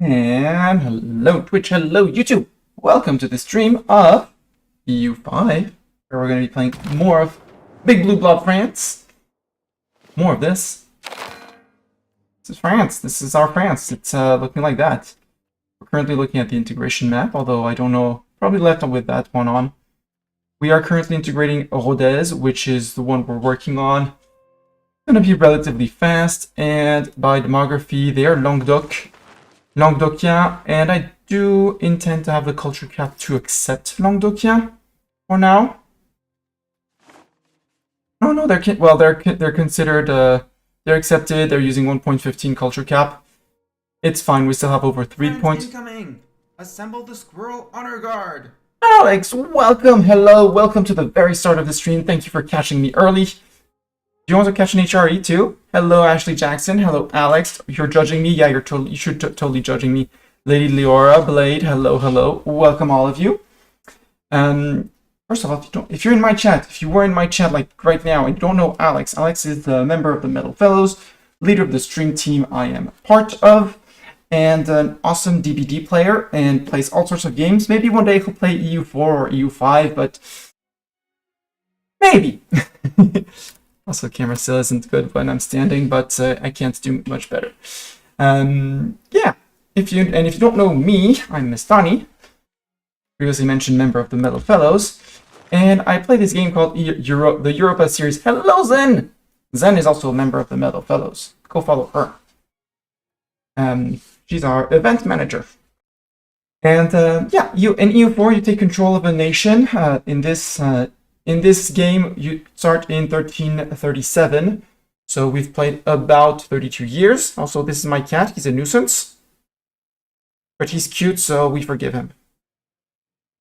And hello Twitch, hello YouTube! Welcome to the stream of EU5, where we're going to be playing more of Big Blue Blob France. More of this. This is France. This is our France. It's looking like that. We're currently looking at the integration map, although I don't know, probably left with that one on. We are currently integrating Rodez, which is the one we're working on. It's going to be relatively fast, and by demography, they are Languedocien, and I do intend to have the culture cap to accept Languedocien for now. Oh no, they're considered they're accepted. They're using 1.15 culture cap. It's fine. We still have over 3 points. Incoming! Assemble the squirrel honor guard. Alex, welcome. Hello, welcome to the very start of the stream. Thank you for catching me early. Do you want to catch an HRE too? Hello, Ashley Jackson. Hello, Alex. You're judging me? Yeah, you should totally judging me. Lady Leora, Blade. Hello, hello. Welcome, all of you. First of all, if you're in my chat, if you were in my chat like right now and you don't know Alex, Alex is the member of the Metal Fellows, leader of the stream team I am part of, and an awesome DBD player and plays all sorts of games. Maybe one day he'll play EU4 or EU5, but maybe. Also, camera still isn't good when I'm standing, but I can't do much better. Yeah, if you don't know me, I'm Mistani, previously mentioned member of the Metal Fellows, and I play this game called the Europa series. Hello, Zen! Zen is also a member of the Metal Fellows. Go follow her. She's our event manager. And yeah, in EU4 you take control of a nation. In this game you start in 1337, so we've played about 32 years. Also, this is my cat. He's a nuisance, but he's cute, so we forgive him.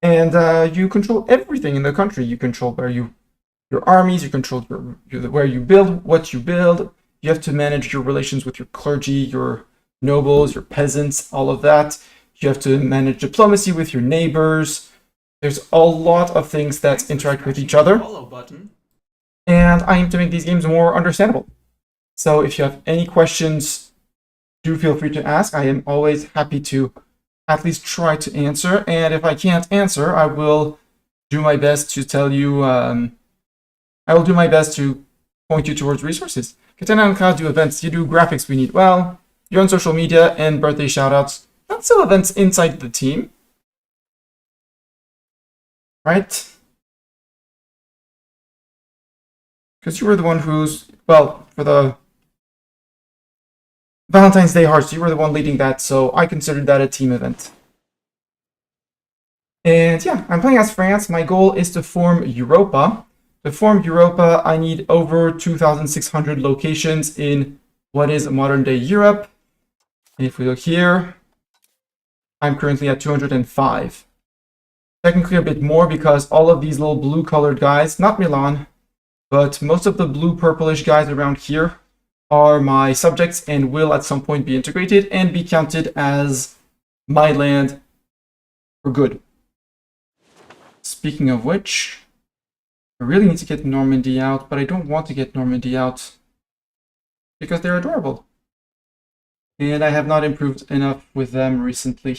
And you control everything in the country. You control your armies, you control where you build, what you build. You have to manage your relations with your clergy, your nobles, your peasants, all of that. You have to manage diplomacy with your neighbors. There's a lot of things that interact with each other. And I aim to make these games more understandable. So if you have any questions, do feel free to ask. I am always happy to at least try to answer. And if I can't answer, I will do my best to tell you, I will do my best to point you towards resources. Katana and Ka do events. You do graphics we need. Well, you're on social media and birthday shoutouts. That's still events inside the team. Right? Because you were the one who's, well, for the Valentine's Day Hearts, you were the one leading that, so I considered that a team event. And yeah, I'm playing as France. My goal is to form Europa. To form Europa, I need over 2,600 locations in what is modern-day Europe. And if we look here, I'm currently at 205. Technically a bit more because all of these little blue-colored guys, not Milan, but most of the blue-purplish guys around here are my subjects and will at some point be integrated and be counted as my land for good. Speaking of which, I really need to get Normandy out, but I don't want to get Normandy out because they're adorable. And I have not improved enough with them recently.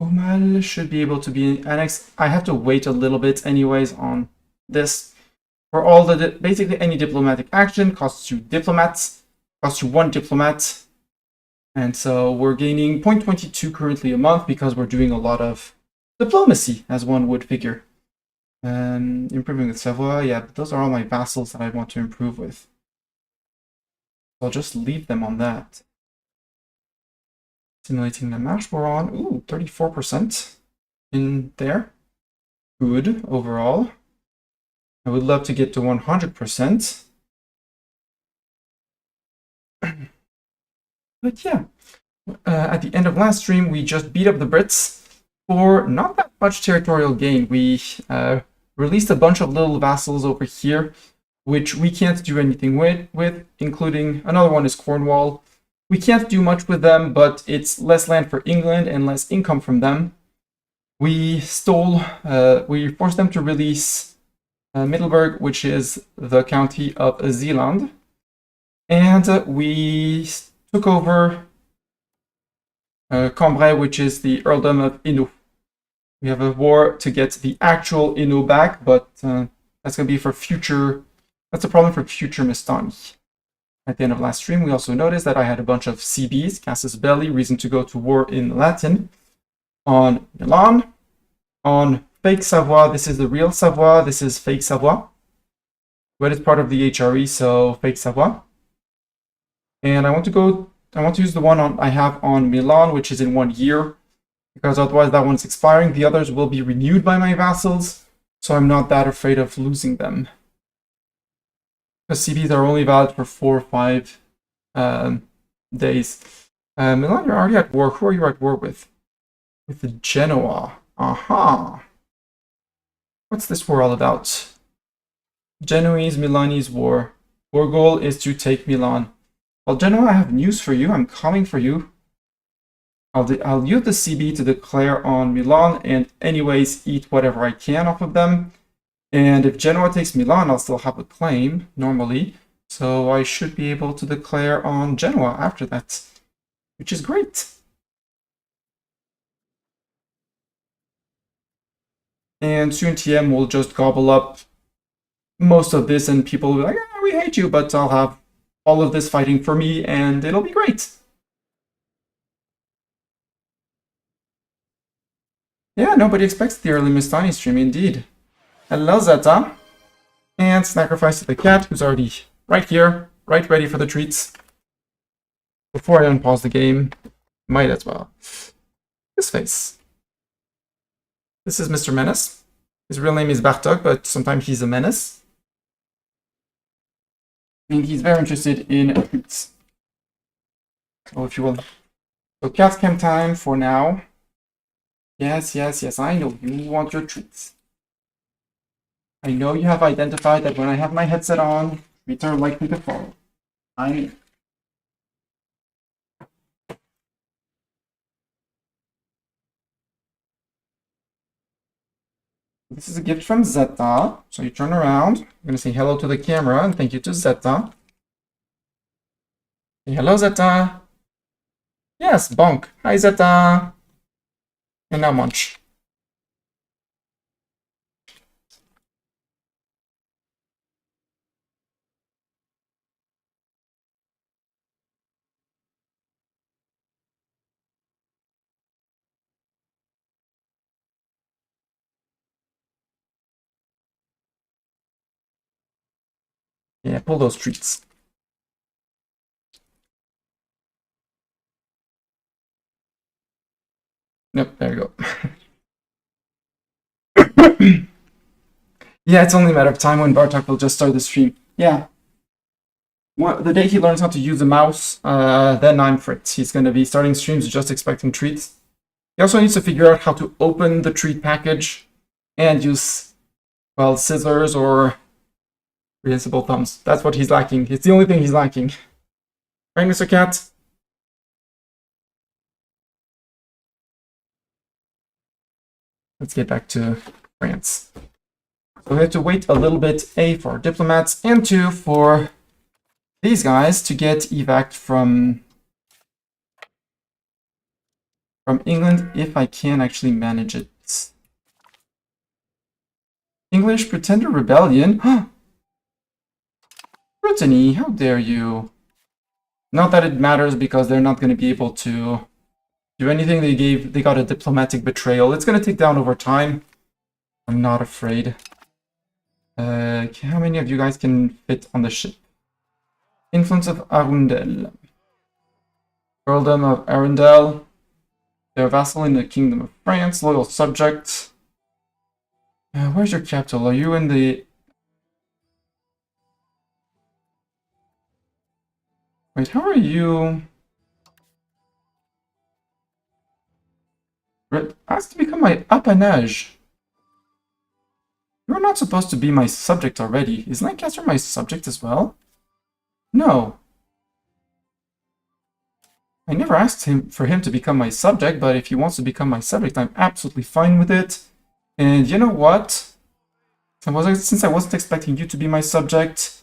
Omal should be able to be annexed. I have to wait a little bit anyways on this. For all the basically any diplomatic action costs you diplomats, costs you 1 diplomat. And so we're gaining 0.22 currently a month because we're doing a lot of diplomacy, as one would figure. Improving with Savoy, yeah, but those are all my vassals that I want to improve with. So I'll just leave them on that. Simulating the match we're on. Ooh, 34% in there. Good overall. I would love to get to 100%. But yeah, at the end of last stream, we just beat up the Brits for not that much territorial gain. We released a bunch of little vassals over here, which we can't do anything with, including another one is Cornwall. We can't do much with them, but it's less land for England and less income from them. We forced them to release Middelburg, which is the county of Zeeland. And we took over Cambrai, which is the earldom of Hainaut. We have a war to get the actual Hainaut back, but that's going to be for future. That's a problem for future Mistani. At the end of last stream, we also noticed that I had a bunch of CBs, casus belli, reason to go to war in Latin, on Milan, on fake Savoie. This is the real Savoie. This is fake Savoie. But it's part of the HRE, so fake Savoie. And I want to use the one I have on Milan, which is in 1 year, because otherwise that one's expiring. The others will be renewed by my vassals, so I'm not that afraid of losing them. Because CBs are only valid for 4 or 5 days. Milan, you're already at war. Who are you at war with? With the Genoa. Aha. What's this war all about? Genoese-Milanese war. War goal is to take Milan. Well, Genoa, I have news for you. I'm coming for you. I'll use the CB to declare on Milan and anyways eat whatever I can off of them. And if Genoa takes Milan, I'll still have a claim, normally. So I should be able to declare on Genoa after that, which is great. And soon TM will just gobble up most of this and people will be like, we hate you, but I'll have all of this fighting for me and it'll be great. Yeah, nobody expects the early Mistani stream, indeed. Hello, Zeta. And sacrifice to the cat, who's already right here, right ready for the treats. Before I unpause the game, might as well. His face. This is Mr. Menace. His real name is Bartok, but sometimes he's a menace. And he's very interested in treats. So if you will. So cat cam time for now. Yes, I know you want your treats. I know you have identified that when I have my headset on, treats are likely to follow. I know. This is a gift from Zeta. So you turn around. I'm going to say hello to the camera and thank you to Zeta. Say hello, Zeta. Yes, bonk. Hi, Zeta. And now munch. Yeah, pull those treats. Nope, there you go. Yeah, it's only a matter of time when Bartok will just start the stream. Yeah. Well, the day he learns how to use the mouse, then I'm fricked. He's going to be starting streams just expecting treats. He also needs to figure out how to open the treat package and use, well, scissors or reusable thumbs. That's what he's lacking. It's the only thing he's lacking. Right, Mr. Cat? Let's get back to France. So we have to wait a little bit, A, for our diplomats, and 2, for these guys to get evac from England, if I can actually manage it. English Pretender Rebellion? Brittany, how dare you? Not that it matters because they're not going to be able to do anything. They got a diplomatic betrayal. It's going to take down over time. I'm not afraid. How many of you guys can fit on the ship? Influence of Arundel. Earldom of Arundel. They're vassal in the Kingdom of France. Loyal subject. Where's your capital? Are you in the... Wait, how are you... Asked to become my appanage. You're not supposed to be my subject already. Is Lancaster my subject as well? No. I never asked for him to become my subject, but if he wants to become my subject, I'm absolutely fine with it. And you know what? Since I wasn't expecting you to be my subject,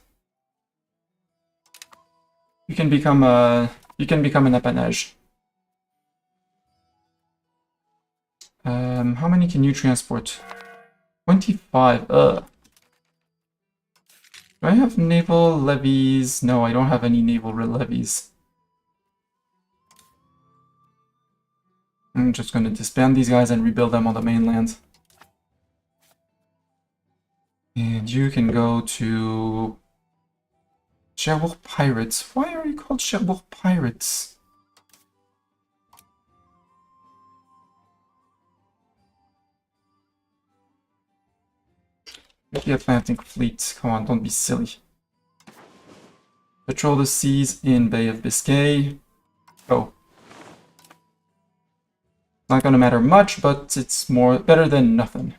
You can become an appanage. How many can you transport? 25. Do I have naval levies? No, I don't have any naval levies. I'm just going to disband these guys and rebuild them on the mainland. And you can go to Cherbourg Pirates. Why are you called Cherbourg Pirates? The Atlantic Fleet. Come on, don't be silly. Patrol the seas in Bay of Biscay. Go. Not gonna matter much, but it's better than nothing.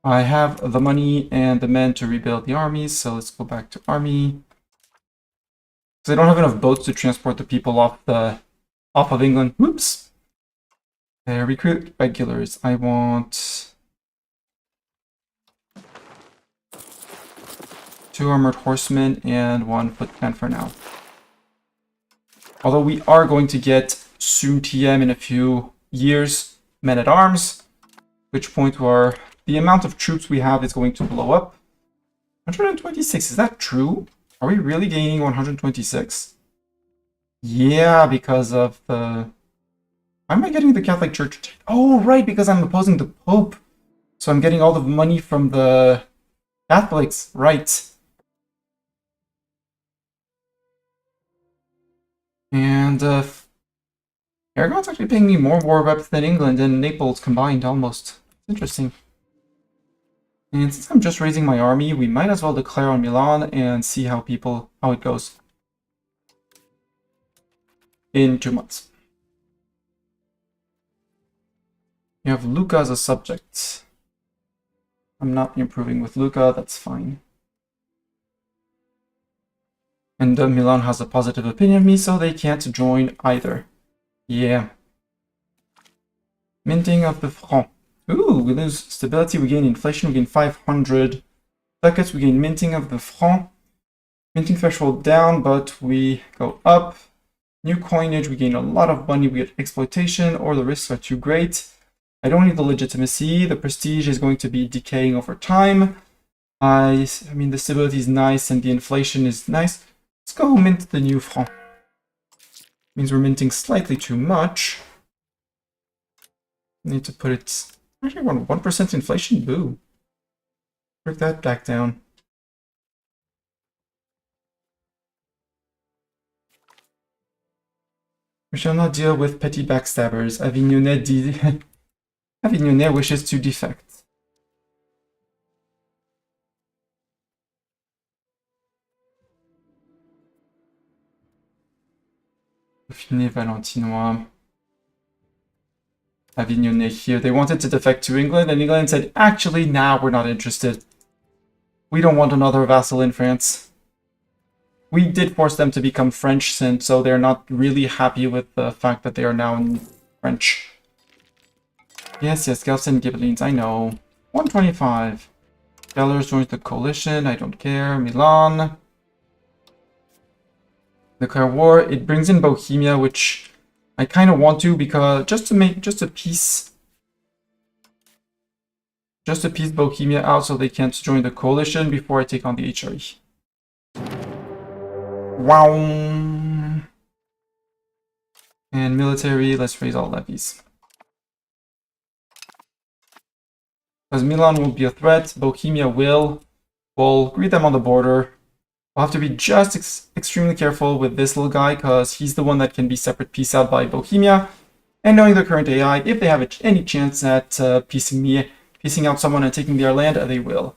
I have the money and the men to rebuild the armies, so let's go back to army. Because I don't have enough boats to transport the people off of England. Whoops. Recruit regulars. I want 2 armored horsemen and 1 footman for now. Although we are going to get soon TM in a few years, men at arms, which point the amount of troops we have is going to blow up. 126, is that true? Are we really gaining 126? Yeah, because of the... Why am I getting the Catholic Church? Oh, right, because I'm opposing the Pope. So I'm getting all the money from the Catholics, right. And Aragon's actually paying me more war reps than England and Naples combined, almost. Interesting. And since I'm just raising my army, we might as well declare on Milan and see how it goes in 2 months. You have Lucca as a subject. I'm not improving with Lucca, that's fine. And Milan has a positive opinion of me, so they can't join either. Yeah. Minting of the franc. Ooh, we lose stability, we gain inflation, we gain 500 ducats, we gain minting of the franc. Minting threshold down, but we go up. New coinage, we gain a lot of money, we get exploitation, or the risks are too great. I don't need the legitimacy, the prestige is going to be decaying over time. I mean, the stability is nice and the inflation is nice. Let's go mint the new franc. Means we're minting slightly too much. Need to put it... Actually, 1% inflation? Boo. Break that back down. We shall not deal with petty backstabbers. Avignonnet wishes to defect. Dauphiné Valentinois. Avignonnet here. They wanted to defect to England, and England said, actually, nah, we're not interested. We don't want another vassal in France. We did force them to become French, and so they're not really happy with the fact that they are now in French. Yes, Guelphs and Ghibellines, I know. 125. Belarus joins the coalition, I don't care. Milan. Declare war. It brings in Bohemia, which I kind of want to, because just to piece Bohemia out so they can't join the coalition before I take on the HRE. Wow. And military, let's raise all levies. Because Milan won't be a threat, Bohemia will. We'll greet them on the border. We'll have to be just extremely careful with this little guy, because he's the one that can be separate pieced out by Bohemia. And knowing the current AI, if they have any chance at piecing out someone and taking their land, they will.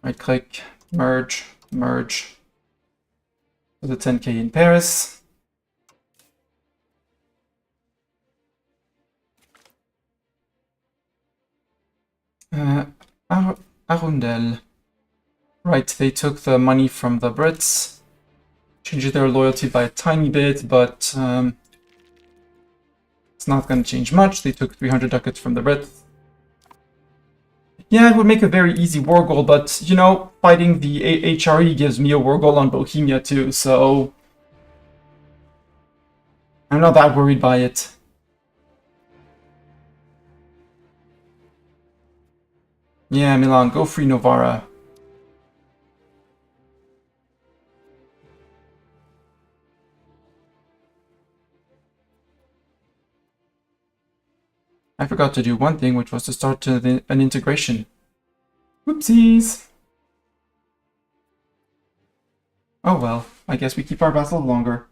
Right click, merge. For the 10k in Paris. Arundel. Right, they took the money from the Brits, changed their loyalty by a tiny bit, but It's not going to change much. They took 300 ducats from the Brits. Yeah, it would make a very easy war goal, but, you know, fighting the HRE gives me a war goal on Bohemia too, so I'm not that worried by it. Yeah, Milan, go free Novara. I forgot to do one thing, which was to start an integration. Whoopsies! Oh well, I guess we keep our vassal longer.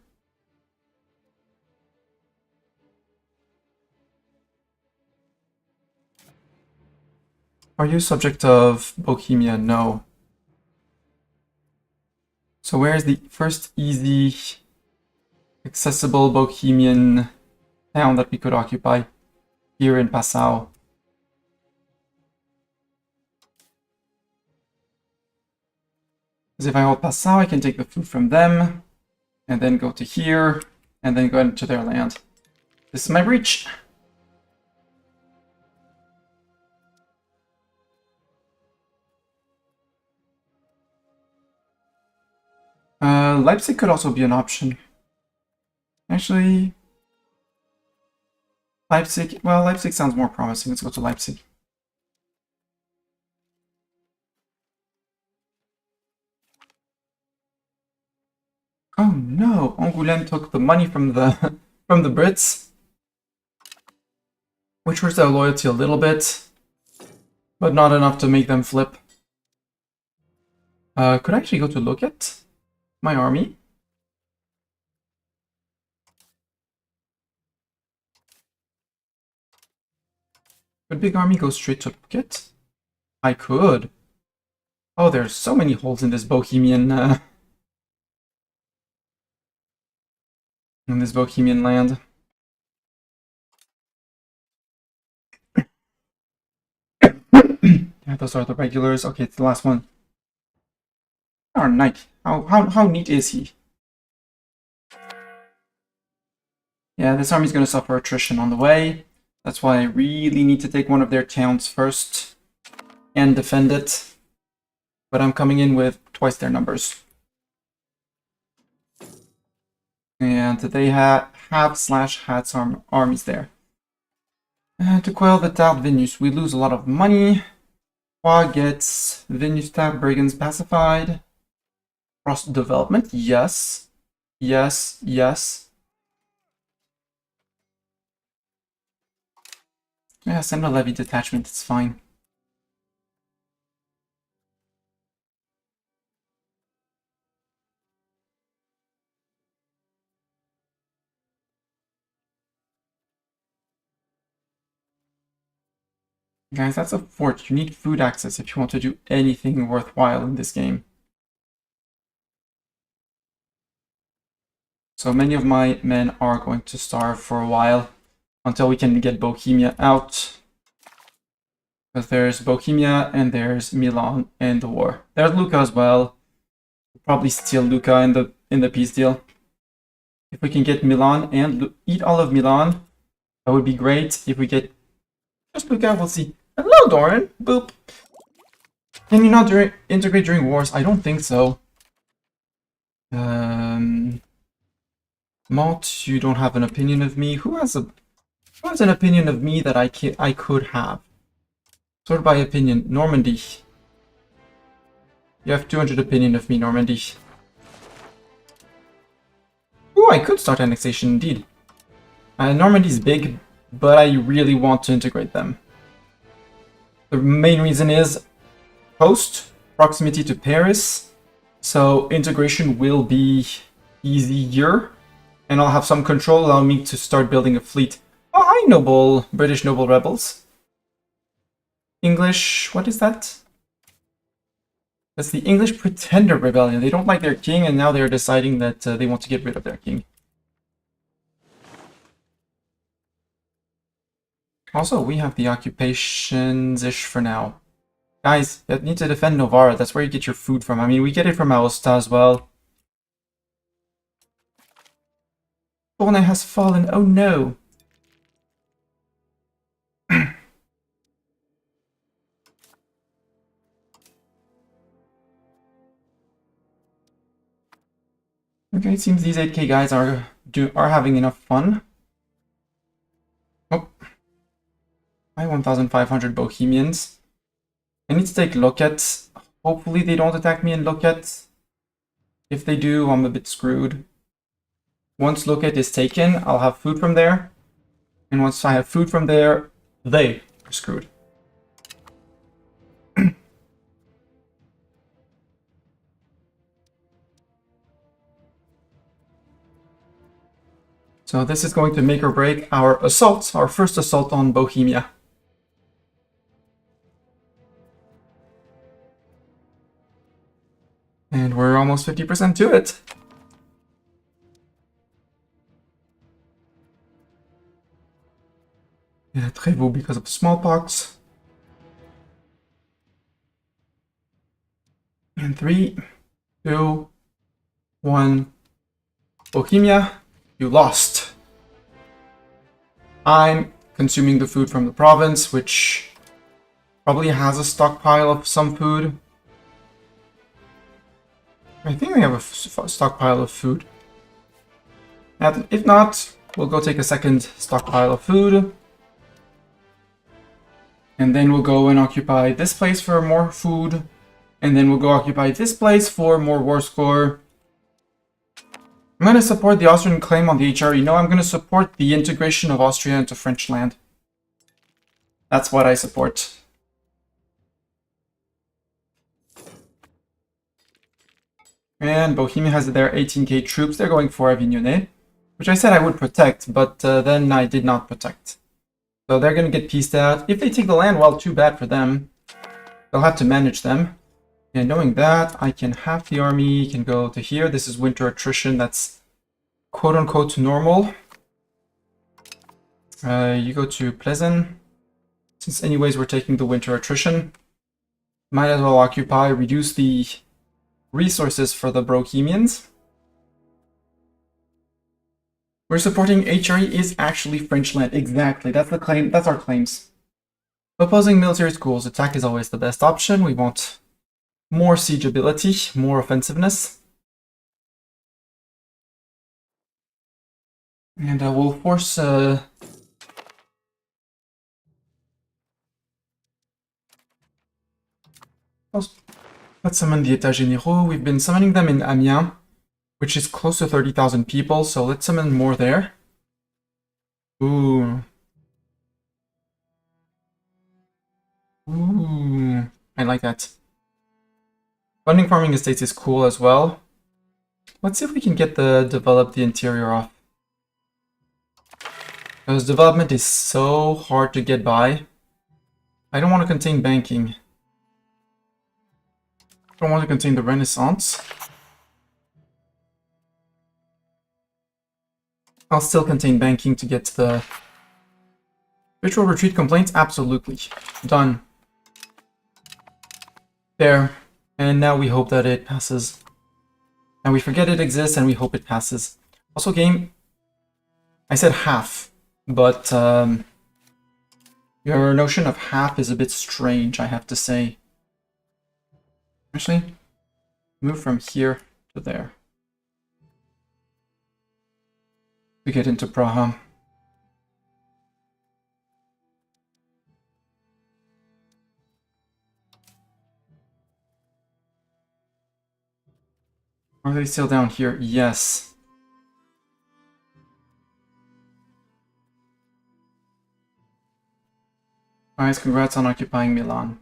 Are you subject of Bohemia? No. So where's the first easy, accessible Bohemian town that we could occupy? Here in Passau. Because if I hold Passau, I can take the food from them, and then go to here, and then go into their land. This is my breach. Leipzig could also be an option. Actually, Leipzig, well, Leipzig sounds more promising. Let's go to Leipzig. Oh no, Angoulême took the money from the from the Brits, which hurts their loyalty a little bit, but not enough to make them flip. Could I actually go to look at my army? Could big army go straight to look at? I could. Oh, there's so many holes in this Bohemian land. Yeah, those are the regulars. Okay, it's the last one. Our knight. How neat is he? Yeah, this army's gonna suffer attrition on the way. That's why I really need to take one of their towns first and defend it. But I'm coming in with twice their numbers. And they have/had armies there. To quell the Tard Venus, we lose a lot of money. Qua gets Venus Tab Brigands pacified. Cross development, yes. Yes, yes. Yeah, send a levy detachment, it's fine. Guys, that's a fort. You need food access if you want to do anything worthwhile in this game. So many of my men are going to starve for a while until we can get Bohemia out. Because there's Bohemia and there's Milan in the war. There's Lucca as well. We'll probably steal Lucca in the peace deal. If we can get Milan and eat all of Milan, that would be great. If we get just Lucca, we'll see. Hello, Doran. Boop. Can you not integrate during wars? I don't think so. Malt, you don't have an opinion of me. Who has an opinion of me that I could have? Sort by opinion. Normandy. You have 200 opinion of me, Normandy. Ooh, I could start annexation indeed. Normandy's big, but I really want to integrate them. The main reason is coast, proximity to Paris, so integration will be easier, and I'll have some control, allowing me to start building a fleet. Oh, hi, noble, British noble rebels. English, what is that? That's the English Pretender Rebellion. They don't like their king, and now they're deciding that they want to get rid of their king. Also, we have the occupations-ish for now. Guys, you need to defend Novara. That's where you get your food from. I mean, we get it from Aosta as well. Tournai has fallen. Oh no. Okay, it seems these 8K guys are having enough fun. Oh, my 1,500 Bohemians. I need to take look at. Hopefully they don't attack me in look at. If they do, I'm a bit screwed. Once look at is taken, I'll have food from there. And once I have food from there, they are screwed. So this is going to make or break our assault, our first assault on Bohemia. And we're almost 50% to it. Yeah, Trevoux because of smallpox. And 3, 2, 1. Bohemia, you lost. I'm consuming the food from the province, which probably has a stockpile of some food. I think they have a stockpile of food. And if not, we'll go take a second stockpile of food. And then we'll go and occupy this place for more food. And then we'll go occupy this place for more war score. I'm going to support the Austrian claim on the HRE. No, I'm going to support the integration of Austria into French land. That's what I support. And Bohemia has their 18k troops. They're going for Avignonnet, which I said I would protect, but then I did not protect. So they're going to get pieced out. If they take the land, well, too bad for them. They'll have to manage them. And knowing that, I can half the army, can go to here. This is winter attrition. That's quote-unquote normal. You go to Pleasant. Since anyways we're taking the winter attrition, might as well occupy, reduce the resources for the Bohemians. We're supporting HRE is actually French land. Exactly, that's the claim. That's our claims. Opposing military schools. Attack is always the best option. We want more siege ability, more offensiveness. And we'll force... Let's summon the États Généraux. We've been summoning them in Amiens, which is close to 30,000 people, so let's summon more there. Ooh. Ooh. I like that. Funding farming estates is cool as well. Let's see if we can get develop the interior off. Because development is so hard to get by. I don't want to contain banking. I don't want to contain the Renaissance. I'll still contain banking to get the ritual retreat complaints. Absolutely. Done. There. And now we hope that it passes. And we forget it exists and we hope it passes. Also game, I said half, but your notion of half is a bit strange, I have to say. Actually, move from here to there. We get into Praha. Are they still down here? Yes. Guys, congrats on occupying Milan.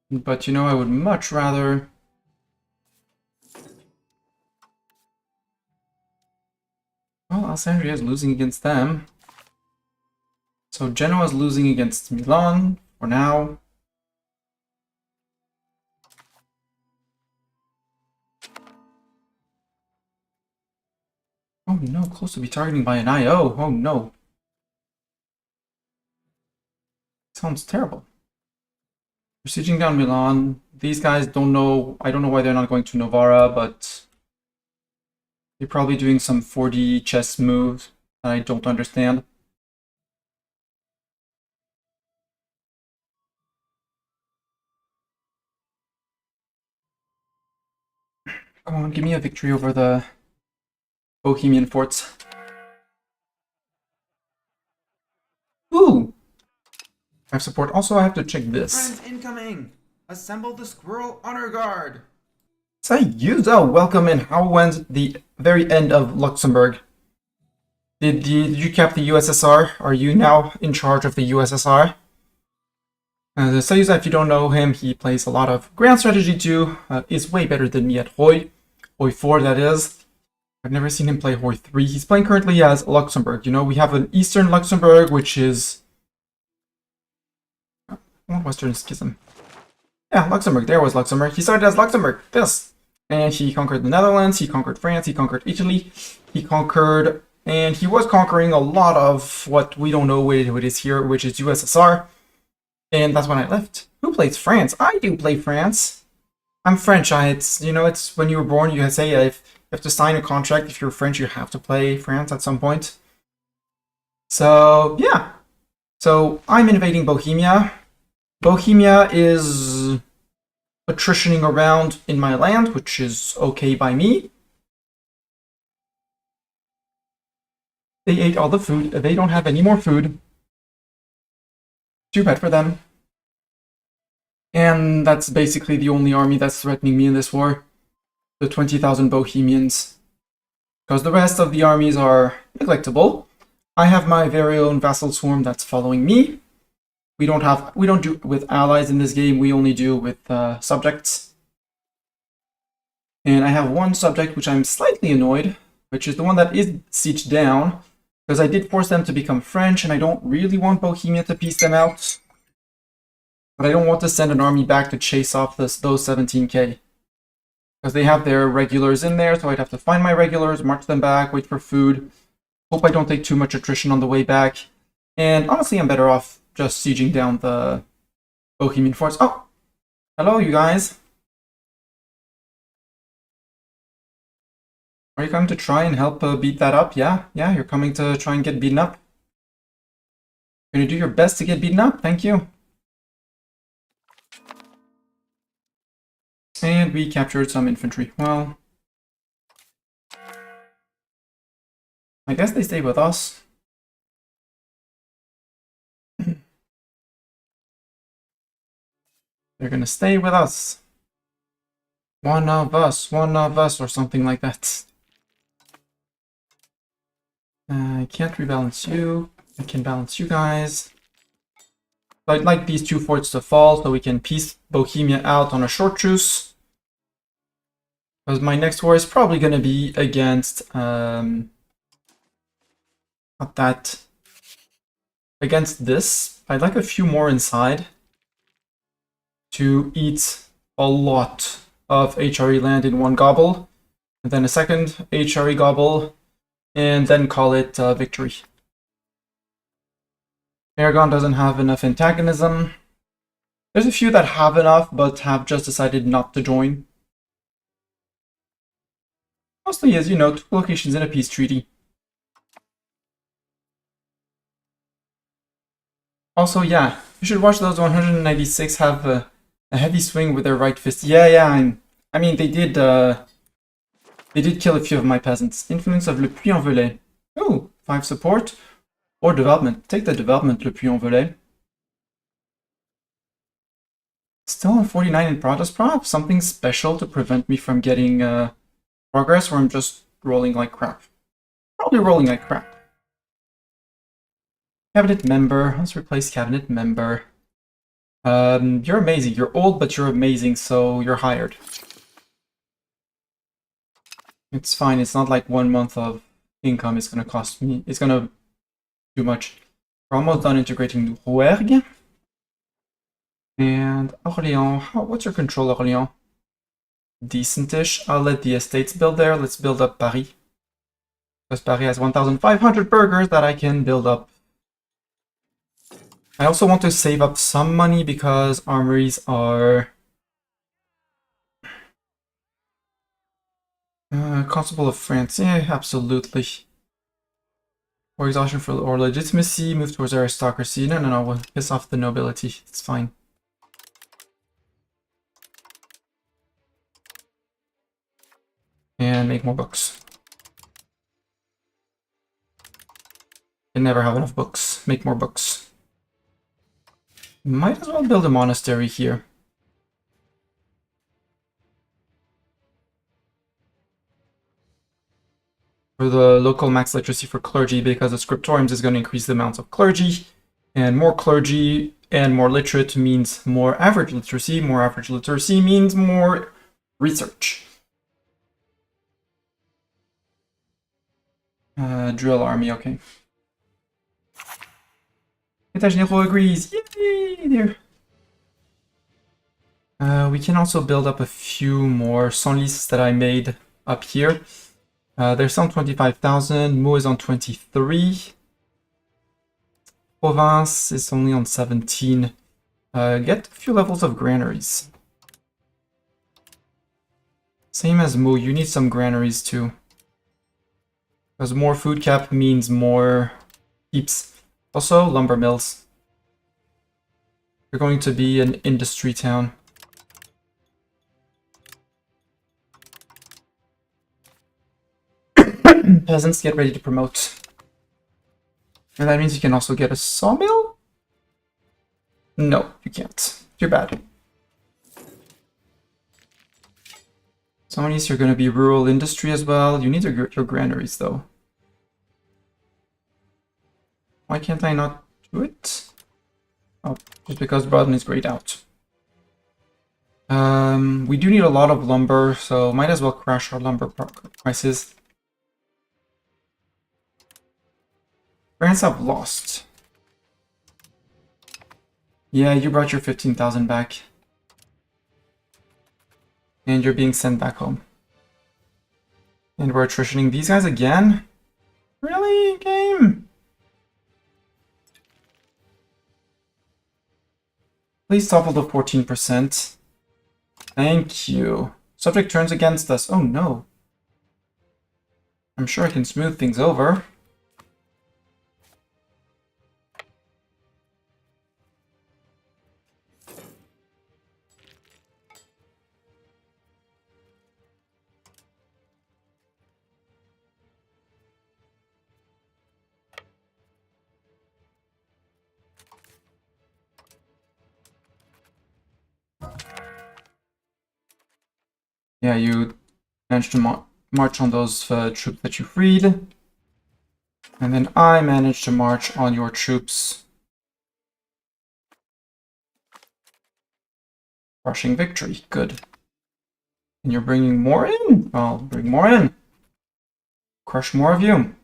But you know, I would much rather... Well, Alessandria is losing against them. So Genoa is losing against Milan for now. Oh no, close to be targeting by an IO. Oh no. Sounds terrible. We're sieging down Milan. These guys don't know... I don't know why they're not going to Novara, but... They're probably doing some 4D chess moves that I don't understand. Come on, give me a victory over the Bohemian forts. Ooh! I have support. Also, I have to check this. Friends incoming! Assemble the squirrel honor guard! Sayuza, welcome in. How went the very end of Luxembourg? Did you cap the USSR? Are you now in charge of the USSR? The Sayuza, if you don't know him, he plays a lot of Grand Strategy 2. Is way better than me at Hoi. Hoi 4, that is. I've never seen him play Hoi 3. He's playing currently as Luxembourg. You know, we have an Eastern Luxembourg, which is... Western Schism. Yeah, Luxembourg. There was Luxembourg. He started as Luxembourg. This. And he conquered the Netherlands. He conquered France. He conquered Italy. He conquered... And he was conquering a lot of what we don't know what it is here, which is USSR. And that's when I left. Who plays France? I do play France. I'm French. It's when you were born, you say if you have to sign a contract. If you're French, you have to play France at some point. So, yeah. So, I'm invading Bohemia. Bohemia is attritioning around in my land, which is okay by me. They ate all the food. They don't have any more food. Too bad for them. And that's basically the only army that's threatening me in this war. The 20,000 Bohemians. Because the rest of the armies are neglectable. I have my very own vassal swarm that's following me. We don't do with allies in this game, we only do with subjects. And I have one subject which I'm slightly annoyed, which is the one that is sieged down. Because I did force them to become French, and I don't really want Bohemia to piece them out. But I don't want to send an army back to chase off those 17k. Because they have their regulars in there, so I'd have to find my regulars, march them back, wait for food. Hope I don't take too much attrition on the way back. And honestly, I'm better off just sieging down the Bohemian forts. Oh! Hello, you guys! Are you coming to try and help beat that up? Yeah, you're coming to try and get beaten up? You're gonna do your best to get beaten up? Thank you. And we captured some infantry. Well, I guess they stay with us. They're gonna stay with us. One of us, or something like that. I can't rebalance you. I can balance you guys. So I'd like these two forts to fall so we can piece Bohemia out on a short truce. Because my next war is probably going to be against... against this. I'd like a few more inside to eat a lot of HRE land in one gobble. And then a second HRE gobble. And then call it victory. Aragon doesn't have enough antagonism. There's a few that have enough, but have just decided not to join. Mostly as, you know, 2 locations in a peace treaty. Also, yeah, you should watch those 196 have a heavy swing with their right fist. Yeah, I mean, they did kill a few of my peasants. Influence of Le Puy-en-Velay. Oh, 5 support. Or development. Take the development, Le Puy-en-Velay. Still on 49 in progress. Perhaps something special to prevent me from getting progress, or I'm just rolling like crap. Probably rolling like crap. Cabinet member. Let's replace cabinet member. You're amazing. You're old, but you're amazing, so you're hired. It's fine. It's not like 1 month of income is going to cost me. It's going to do much. We're almost done integrating Rouergue. And Orléans. What's your control, Orléans? Decentish. I'll let the estates build there. Let's build up Paris. Because Paris has 1,500 burghers that I can build up. I also want to save up some money because armories are... Constable of France. Yeah, absolutely. Or exhaustion or legitimacy. Move towards aristocracy. No. We'll piss off the nobility. It's fine. make more books. Can never have enough books. Make more books. Might as well build a monastery here. For the local max literacy for clergy, because the scriptoriums is going to increase the amounts of clergy, and more clergy and more literate means more average literacy. More average literacy means more research. Drill army, okay. État généraux agrees. Yay! There. We can also build up a few more Senlis that I made up here. There's on 25,000. Meaux is on 23. Provence is only on 17. Get a few levels of granaries. Same as Meaux, you need some granaries too. Because more food cap means more heaps. Also, lumber mills. You're going to be an industry town. Peasants, get ready to promote. And that means you can also get a sawmill? No, you can't. Too bad. Some of these are going to be rural industry as well. You need your granaries though. Why can't I not do it? Oh, just because Broaden is grayed out. We do need a lot of lumber, so might as well crash our lumber prices. France have lost. Yeah, you brought your 15,000 back. And you're being sent back home. And we're attritioning these guys again? Really, game? Please topple the 14%. Thank you. Subject turns against us. Oh no. I'm sure I can smooth things over. Yeah, you managed to march on those troops that you freed. And then I managed to march on your troops. Crushing victory. Good. And you're bringing more in? I'll bring more in. Crush more of you.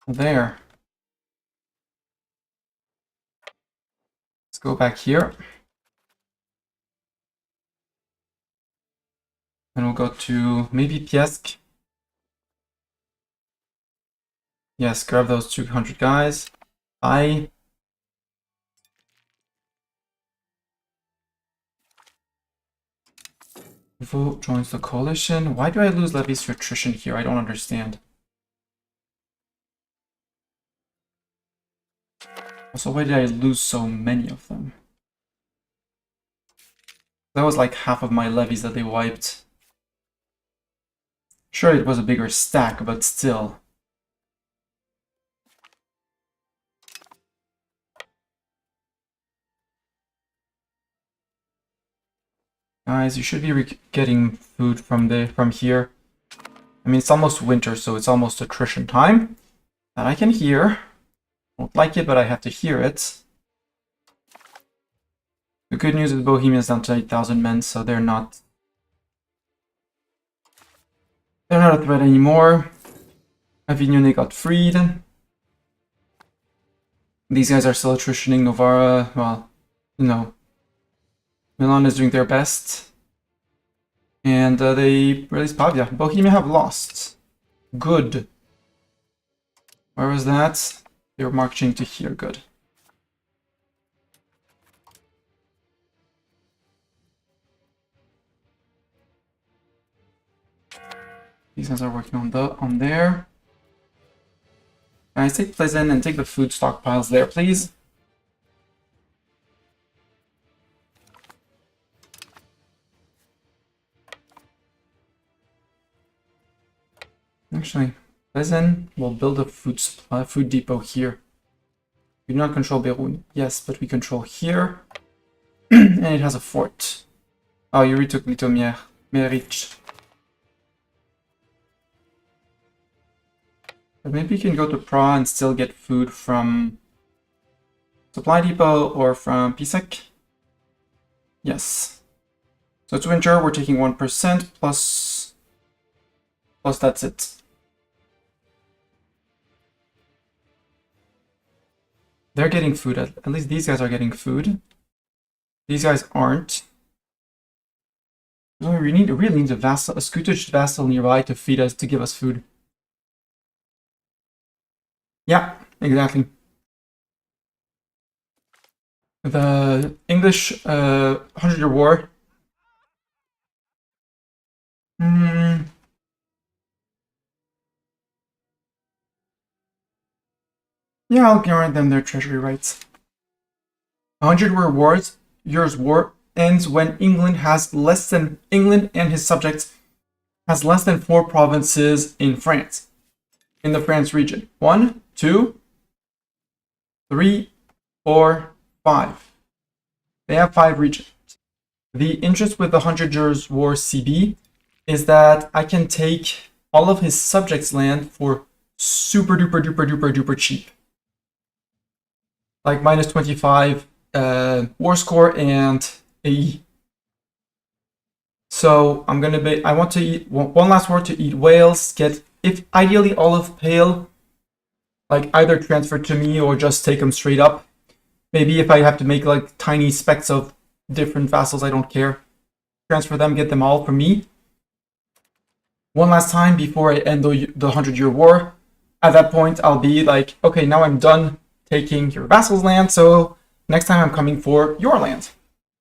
There. Let's go back here. And we'll go to maybe Piesk. Yes, grab those 200 guys. Vote joins the coalition. Why do I lose levies to attrition here? I don't understand. Also, why did I lose so many of them? That was like half of my levies that they wiped. Sure, it was a bigger stack, but still. Guys, you should be getting food from here. I mean, it's almost winter, so it's almost attrition time. And I can hear. Won't like it, but I have to hear it. The good news is Bohemia is down to 8,000 men, so they're not a threat anymore. Avignon got freed. These guys are still attritioning. Novara, well, you know, Milan is doing their best. And they released Pavia. Bohemia have lost. Good. Where was that? They were marching to here. Good. These guys are working on there. Guys, take Pleasant and take the food stockpiles there, please. Actually, Plezen will build a food depot here. We do not control Berun. Yes, but we control here. And it has a fort. Oh, you retook Litomier. Merich. But maybe you can go to Pra and still get food from Supply Depot or from Pisek. Yes. So to winter, we're taking 1% plus that's it. They're getting food. At least these guys are getting food. These guys aren't. So we really need a Scootage vassal nearby to feed us, to give us food. Yeah, exactly. The English 100-year war. Yeah, I'll grant them their treasury rights. 100-year war ends when England and his subjects has less than 4 provinces in France. In the France region. 1, 2, 3, 4, 5. They have 5 regions. The interest with the 100 Years War CB is that I can take all of his subjects' land for super duper cheap. Like minus 25 war score and AE. So I want to eat one last war to eat Wales, get if ideally Olive Pale, like either transferred to me or just take them straight up. Maybe if I have to make like tiny specks of different vassals, I don't care. Transfer them, get them all for me. One last time before I end the 100-year war. At that point, I'll be like, okay, now I'm done taking your vassal's land, so next time I'm coming for your land.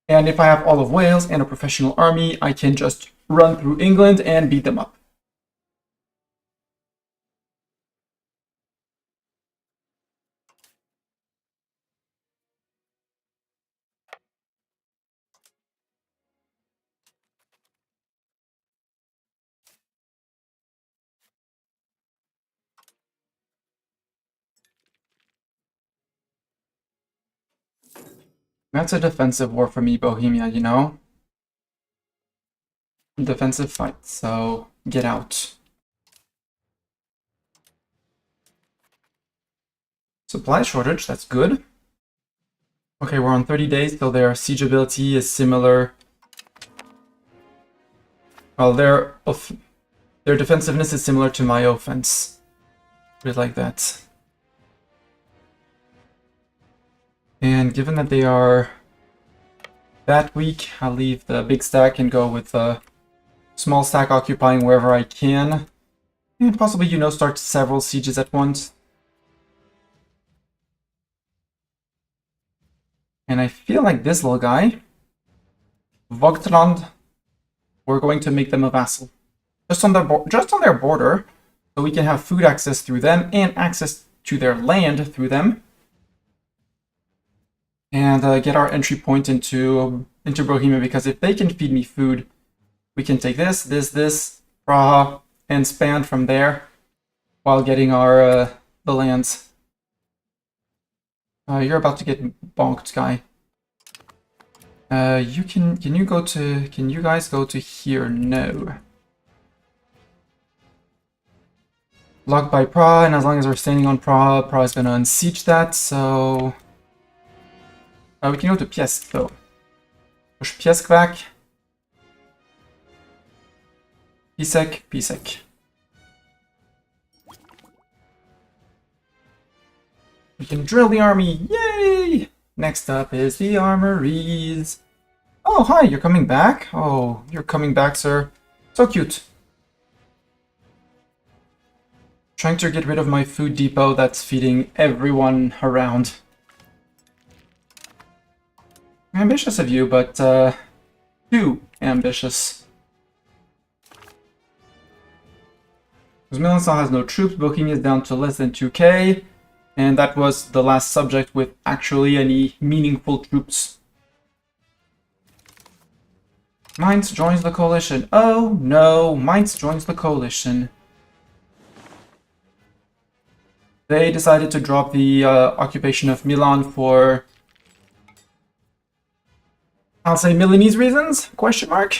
And if I have all of Wales and a professional army, I can just run through England and beat them up. That's a defensive war for me, Bohemia, you know? Defensive fight, so get out. Supply shortage, that's good. Okay, we're on 30 days, so their siege ability is similar. Well, their defensiveness is similar to my offense. Put it like that. And given that they are that weak, I'll leave the big stack and go with a small stack occupying wherever I can. And possibly, you know, start several sieges at once. And I feel like this little guy, Vogtland, we're going to make them a vassal. Just on their border, so we can have food access through them and access to their land through them. And get our entry point into Bohemia, because if they can feed me food, we can take this, Praha, and span from there while getting our the lands. You're about to get bonked, guy. Can you guys go to here? No. Blocked by Praha, and as long as we're standing on Praha, Praha is gonna unsiege that, so we can go to Piesk though. Push Piesk back. Pisek. We can drill the army, yay! Next up is the armories. Oh, hi, you're coming back? Oh, you're coming back, sir. So cute. Trying to get rid of my food depot that's feeding everyone around. Ambitious of you, but too ambitious. Because Milan has no troops, Bohemia is down to less than 2k, and that was the last subject with actually any meaningful troops. Mainz joins the coalition. Oh no, Mainz joins the coalition. They decided to drop the occupation of Milan for, I'll say, Milanese reasons? Question mark.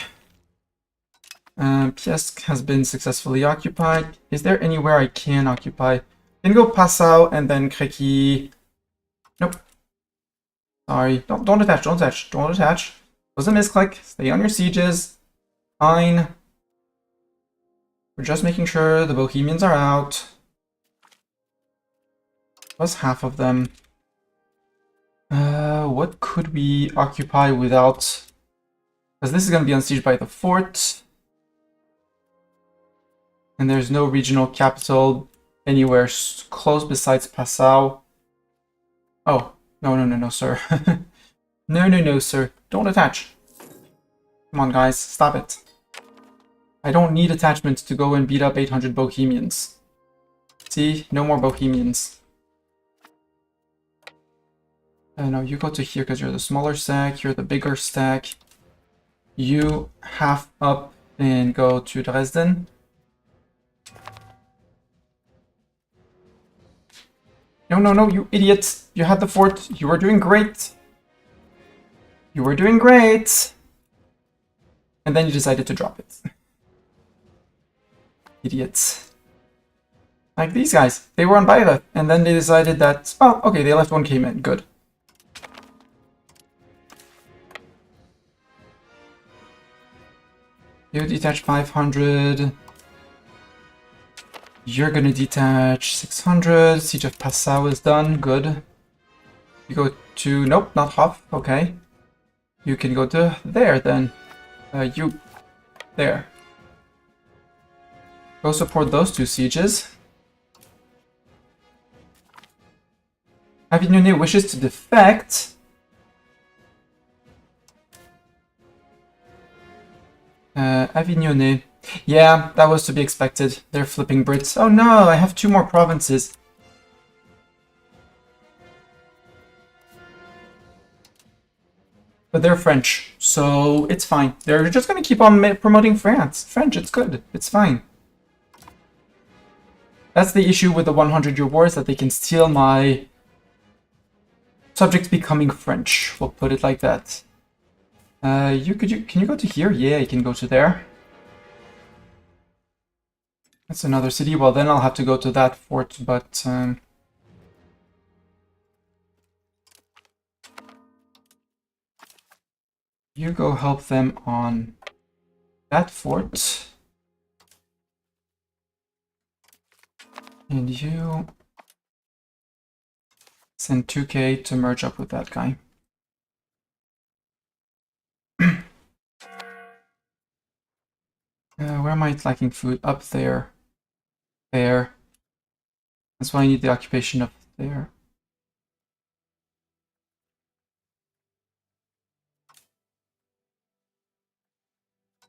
Piesk has been successfully occupied. Is there anywhere I can occupy? Can go Passau and then Kreki. Nope. Sorry. Don't attach. Don't attach. Don't attach. Was a misclick. Stay on your sieges. Fine. We're just making sure the Bohemians are out. Plus half of them. What could we occupy without... Because this is going to be unsieged by the fort. And there's no regional capital anywhere close besides Passau. Oh, no, sir. No, sir. Don't attach. Come on, guys. Stop it. I don't need attachments to go and beat up 800 Bohemians. See? No more Bohemians. No, you go to here because you're the smaller stack. You're the bigger stack. You half up and go to Dresden. No, you idiot. You had the fort. You were doing great. You were doing great. And then you decided to drop it. Idiots. Like these guys. They were on Bayreuth. And then they decided that, oh, okay, they left one came in. Good. You detach 500. You're gonna detach 600. Siege of Passau is done. Good. You go to... Nope, not Hof. Okay. You can go to there then. You... There. Go support those two sieges. Avignon wishes to defect. Avignon. Yeah, that was to be expected. They're flipping Brits. Oh no, I have 2 more provinces. But they're French, so it's fine. They're just gonna keep on promoting France. French, it's good. It's fine. That's the issue with the 100-year wars, that they can steal my subjects becoming French. We'll put it like that. Can you go to here? Yeah, you can go to there. That's another city. Well, then I'll have to go to that fort, but... you go help them on that fort. And you send 2k to merge up with that guy. Where am I lacking food? Up there. There. That's why I need the occupation up there.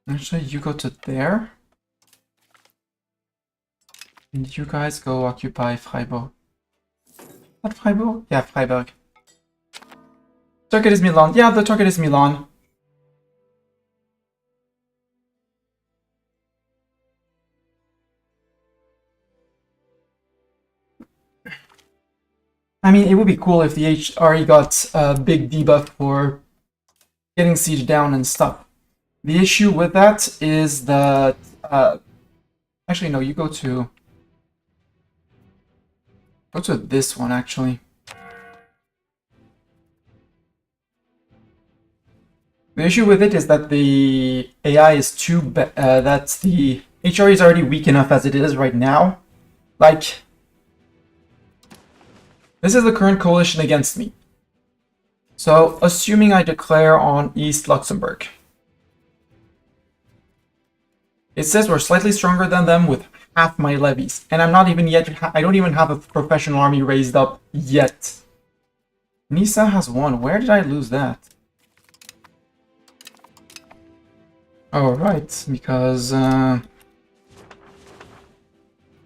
Actually, you go to there. And you guys go occupy Freiburg. Not Freiburg? Yeah, Freiburg. Target is Milan. Yeah, the target is Milan. I mean, it would be cool if the HRE got a big debuff for getting siege down and stuff. The issue with that is that... actually, no, you go to... Go to this one, actually. The issue with it is that the AI is too... that the HRE is already weak enough as it is right now. Like... This is the current coalition against me. So, assuming I declare on East Luxembourg. It says we're slightly stronger than them with half my levies. And I'm not even yet... I don't even have a professional army raised up yet. Nisa has 1. Where did I lose that? Oh, right. Because...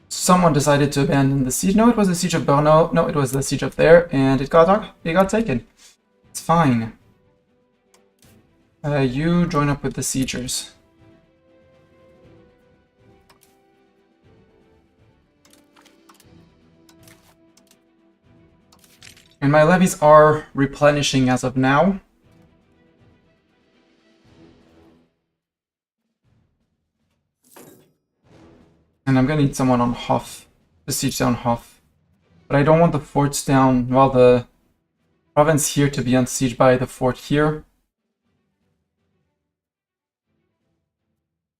someone decided to abandon the siege. No, it was the siege of Brno. No, it was the siege of there, and it got taken. It's fine. You join up with the siegers. And my levies are replenishing as of now. And I'm gonna need someone on Hof to siege down Hof. But I don't want the forts down, well, the province here to be unsieged by the fort here.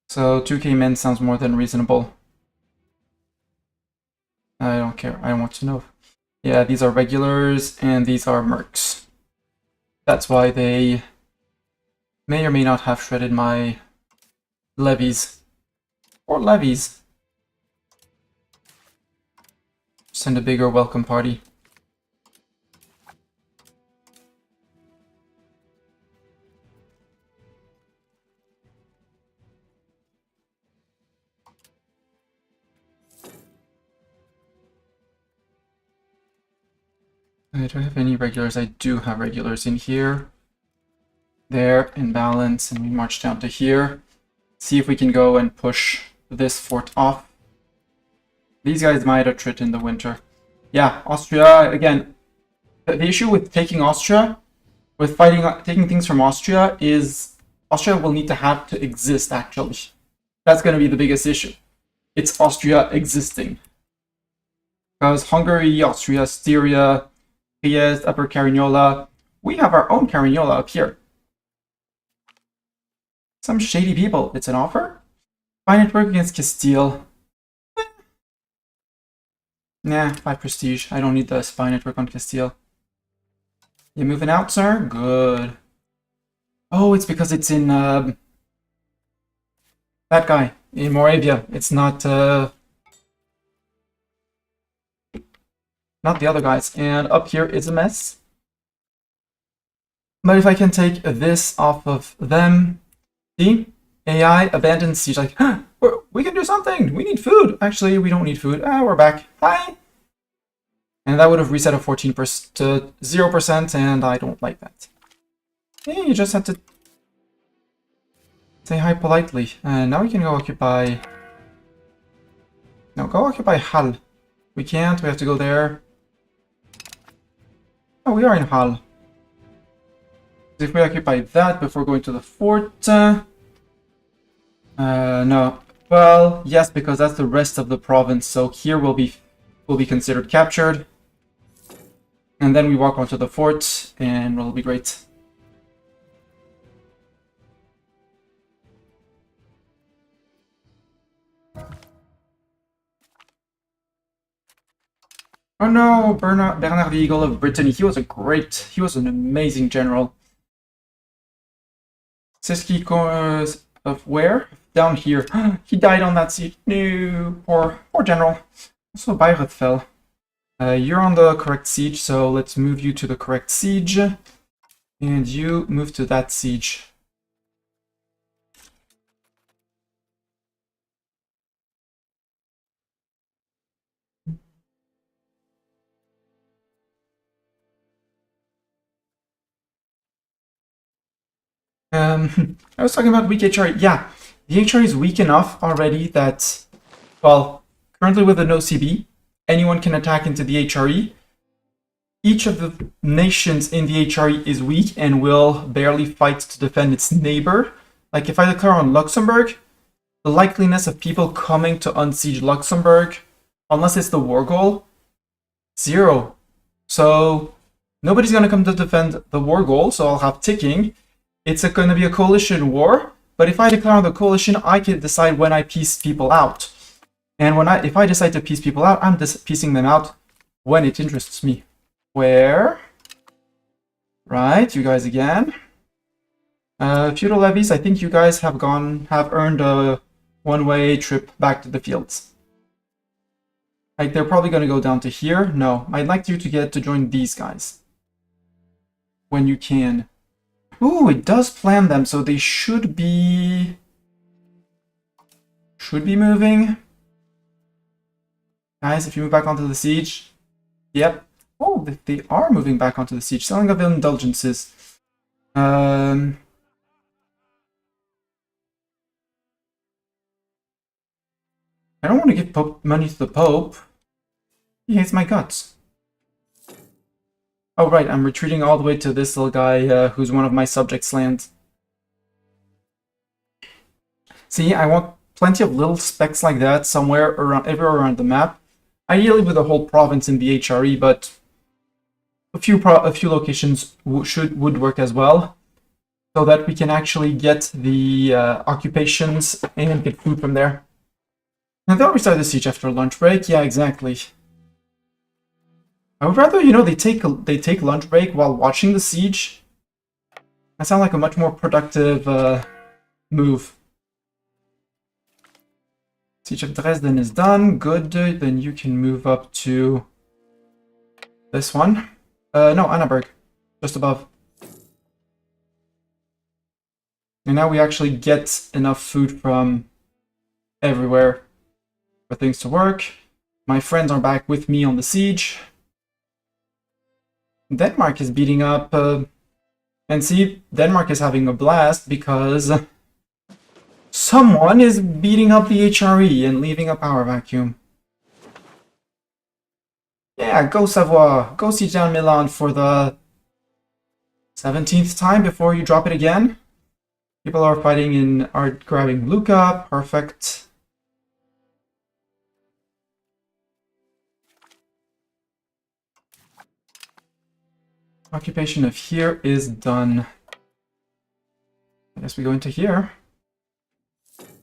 So 2k men sounds more than reasonable. I don't care, I want to know. Yeah, these are regulars and these are mercs. That's why they may or may not have shredded my levies. Or levies. Send a bigger welcome party. Do I have any regulars? I do have regulars in here. There, in balance, and we march down to here. See if we can go and push this fort off. These guys might attrit in the winter. Yeah, Austria, again, the issue with taking Austria, with taking things from Austria, is Austria will need to have to exist, actually. That's going to be the biggest issue. It's Austria existing. Because Hungary, Austria, Styria, Trieste, Upper Carignola, we have our own Carignola up here. Some shady people. It's an offer? Spy network against Castile. Nah, 5 prestige. I don't need the spy network on Castile. You moving out, sir? Good. Oh, it's because it's in, that guy, in Moravia. It's not, not the other guys. And up here is a mess. But if I can take this off of them... See? AI, abandoned siege, like, huh, we can do something! We need food! Actually, we don't need food. We're back. Hi! And that would have reset a 14% to 0%, and I don't like that. Hey, you just had to say hi politely. And now we can go occupy... No, go occupy Hal. We can't, we have to go there. Oh, we are in Hal. If we occupy that before going to the fort... no. Well, yes, because that's the rest of the province, so here will be considered captured. And then we walk onto the fort, and it'll be great. Oh no, Bernard the Eagle of Brittany. He was an amazing general. Siski of where? Down here. He died on that siege. No, poor general. Also, Bayreuth fell. You're on the correct siege, so let's move you to the correct siege. And you move to that siege. I was talking about weak HRE. Yeah, the HRE is weak enough already that, well, currently with the no CB, anyone can attack into the HRE. Each of the nations in the HRE is weak and will barely fight to defend its neighbor. Like if I declare on Luxembourg, the likeliness of people coming to unsiege Luxembourg, unless it's the war goal, 0. So nobody's going to come to defend the war goal, so I'll have ticking. It's going to be a coalition war, but if I declare on the coalition, I can decide when I piece people out. And if I decide to piece people out, I'm just piecing them out when it interests me. Where? Right, you guys again. Feudal levies, I think you guys have earned a one-way trip back to the fields. Like, they're probably going to go down to here. No, I'd like you to get to join these guys. When you can. Ooh, it does plan them, so they should be moving. Guys, if you move back onto the siege. Yep. Oh, they are moving back onto the siege. Selling of indulgences. I don't want to give money to the Pope. He hates my guts. Oh, right, I'm retreating all the way to this little guy who's one of my subjects' lands. See, I want plenty of little specks like that somewhere around, everywhere around the map. Ideally with a whole province in the HRE, but a few locations would work as well, so that we can actually get the occupations and get food from there. And they'll restart the siege after lunch break. Yeah, exactly. I would rather, you know, they take lunch break while watching the siege. That sounds like a much more productive move. Siege of Dresden is done. Good. Then you can move up to this one. No, Annaberg. Just above. And now we actually get enough food from everywhere for things to work. My friends are back with me on the siege. Denmark is beating up... and see, Denmark is having a blast because... someone is beating up the HRE and leaving a power vacuum. Yeah, go Savoie. Go siege down Milan for the 17th time before you drop it again. People are are grabbing Lucca. Perfect. Occupation of here is done. I guess we go into here.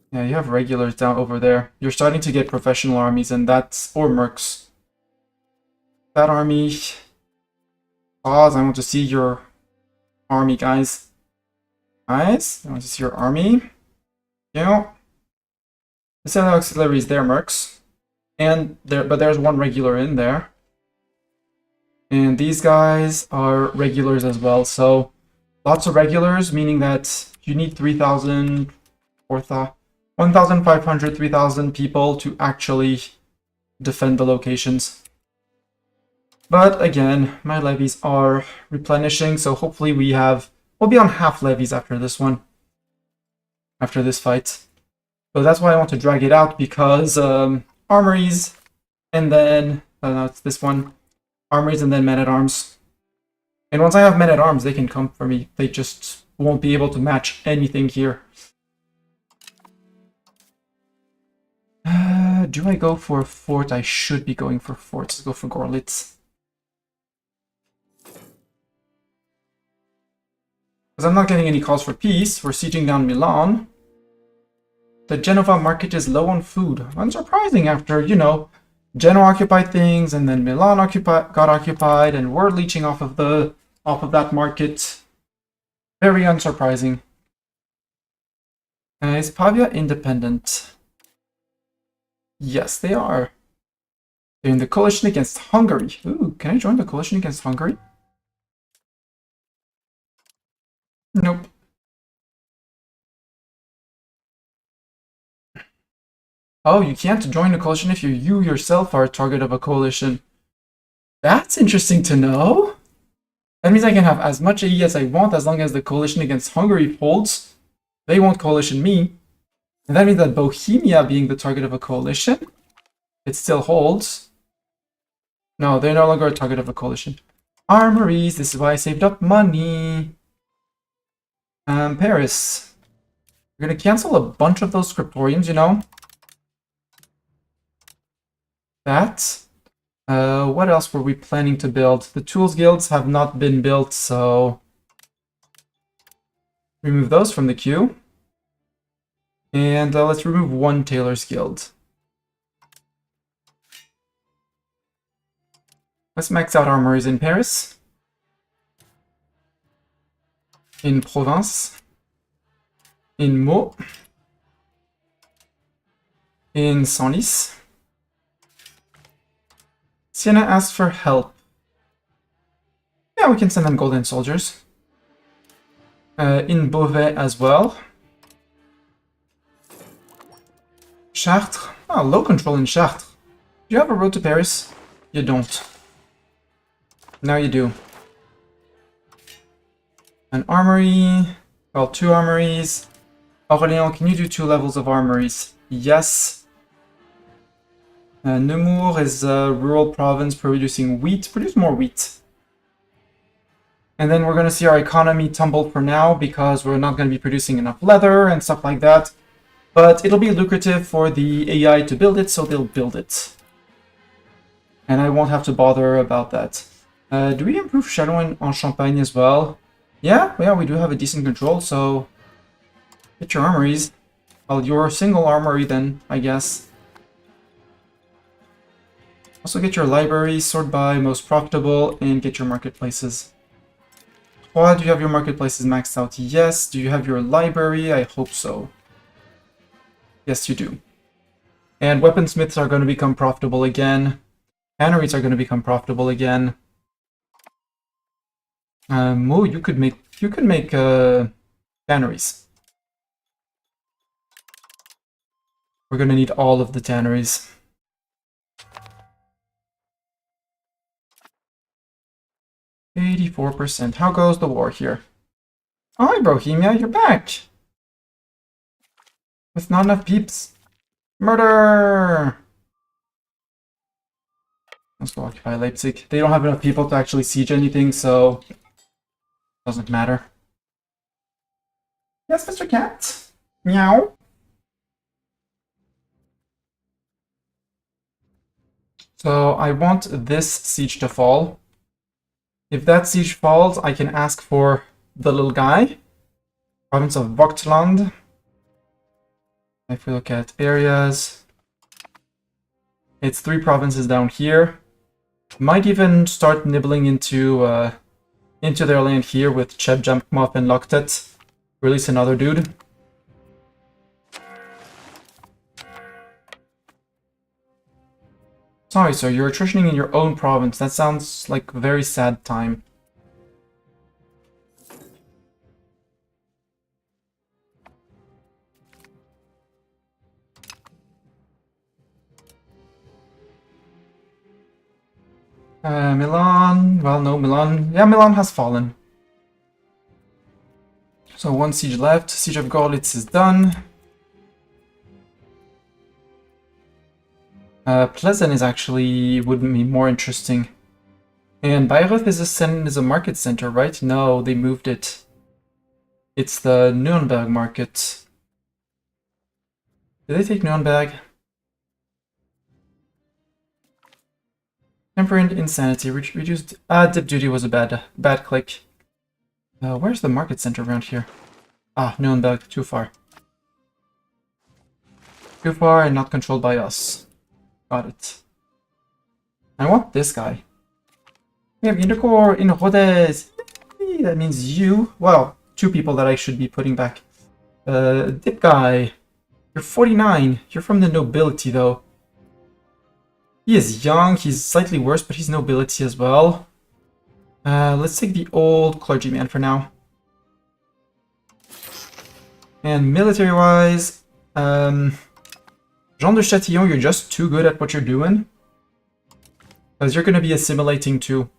Yeah, you have regulars down over there. You're starting to get professional armies, and that's... or mercs. That army... Pause, I want to see your army, guys. Guys, I want to see your army. You know... The set of auxiliaries, they're mercs. And but there's one regular in there. And these guys are regulars as well, so... Lots of regulars, meaning that you need 3,000... 4,000... 1,500, 3,000 people to actually defend the locations. But again, my levies are replenishing, so hopefully we'll be on half levies after this one. After this fight. So that's why I want to drag it out, because armories, and then... no, it's this one. Armories and then men-at-arms. And once I have men-at-arms, they can come for me. They just won't be able to match anything here. Do I go for a fort? I should be going for forts. Let's go for Gorlitz. Because I'm not getting any calls for peace. We're sieging down Milan. The Genova market is low on food. Unsurprising after, you know, Genoa occupied things, and then Milan got occupied, and we're leeching off of that market. Very unsurprising. Is Pavia independent? Yes, they are. They're in the coalition against Hungary. Ooh, can I join the coalition against Hungary? Nope. Oh, you can't join a coalition if you yourself are a target of a coalition. That's interesting to know. That means I can have as much AE as I want as long as the coalition against Hungary holds. They won't coalition me. And that means that Bohemia being the target of a coalition, it still holds. No, they're no longer a target of a coalition. Armories, this is why I saved up money. Paris. We're gonna cancel a bunch of those scriptoriums, you know. That. What else were we planning to build? The tools guilds have not been built, so... remove those from the queue. And let's remove one tailor's guild. Let's max out armories in Paris. In Provence. In Meaux. In Senlis. Siena asked for help. Yeah, we can send them golden soldiers. In Beauvais as well. Chartres. Oh, low control in Chartres. Do you have a road to Paris? You don't. Now you do. An armory. Well, 2 armories. Aurélien, can you do 2 levels of armories? Yes. Nemours is a rural province producing wheat. Produce more wheat. And then we're going to see our economy tumble for now because we're not going to be producing enough leather and stuff like that. But it'll be lucrative for the AI to build it, so they'll build it. And I won't have to bother about that. Do we improve Shadow on Champagne as well? Yeah, we do have a decent control, so get your armories. Well, your single armory then, I guess. Also get your library, sort by most profitable, and get your marketplaces. Do you have your marketplaces maxed out? Yes. Do you have your library? I hope so. Yes, you do. And weaponsmiths are going to become profitable again. Tanneries are going to become profitable again. Oh, you could make tanneries. We're going to need all of the tanneries. %84%. How goes the war here? Oh, hi, Bohemia, you're back! With not enough peeps. Murder! Let's go occupy Leipzig. They don't have enough people to actually siege anything, so doesn't matter. Yes, Mr. Cat? Meow? So I want this siege to fall. If that siege falls, I can ask for the little guy. Province of Vogtland. If we look at areas, it's 3 provinces down here. Might even start nibbling into their land here with Chebjamkmov and Loktet. Release another dude. Sorry, sir, you're attritioning in your own province. That sounds like a very sad time. Milan, well, no, Milan. Yeah, Milan has fallen. So 1 siege left. Siege of Gorlitz is done. Pleasant is actually would be more interesting. And Bayreuth is a market center, right? No, they moved it. It's the Nuremberg market. Did they take Nuremberg? Temperate insanity reduced. Dip duty was a bad click. Where's the market center around here? Ah, Nuremberg, too far. Too far and not controlled by us. Got it. I want this guy. We have Intercore in Rhodes. That means you. Well, 2 people that I should be putting back. Dip guy. You're 49. You're from the nobility, though. He is young. He's slightly worse, but he's nobility as well. Let's take the old clergyman for now. And military-wise, Jean de Chatillon, you're just too good at what you're doing. Because you're going to be assimilating too.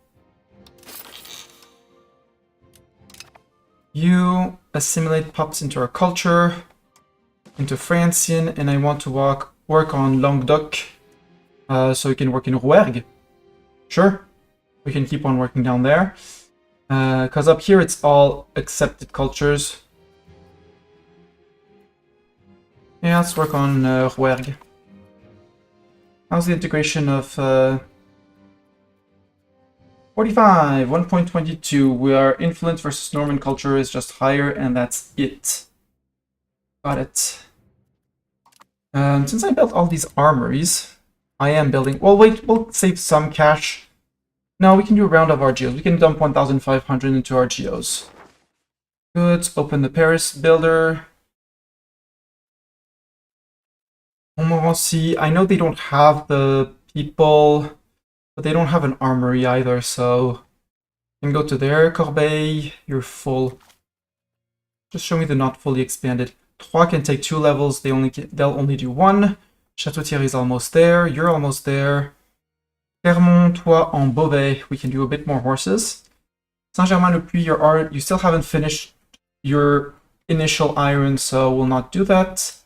You assimilate pups into our culture, into Francian, and I want to work on Languedoc, so you can work in Rouergue. Sure, we can keep on working down there. Because up here it's all accepted cultures. Yeah, let's work on Rouergue. How's the integration of 45, 1.22. We are influence versus Norman culture is just higher, and that's it. Got it. Since I built all these armories, I am building... Well, wait, we'll save some cash. No, we can do a round of RGOs. We can dump 1,500 into RGOs. Good, open the Paris builder. Montmorency, I know they don't have the people, but they don't have an armory either, so you can go to there. Corbeil, you're full. Just show me the not fully expanded. Troyes can take 2 levels, they'll only do 1. Château-Thierry is almost there, you're almost there. Clermont, toi, en Beauvais, we can do a bit more horses. Saint-Germain-le-Puy, you still haven't finished your initial iron, so we'll not do that.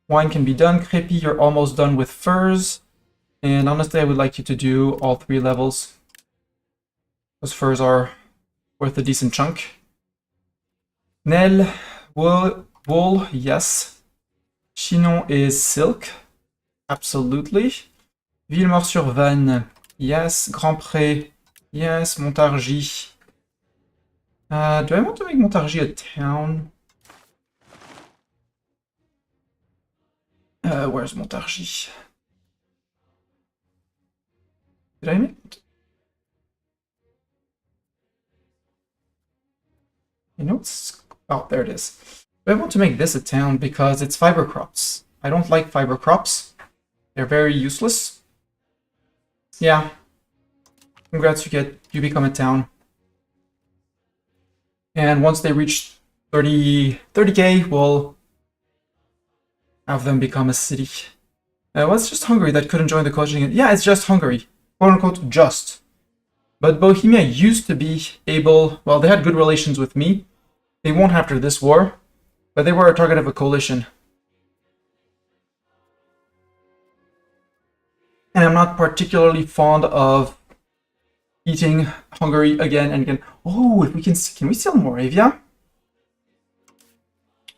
Wine can be done. Crépy, you're almost done with furs. And honestly, I would like you to do all 3 levels. Those furs are Worth a decent chunk. Nel, wool, yes. Chinon is silk. Absolutely. Villemort-sur-Vanne, yes. Grand-Pré, yes. Montargis. Do I want to make Montargis a town? Where's Montargis? Did I make... You know what's... Oh, there it is. I want to make this a town because it's fiber crops. I don't like fiber crops. They're very useless. Yeah. Congrats, you become a town. And once they reach 30k, we'll have them become a city. What's just Hungary that couldn't join the coalition? Yeah, it's just Hungary. Quote unquote, just. But Bohemia used to be able... Well, they had good relations with me. They won't after this war. But they were a target of a coalition. And I'm not particularly fond of eating Hungary again and again. Oh, if we can we steal Moravia?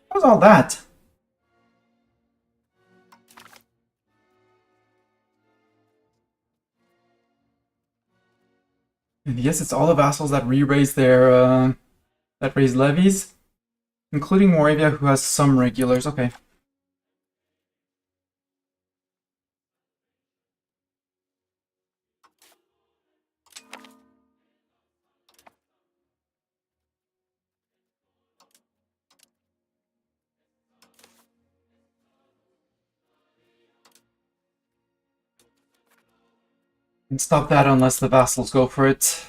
What was all that? And yes, it's all the vassals that re-raise their that raise levies, including Moravia, who has some regulars. Okay. And stop that unless the vassals go for it.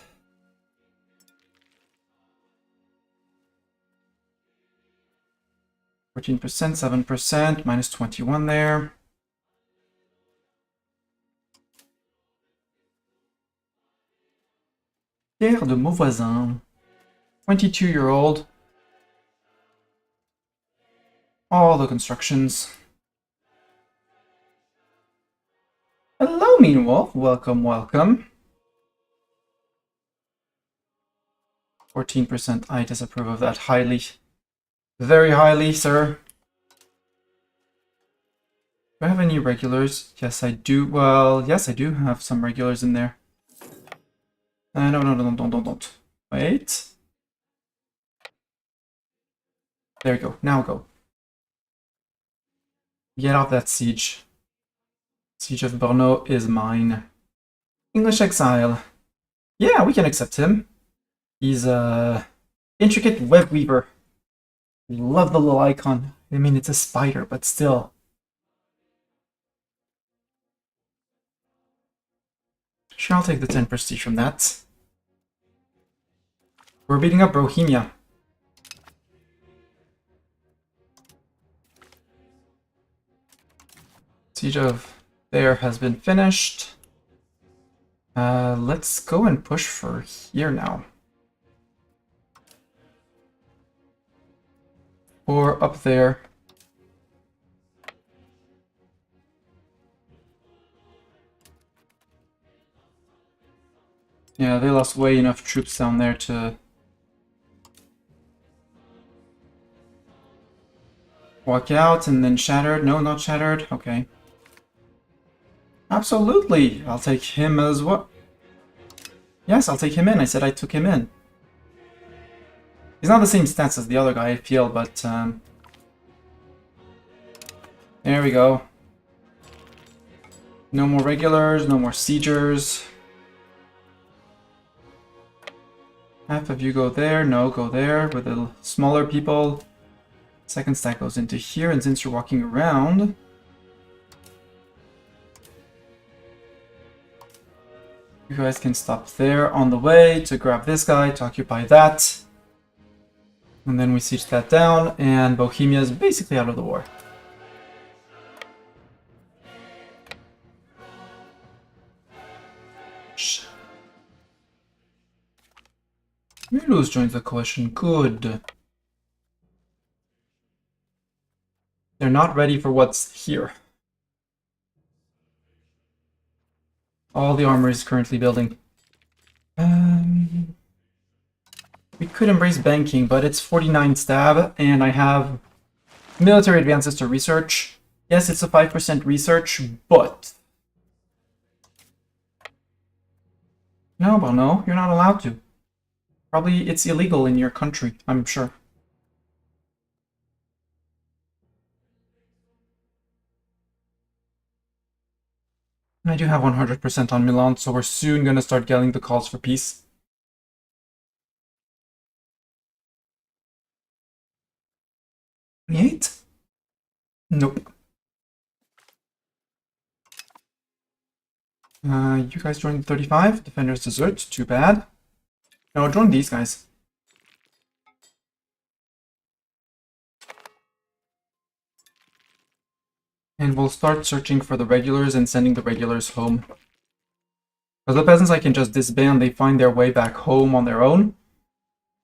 %, 7%, minus 21 there. Terre de Mauvoisin. 22-year-old. All the constructions. Hello, Mean Wolf. Welcome, welcome. 14%. I disapprove of that highly. Very highly, sir. Do I have any regulars? Yes, I do. Well, yes, I do have some regulars in there. No, don't. Wait. There you go. Now go. Get off that siege. Siege of Brno is mine. English exile. Yeah, we can accept him. He's a intricate web weaver. Love the little icon. I mean, it's a spider, but still. Sure, I'll take the 10 prestige from that. We're beating up Bohemia. Siege of there has been finished. Let's go and push for here now. Or up there. Yeah, they lost way enough troops down there to walk out and then shattered. No, not shattered. Okay. Absolutely. I'll take him as well. Yes, I'll take him in. I said I took him in. He's not the same stats as the other guy, I feel, but there we go. No more regulars, no more siegers. Half of you go there, no, go there with the smaller people. Second stack goes into here, and since you're walking around, you guys can stop there on the way to grab this guy, to occupy that. And then we siege that down, and Bohemia is basically out of the war. Mulhouse joins the coalition. Good. They're not ready for what's here. All the armor is currently building. We could embrace banking, but it's 49 stab, and I have military advances to research. Yes, it's a 5% research, but... No, well, no, you're not allowed to. Probably it's illegal in your country, I'm sure. I do have 100% on Milan, so we're soon gonna start getting the calls for peace. Eight? Nope. You guys joined 35. Defenders desert. Too bad. No, join these guys. And we'll start searching for the regulars and sending the regulars home. Because the peasants I can just disband, they find their way back home on their own.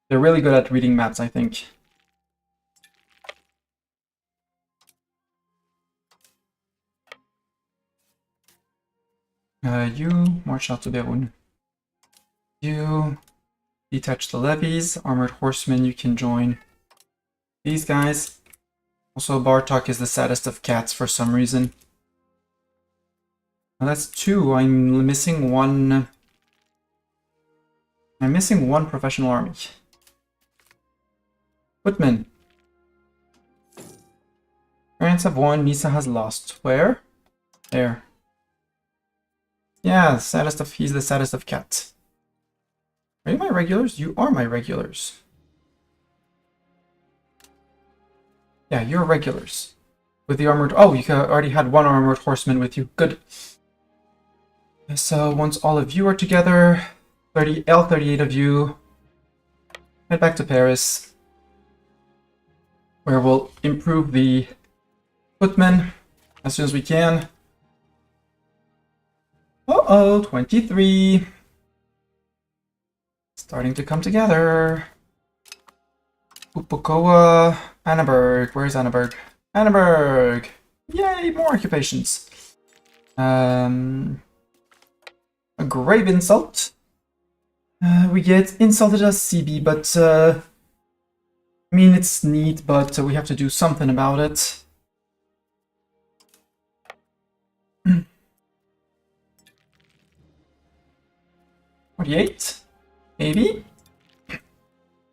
They're really good at reading maps, I think. You march out to Berun. You detach the levies. Armored horsemen, you can join these guys. Also, Bartok is the saddest of cats for some reason. Now that's 2. I'm missing 1. I'm missing 1 professional army. Footmen. France have won. Nisa has lost. Where? There. Yeah, he's the saddest of cats. Are you my regulars? You are my regulars. Yeah, you're regulars. With the armored... Oh, you already had 1 armored horseman with you. Good. So once all of you are together, 38 of you, head back to Paris, where we'll improve the footmen as soon as we can. Uh-oh, 23. Starting to come together. Upokoa, Annaberg. Where's Annaberg? Annaberg! Yay, more occupations. A grave insult. We get insulted as CB, but I mean, it's neat, but we have to do something about it. $48? Maybe?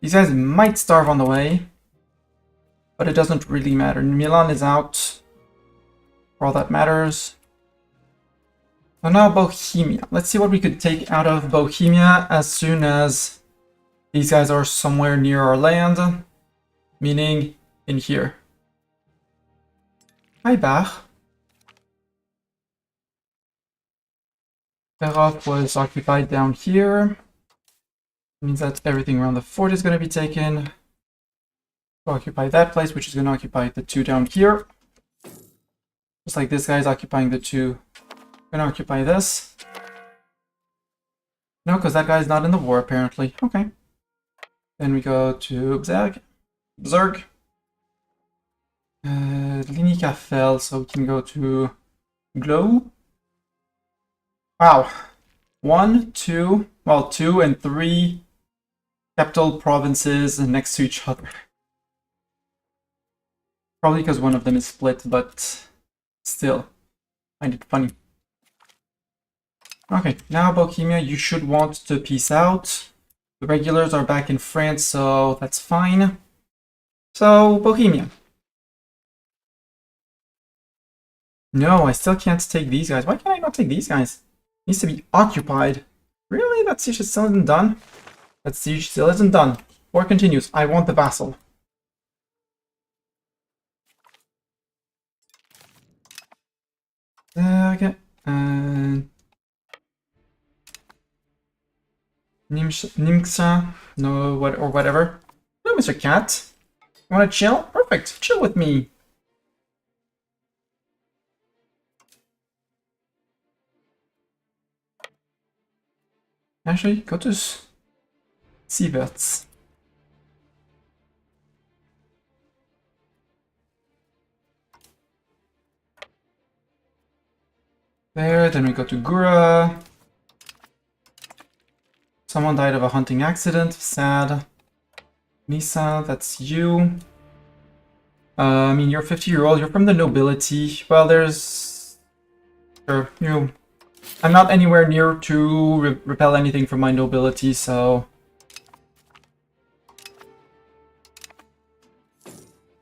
These guys might starve on the way, but it doesn't really matter. Milan is out, for all that matters. So now Bohemia. Let's see what we could take out of Bohemia as soon as these guys are somewhere near our land, meaning in here. Hi, Bach. Perov was occupied down here. Means that everything around the fort is going to be taken. We'll occupy that place, which is going to occupy the 2 down here. Just like this guy's occupying the 2. Going to occupy this. No, because that guy's not in the war, apparently. Okay. Then we go to Bzerg. Linica fell, so we can go to Glow. Wow. 1, 2, well, 2 and 3 capital provinces next to each other. Probably because one of them is split, but still, I find it funny. Okay, now Bohemia, you should want to peace out. The regulars are back in France, so that's fine. So, Bohemia. No, I still can't take these guys. Why can't I not take these guys? Needs to be occupied. Really? That siege still isn't done? That siege still isn't done. War continues. I want the vassal. Okay. Nimsa, no, what or whatever. No, Mr. Cat. Wanna chill? Perfect. Chill with me. Actually, go to Sieverts. There, then we go to Gura. Someone died of a hunting accident. Sad. Nisa, that's you. I mean, you're 50-year-old, you're from the nobility. Well, there's... Sure, you... I'm not anywhere near to repel anything from my nobility, so...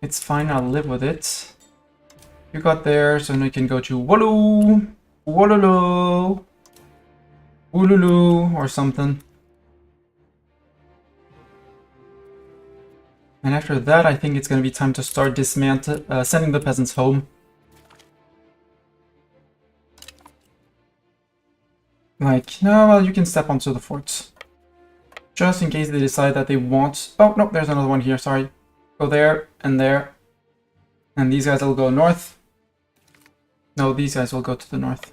It's fine, I'll live with it. You got there, so now you can go to Waloo, Walolo, Ululu, or something. And after that, I think it's going to be time to start sending the peasants home. Like, no, well, you can step onto the forts. Just in case they decide that they want... Oh, no, there's another one here, sorry. Go there, and there. And these guys will go north. No, these guys will go to the north.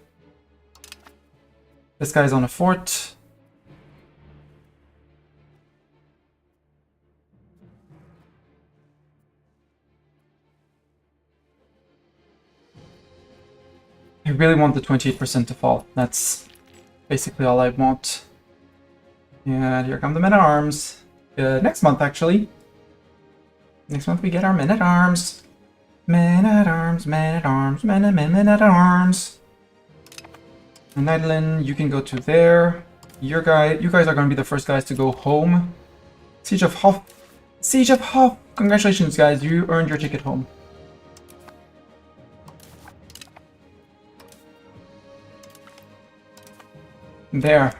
This guy's on a fort. I really want the 28% to fall. That's basically all I want. And here come the men-at-arms. Next month, actually. Next month we get our men-at-arms. Men-at-arms, men-at-arms, men-at-arms. And Nidlin, you can go to there. You guys are going to be the first guys to go home. Siege of Hof. Siege of Hof! Congratulations, guys. You earned your ticket home. There.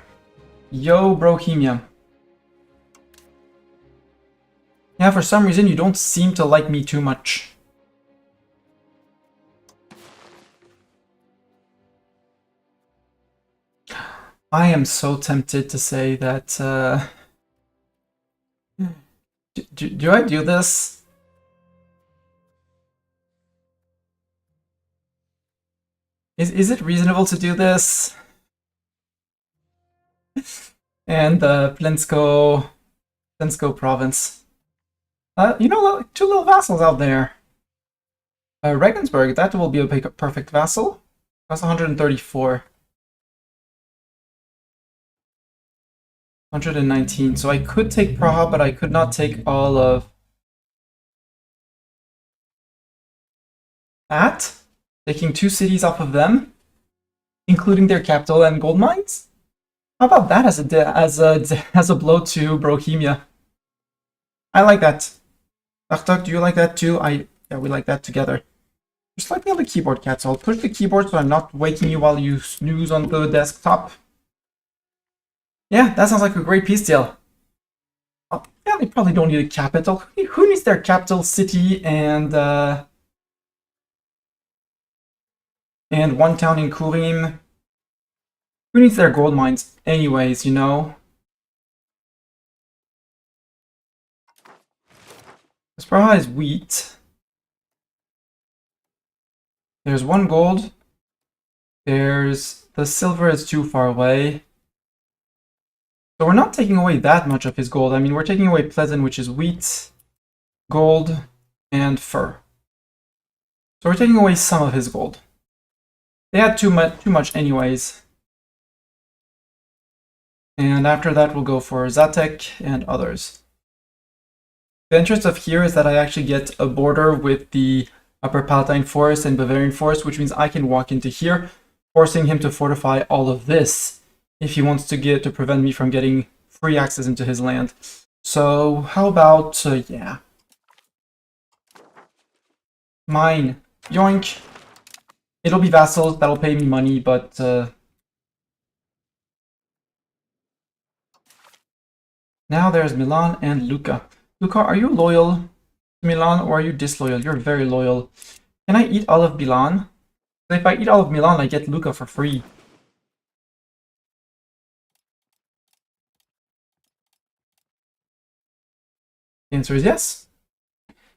Yo, Brohemia. Yeah, for some reason you don't seem to like me too much. I am so tempted to say that, do I do this? Is it reasonable to do this? And Plensko province. You know, two little vassals out there. Regensburg, that will be a perfect vassal. That's 134. 119. So I could take Praha, but I could not take all of that. Taking 2 cities off of them, including their capital and gold mines. How about that as a blow to Brohemia? I like that. Achtok, do you like that too? Yeah, we like that together. You're slightly on the keyboard, cat, so I'll push the keyboard so I'm not waking you while you snooze on the desktop. Yeah, that sounds like a great peace deal. Oh, yeah, they probably don't need a capital. Who needs their capital city and one town in Kurim? Who needs their gold mines anyways, you know? Spraha is wheat. There's 1 gold. There's... the silver is too far away. So we're not taking away that much of his gold. I mean, we're taking away Pleasant, which is wheat, gold, and fur. So we're taking away some of his gold. They had too much anyways. And after that, we'll go for Zatek and others. The interest of here is that I actually get a border with the Upper Palatine Forest and Bavarian Forest, which means I can walk into here, forcing him to fortify all of this if he wants to prevent me from getting free access into his land. So how about, yeah. Mine. Yoink. It'll be vassals, that'll pay me money, but now there's Milan and Luca. Luca, are you loyal to Milan or are you disloyal? You're very loyal. Can I eat all of Milan? If I eat all of Milan, I get Luca for free. The answer is yes.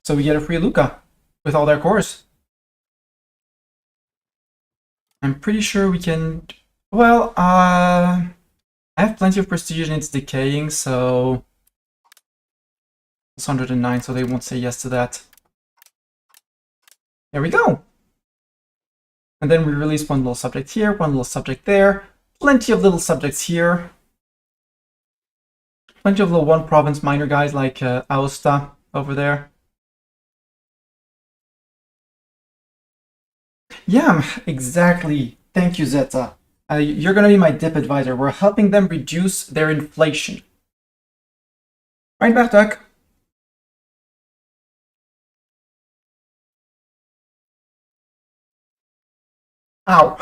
So we get a free Luca with all their cores. I'm pretty sure we can... Well, I have plenty of prestige and it's decaying, so... It's 109, so they won't say yes to that. There we go! And then we release 1 little subject here, 1 little subject there, plenty of little subjects here. plenty of little one province minor guys like Aosta over there. Yeah, exactly. Thank you, Zeta. You're gonna be my dip advisor. We're helping them reduce their inflation. Right, Bartek? Ow.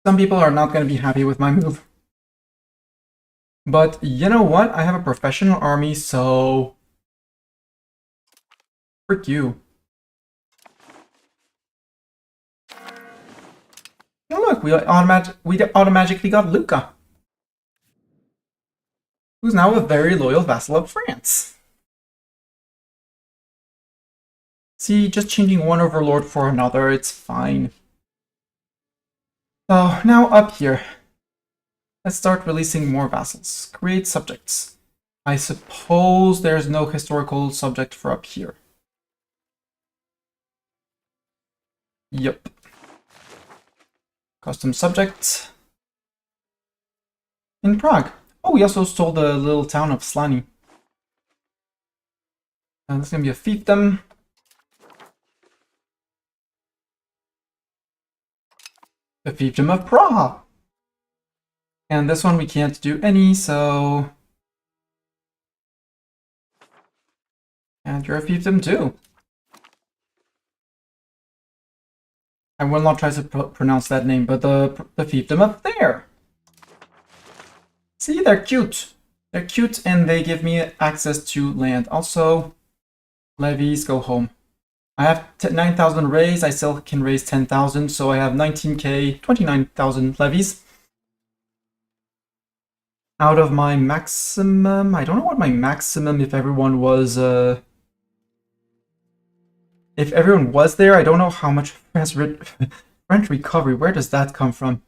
Some people are not going to be happy with my move. But you know what? I have a professional army, so... Frick you. Oh look, we automatically got Luca, who's now a very loyal vassal of France. See, just changing one overlord for another, it's fine. So, now up here. Let's start releasing more vassals. Create subjects. I suppose there's no historical subject for up here. Yep. Custom subject. In Prague. Oh, we also stole the little town of Slani. And this is going to be a fiefdom. The fiefdom of Prague. And this one we can't do any, so... And you're a fiefdom too. I will not try to pronounce that name, but the fiefdom up there. See, they're cute. They're cute and they give me access to land. Also, levies go home. I have 9,000 raise, I still can raise 10,000, so I have 19k, 29,000 levies. Out of my maximum, I don't know what my maximum, if everyone was there, I don't know how much French recovery, where does that come from?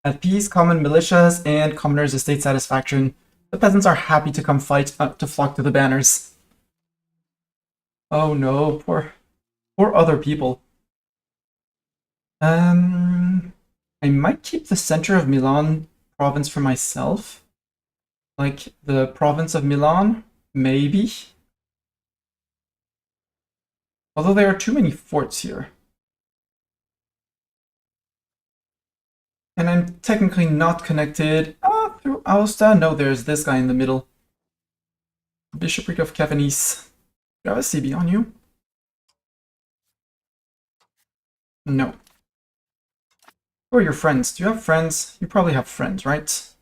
At peace, common militias, and commoners' estate satisfaction. The peasants are happy to come fight, to flock to the banners. Oh no, poor other people. I might keep the center of Milan province for myself. Like the province of Milan, maybe. Although there are too many forts here. And I'm technically not connected through Aosta. No, there's this guy in the middle. Bishopric of Cavenese. Do you have a CB on you? No. Who are your friends? Do you have friends? You probably have friends, right?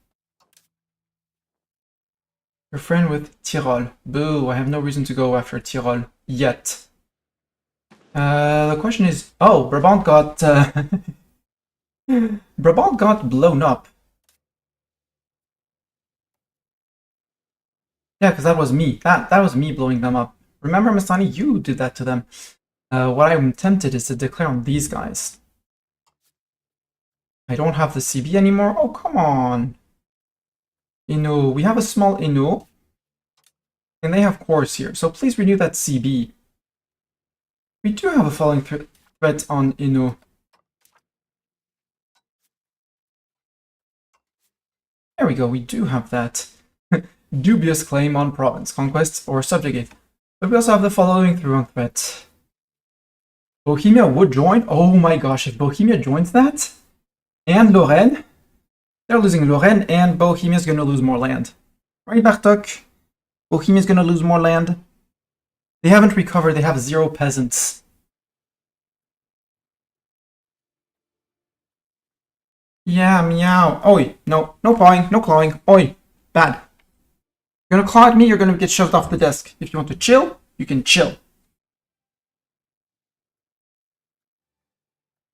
Your friend with Tyrol. Boo, I have no reason to go after Tyrol yet. The question is... Oh, Brabant got... Brabant got blown up. Yeah, because that was me. That was me blowing them up. Remember, Masani, you did that to them. What I'm tempted is to declare on these guys. I don't have the CB anymore. Oh, come on. Inno. We have a small Inno. And they have cores here. So please renew that CB. We do have a falling threat on Inno. There we go. We do have that. Dubious claim on province, conquest, or subjugate. But we also have the following through on threat. Bohemia would join? Oh my gosh, if Bohemia joins that, and Lorraine, they're losing Lorraine, and Bohemia's gonna lose more land. Right, Bartok? Bohemia's gonna lose more land. They haven't recovered, they have 0 peasants. Yeah, meow. Oi, no clawing, no clawing. Oi, bad. You're gonna claw at me, you're gonna get shoved off the desk. If you want to chill, you can chill.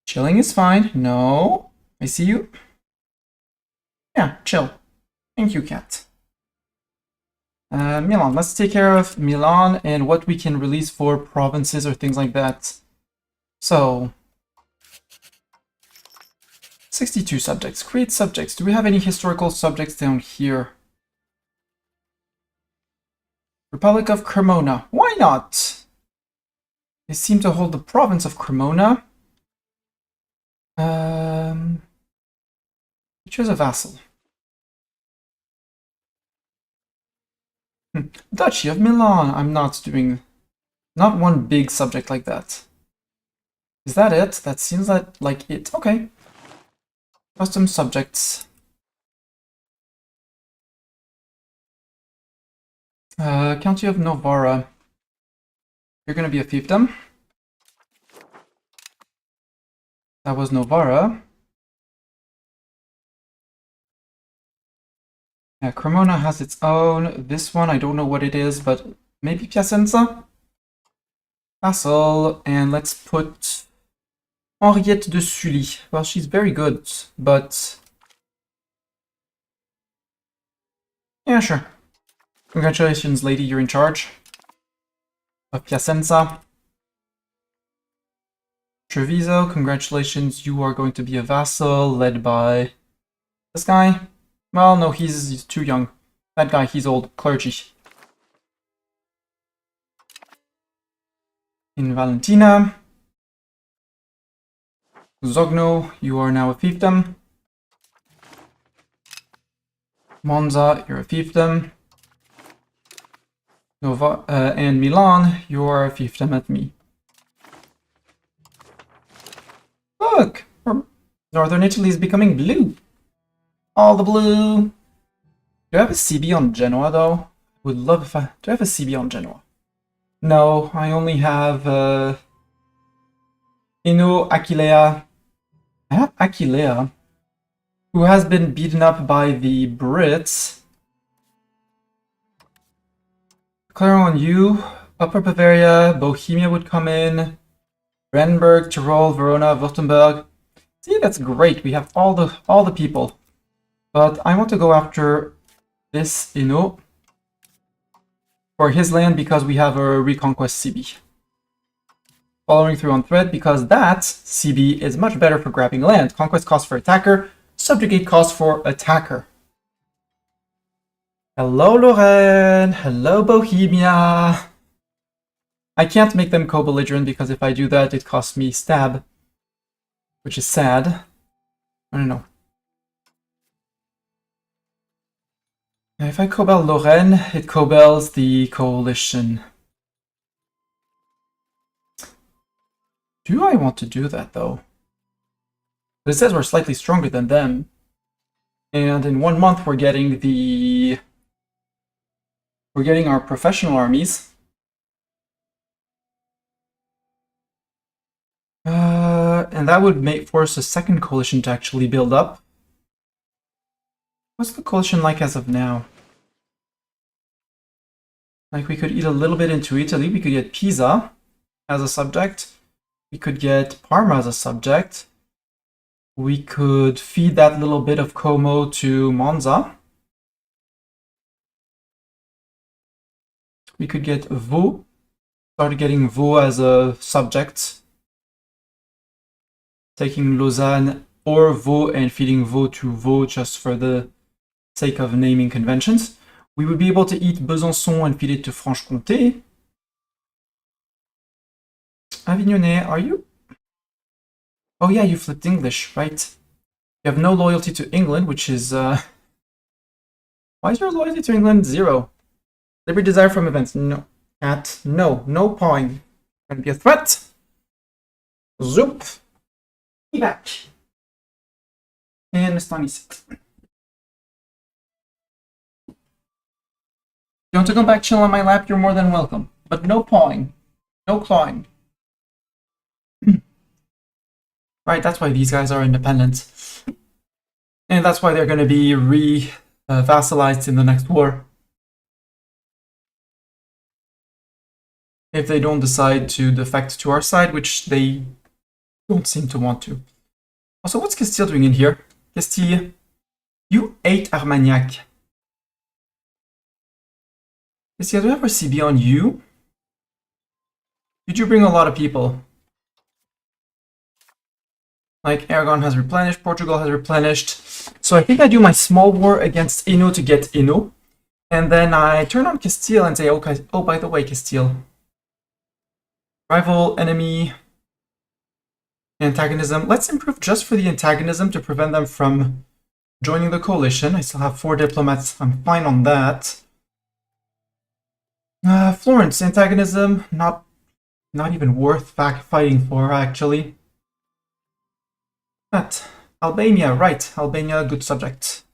Chilling is fine. No. I see you. Yeah, chill. Thank you, cat. Milan. Let's take care of Milan and what we can release for provinces or things like that. So... 62 subjects. Create subjects. Do we have any historical subjects down here? Republic of Cremona. Why not? They seem to hold the province of Cremona. Choose a vassal. Duchy of Milan. I'm not doing... Not one big subject like that. Is that it? That seems like it. Okay. Custom subjects. County of Novara. You're gonna be a fiefdom. That was Novara. Yeah, Cremona has its own. This one, I don't know what it is, but maybe Piacenza? Vassal, and let's put Henriette de Sully. Well, she's very good, but... Yeah, sure. Congratulations, lady, you're in charge of Piacenza. Treviso, congratulations, you are going to be a vassal led by this guy. Well, no, he's too young. That guy, he's old. Clergy. In Valentina. Zogno, you are now a fiefdom. Monza, you're a fiefdom. Nova, and Milan, you are a fiefdom at me. Look! Northern Italy is becoming blue. All the blue. Do I have a CB on Genoa, though? Would love if I... Do I have a CB on Genoa? No, I only have, Ino Aquilea. I have Aquilea, who has been beaten up by the Brits. Declare on you. Upper Bavaria, Bohemia would come in. Brandenburg, Tyrol, Verona, Württemberg. See, that's great. We have all the people. But I want to go after this Ino for his land because we have a Reconquest CB. Following through on thread because that CB is much better for grabbing land. Conquest cost for attacker, subjugate cost for attacker. Hello, Lorraine. Hello, Bohemia. I can't make them co-belligerent because if I do that, it costs me stab, which is sad. I don't know. If I co-bell Lorraine, it co-bells the coalition. Do I want to do that, though? But it says we're slightly stronger than them. And in 1 month, we're getting our professional armies. And that would force a second coalition to actually build up. What's the coalition like as of now? Like, we could eat a little bit into Italy. We could get Pisa as a subject. We could get Parma as a subject. We could feed that little bit of Como to Monza. We could get Vaud. Start getting Vaud as a subject. Taking Lausanne or Vaud and feeding Vaud to Vaud just for the sake of naming conventions. We would be able to eat Besançon and feed it to Franche-Comté. Avignonnais, are you? Oh yeah, you flipped English, right? You have no loyalty to England, which is, Why is your loyalty to England 0? Liberty desire from events, no. No pawing. Gonna be a threat. Zoop. Back. And Estani sit. You want to come back chill on my lap, you're more than welcome. But no pawing. No clawing. Right, that's why these guys are independent. And that's why they're going to be vassalized in the next war. If they don't decide to defect to our side, which they don't seem to want to. Also, what's Castile doing in here? Castile, you ate Armagnac. Castile, do I have a CB on you? Did you bring a lot of people? Like, Aragon has replenished, Portugal has replenished. So I think I do my small war against Ino to get Ino. And then I turn on Castile and say, okay, oh, by the way, Castile. Rival, enemy, antagonism. Let's improve just for the antagonism to prevent them from joining the coalition. I still have 4 diplomats. I'm fine on that. Florence, antagonism, not even worth fighting for, actually. But Albania, right? Albania, good subject.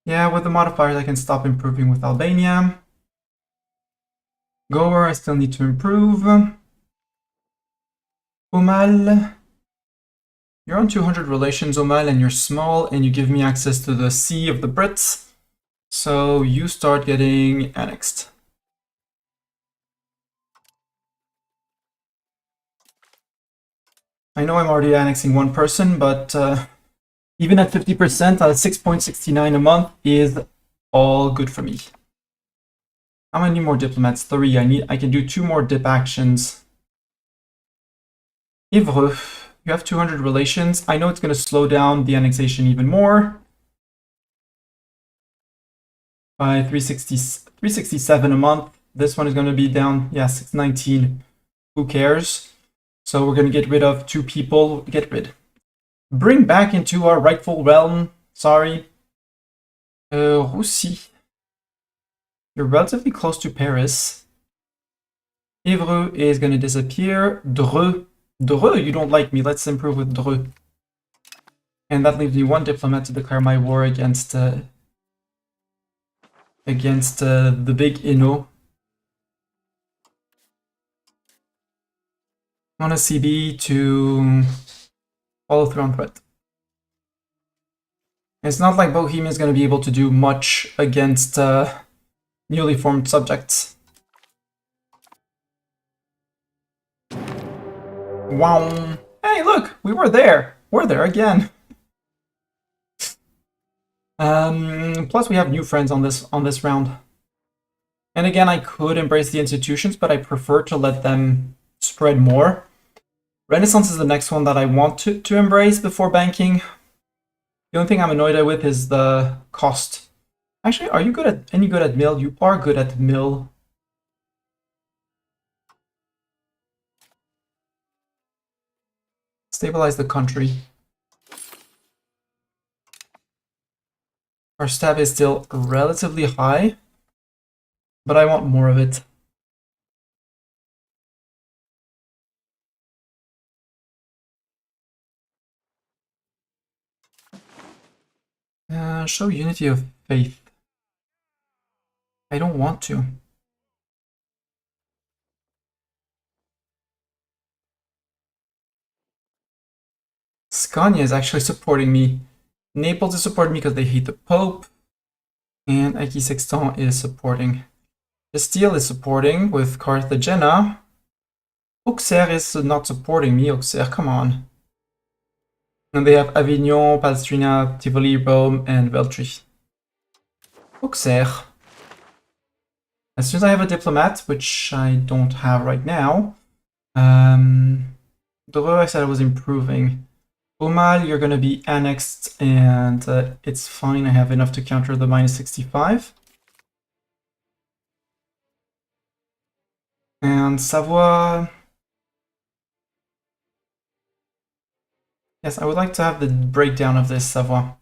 Yeah, with the modifiers, I can stop improving with Albania. Goer, I still need to improve. Umal, you're on 200 relations, Umal, and you're small, and you give me access to the Sea of the Brits. So you start getting annexed. I know I'm already annexing one person, but even at 50%, 6.69 a month is all good for me. How many more diplomats? 3. I can do 2 more dip actions. Ivre, you have 200 relations. I know it's going to slow down the annexation even more. By 367 a month. This one is going to be down, yeah, 619. Who cares? So we're going to get rid of 2 people. Bring back into our rightful realm. Sorry. Russie. You're relatively close to Paris. Ivre is going to disappear. Dreux, you don't like me. Let's improve with Dreux. And that leaves me 1 diplomat to declare my war against the big Inno. On a CB to follow through on threat. It's not like Bohemia is going to be able to do much against newly formed subjects. Wow. Hey, look, we were there. We're there again. Plus we have new friends on this round. And again, I could embrace the institutions, but I prefer to let them spread more. Renaissance is the next one that I want to embrace before banking. The only thing I'm annoyed with is the cost. Actually, are you any good at mill? You are good at mill. Stabilize the country. Our stab is still relatively high, but I want more of it. Show unity of faith. I don't want to. Scania is actually supporting me. Naples is supporting me because they hate the Pope. And Aiki Sextant is supporting. Castile is supporting with Cartagena. Auxerre is not supporting me. Auxerre, come on. And they have Avignon, Palestrina, Tivoli, Rome, and Veltri. Auxerre. As soon as I have a diplomat, which I don't have right now, Dreux, I said I was improving. Umal, you're going to be annexed, and it's fine. I have enough to counter the -65. And Savoie. Yes, I would like to have the breakdown of this Savoie.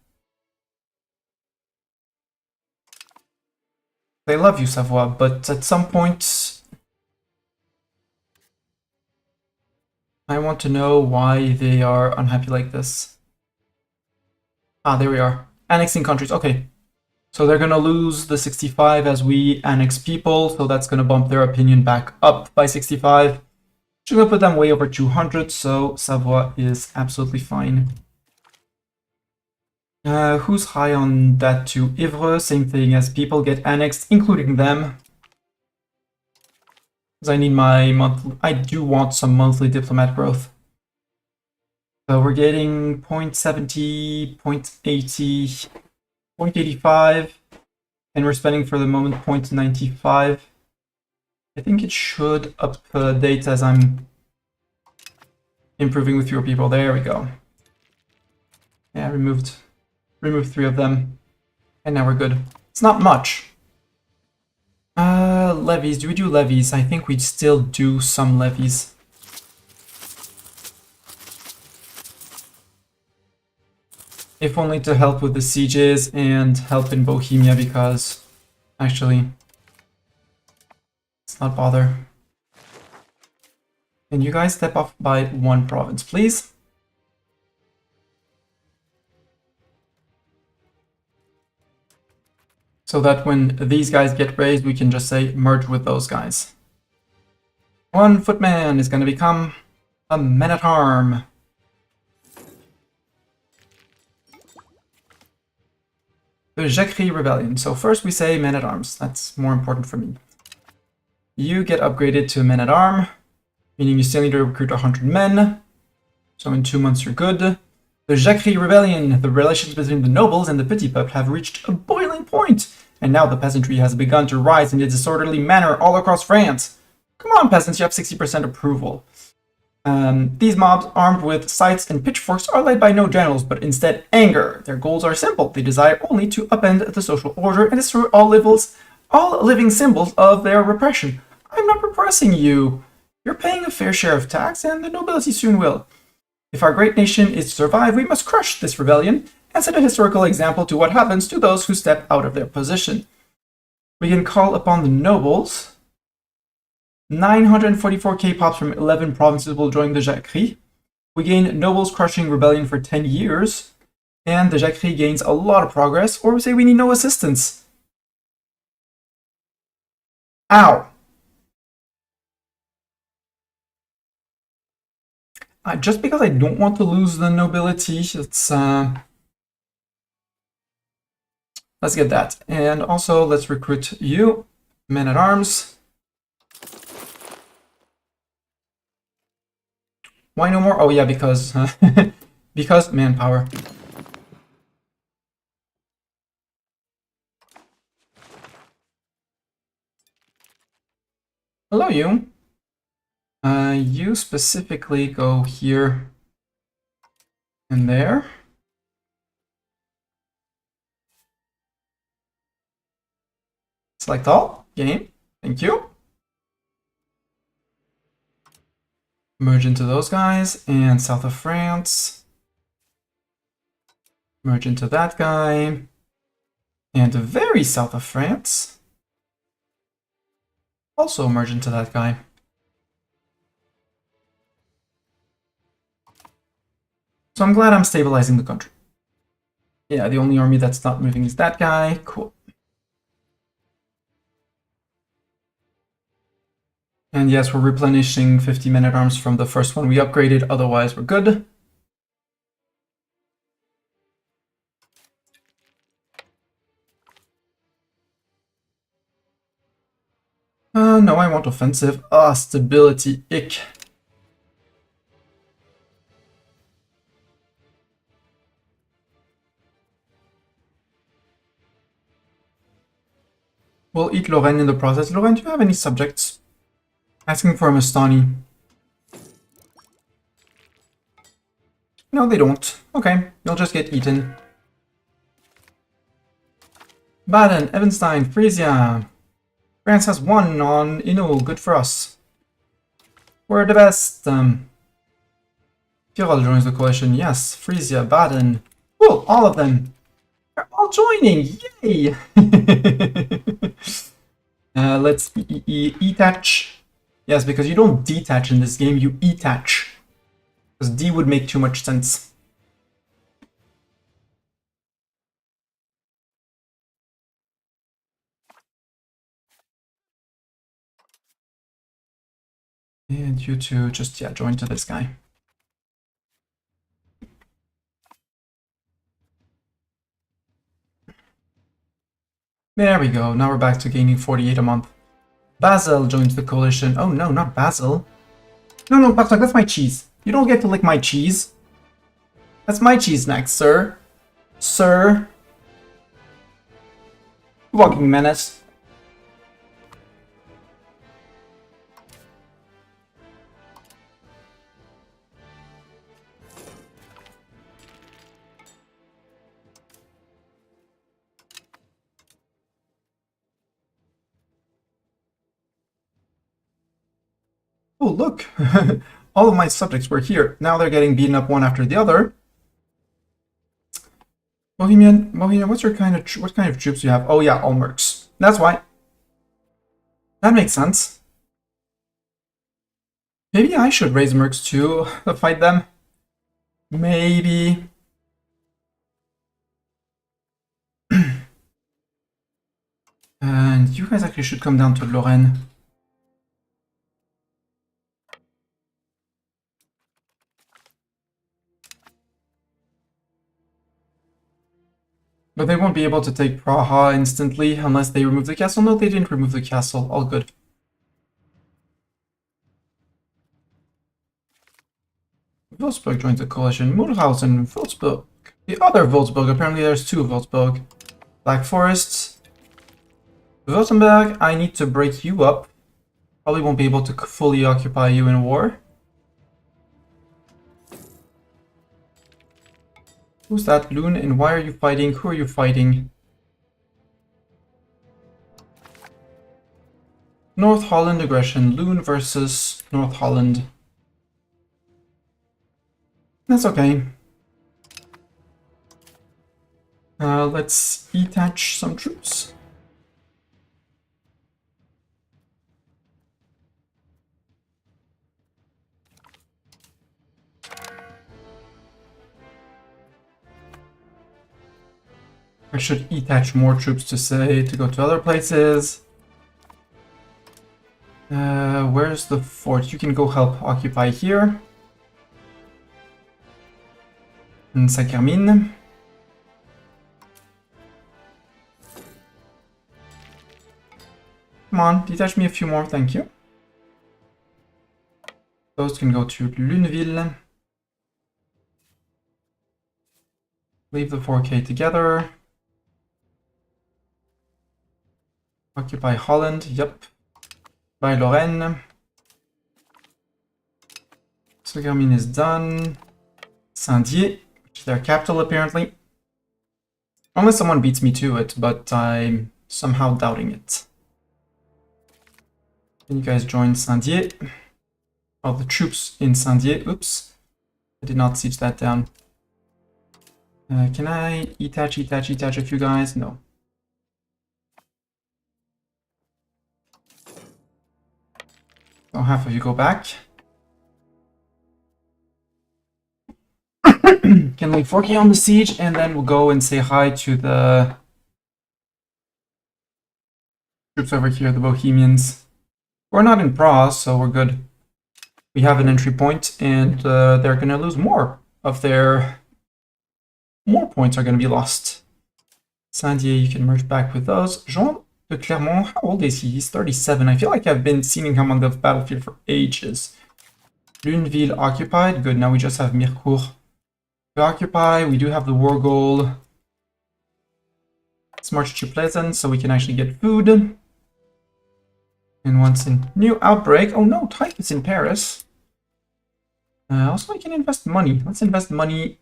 They love you, Savoie, but at some point I want to know why they are unhappy like this. Ah, there we are. Annexing countries, okay. So they're gonna lose the 65 as we annex people, so that's gonna bump their opinion back up by 65. Should gonna put them way over 200, so Savoie is absolutely fine. Who's high on that too? Ivre, same thing as people get annexed, including them. Because I need my monthly, I do want some monthly diplomat growth. So we're getting 0.70, 0.80, 0.85, and we're spending for the moment 0.95. I think it should update as I'm improving with fewer people. There we go. Yeah, removed 3 of them, and now we're good. It's not much. Levies. Do we do levies? I think we'd still do some levies. if only to help with the sieges and help in Bohemia, because actually, let's not bother. Can you guys step off by 1 province, please? So that when these guys get raised, we can just say merge with those guys. 1 footman is going to become a men-at-arm. The Jacquerie Rebellion. So first we say men-at-arms. That's more important for me. You get upgraded to men-at-arm, meaning you still need to recruit 100 men. So in 2 months you're good. The Jacquerie Rebellion. The relations between the nobles and the petit peuple have reached a boiling point, and now the peasantry has begun to rise in a disorderly manner all across France. Come on, peasants, you have 60% approval. These mobs, armed with scythes and pitchforks, are led by no generals, but instead anger. Their goals are simple. They desire only to upend the social order and destroy all living symbols of their repression. I'm not repressing you. You're paying a fair share of tax, and the nobility soon will. If our great nation is to survive, we must crush this rebellion and set a historical example to what happens to those who step out of their position. We can call upon the nobles. 944 K-pops from 11 provinces will join the Jacquerie. We gain nobles crushing rebellion for 10 years, and the Jacquerie gains a lot of progress, or we say we need no assistance. Ow! Just because I don't want to lose the nobility, let's get that. And also, let's recruit you, men-at-arms. Why no more? Oh yeah, because because manpower. Hello, you. You specifically go here and there. Select all. Game. Thank you. Merge into those guys, and south of France. Merge into that guy. And the very south of France. Also merge into that guy. So I'm glad I'm stabilizing the country. Yeah, the only army that's not moving is that guy. Cool. And yes, we're replenishing 50 men-at-arms from the first one we upgraded, otherwise we're good. No, I want offensive. Stability, ick. We'll eat Lorraine in the process. Lorraine, do you have any subjects? Asking for a Mastani. No, they don't. Okay, you'll just get eaten. Baden, Evenstein, Frisia. France has won on Innu. Good for us. We're the best. Tyrol joins the coalition. Yes, Frisia, Baden. Cool, all of them. They're all joining. Yay! Let's detach. Yes, because you don't detach in this game, you attach. Because D would make too much sense. And you two just, yeah, join to this guy. There we go. Now we're back to gaining 48 a month. Basil joins the coalition. Oh no, not Basil. No, Bartok, that's my cheese. You don't get to lick my cheese. That's my cheese next, sir. Sir. Walking menace. Oh, look. All of my subjects were here. Now they're getting beaten up one after the other. Bohemian, what's your what kind of troops do you have? Oh yeah, all mercs. That's why. That makes sense. Maybe I should raise mercs too to fight them. Maybe. And you guys actually should come down to Lorraine. But they won't be able to take Praha instantly unless they remove the castle. No, they didn't remove the castle. All good. Würzburg joins the coalition. Mulhausen, Würzburg. The other Würzburg. Apparently there's two Würzburg. Black Forests. Württemberg, I need to break you up. Probably won't be able to fully occupy you in war. Who's that, Loon? And why are you fighting? Who are you fighting? North Holland aggression. Loon versus North Holland. That's okay. Let's detach some troops. I should detach more troops to go to other places. Where's the fort? You can go help occupy here. And Saint-Germain. Come on, detach me a few more, thank you. Those can go to Luneville. Leave the 4K together. Occupy Holland, yep. By Lorraine. Saint-Germain is done. Saint-Dié, which is their capital apparently. Unless someone beats me to it, but I'm somehow doubting it. Can you guys join Saint-Dié? Oh, the troops in Saint-Dié. Oops. I did not siege that down. Can I detach a few guys? No. So half of you go back. Can leave 4K on the siege, and then we'll go and say hi to the troops over here, the Bohemians. We're not in Prague, so we're good. We have an entry point, and they're going to lose more of their... More points are going to be lost. Saint-Dié, you can merge back with those. Jean de Clermont, how old is he? He's 37. I feel like I've been seeing him on the battlefield for ages. Luneville occupied. Good, now we just have Mirecourt to occupy. We do have the war goal. Let's march to Pleasant so we can actually get food. And once a new outbreak. Oh no, Type is in Paris. Also, I can invest money. Let's invest money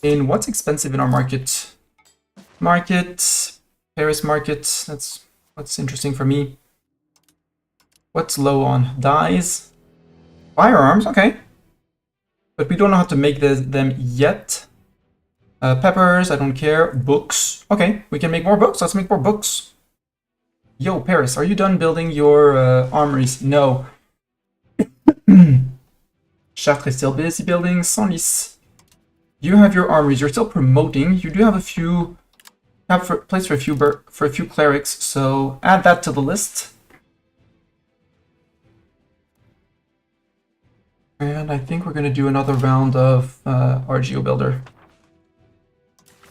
in what's expensive in our market. Paris market. That's what's interesting for me. What's low on? Dyes. Firearms, okay. But we don't know how to make them yet. Peppers, I don't care. Books. Okay, we can make more books. Let's make more books. Yo, Paris, are you done building your armories? No. Chartres is still busy building. Senlis. You have your armories. You're still promoting. You do have a few... place for a few clerics, so add that to the list. And I think we're going to do another round of RGO Builder.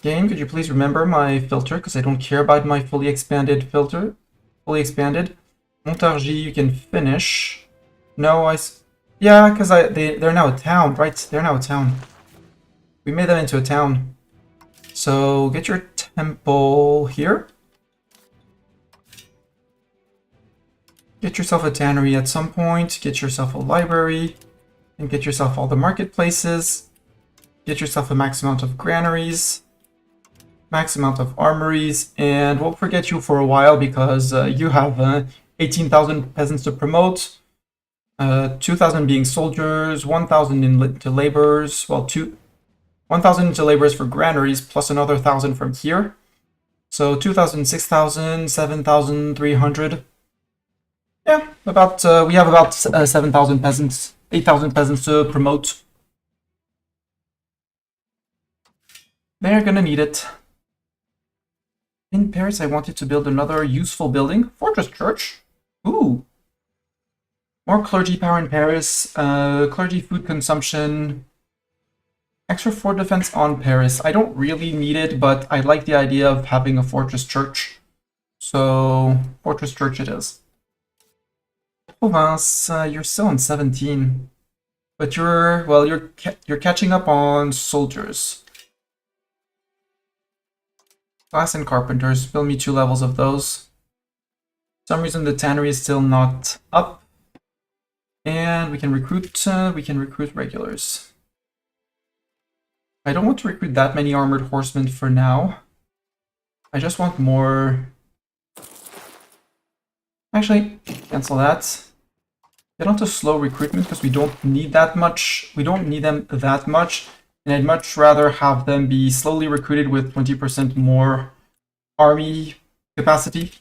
Game, could you please remember my filter, because I don't care about my fully expanded filter. Fully expanded. Montargis, you can finish. No, yeah, because they're now a town, right? They're now a town. We made them into a town. So get your temple here. Get yourself a tannery at some point. Get yourself a library. And get yourself all the marketplaces. Get yourself a max amount of granaries. Max amount of armories. And we'll forget you for a while because you have 18,000 peasants to promote. 2,000 being soldiers. 1,000 into laborers. Well, 1,000 into laborers for granaries, plus another 1,000 from here. So 2,000, 6,000, 7,300. Yeah, about we have about 7,000 peasants, 8,000 peasants to promote. They're gonna need it. In Paris, I wanted to build another useful building, Fortress Church. Ooh. More clergy power in Paris, clergy food consumption, extra fort defense on Paris. I don't really need it, but I like the idea of having a fortress church. So, fortress church it is. Province, you're still on 17. But you're catching up on soldiers. Glass and carpenters, build me 2 levels of those. For some reason the tannery is still not up. And we can recruit regulars. I don't want to recruit that many armored horsemen for now. I just want more. Actually, cancel that. Get onto slow recruitment because we don't need that much. We don't need them that much. And I'd much rather have them be slowly recruited with 20% more army capacity,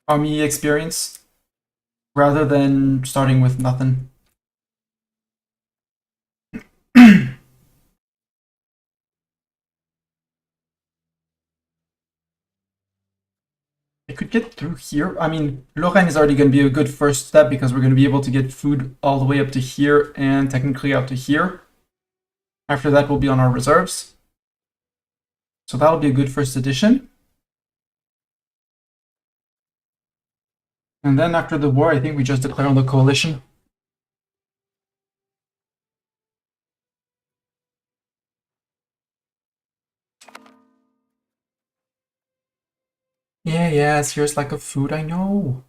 army experience, rather than starting with nothing. I could get through here. I mean, Lorraine is already going to be a good first step because we're going to be able to get food all the way up to here and technically out to here. After that, we'll be on our reserves. So that'll be a good first addition. And then after the war, I think we just declare on the coalition. Yeah, here's like a food, I know.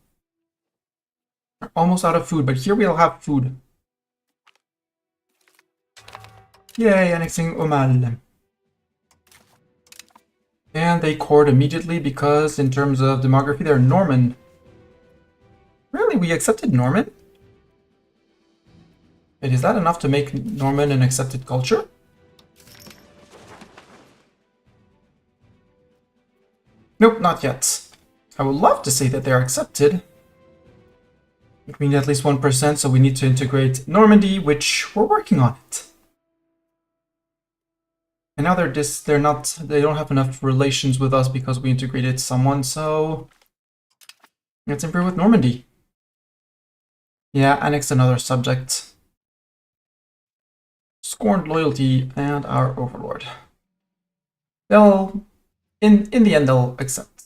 We're almost out of food, but here we'll have food. Yay, annexing Omal. And they court immediately because in terms of demography, they're Norman. Really? We accepted Norman? Wait, is that enough to make Norman an accepted culture? Nope, not yet. I would love to say that they're accepted. We need at least 1%, so we need to integrate Normandy, which we're working on it. And now they don't have enough relations with us because we integrated someone, so let's improve with Normandy. Yeah, annex another subject. Scorned loyalty and our overlord. They'll, in the end, they'll accept.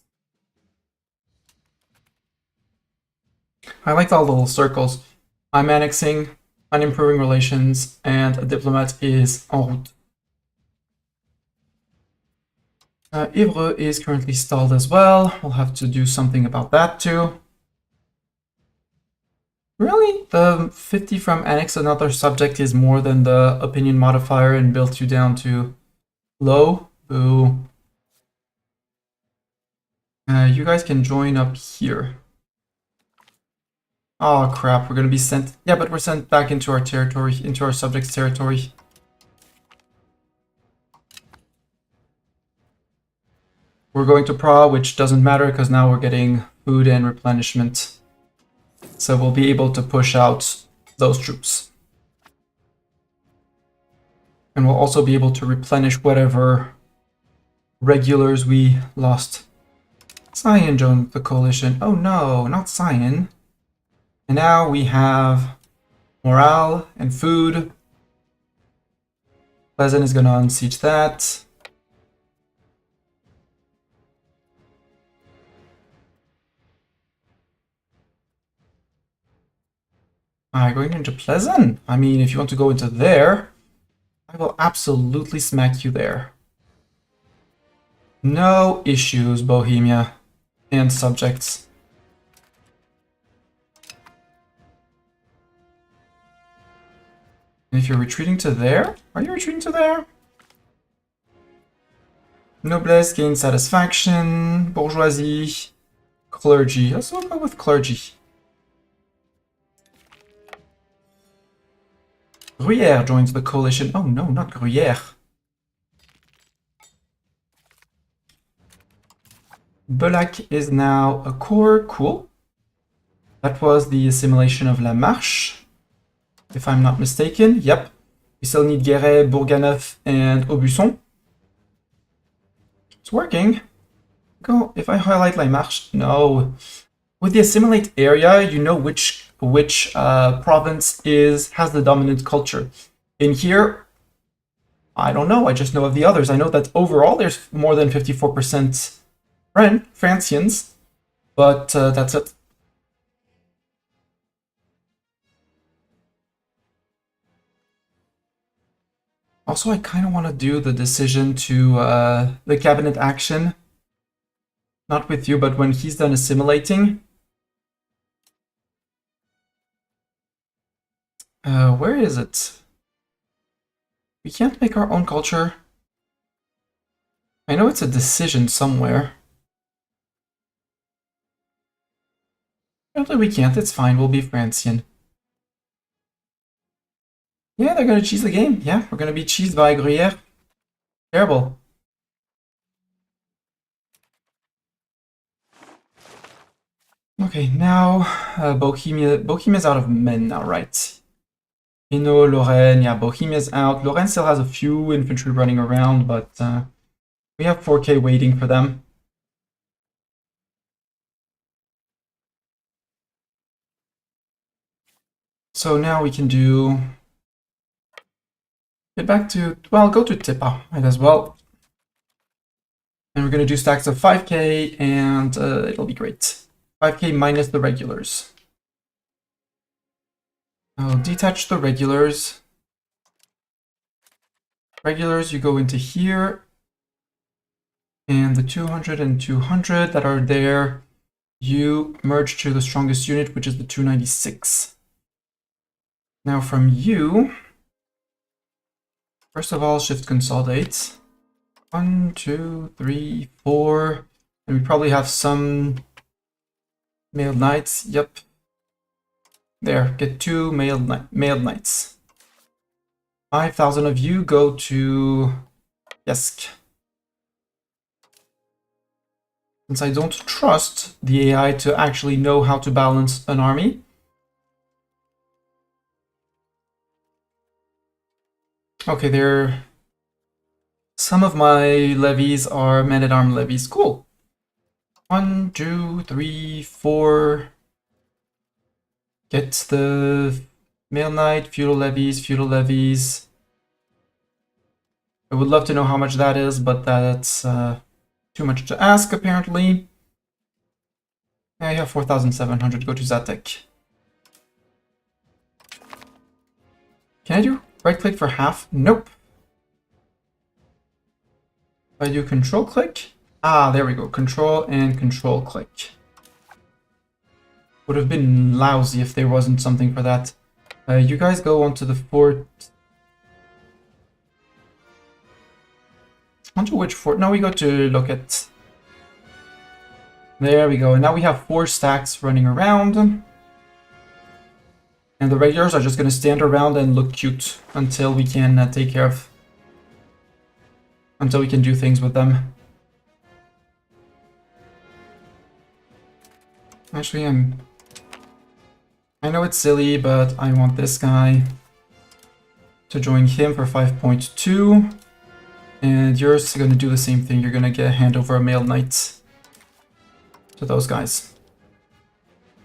I like all the little circles. I'm annexing, I'm improving relations, and a diplomat is en route. Evreux is currently stalled as well. We'll have to do something about that too. Really? The 50 from annex another subject is more than the opinion modifier and built you down to low? Boo. You guys can join up here. Oh crap, we're gonna be sent. Yeah, but we're sent back into our territory, into our subject's territory. We're going to Prague, which doesn't matter because now we're getting food and replenishment. So we'll be able to push out those troops. And we'll also be able to replenish whatever regulars we lost. Cyan joined the coalition. Oh no, not Cyan. And now we have morale and food. Pleasant is going to unsiege that. Going into Pleasant? I mean, if you want to go into there, I will absolutely smack you there. No issues, Bohemia and subjects. And if you're retreating to there, are you retreating to there? Noblesse gains satisfaction, bourgeoisie, clergy. Let's go with clergy. Gruyere joins the coalition. Oh no, not Gruyere. Belac is now a core. Cool. That was the assimilation of La Marche, if I'm not mistaken. Yep. We still need Guéret, Bourganeuf, and Aubusson. It's working. Go. If I highlight La Marche, no. With the assimilate area, you know which province has the dominant culture. In here, I don't know. I just know of the others. I know that overall there's more than 54% Francians, but that's it. Also, I kind of want to do the decision to the cabinet action. Not with you, but when he's done assimilating. Where is it? We can't make our own culture. I know it's a decision somewhere. Apparently we can't, it's fine, we'll be Francian. Yeah, they're gonna cheese the game. Yeah, we're gonna be cheesed by Gruyere. Terrible. Okay, now Bohemia's out of men now, right? Hainaut, Lorraine, yeah, Bohemia's out. Lorraine still has a few infantry running around, but we have 4K waiting for them. So now we can get back to, well, go to Tepa, might as well. And we're gonna do stacks of 5K, and it'll be great. 5K minus the regulars. I'll detach the regulars. Regulars, you go into here. And the 200 and 200 that are there, you merge to the strongest unit, which is the 296. Now from you, first of all, shift consolidate. 1, 2, 3, 4, and we probably have some mailed knights. Yep. There, get 2 mailed knights. 5,000 of you go to Yesk. Since I don't trust the AI to actually know how to balance an army. Okay, some of my levies are men-at-arms levies. Cool. 1, 2, 3, 4. Get the male knight, feudal levies. I would love to know how much that is, but that's too much to ask, apparently. I have 4,700. Go to Zatek. Can I do right-click for half? Nope. If I do control-click? Ah, there we go. Control and control-click. Would have been lousy if there wasn't something for that. You guys go onto the fort. Onto which fort? No, we go to look at. There we go. And now we have 4 stacks running around. And the regulars are just going to stand around and look cute until we can take care of. Until we can do things with them. Actually, I know it's silly, but I want this guy to join him for 5.2. And you're going to do the same thing. You're going to hand over a male knight to those guys.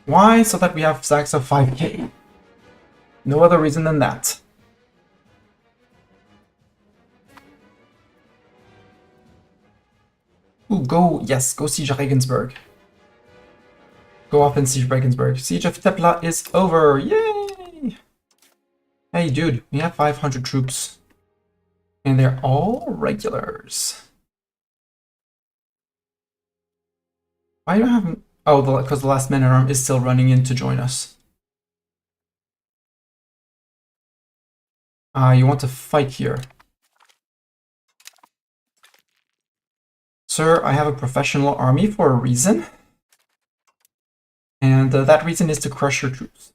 Why? So that we have stacks of 5K. No other reason than that. Ooh, yes, go siege Regensburg. Go off and siege Regensburg. Siege of Tepla is over. Yay! Hey, dude, we have 500 troops. And they're all regulars. Why do I have... Oh, because the last man-at-arm is still running in to join us. You want to fight here. Sir, I have a professional army for a reason. And that reason is to crush your troops.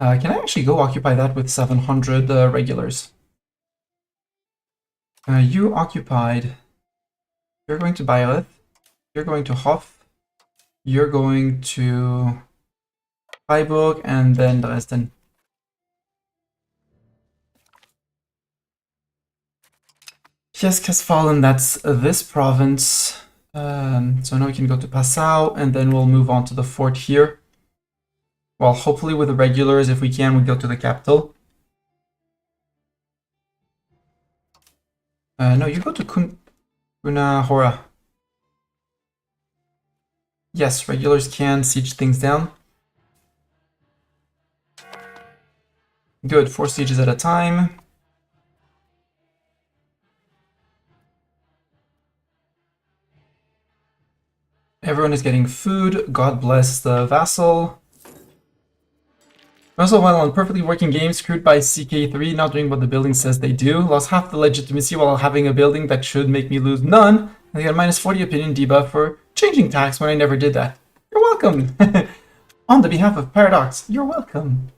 Can I actually go occupy that with 700 regulars? You occupied. You're going to Bayreuth. You're going to Hof. You're going to Freiburg and then Dresden. Kiesk has fallen, that's this province. So now we can go to Passau and then we'll move on to the fort here. Well, hopefully with the regulars, if we can, we go to the capital. No, you go to Cunahora. Yes, regulars can siege things down. Good, 4 sieges at a time. Everyone is getting food. God bless the vassal. Also, while on perfectly working game, screwed by CK3, not doing what the building says they do. Lost half the legitimacy while having a building that should make me lose none. I got a minus 40 opinion debuff for changing tax when I never did that. You're welcome! On the behalf of Paradox, you're welcome.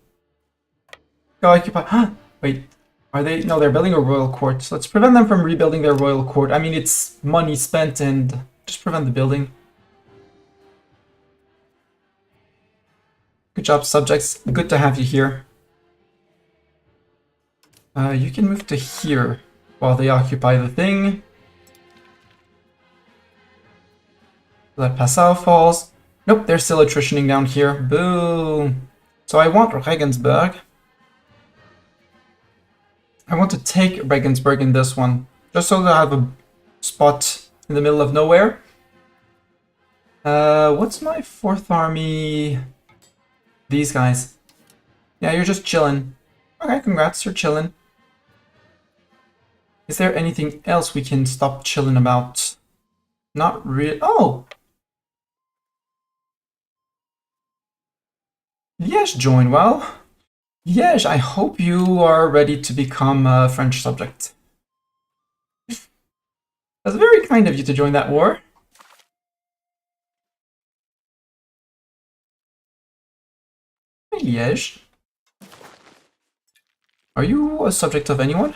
Go occupy. Wait, are they? No, they're building a royal court. So let's prevent them from rebuilding their royal court. I mean, it's money spent and just prevent the building. Good job, subjects. Good to have you here. You can move to here while they occupy the thing. That Passau falls. Nope, they're still attritioning down here. Boo! So I want Regensburg. I want to take Regensburg in this one, just so that I have a spot in the middle of nowhere. What's my 4th army? These guys. Yeah, you're just chilling. Okay, congrats, you're chilling. Is there anything else we can stop chilling about? Not really. Oh! Liège joined. Well, Liège, I hope you are ready to become a French subject. That's very kind of you to join that war. Hey, Liège. Are you a subject of anyone?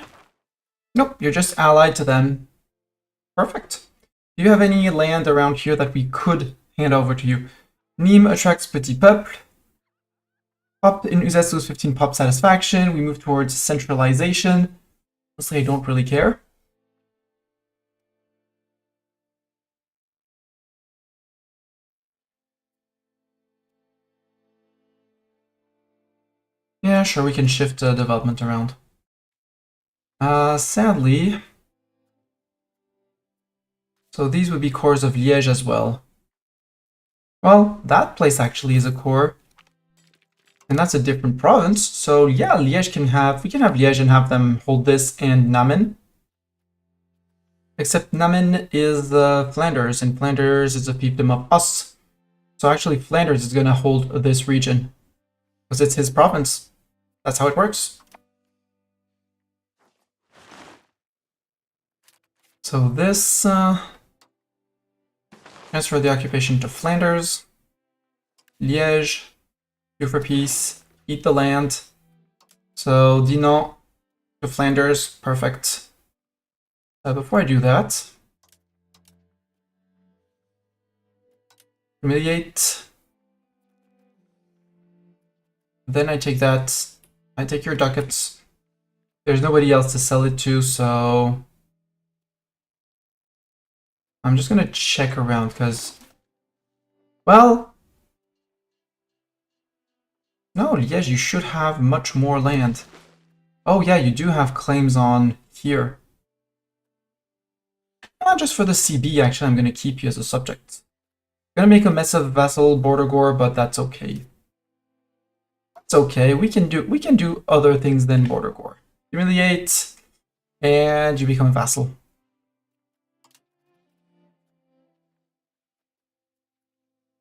Nope, you're just allied to them. Perfect. Do you have any land around here that we could hand over to you? Nîmes attracts petit peuple. Pop in Uzes lose 15 pop satisfaction. We move towards centralization. Honestly, I don't really care. Yeah, sure, we can shift development around. Sadly... So these would be cores of Liège as well. Well, that place actually is a core. And that's a different province. So yeah, Liège can have... We can have Liège and have them hold this and Namen. Except Namen is Flanders, and Flanders is a fiefdom of us. So actually Flanders is gonna hold this region. Because it's his province. That's how it works. So this... transfer the occupation to Flanders. Liège. Do for peace. Eat the land. So Dinan to Flanders. Perfect. Before I do that... Humiliate. Then I take that. I take your ducats. There's nobody else to sell it to, so... I'm just gonna check around, because... Well... No, Liège, you should have much more land. Oh yeah, you do have claims on here. Not just for the CB, actually, I'm gonna keep you as a subject. I'm gonna make a mess of vassal border gore, but that's okay. It's okay. We can do other things than border gore. Humiliate, and you become a vassal.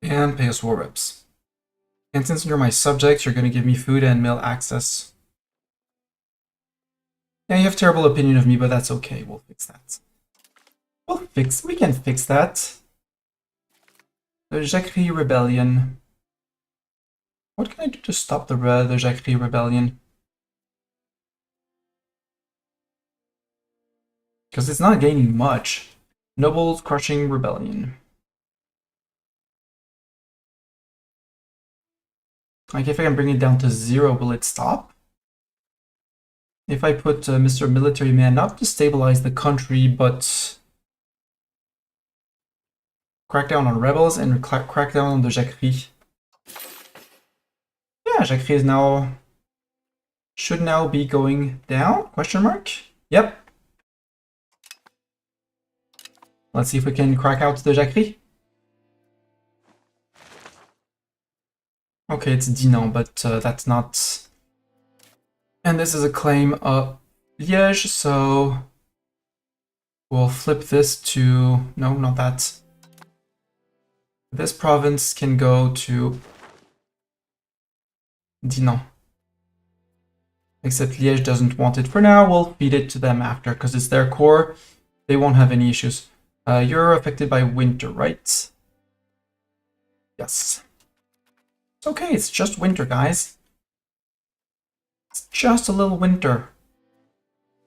And pay us war reps. And since you're my subject, you're gonna give me food and mill access. Yeah, you have terrible opinion of me, but that's okay. We'll fix that. We can fix that. The Jacquerie Rebellion. What can I do to stop the Jacquerie Rebellion? Because it's not gaining much. Nobles crushing rebellion. Like if I can bring it down to 0, will it stop? If I put Mr. Military Man, not to stabilize the country, but crack down on rebels and crack down on the Jacquerie. Yeah, Jacquerie is now... should now be going down? Question mark? Yep. Let's see if we can crack out the Jacquerie. Okay, it's Dinan, but that's not... And this is a claim of Liège, so we'll flip this to... no, not that. This province can go to Dinan. Except Liège doesn't want it for now. We'll feed it to them after, because it's their core. They won't have any issues. You're affected by winter, right? Yes. It's okay, it's just winter, guys. It's just a little winter.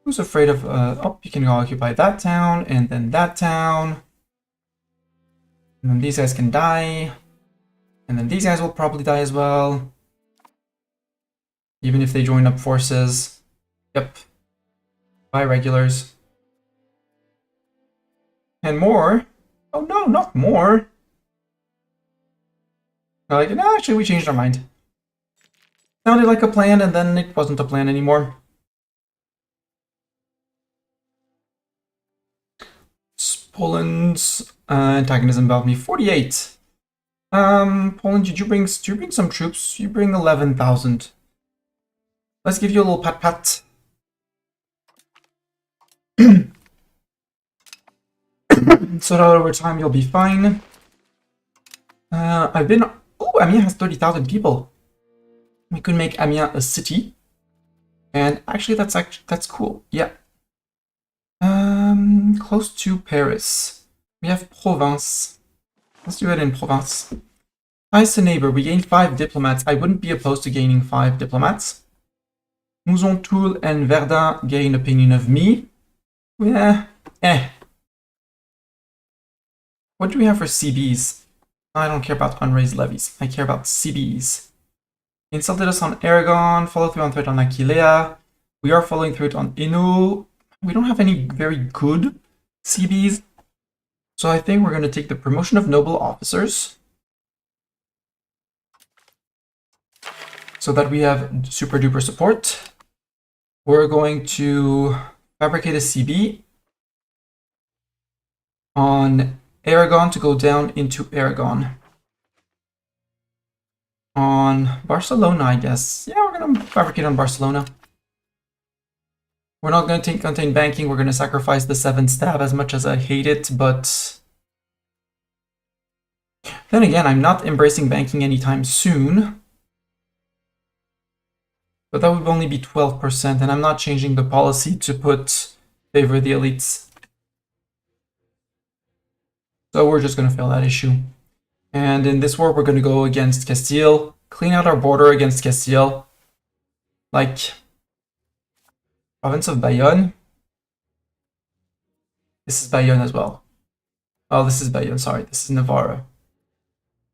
Who's afraid of... oh, you can occupy that town, and then that town. And then these guys can die. And then these guys will probably die as well. Even if they join up forces. Yep. By regulars. And more. Oh no, not more. Like, no, actually we changed our mind. Sounded like a plan, and then it wasn't a plan anymore. Poland's antagonism about me, 48. Poland, did you bring some troops? You bring 11,000. Let's give you a little pat. So that over time you'll be fine. I've been... oh, Amiens has 30,000 people. We could make Amiens a city. And actually that's cool. Yeah. Close to Paris. We have Provence. Let's do it in Provence. Nice to neighbor. We gained 5 diplomats. I wouldn't be opposed to gaining 5 diplomats. Mouzon, Toul, and Verdun gain opinion of me. Yeah. What do we have for CBs? I don't care about unraised levies. I care about CBs. Insulted us on Aragon. Follow through on threat on Aquilea. We are following through it on Hainaut. We don't have any very good CBs. So I think we're going to take the promotion of noble officers. So that we have super duper support. We're going to fabricate a CB on Aragon to go down into Aragon. On Barcelona, I guess. Yeah, we're going to fabricate on Barcelona. We're not going to contain banking. We're going to sacrifice the 7 stab as much as I hate it, but... then again, I'm not embracing banking anytime soon. But that would only be 12%, and I'm not changing the policy to put favor the elites. So we're just going to fail that issue. And in this war, we're going to go against Castile, clean out our border against Castile. Like, province of Bayonne. This is Bayonne as well. Oh, this is Bayonne, sorry, this is Navarra.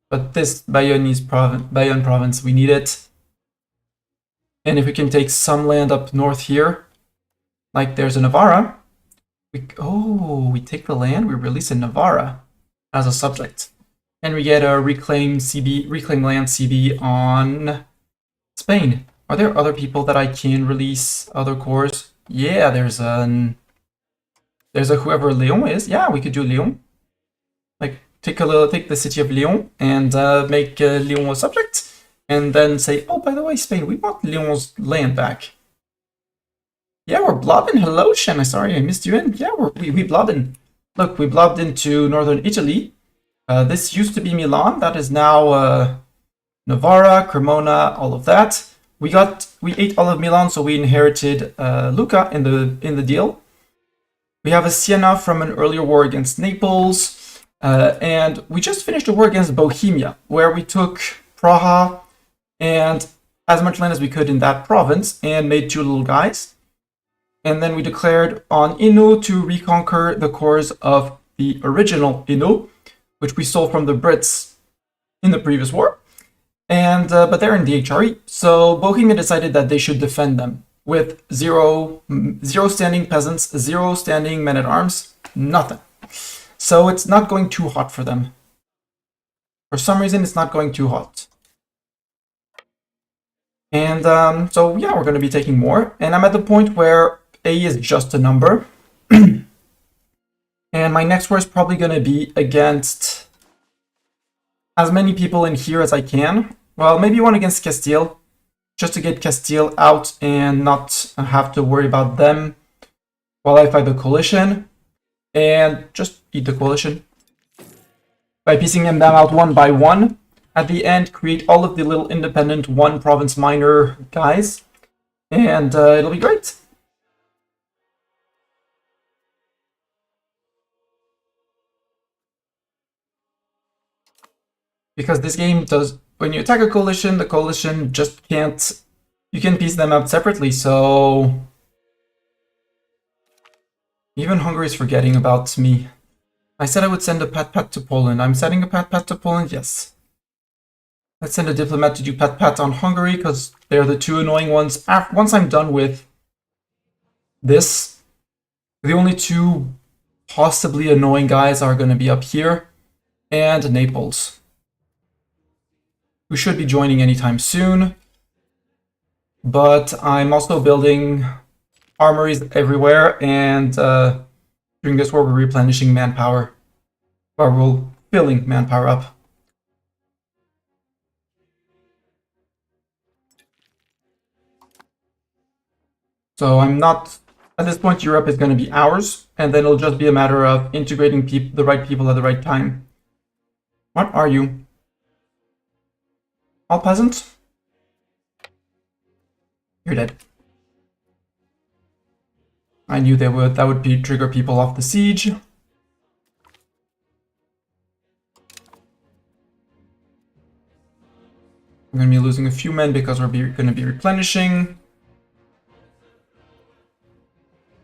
But this Bayonne province, we need it. And if we can take some land up north here, like there's a Navarra, we take the land, we release a Navarra as a subject. And we get a reclaim land CB on Spain. Are there other people that I can release other cores? Yeah, there's a whoever Lyon is. Yeah, we could do Lyon. Like take the city of Lyon and make Lyon a subject. And then say, oh, by the way, Spain, we want Lyon's land back. Yeah, we're blobbing. Hello, Shen. Sorry, I missed you in. Yeah, we blobbing. Look, we blobbed into northern Italy. This used to be Milan. That is now Navarra, Cremona, all of that. We ate all of Milan, so we inherited Lucca in the deal. We have a Siena from an earlier war against Naples. And we just finished a war against Bohemia, where we took Praha and as much land as we could in that province and made 2 little guys. And then we declared on Hainaut to reconquer the cores of the original Hainaut, which we stole from the Brits in the previous war. And but they're in the HRE, so Bohemia decided that they should defend them with zero standing peasants, 0 standing men at arms, nothing. So it's not going too hot for them. For some reason, it's not going too hot. And so yeah, we're going to be taking more. And I'm at the point where A is just a number. And my next war is probably going to be against as many people in here as I can. Well, maybe one against Castile, just to get Castile out and not have to worry about them while I fight the coalition. And just eat the coalition. By piecing them out one by one. At the end, create all of the little independent one province minor guys. And it'll be great. Because this game does, when you attack a coalition, the coalition just can't, you can piece them out separately, so even Hungary is forgetting about me. I said I would send a pat-pat to Poland. I'm sending a pat-pat to Poland, yes. Let's send a diplomat to do pat-pat on Hungary, because they're the two annoying ones. Once I'm done with this, the only two possibly annoying guys are going to be up here, and Naples, who should be joining anytime soon. But I'm also building armories everywhere, and during this war we're replenishing manpower, or we're filling manpower up. So I'm not, at this point Europe is going to be ours, and then it'll just be a matter of integrating the right people at the right time. What are you? All peasants? You're dead. I knew that would trigger people off the siege. I'm going to be losing a few men because we're going to be replenishing,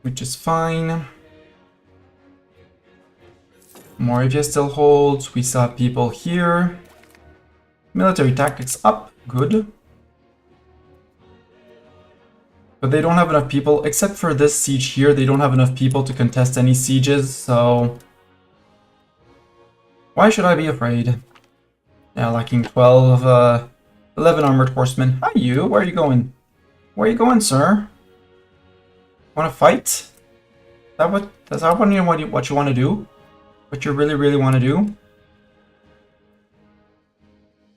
which is fine. Moravia still holds. We saw people here. Military tactics up. Good. But they don't have enough people, except for this siege here, they don't have enough people to contest any sieges, so why should I be afraid? Yeah, lacking 12, 11 armored horsemen. Hi you, where are you going? Where are you going, sir? Want to fight? Is that what you want to do? What you really want to do?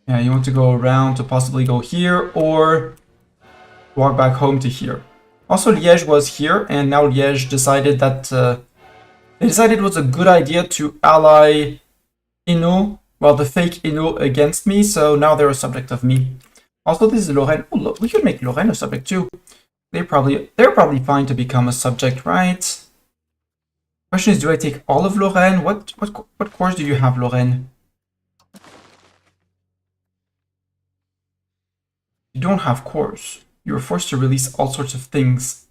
Yeah, you want to go around to possibly go here, or walk back home to here. Also, Liège was here, and now Liège decided that they decided it was a good idea to ally Hainaut, well, the fake Hainaut against me, so now they're a subject of me. Also, this is Lorraine. Oh, look, we could make Lorraine a subject too. They're probably fine to become a subject, right? Question is, do I take all of Lorraine? What cores do you have, Lorraine? You don't have cores. You were forced to release all sorts of things.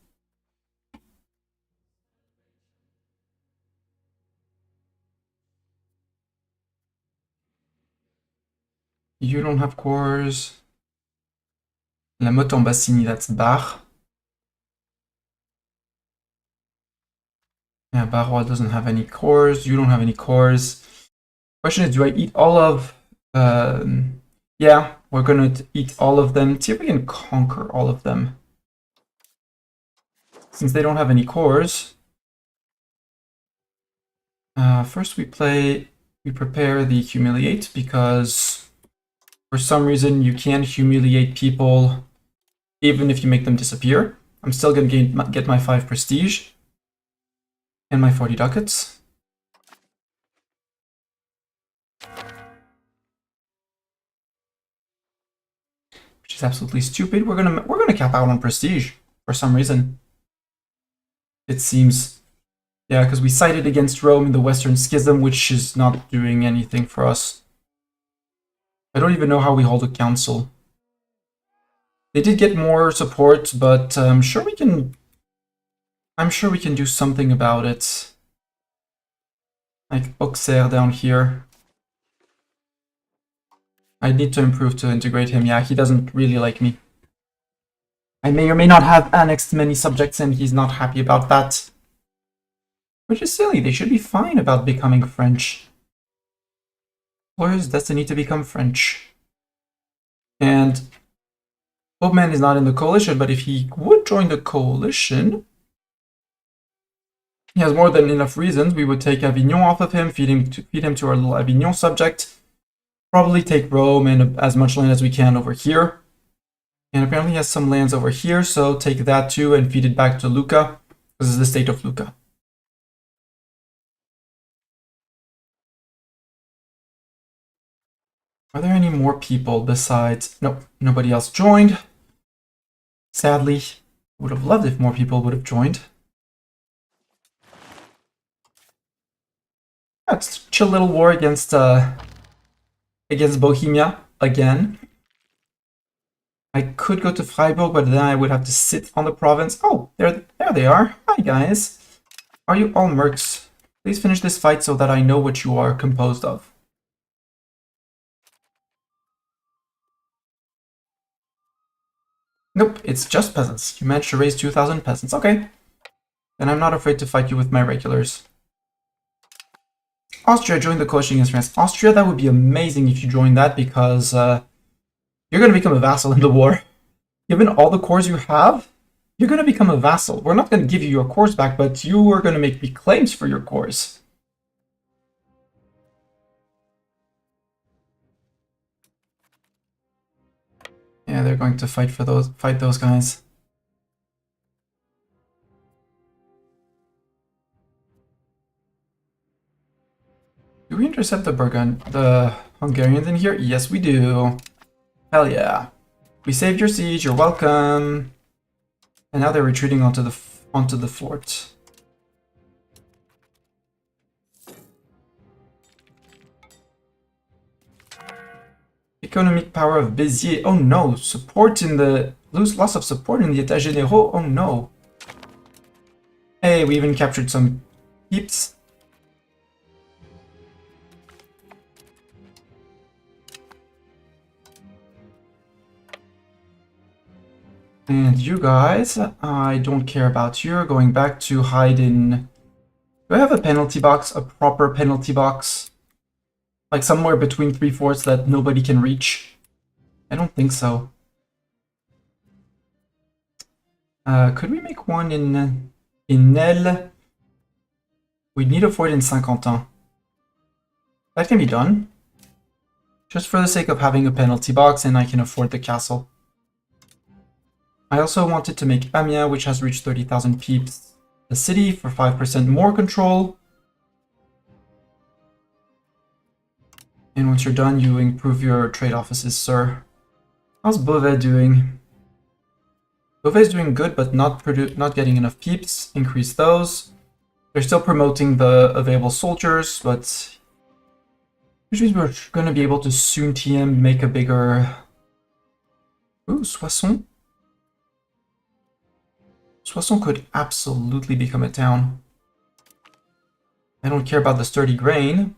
You don't have cores. La Motte en Bassini, that's Bar. Yeah, Barrois doesn't have any cores. You don't have any cores. Question is, do I eat all of... yeah, we're gonna eat all of them. See if we can conquer all of them. Since they don't have any cores. First we prepare the humiliate, because for some reason you can't humiliate people even if you make them disappear. I'm still gonna get my 5 prestige and my 40 ducats. Which is absolutely stupid. We're gonna cap out on prestige for some reason. It seems, yeah, because we sided against Rome in the Western Schism, which is not doing anything for us. I don't even know how we hold a council. They did get more support, but I'm sure we can do something about it. Like Auxerre down here. I need to improve to integrate him. Yeah, he doesn't really like me. I may or may not have annexed many subjects and he's not happy about that. Which is silly, they should be fine about becoming French. Employer's destiny to become French. And Hopeman is not in the coalition, but if he would join the coalition, he has more than enough reasons. We would take Avignon off of him, feed him to our little Avignon subject. Probably take Rome and as much land as we can over here. And apparently he has some lands over here, so take that too and feed it back to Lucca. This is the state of Lucca. Are there any more people besides... Nope, nobody else joined. Sadly, would have loved if more people would have joined. Let's chill little war against Bohemia again. I could go to Freiburg, but then I would have to sit on the province. Oh, there they are. Hi, guys. Are you all mercs? Please finish this fight so that I know what you are composed of. Nope, it's just peasants. You managed to raise 2,000 peasants. Okay. Then I'm not afraid to fight you with my regulars. Austria joined the coalition against France. Austria, that would be amazing if you joined that because you're going to become a vassal in the war. Given all the cores you have, you're going to become a vassal. We're not going to give you your cores back, but you are going to make me claims for your cores. Yeah, they're going to fight those guys. Do we intercept the Hungarians in here? Yes, we do. Hell yeah. We saved your siege, you're welcome. And now they're retreating onto the fort. Economic power of Béziers. Oh no, loss of support in the États Généraux. Oh no. Hey, we even captured some peeps. And you guys, I don't care about you. You're going back to hide in... Do I have a penalty box? A proper penalty box? Like somewhere between 3 forts that nobody can reach? I don't think so. Could we make one in Nesle? We need a fort in Saint-Quentin. That can be done. Just for the sake of having a penalty box and I can afford the castle. I also wanted to make Amiens, which has reached 30,000 peeps, a city for 5% more control. And once you're done, you improve your trade offices, sir. How's Beauvais doing? Beauvais is doing good, but not getting enough peeps. Increase those. They're still promoting the available soldiers, but which means we're going to be able to soon TM make a bigger... Ooh, Soissons. Soissons could absolutely become a town. I don't care about the sturdy grain.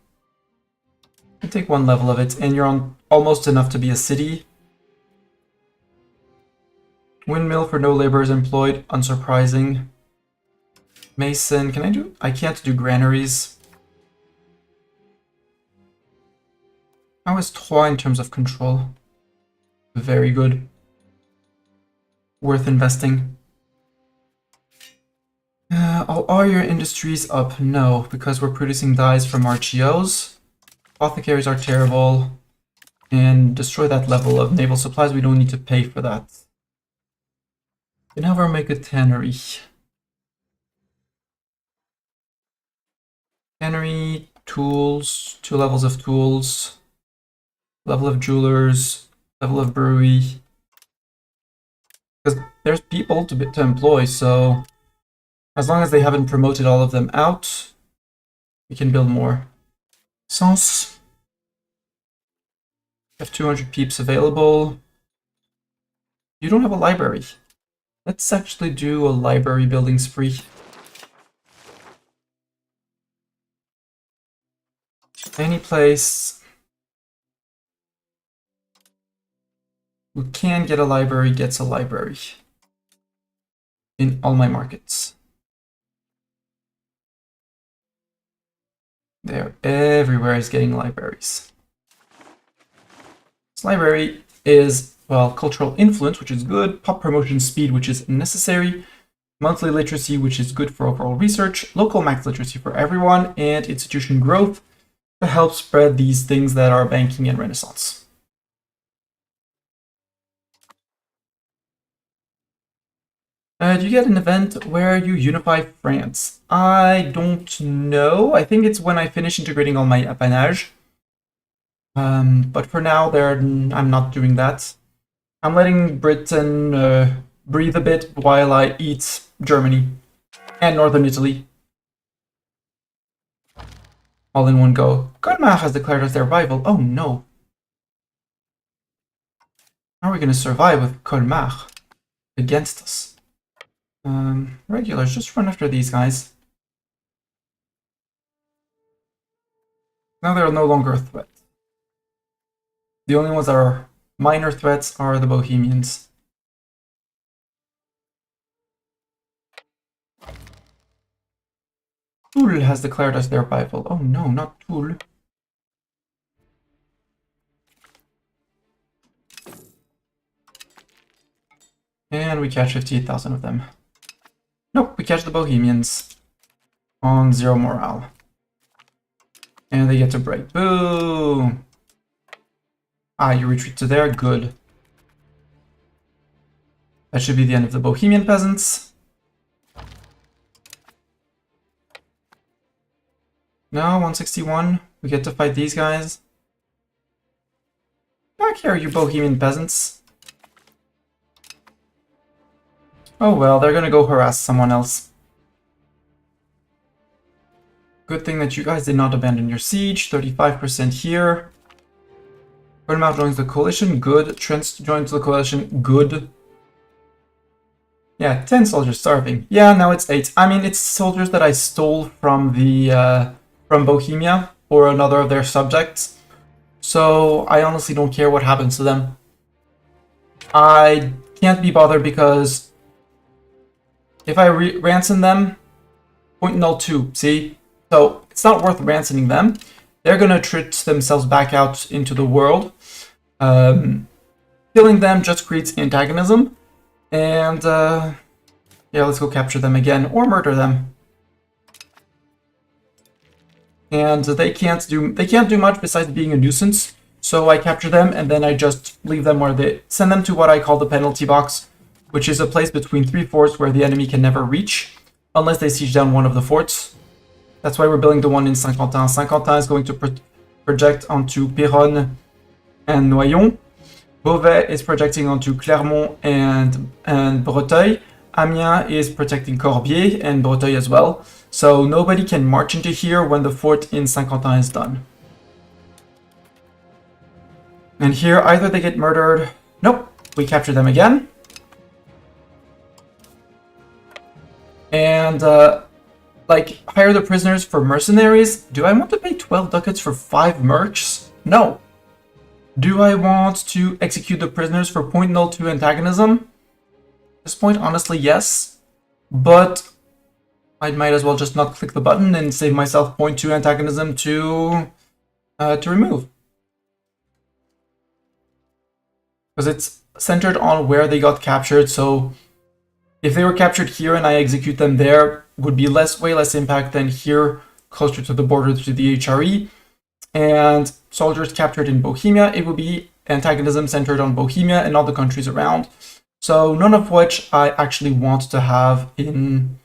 I take 1 level of it, and you're on almost enough to be a city. Windmill for no laborers employed, unsurprising. Mason, I can't do granaries. How is Troyes in terms of control? Very good. Worth investing. Are your industries up? No, because we're producing dyes from RGOs. Apothecaries are terrible. And destroy that level of naval supplies. We don't need to pay for that. Can never make a tannery. Tannery, tools, 2 levels of tools. Level of jewelers, level of brewery. Because there's people to employ, so... As long as they haven't promoted all of them out, we can build more. Sens. We have 200 peeps available. You don't have a library. Let's actually do a library building spree. Any place. who can get a library gets a library in all my markets. There, everywhere is getting libraries. This library is, well, cultural influence, which is good, pop promotion speed, which is necessary, monthly literacy, which is good for overall research, local max literacy for everyone, and institution growth to help spread these things that are banking and Renaissance. Do you get an event where you unify France? I don't know. I think it's when I finish integrating all my apanage. But for now, I'm not doing that. I'm letting Britain breathe a bit while I eat Germany and Northern Italy. All in one go. Colmar has declared us their rival. Oh no. How are we going to survive with Colmar against us? Regulars, just run after these guys. Now they're no longer a threat. The only ones that are minor threats are the Bohemians. Toul has declared us their rival. Oh no, not Toul. And we catch 58,000 of them. Nope, we catch the Bohemians on 0 morale. And they get to break. Boo! Ah, you retreat to there? Good. That should be the end of the Bohemian peasants. No, 161. We get to fight these guys. Back here, you Bohemian peasants. Oh well, they're gonna go harass someone else. Good thing that you guys did not abandon your siege. 35% here. Burnmouth joins the coalition. Good. Trent joins the coalition. Good. Yeah, 10 soldiers starving. Yeah, now it's 8. I mean, it's soldiers that I stole from the from Bohemia or another of their subjects. So I honestly don't care what happens to them. I can't be bothered because if I ransom them, 0.02, see? So it's not worth ransoming them. They're gonna trick themselves back out into the world. Killing them just creates antagonism. And yeah, let's go capture them again or murder them. And they can't do much besides being a nuisance. So I capture them and then I just leave them where they send them to what I call the penalty box, which is a place between 3 forts where the enemy can never reach unless they siege down one of the forts. That's why we're building the one in Saint-Quentin. Saint-Quentin is going to project onto Péronne and Noyon. Beauvais is projecting onto Clermont and Breteuil. Amiens is protecting Corbier and Breteuil as well. So nobody can march into here when the fort in Saint-Quentin is done. And here, either they get murdered. Nope, we capture them again. And, like, hire the prisoners for mercenaries. Do I want to pay 12 ducats for 5 mercs? No. Do I want to execute the prisoners for 0.02 antagonism? At this point, honestly, yes. But I might as well just not click the button and save myself 0.2 antagonism to remove. Because it's centered on where they got captured, so if they were captured here and I execute them there, would be way less impact than here, closer to the border to the HRE. And soldiers captured in Bohemia, it would be antagonism centered on Bohemia and all the countries around. So none of which I actually want to have in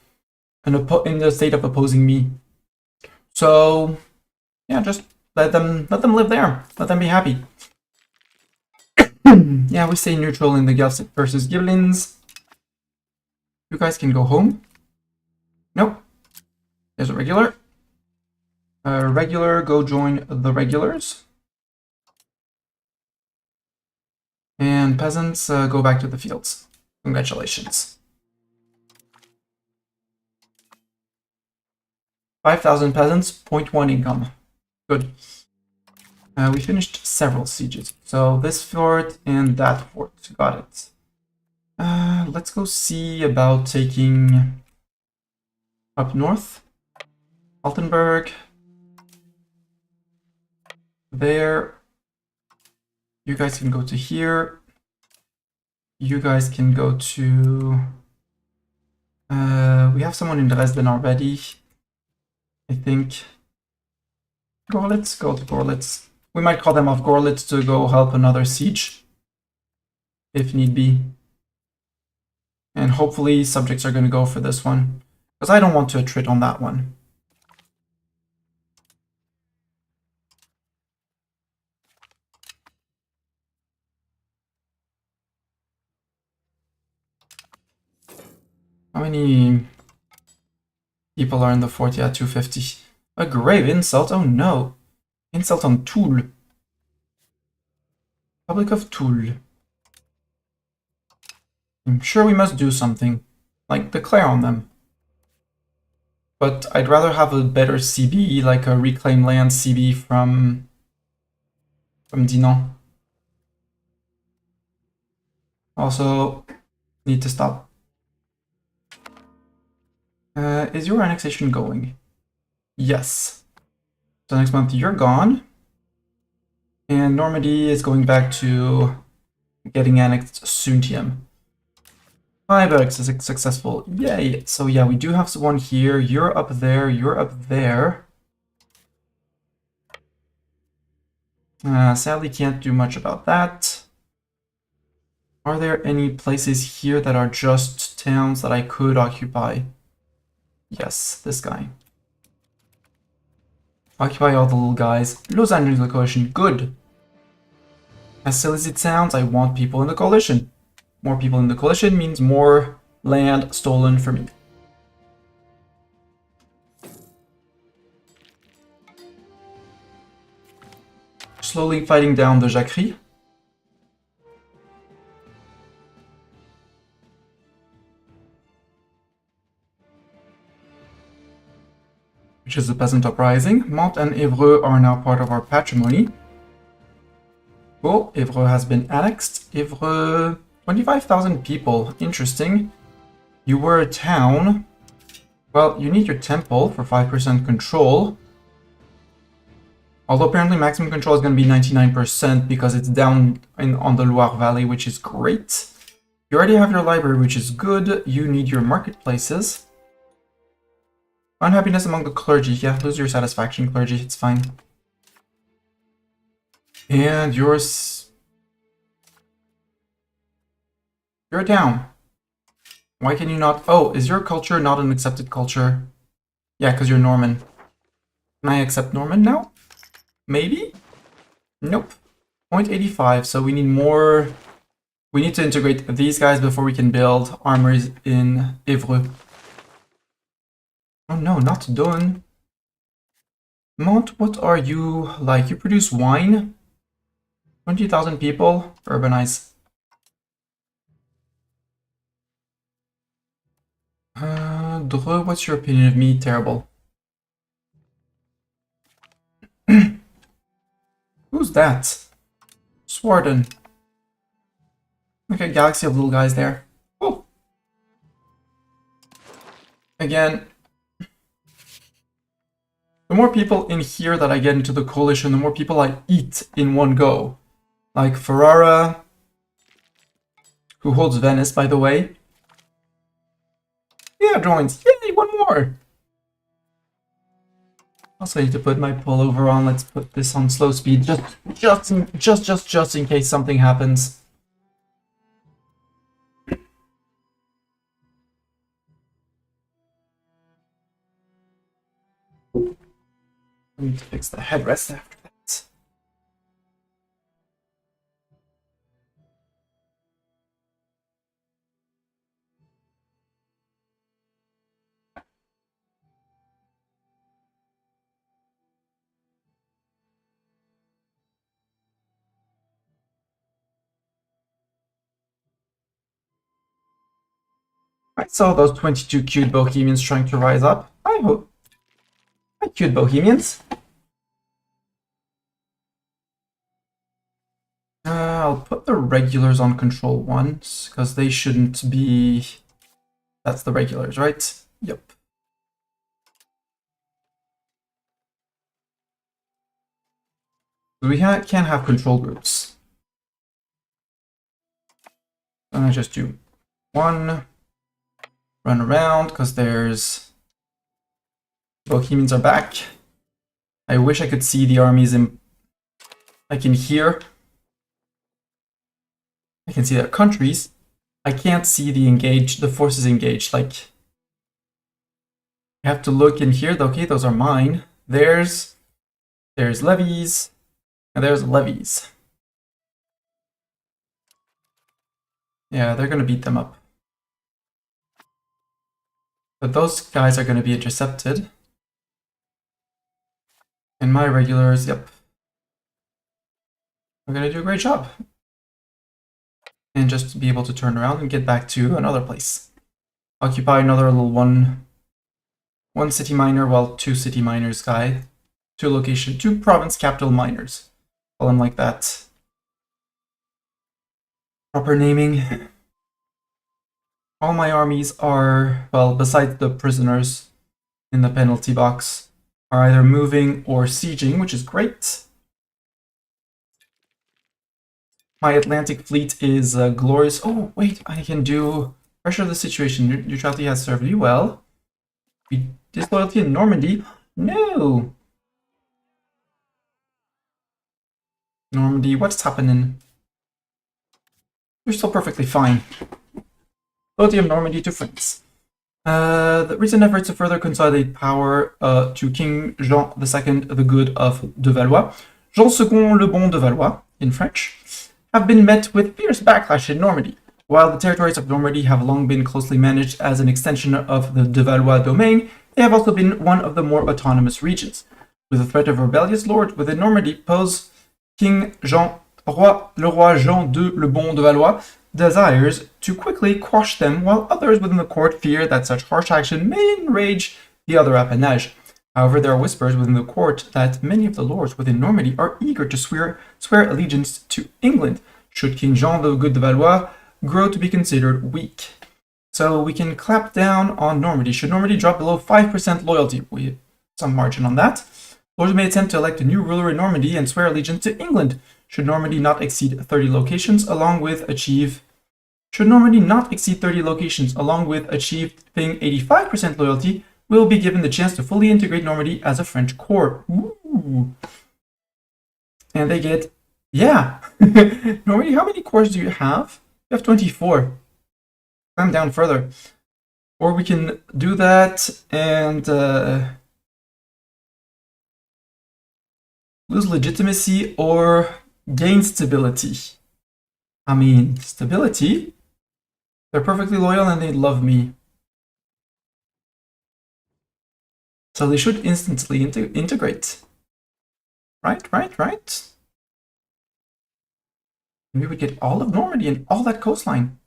the state of opposing me. So yeah, just let them live there. Let them be happy. Yeah, we stay neutral in the Guelphs versus Ghibellines. You guys can go home. Nope. There's a regular. Regular, go join the regulars. And peasants, go back to the fields. Congratulations. 5,000 peasants, 0.1 income. Good. We finished several sieges. So this fort and that fort. Got it. Let's go see about taking up north. Altenburg. There. You guys can go to here. You guys can go to... we have someone in Dresden already. I think. Gorlitz, go to Gorlitz. We might call them off Gorlitz to go help another siege, if need be. And hopefully subjects are going to go for this one, because I don't want to attrit on that one. How many people are in the fort? Yeah, 250. A grave insult? Oh no. Insult on Toul. Public of Toul. I'm sure we must do something. Like, declare on them. But I'd rather have a better CB, like a reclaim land CB from Dinan. Also, need to stop. Is your annexation going? Yes. So next month you're gone. And Normandy is going back to getting annexed Suntium. Freiburg is successful. Yay! So yeah, we do have one here. You're up there. You're up there. Sadly, can't do much about that. Are there any places here that are just towns that I could occupy? Yes, this guy. Occupy all the little guys. Lausanne joins the coalition. Good. As silly as it sounds, I want people in the coalition. More people in the coalition means more land stolen from me. Slowly fighting down the Jacquerie. Which is the peasant uprising. Mont and Évreux are now part of our patrimony. Cool, Évreux has been annexed. Évreux, 25,000 people, interesting. You were a town. Well, you need your temple for 5% control. Although apparently maximum control is going to be 99% because it's down on the Loire Valley, which is great. You already have your library, which is good. You need your marketplaces. Unhappiness among the clergy. Yeah, lose your satisfaction, clergy. It's fine. And yours... You're a town. Why can you not... Oh, is your culture not an accepted culture? Yeah, because you're Norman. Can I accept Norman now? Maybe? Nope. 0.85, so we need more... We need to integrate these guys before we can build armories in Évreux. Oh no, not done. Mont, what are you like? You produce wine? 20,000 people? Urbanize. Dreux, what's your opinion of me? Terrible. Who's that? Swarden. Okay, galaxy of little guys there. Oh. Again, the more people in here that I get into the coalition, the more people I eat in one go. Like Ferrara, who holds Venice, by the way. Yeah, joins. Yay, one more. Also need to put my pullover on. Let's put this on slow speed, just in case something happens. I need to fix the headrest after that. I saw those 22 cute Bohemians trying to rise up. I hope. Hi, cute Bohemians. I'll put the regulars on control 1, because they shouldn't be... That's the regulars, right? Yep. We can't have control groups. I'm gonna just do 1, run around, because there's... Bohemians are back. I wish I could see the armies in... I can hear. I can see their countries. I can't see the forces engaged. Like, I have to look in here. Okay, those are mine. There's levies, and there's levies. Yeah, they're gonna beat them up. But those guys are gonna be intercepted. And my regulars, yep. We're gonna do a great job. And just be able to turn around and get back to another place. Occupy another little one city minor, well, 2 city miners guy. 2 province capital miners. Call them like that. Proper naming. All my armies are, well, besides the prisoners in the penalty box, are either moving or sieging, which is great. My Atlantic fleet is glorious. Oh, wait, I can do pressure the situation. Neutrality has served you well. Disloyalty in Normandy? No! Normandy, what's happening? You're still perfectly fine. Loyalty of Normandy to France. The recent efforts to further consolidate power to King Jean II the Good of de Valois, Jean II le Bon de Valois, in French, have been met with fierce backlash in Normandy. While the territories of Normandy have long been closely managed as an extension of the de Valois domain, they have also been one of the more autonomous regions. With the threat of rebellious lords within Normandy pose King Jean, le roi Jean II le Bon de Valois, desires to quickly quash them, while others within the court fear that such harsh action may enrage the other appanage. However, there are whispers within the court that many of the lords within Normandy are eager to swear allegiance to England, should King Jean the Good de Valois grow to be considered weak. So we can clap down on Normandy. Should Normandy drop below 5% loyalty, we have some margin on that. Lords may attempt to elect a new ruler in Normandy and swear allegiance to England. Should Normandy not exceed 30 locations, Should Normandy not exceed 30 locations, along with achieving 85% loyalty, will be given the chance to fully integrate Normandy as a French core. Ooh. And they get, yeah. Normandy, how many cores do you have? You have 24. Climb down further. Or we can do that and lose legitimacy or gain stability. I mean, stability? They're perfectly loyal and they love me. So they should instantly integrate. Right. And we would get all of Normandy and all that coastline.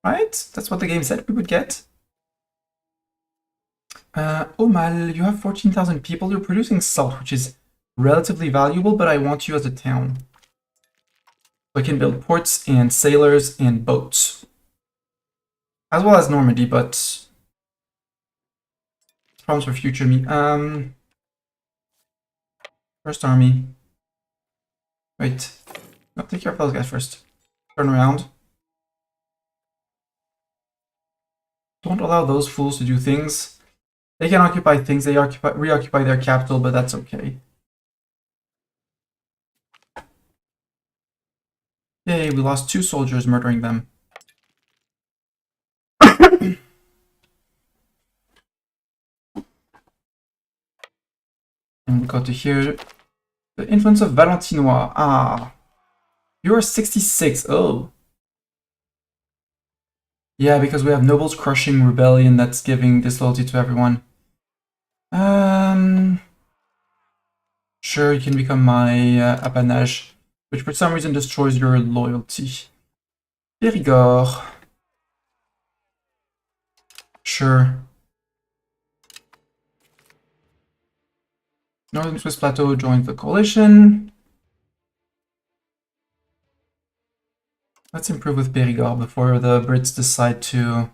Right? That's what the game said we would get. Omal, you have 14,000 people. You're producing salt, which is relatively valuable, but I want you as a town. So I can build ports and sailors and boats. As well as Normandy, but problems for future me. First army. Wait. No, take care of those guys first. Turn around. Don't allow those fools to do things. They can occupy things, they reoccupy their capital, but that's okay. Yay, we lost 2 soldiers murdering them. And we go to here. The influence of Valentinois. Ah. You're 66. Oh. Yeah, because we have nobles crushing rebellion that's giving disloyalty to everyone. Sure, you can become my appanage, which for some reason destroys your loyalty. Périgord. Sure. Northern Swiss Plateau joins the coalition. Let's improve with Périgord before the Brits decide to...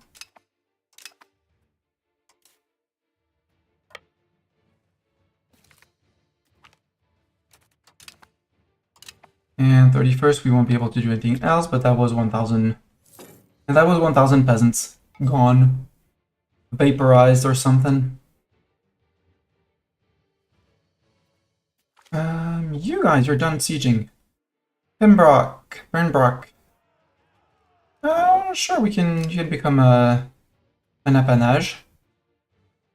And 31st, we won't be able to do anything else, but that was 1,000... And that was 1,000 peasants. Gone. Vaporized or something. You guys, you're done sieging. Pembroke. Bernbrock. Sure, you can become an appanage.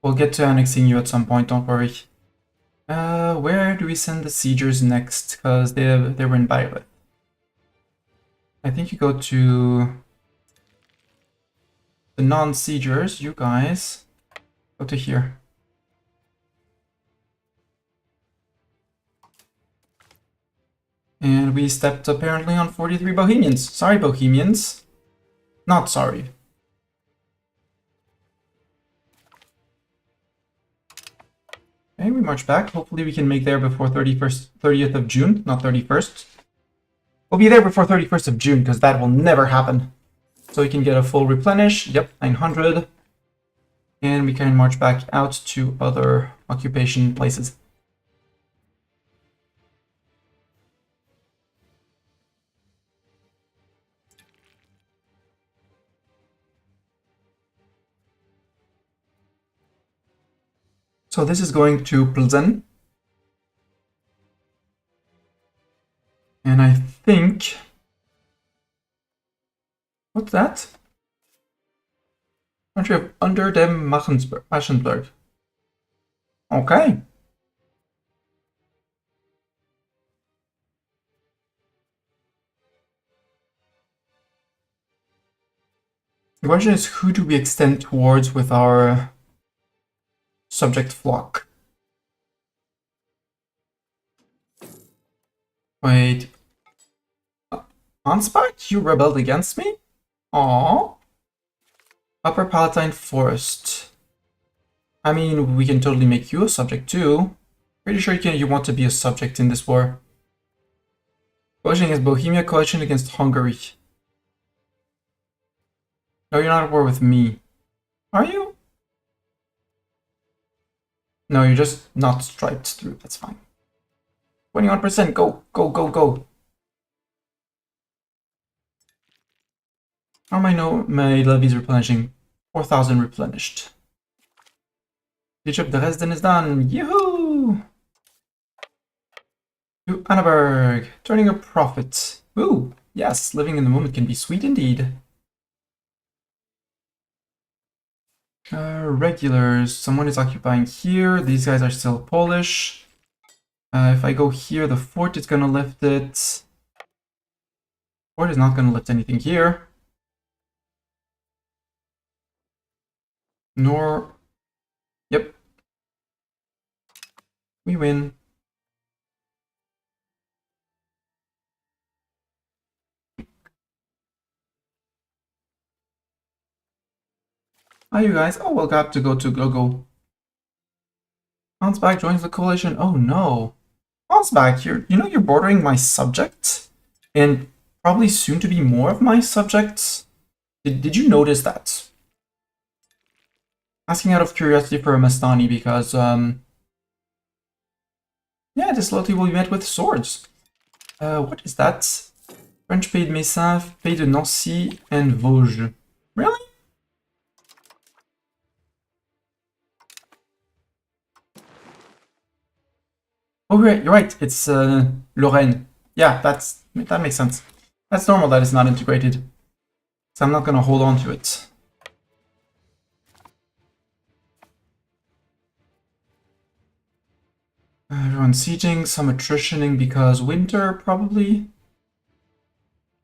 We'll get to annexing you at some point, don't worry. Where do we send the siegers next? Because they were in Bayreuth. I think you go to the non-siegers, you guys. Go to here. And we stepped apparently on 43 Bohemians. Sorry, Bohemians. Not sorry. Okay, we march back. Hopefully we can make there before 30th of June, not 31st. We'll be there before 31st of June, because that will never happen. So we can get a full replenish. Yep, 900. And we can march back out to other occupation places. So this is going to Plzen. And I think... What's that? Country of Under dem Maschenberg. Okay. The question is, who do we extend towards with our subject flock? Wait. Ansbach, you rebelled against me? Aww. Upper Palatine Forest. I mean, we can totally make you a subject too. Pretty sure you want to be a subject in this war. Coalition against Bohemia, coalition against Hungary. No, you're not at war with me. Are you? No, you're just not striped through. That's fine. 21%. Go, go, go, go. How am I know my levies replenishing? 4,000 replenished. Siege of Dresden is done. Yoo-hoo! To Annaberg. Turning a profit. Ooh, yes, living in the moment can be sweet indeed. Regulars. Someone is occupying here. These guys are still Polish. If I go here, the fort is gonna lift it. Fort is not gonna lift anything here. Nor... Yep. We win. Hi, you guys. Oh, we'll have to go to Gogo. Ansbach joins the coalition. Oh no. Ansbach, you're bordering my subjects, and probably soon to be more of my subjects. Did you notice that? Asking out of curiosity for a Mastani because yeah, this loyalty will be met with swords. What is that? French Pays de Messin, Pays de Nancy, and Vosges. Really? Oh, right, you're right. It's Lorraine. Yeah, that makes sense. That's normal that it's not integrated. So I'm not gonna hold on to it. Everyone's sieging, some attritioning because winter, probably.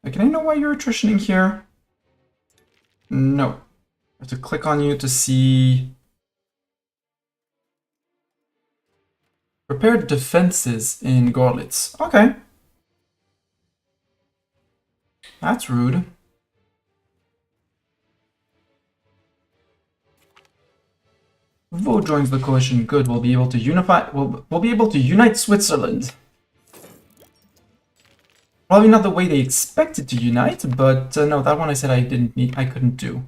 Can I know why you're attritioning here? No. I have to click on you to see... Prepared defenses in Gorlitz. Okay. That's rude. Vaud joins the coalition. Good. We'll be able to unify. We'll be able to unite Switzerland. Probably not the way they expected to unite, but no, that one I said I couldn't do.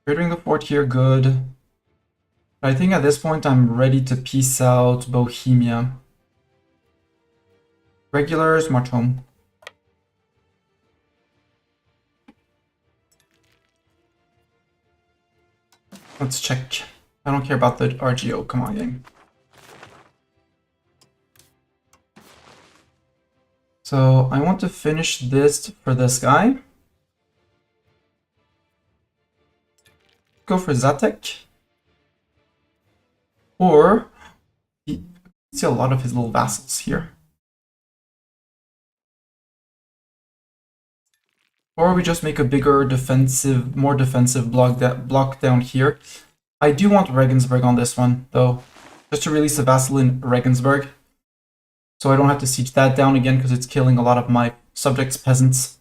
Clearing the fort here, good. I think at this point I'm ready to peace out Bohemia. Regulars, march home. Let's check. I don't care about the RGO, come on, gang. So I want to finish this for this guy. Go for Zatek. Or, you see a lot of his little vassals here. Or we just make a bigger defensive, more defensive block down here. I do want Regensburg on this one, though. Just to release a vassal in Regensburg. So I don't have to siege that down again, because it's killing a lot of my subjects' peasants.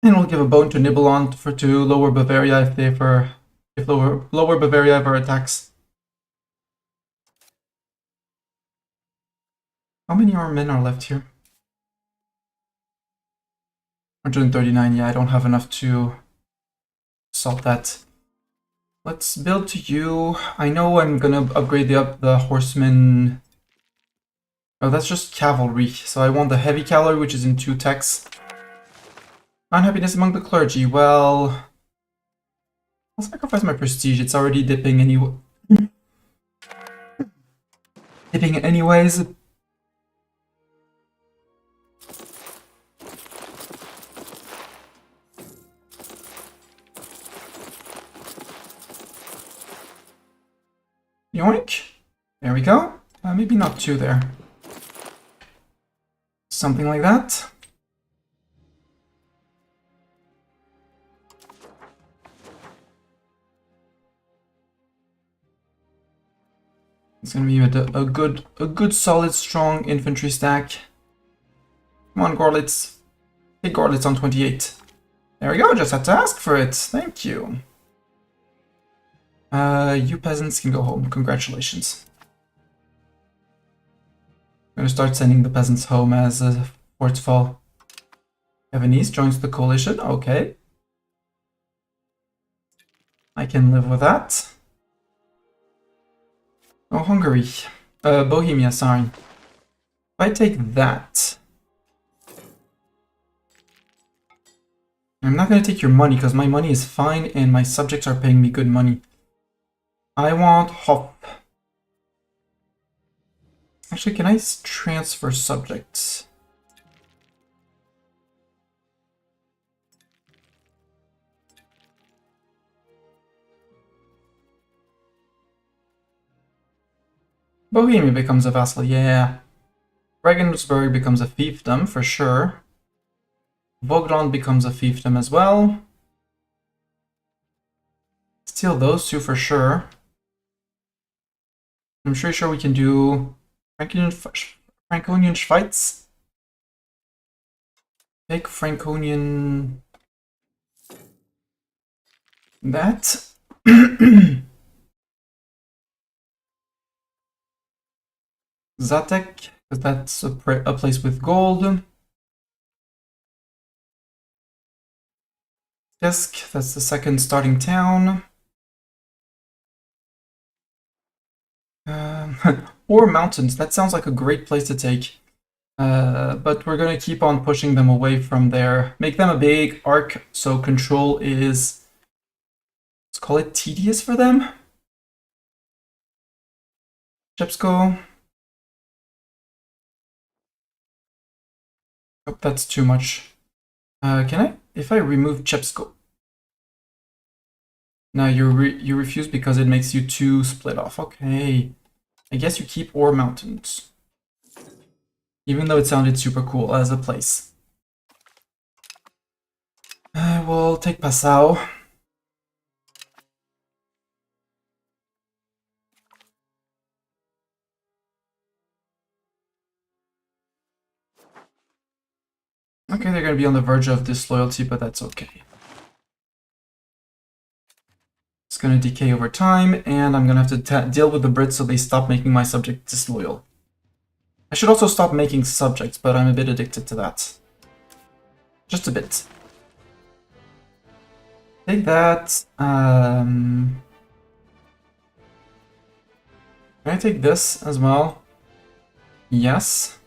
And we'll give a bone to Nibelon to lower Bavaria if lower Bavaria ever attacks. How many more men are left here? 139, yeah, I don't have enough to solve that. Let's build to you. I know I'm gonna upgrade the horsemen. Oh, that's just cavalry. So I want the heavy cavalry, which is in 2 techs. Unhappiness among the clergy. Well, I'll sacrifice my prestige. It's already dipping dipping anyways. Yoink. There we go. Maybe not 2 there. Something like that. It's gonna be a good solid strong infantry stack. Come on, Gorlitz. Hit Gorlitz on 28. There we go, just had to ask for it. Thank you. You peasants can go home. Congratulations. I'm gonna start sending the peasants home as forts fall. Evanese joins the coalition. Okay. I can live with that. Oh, Hungary. Bohemia, sorry. If I take that... I'm not gonna take your money, because my money is fine, and my subjects are paying me good money. I want Hof. Actually, can I transfer subjects? Bohemia becomes a vassal, yeah. Regensburg becomes a fiefdom, for sure. Vogtland becomes a fiefdom as well. Steal those 2 for sure. I'm sure we can do Franconian Schweiz. Take Franconian... that. Zatek, because that's a place with gold. Kesk, that's the second starting town. Or mountains, that sounds like a great place to take. But we're gonna keep on pushing them away from there. Make them a big arc, so control is... let's call it tedious for them. Chepsko. Oh, that's too much. Can I? If I remove Chepsko... no, you refuse because it makes you 2 split off. Okay. I guess you keep Ore Mountains. Even though it sounded super cool as a place. We'll take Passau. Okay, they're gonna be on the verge of disloyalty, but that's okay. It's going to decay over time, and I'm going to have to deal with the Brits so they stop making my subject disloyal. I should also stop making subjects, but I'm a bit addicted to that. Just a bit. Take that. Can I take this as well? Yes.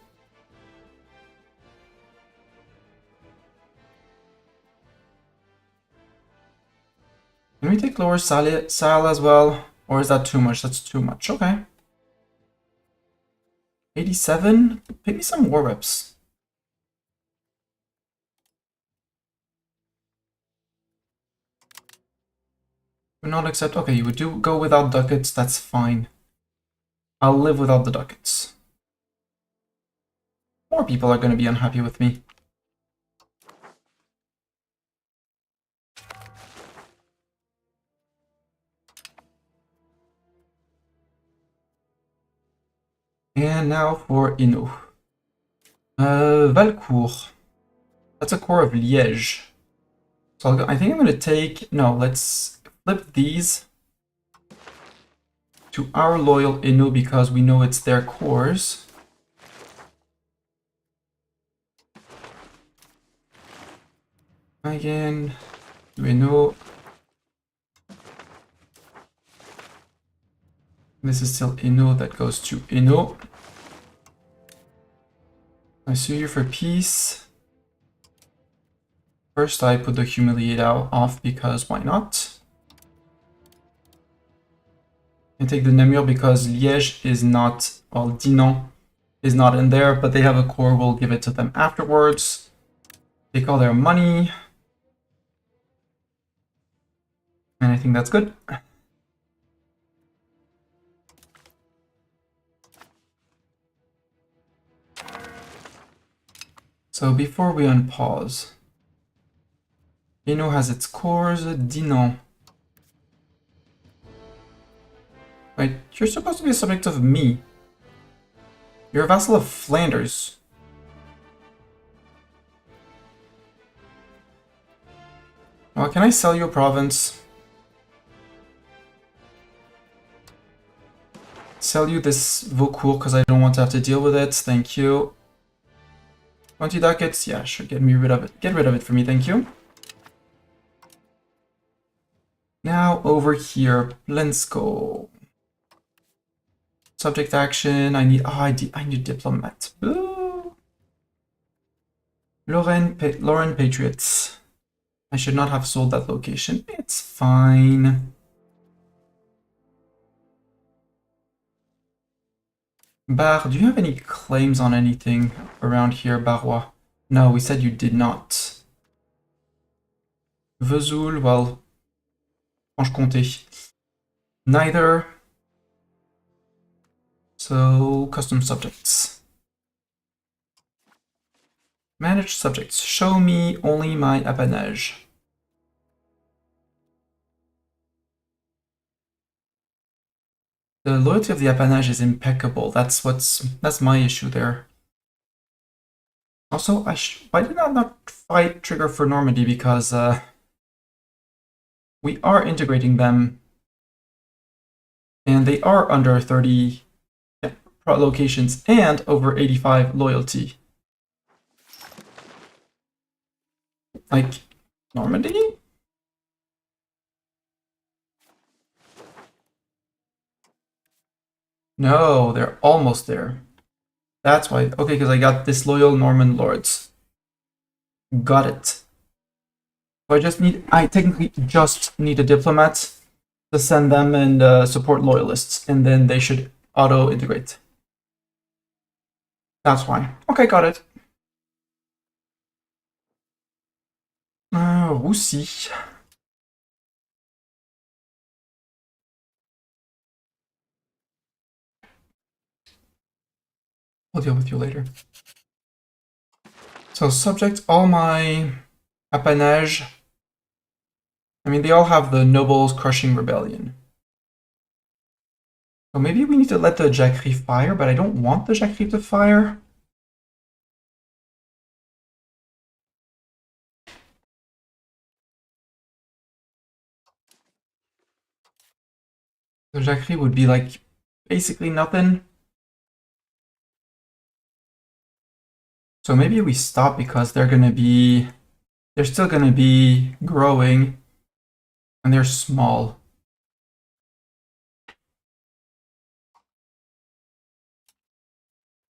Can we take Lower Sile as well? Or is that too much? That's too much. Okay. 87? Pay me some war reps. Would not accept. Okay, you would go without ducats. That's fine. I'll live without the ducats. More people are going to be unhappy with me. And now for Hainaut. Valcourt. That's a core of Liège. So I think I'm going to take... No, let's flip these to our loyal Hainaut because we know it's their cores. Again, to Hainaut. This is still Hainaut that goes to Hainaut. I sue you for peace. First, I put the humiliate out off because why not? And take the Namur because Liège is not, well, Dinan is not in there, but they have a core. We'll give it to them afterwards. Take all their money. And I think that's good. So before we unpause, Hainaut has its cores, Dinan. Wait, you're supposed to be a subject of me. You're a vassal of Flanders. Well, can I sell you a province? Sell you this Vaucourt because I don't want to have to deal with it. Thank you. 20 ducats? Yeah, sure. Get rid of it. Get rid of it for me. Thank you. Now over here, Blensko. Subject action. I need diplomat. Boo. Lorraine Patriots. I should not have sold that location. It's fine. Bar, do you have any claims on anything around here, Barrois? No, we said you did not. Vesoul, well, Franche-Comté. Neither. So, custom subjects. Manage subjects. Show me only my apanage. The loyalty of the apanage is impeccable. That's my issue there. Also, why did I not fight trigger for Normandy? Because we are integrating them, and they are under 30 locations and over 85 loyalty. Like, Normandy? No, they're almost there. That's why. Okay, because I got disloyal Norman lords. Got it. So I technically just need a diplomat to send them and support loyalists, and then they should auto-integrate. That's why. Okay, got it. Roussi. I'll deal with you later. So subject all my apanage. I mean, they all have the nobles crushing rebellion. So maybe we need to let the Jacquerie fire, but I don't want the Jacquerie to fire. So Jacquerie would be like basically nothing. So maybe we stop because they're still gonna be growing and they're small.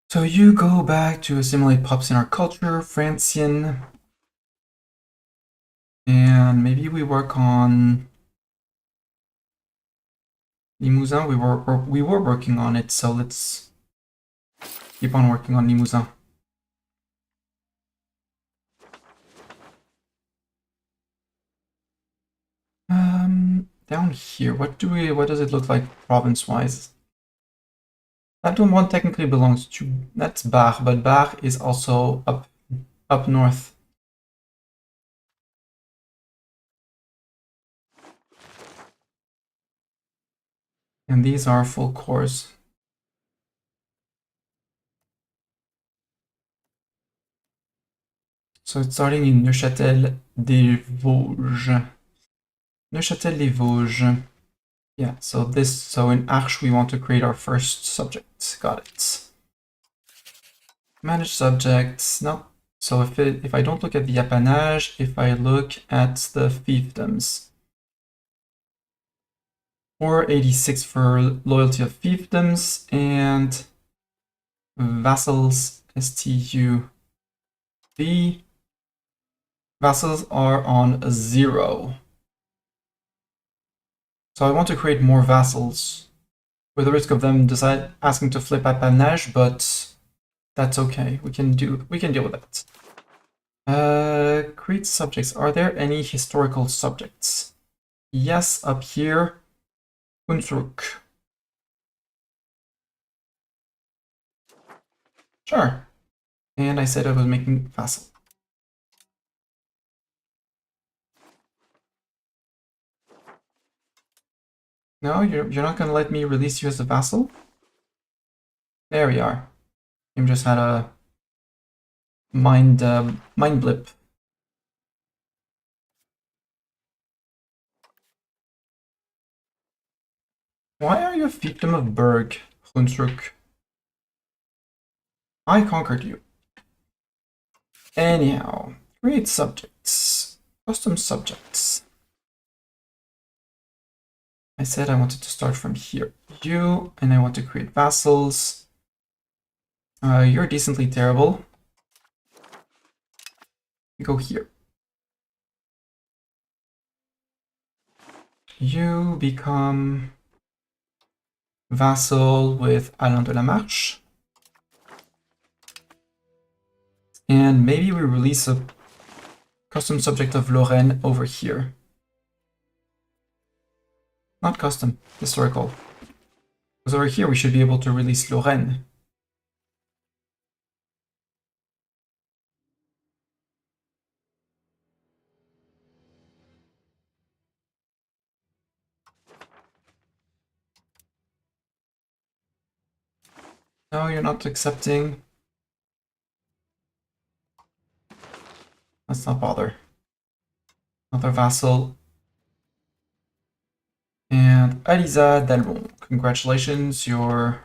So you go back to assimilate pups in our culture, Francian. And maybe we work on Limousin. We were working on it, so let's keep on working on Limousin. Down here, what does it look like province-wise? That one technically belongs to, that's Bar, but Bar is also up north. And these are full cores. So it's starting in Neuchâtel-des-Vosges. Neuchâtel-les-Vosges. Yeah, so in Arches we want to create our first subject. Got it. Manage subjects, not so if I don't look at the apanage, if I look at the fiefdoms. 486 for loyalty of fiefdoms and vassals STU. The vassals are on 0. So I want to create more vassals with the risk of them asking to flip apanage, but that's okay. We can deal with that. Create subjects. Are there any historical subjects? Yes, up here. Hunsrück. Sure. And I said I was making vassal. No, you're not gonna let me release you as a vassal? There we are. You just had a mind blip. Why are you a fiefdom of Berg, Hunsrück? I conquered you. Anyhow, create subjects. Custom subjects. I said I wanted to start from here. You, and I want to create vassals. You're decently terrible. You go here. You become vassal with Alain de la Marche. And maybe we release a custom subject of Lorraine over here. Not custom, historical. Because over here we should be able to release Lorraine. No, you're not accepting. Let's not bother. Another vassal. And Elisa Dalbon. Congratulations, you're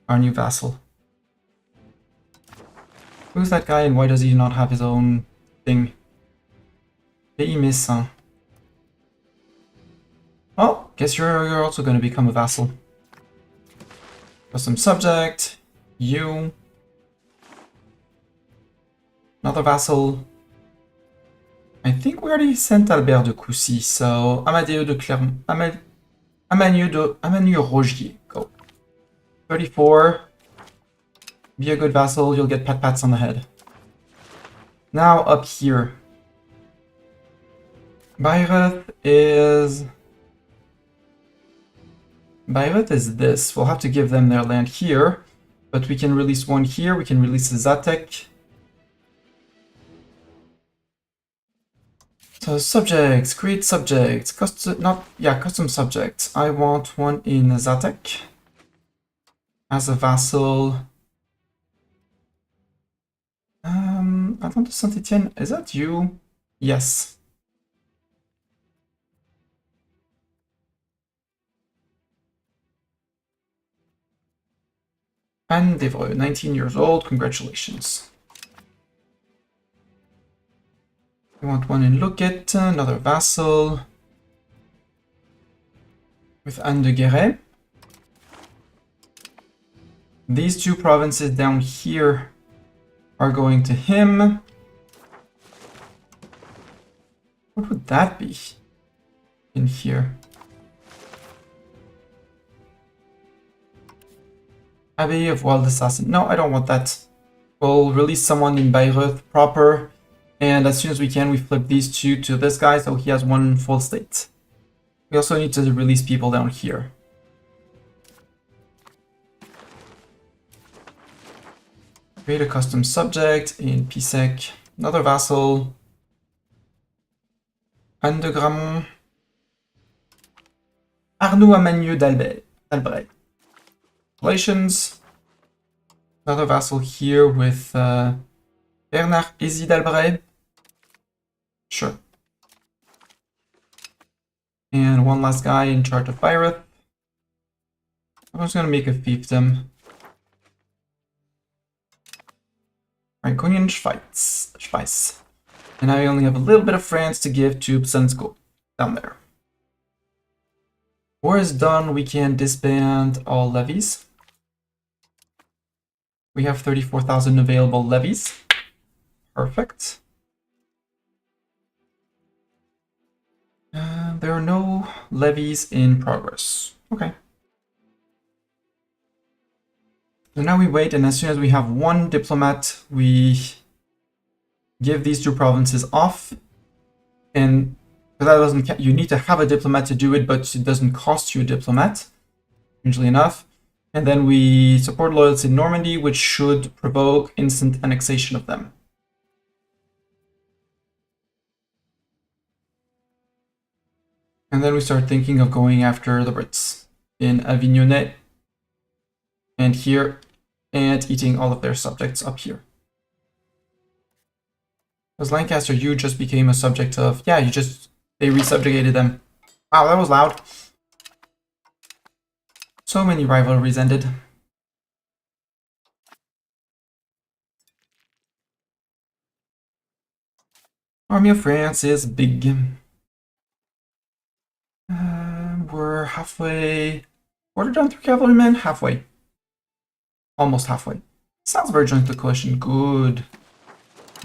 our new vassal. Who's that guy and why does he not have his own thing? Pays Messin. Oh, guess you're also going to become a vassal. Custom subject. You. Another vassal. I think we already sent Albert de Coucy, so Amadeo de Clermont. Amanieu Rogier. Go. 34. Be a good vassal, you'll get pat-pats on the head. Now up here. Bayreuth is this. We'll have to give them their land here, but we can release one here. We can release Zatek. So subjects, create subjects, custom subjects. I want one in Zatek as a vassal. Attends de Saint-Etienne, is that you? Yes. Anne d'Evreux, 19 years old. Congratulations. We want one in Loquet, another vassal. With Anne de Guéret. These two provinces down here are going to him. What would that be in here? Abbey of Wild Assassin. No, I don't want that. We'll release someone in Bayreuth proper. And as soon as we can, we flip these two to this guy so he has one full state. We also need to release people down here. Create a custom subject in PSEC. Another vassal. Anne de Gramont. Arnaud Amanieu d'Albret. Congratulations. Another vassal here with Bernard Hézy d'Albret. Sure. And one last guy in charge of Bayreuth. I'm just gonna make a fiefdom. Franconian Schweiz. And I only have a little bit of France to give to Psensko down there. War is done, we can disband all levies. We have 34,000 available levies. Perfect. There are no levies in progress. Okay. So now we wait, and as soon as we have one diplomat, we give these two provinces off. And that doesn't, you need to have a diplomat to do it, but it doesn't cost you a diplomat, usually enough. And then we support loyalty in Normandy, which should provoke instant annexation of them. And then we start thinking of going after the Brits in Avignonnet and here, and eating all of their subjects up here. Because Lancaster, you just became a subject of, yeah, they resubjugated them. Wow, that was loud. So many rivalries ended. Army of France is big. We're halfway. Quarter done through cavalrymen? Halfway. Almost halfway. Salisbury joined the coalition. Good.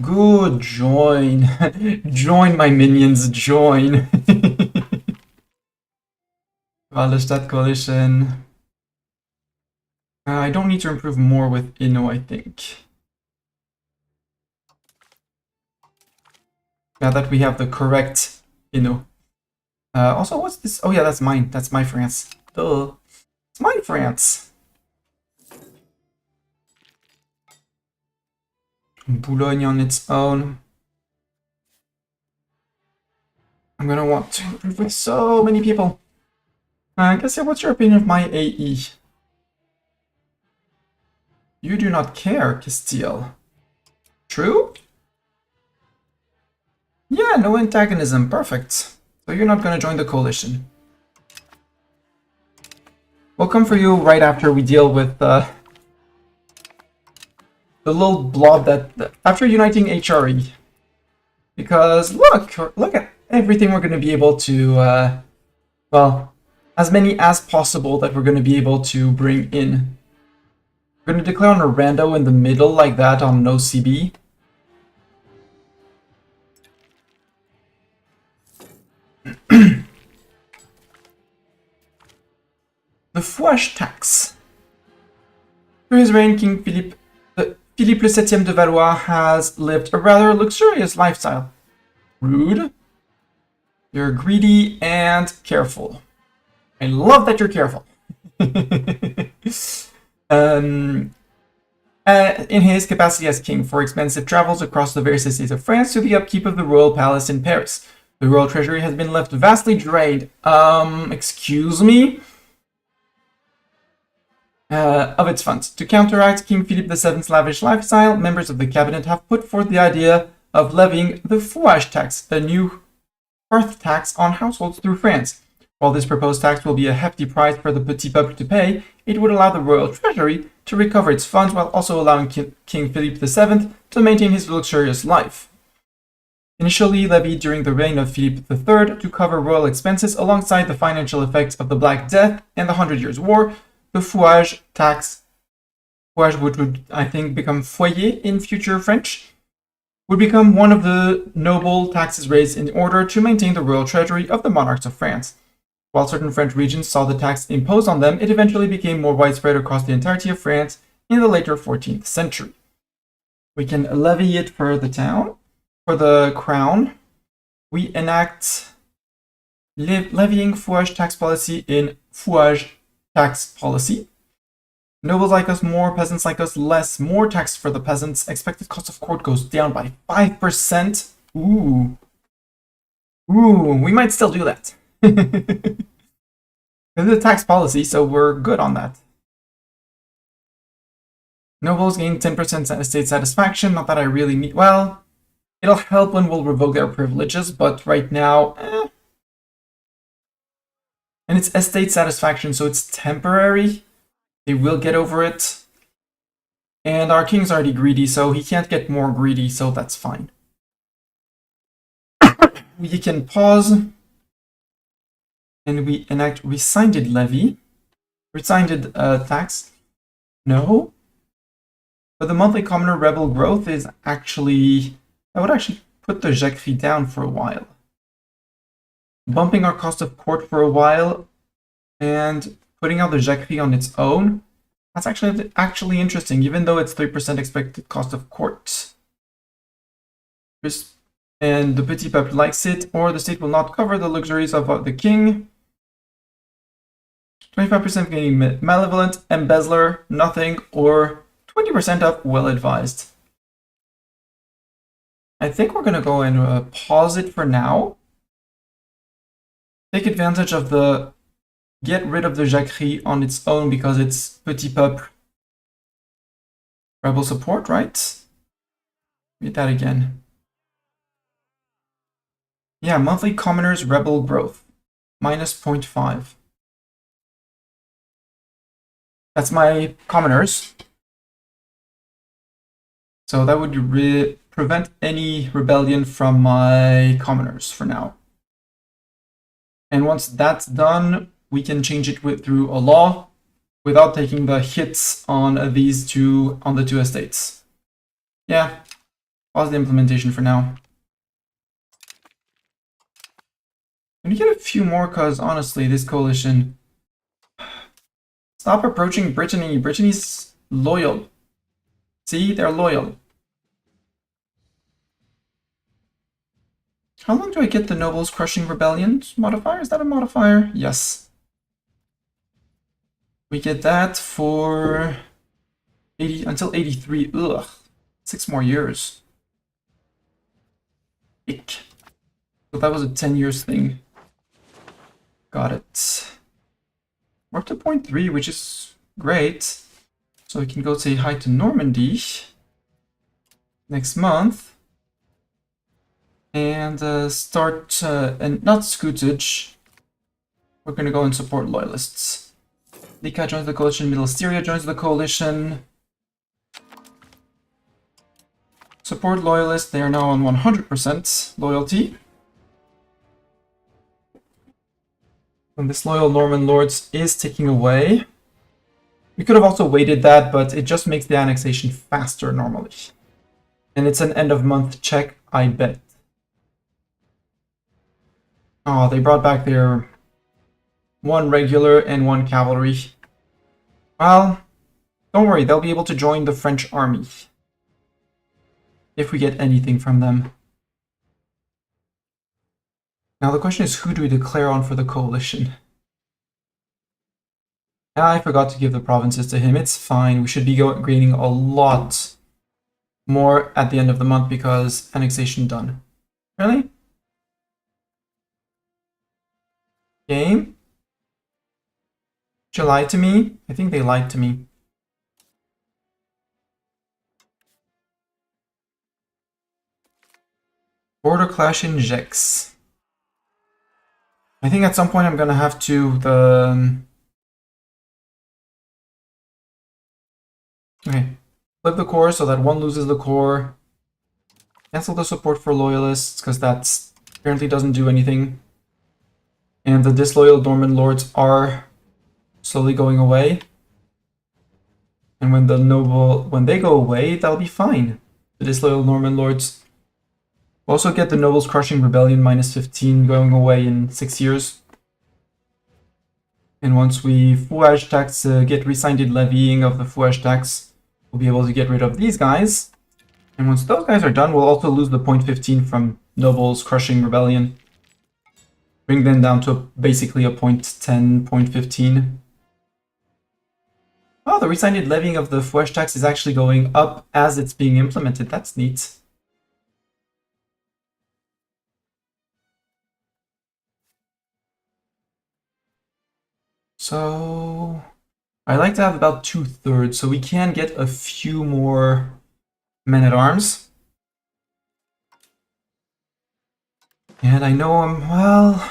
Good. Join. Join, my minions. Join. Wallenstadt coalition. I don't need to improve more with Inno, I think. Now that we have the correct Inno. Also, what's this? Oh yeah, that's mine. That's my France. Duh. It's my France. Boulogne on its own. I'm gonna want to improve with so many people. Cassia, what's your opinion of my AE? You do not care, Castile. True? Yeah, no antagonism. Perfect. So you're not going to join the coalition. We'll come for you right after we deal with the little blob that after uniting HRE. Because look at everything we're going to be able to, well, as many as possible that we're going to be able to bring in. We're going to declare on a rando in the middle like that on no CB. The fouage tax. Through his reign, King Philippe VII de Valois has lived a rather luxurious lifestyle. Rude. You're greedy and careful. I love that you're careful. In his capacity as king for expensive travels across the various estates of France to the upkeep of the royal palace in Paris. The royal treasury has been left vastly drained. Excuse me? Of its funds. To counteract King Philippe VII's lavish lifestyle, members of the cabinet have put forth the idea of levying the fouage tax, a new hearth tax on households through France. While this proposed tax will be a hefty price for the petit peuple to pay, it would allow the royal treasury to recover its funds while also allowing King Philip VII to maintain his luxurious life. Initially levied during the reign of Philip III to cover royal expenses alongside the financial effects of the Black Death and the 100 Years' War, the fouage tax, which would, I think, become foyer in future French, would become one of the noble taxes raised in order to maintain the royal treasury of the monarchs of France. While certain French regions saw the tax imposed on them, it eventually became more widespread across the entirety of France in the later 14th century. We can levy it for the town. For the crown, we enact levying fouage tax policy in fouage tax policy. Nobles like us more, peasants like us less. More tax for the peasants. Expected cost of court goes down by 5%. Ooh, we might still do that. This is a tax policy, so we're good on that. Nobles gain 10% estate satisfaction. Not that I really need. Well, it'll help when we'll revoke their privileges, but right now, And it's estate satisfaction, so it's temporary. They will get over it. And our king's already greedy, so he can't get more greedy, so that's fine. We can pause. And we enact resigned levy. Resigned tax. No. But the monthly commoner rebel growth is actually... I would actually put the jacquerie down for a while. Bumping our cost of court for a while and putting out the jacquerie on its own. That's actually interesting, even though it's 3% expected cost of court. And the petit peuple likes it, or the state will not cover the luxuries of the king. 25% getting malevolent, embezzler, nothing, or 20% up well-advised. I think we're going to go and pause it for now. Take advantage of the get rid of the jacquerie on its own because it's petit peuple rebel support, right? Read that again. Yeah, monthly commoners rebel growth, minus 0.5. That's my commoners. So that would prevent any rebellion from my commoners for now. And once that's done, we can change it through a law without taking the hits on the two estates. Yeah, pause the implementation for now. Let me get a few more, because honestly, this coalition... Stop approaching Brittany. Brittany's loyal. See, they're loyal. How long do I get the nobles crushing rebellions modifier? Is that a modifier? Yes. We get that for 80 until 83. Ugh. 6 more years. Ick. So that was a 10 years thing. Got it. We're up to 0.3, which is great. So we can go say hi to Normandy next month. And start, and not scootage. We're going to go and support loyalists. Lika joins the coalition, Middle Styria joins the coalition. Support loyalists, they are now on 100% loyalty. And this loyal Norman Lords is taking away. We could have also waited that, but it just makes the annexation faster normally. And it's an end of month check, I bet. Oh, they brought back their 1 regular and 1 cavalry. Well, don't worry, they'll be able to join the French army. If we get anything from them. Now the question is, who do we declare on for the coalition? I forgot to give the provinces to him. It's fine. We should be gaining a lot more at the end of the month because annexation done. Really? Game? Did you lie to me? I think they lied to me. Border clash in Gex. I think at some point I'm gonna have to Okay. Flip the core so that one loses the core. Cancel the support for loyalists, because that apparently doesn't do anything. And the disloyal Norman lords are slowly going away. And when they go away, that'll be fine. The disloyal Norman lords will also get the nobles crushing rebellion -15 going away in 6 years. And once we fouage tax get resigned levying of the fouage tax, we'll be able to get rid of these guys. And once those guys are done, we'll also lose the 0.15 from nobles crushing rebellion. Bring them down to basically a 0.10, 0.15. Oh, the resigned levying of the fouage tax is actually going up as it's being implemented. That's neat. So I like to have about 2/3, so we can get a few more men-at-arms. And I know I'm, well...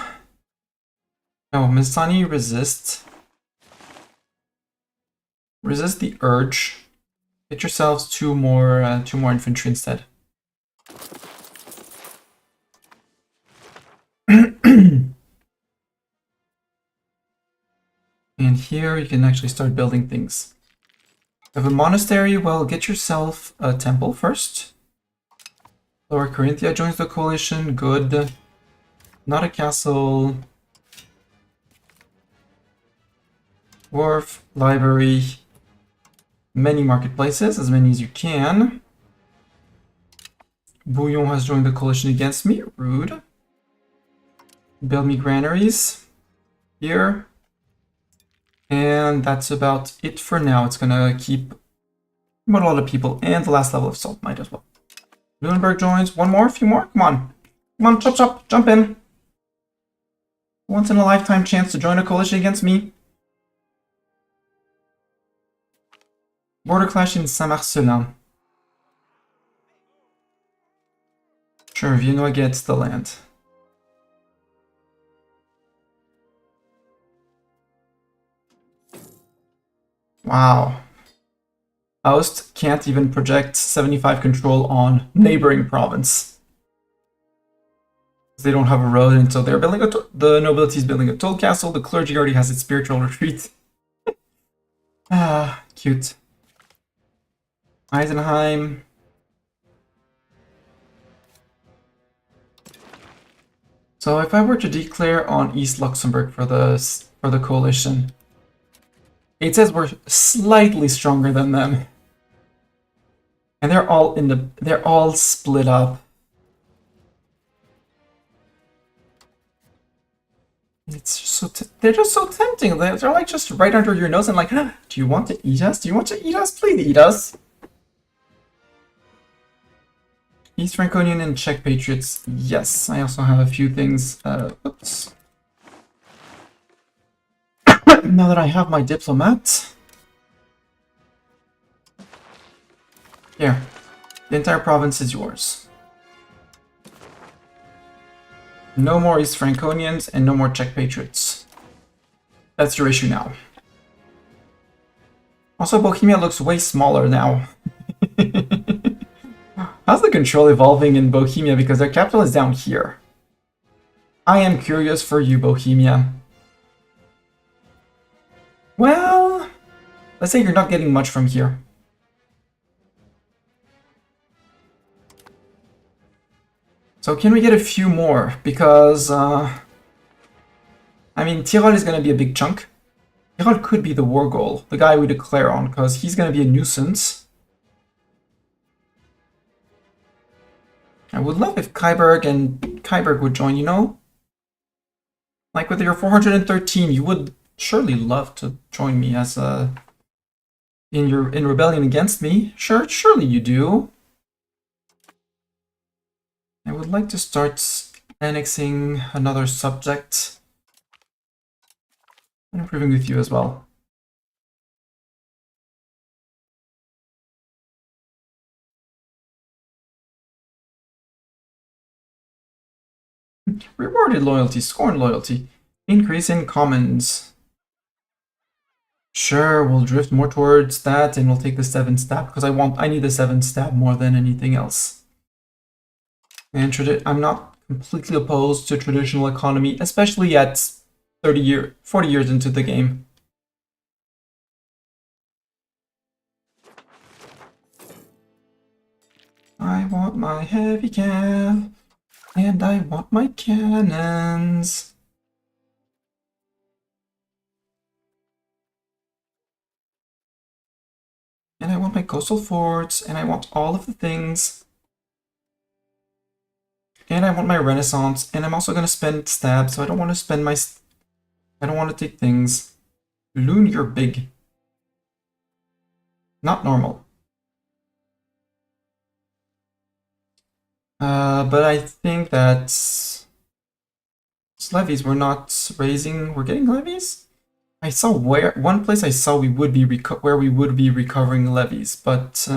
No, Mizani resist. Resist the urge. Get yourselves two more infantry instead. And here you can actually start building things. You have a monastery, well, get yourself a temple first. Lower Corinthia joins the coalition, good. Not a castle. Wharf, library, many marketplaces, as many as you can. Bouillon has joined the coalition against me, rude. Build me granaries here. And that's about it for now. It's gonna keep a lot of people, and the last level of salt might as well. Nuremberg joins. One more, a few more. Come on. Come on, chop chop, jump in. Once in a lifetime chance to join a coalition against me. Border clash in Saint-Marcelin. Sure, Viennois gets the land. Wow. Aust can't even project 75 control on neighboring province. They don't have a road, and so they're building the nobility is building a toll castle. The clergy already has its spiritual retreat. Ah, cute. Eisenheim. So if I were to declare on East Luxembourg for the coalition, it says we're slightly stronger than them. And they're all split up. It's just so they're just so tempting. They're like just right under your nose and like, do you want to eat us? Do you want to eat us? Please eat us. East Franconian and Czech Patriots. Yes, I also have a few things. Oops. Now that I have my diplomat. Here. The entire province is yours. No more East Franconians and no more Czech Patriots. That's your issue now. Also, Bohemia looks way smaller now. How's the control evolving in Bohemia? Because their capital is down here. I am curious for you, Bohemia. Well, let's say you're not getting much from here. So can we get a few more? Because, I mean, Tyrol is going to be a big chunk. Tyrol could be the war goal, the guy we declare on, because he's going to be a nuisance. I would love if Kyberg would join, you know? Like with your 413, you would surely love to join me as in rebellion against me. Surely you do. I would like to start annexing another subject. And improving with you as well. Rewarded loyalty, scorn loyalty. Increase in commons. Sure, we'll drift more towards that and we'll take the 7 stab because I need the 7 stab more than anything else. And I'm not completely opposed to traditional economy, especially at 40 years into the game. I want my heavy can, and I want my cannons. And I want my coastal forts, and I want all of the things. And I want my Renaissance, and I'm also going to spend stab, so I don't want to spend my... I don't want to take things. Loon, you're big. Not normal. But I think that... levies we're not raising... We're getting levies? I saw one place I saw we would be where we would be recovering levies, but...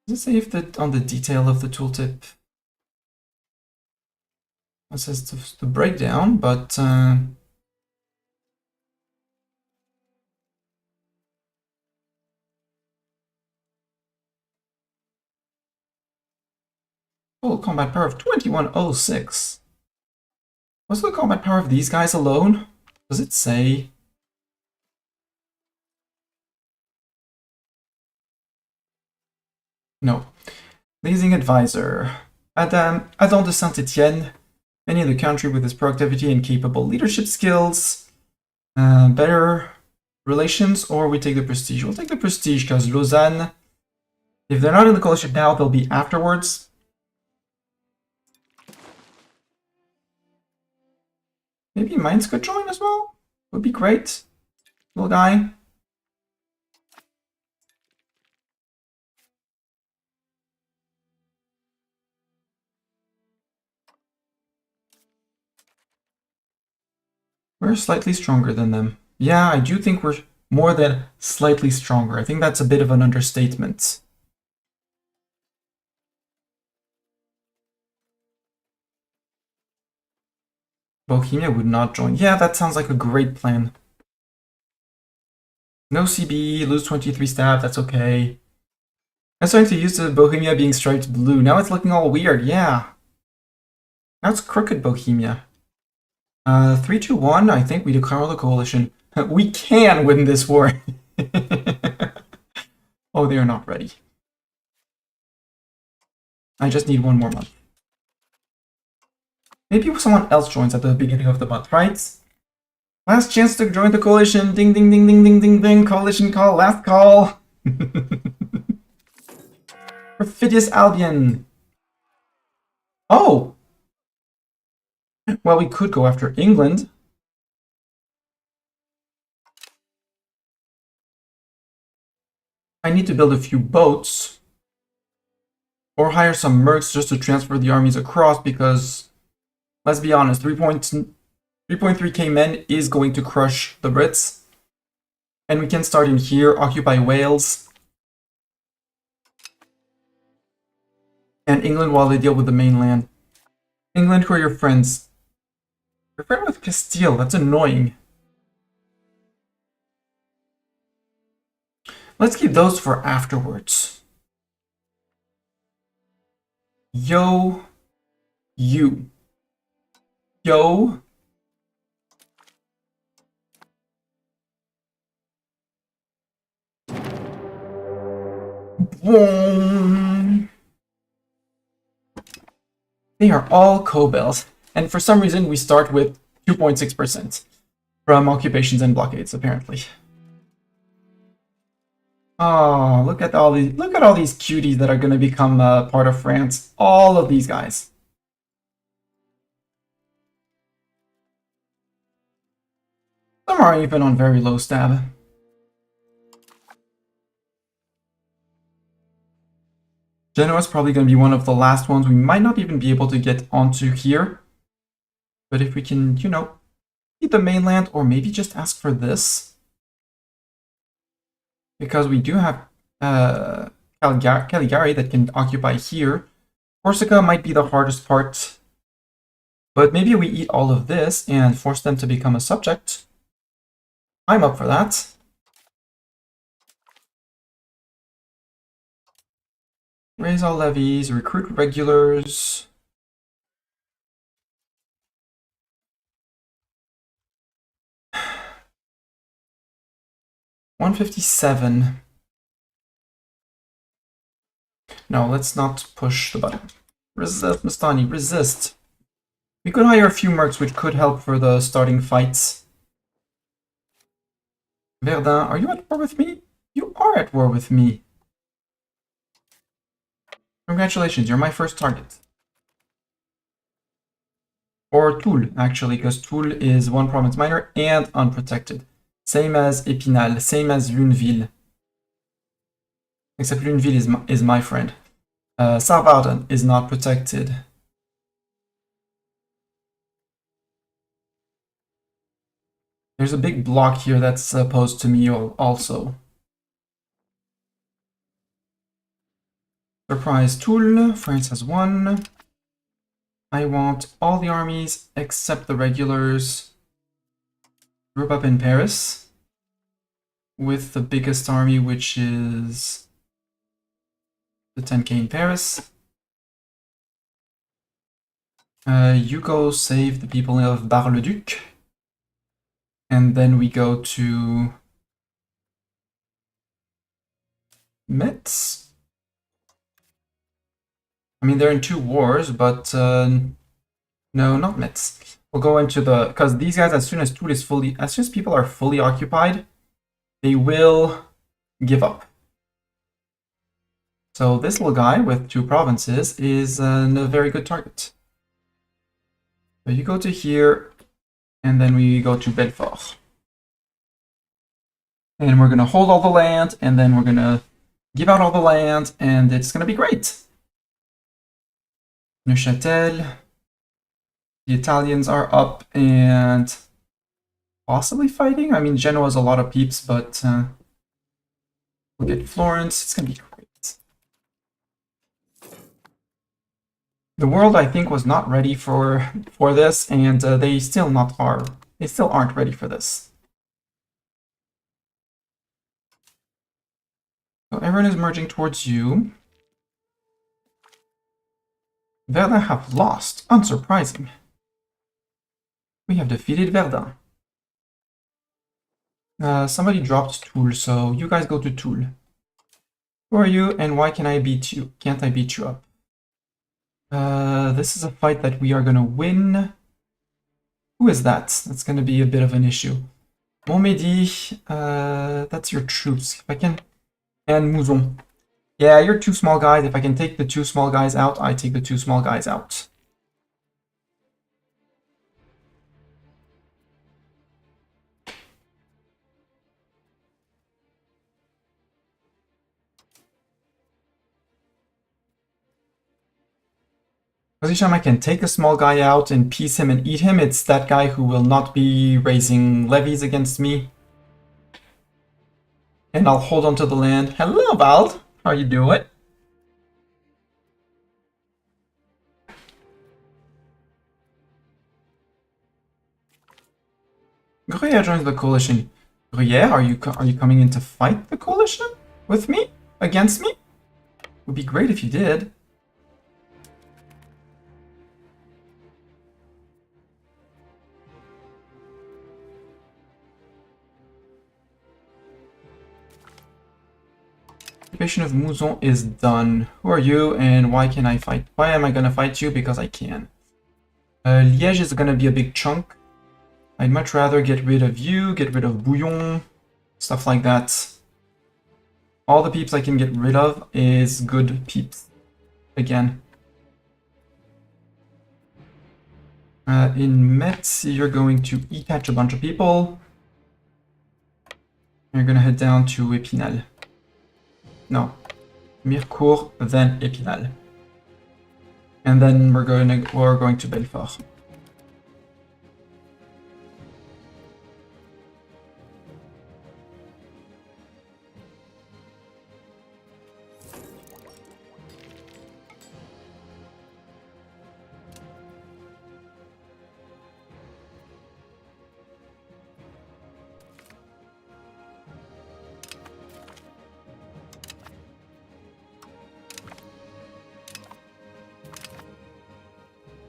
does it say if on the detail of the tooltip? It says the breakdown, but full combat power of 2106. What's the combat power of these guys alone? Does it say? No. Leasing advisor. Adam de Saint-Etienne. Many in the country with his productivity and capable leadership skills. Better relations, or we take the prestige. We'll take the prestige because Lausanne, if they're not in the coalition now, they'll be afterwards. Maybe Mainz could join as well. Would be great. Little guy. We're slightly stronger than them. Yeah, I do think we're more than slightly stronger. I think that's a bit of an understatement. Bohemia would not join. Yeah, that sounds like a great plan. No CB, lose 23 stab, that's okay. I'm starting to use the Bohemia being striped blue. Now it's looking all weird, yeah. Now it's crooked Bohemia. 3-2-1, I think we declare the coalition. We can win this war. Oh, they are not ready. I just need one more month. Maybe someone else joins at the beginning of the month, right? Last chance to join the coalition. Ding, ding, ding, ding, ding, ding, ding. Coalition call, last call. Perfidious Albion. Oh! Well, we could go after England. I need to build a few boats. Or hire some mercs just to transfer the armies across because, let's be honest, 3.3k men is going to crush the Brits. And we can start in here, occupy Wales. And England while they deal with the mainland. England, who are your friends? You're friend with Castile, that's annoying. Let's keep those for afterwards. Yo, you. Yo. Boom. They are all Cobels, and for some reason we start with 2.6% from occupations and blockades, apparently. Oh, look at all these cuties that are going to become part of France. All of these guys. Some are even on very low stab. Genoa is probably going to be one of the last ones we might not even be able to get onto here. But if we can, you know, keep the mainland or maybe just ask for this. Because we do have Caligari that can occupy here. Corsica might be the hardest part. But maybe we eat all of this and force them to become a subject. I'm up for that. Raise all levies, recruit regulars. $157. No, let's not push the button. Resist, Mustani, resist. We could hire a few mercs, which could help for the starting fights. Verdun, are you at war with me? You are at war with me. Congratulations, you're my first target. Or Toul, actually, because Toul is one province minor and unprotected. Same as Épinal, same as Luneville. Except Luneville is my friend. Sarvarden is not protected. There's a big block here that's opposed to me also. Surprise Toul, France has won. I want all the armies except the regulars. Group up in Paris with the biggest army, which is the 10k in Paris. You go save the people of Bar-le-Duc. And then we go to Metz. I mean, they're in 2 wars, but no, not Metz. We'll go into the, because these guys, as soon as Toul is fully, as soon as people are fully occupied, they will give up. So this little guy with 2 provinces is a very good target. So you go to here, and then we go to Belfort. And we're gonna hold all the land, and then we're gonna give out all the land, and it's gonna be great. Neuchâtel. The Italians are up and possibly fighting. I mean, Genoa's a lot of peeps, but we'll get Florence. It's gonna be great. The world, I think, was not ready for this, and they still aren't ready for this. So everyone is merging towards you. Verdun have lost. Unsurprising. We have defeated Verdun. Somebody dropped Toul, so you guys go to Toul. Who are you, and why can I beat you? Can't I beat you up? This is a fight that we are gonna win. Who is that? That's gonna be a bit of an issue. Montmedy, that's your troops. If I can... And Mouzon. Yeah, you're 2 small guys. If I can take the 2 small guys out, I take the 2 small guys out. Every time I can take a small guy out and piece him and eat him, it's that guy who will not be raising levies against me. And I'll hold on to the land. Hello, Vald. How you doing? Gruyere joins the coalition. Gruyere, are you coming in to fight the coalition with me? Against me? Would be great if you did. Occupation of Mouzon is done. Who are you and why can I fight? Why am I gonna fight you? Because I can. Liège is gonna be a big chunk. I'd much rather get rid of you, get rid of Bouillon, stuff like that. All the peeps I can get rid of is good peeps. Again. In Metz, you're going to detach a bunch of people. You're gonna head down to Épinal. No. Mirecourt, then Épinal. And then we're going to Belfort.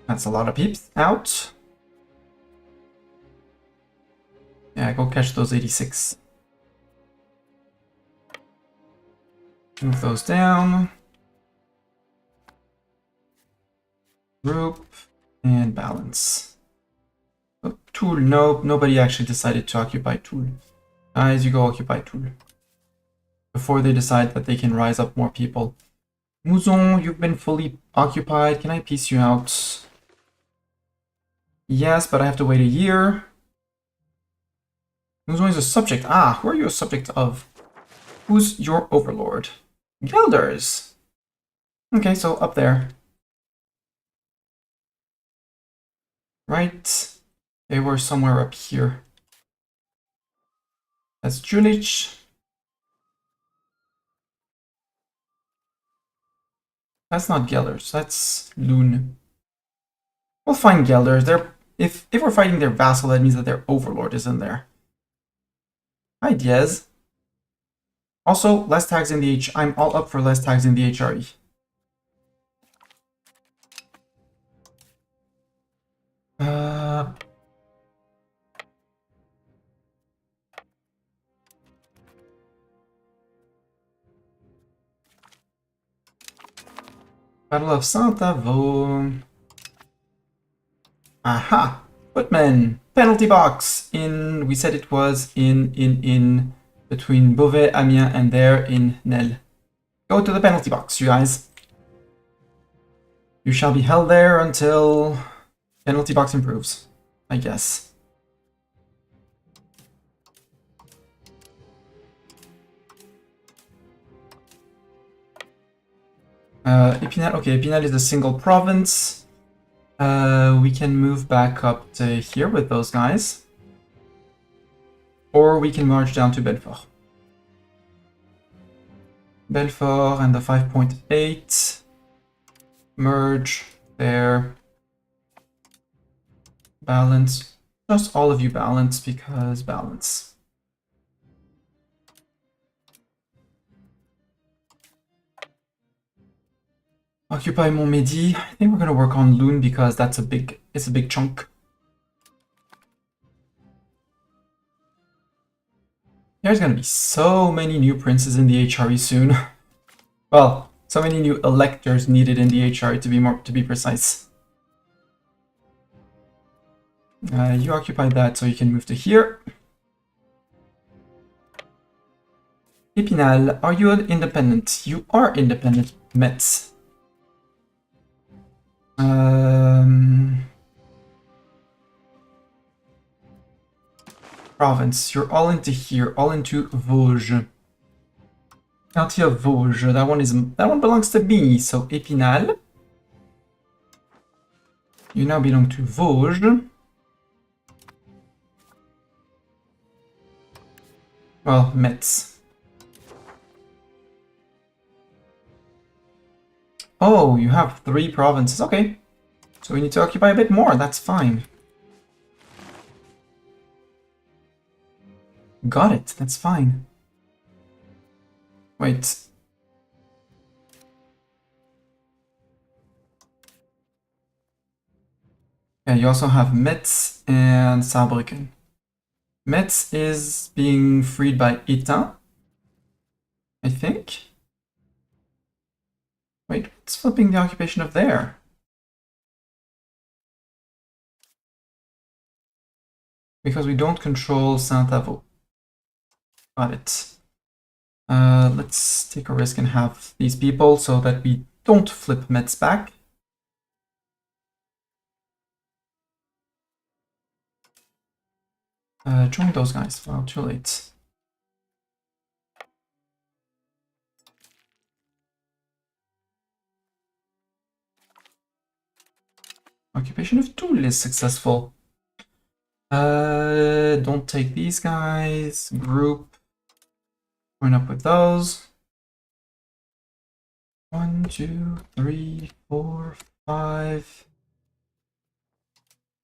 That's a lot of peeps out. Yeah, go catch those 86. Move those down. Group and balance. Oh, Toul, nope, nobody actually decided to occupy Toul. Guys, you go occupy Toul. Before they decide that they can rise up more people. Mouzon, you've been fully occupied. Can I piece you out? Yes, but I have to wait a year. Mouzon is a subject. Ah, who are you a subject of? Who's your overlord? Gelders. Okay, so up there. Right. They were somewhere up here. That's Julich. That's not Gelders, that's Loon. We'll find Gelders. If we're fighting their vassal, that means that their overlord is in there. Hi, Diaz. Also, less tags in the I'm all up for less tags in the HRE. Battle of Saint-Avold. Aha! Footman! Penalty box! We said it was in between Beauvais, Amiens, and there in Nel. Go to the penalty box, you guys. You shall be held there until penalty box improves, I guess. Epinal, okay, Epinal is a single province. We can move back up to here with those guys. Or we can march down to Belfort. Belfort and the 5.8. Merge there. Balance. Just all of you balance because balance. Occupy Montmedy. I think we're gonna work on Loon because it's a big chunk. There's gonna be so many new princes in the HRE soon. Well, so many new electors needed in the HRE to be precise. You occupy that so you can move to here. Epinal, are you independent? You are independent, Metz. Province, you're all into here, all into Vosges. County of Vosges, that one belongs to me, so Epinal. You now belong to Vosges. Well, Metz. Oh, you have 3 provinces, okay. So we need to occupy a bit more, that's fine. Got it, that's fine. Wait. Yeah, you also have Metz and Saarbrücken. Metz is being freed by Étain, I think. Wait, what's flipping the occupation of there? Because we don't control Saint-Avold. Got it. Let's take a risk and have these people so that we don't flip Metz back. Join those guys. Well, too late. Occupation of Toul is successful. Don't take these guys. Group. Join up with those. 1, 2, 3, 4, 5.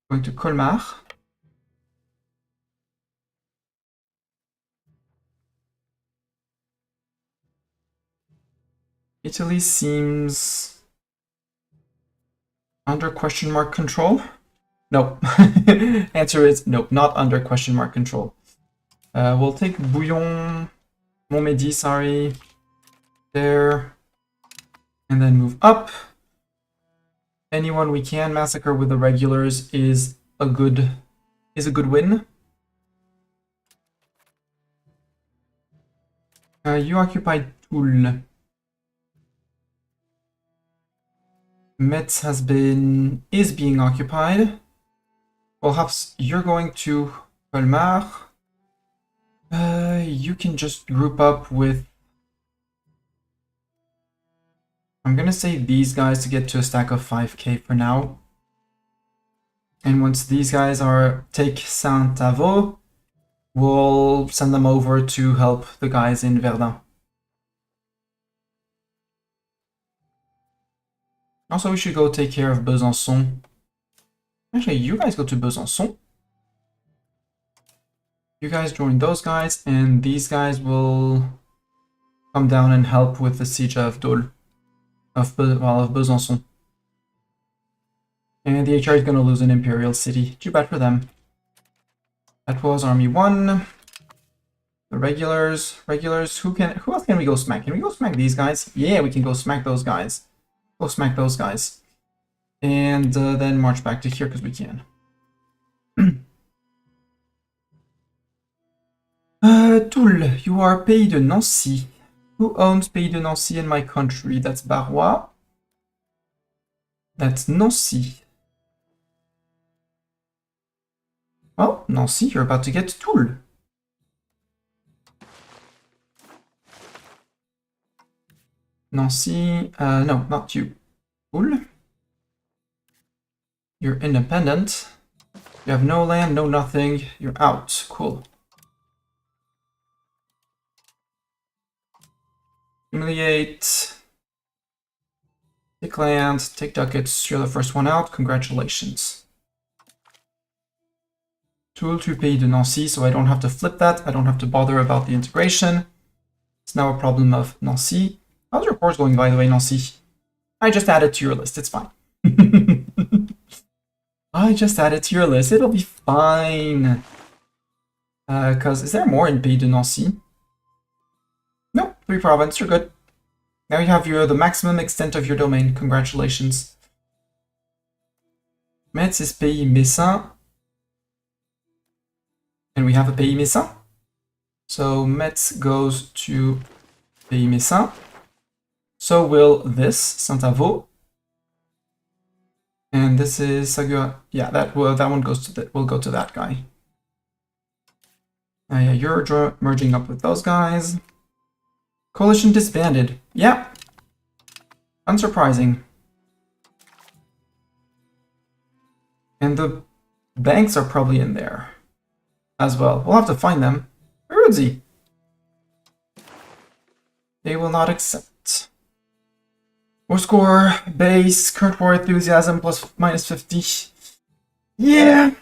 Going to Colmar. Italy seems Under question mark control? Nope. Answer is nope, not under question mark control. We'll take Bouillon, Montmedy, sorry, there, and then move up. Anyone we can massacre with the regulars is a good win. You occupied Toul. Metz is being occupied. Perhaps you're going to Colmar. You can just group up with, I'm gonna say these guys to get to a stack of 5k for now. And once these guys take Saint-Avold, we'll send them over to help the guys in Verdun. Also, we should go take care of Besançon. Actually, you guys go to Besançon. You guys join those guys, and these guys will come down and help with the siege of Dole, of Besançon. And the HR is going to lose an Imperial city. Too bad for them. That was Army 1. The regulars. Who else can we go smack? Can we go smack these guys? Yeah, we can go smack those guys. Go smack those guys. And then march back to here because we can. Toul, you are Pays de Nancy. Who owns Pays de Nancy in my country? That's Barrois. That's Nancy. Oh, Nancy, you're about to get Toul. Nancy, no, not you. Toul. You're independent. You have no land, no nothing. You're out. Cool. Humiliate. Take land, take ducats. You're the first one out. Congratulations. Toul to Pays de Nancy, so I don't have to flip that. I don't have to bother about the integration. It's now a problem of Nancy. How's your course going, by the way, Nancy? I just added to your list. It's fine. I just added to your list. It'll be fine. Because is there more in Pays de Nancy? Nope, 3 province. You're good. Now you have the maximum extent of your domain. Congratulations. Metz is Pays Messin. And we have a Pays Messin. So Metz goes to Pays Messin. So will this, Saint-Avold. And this is Sagua. Yeah, that one goes to will go to that guy. Yeah, you're merging up with those guys. Coalition disbanded. Yeah. Unsurprising. And the banks are probably in there as well. We'll have to find them. Where is he? They will not accept. War score, base, current war enthusiasm plus minus 50. Yeah.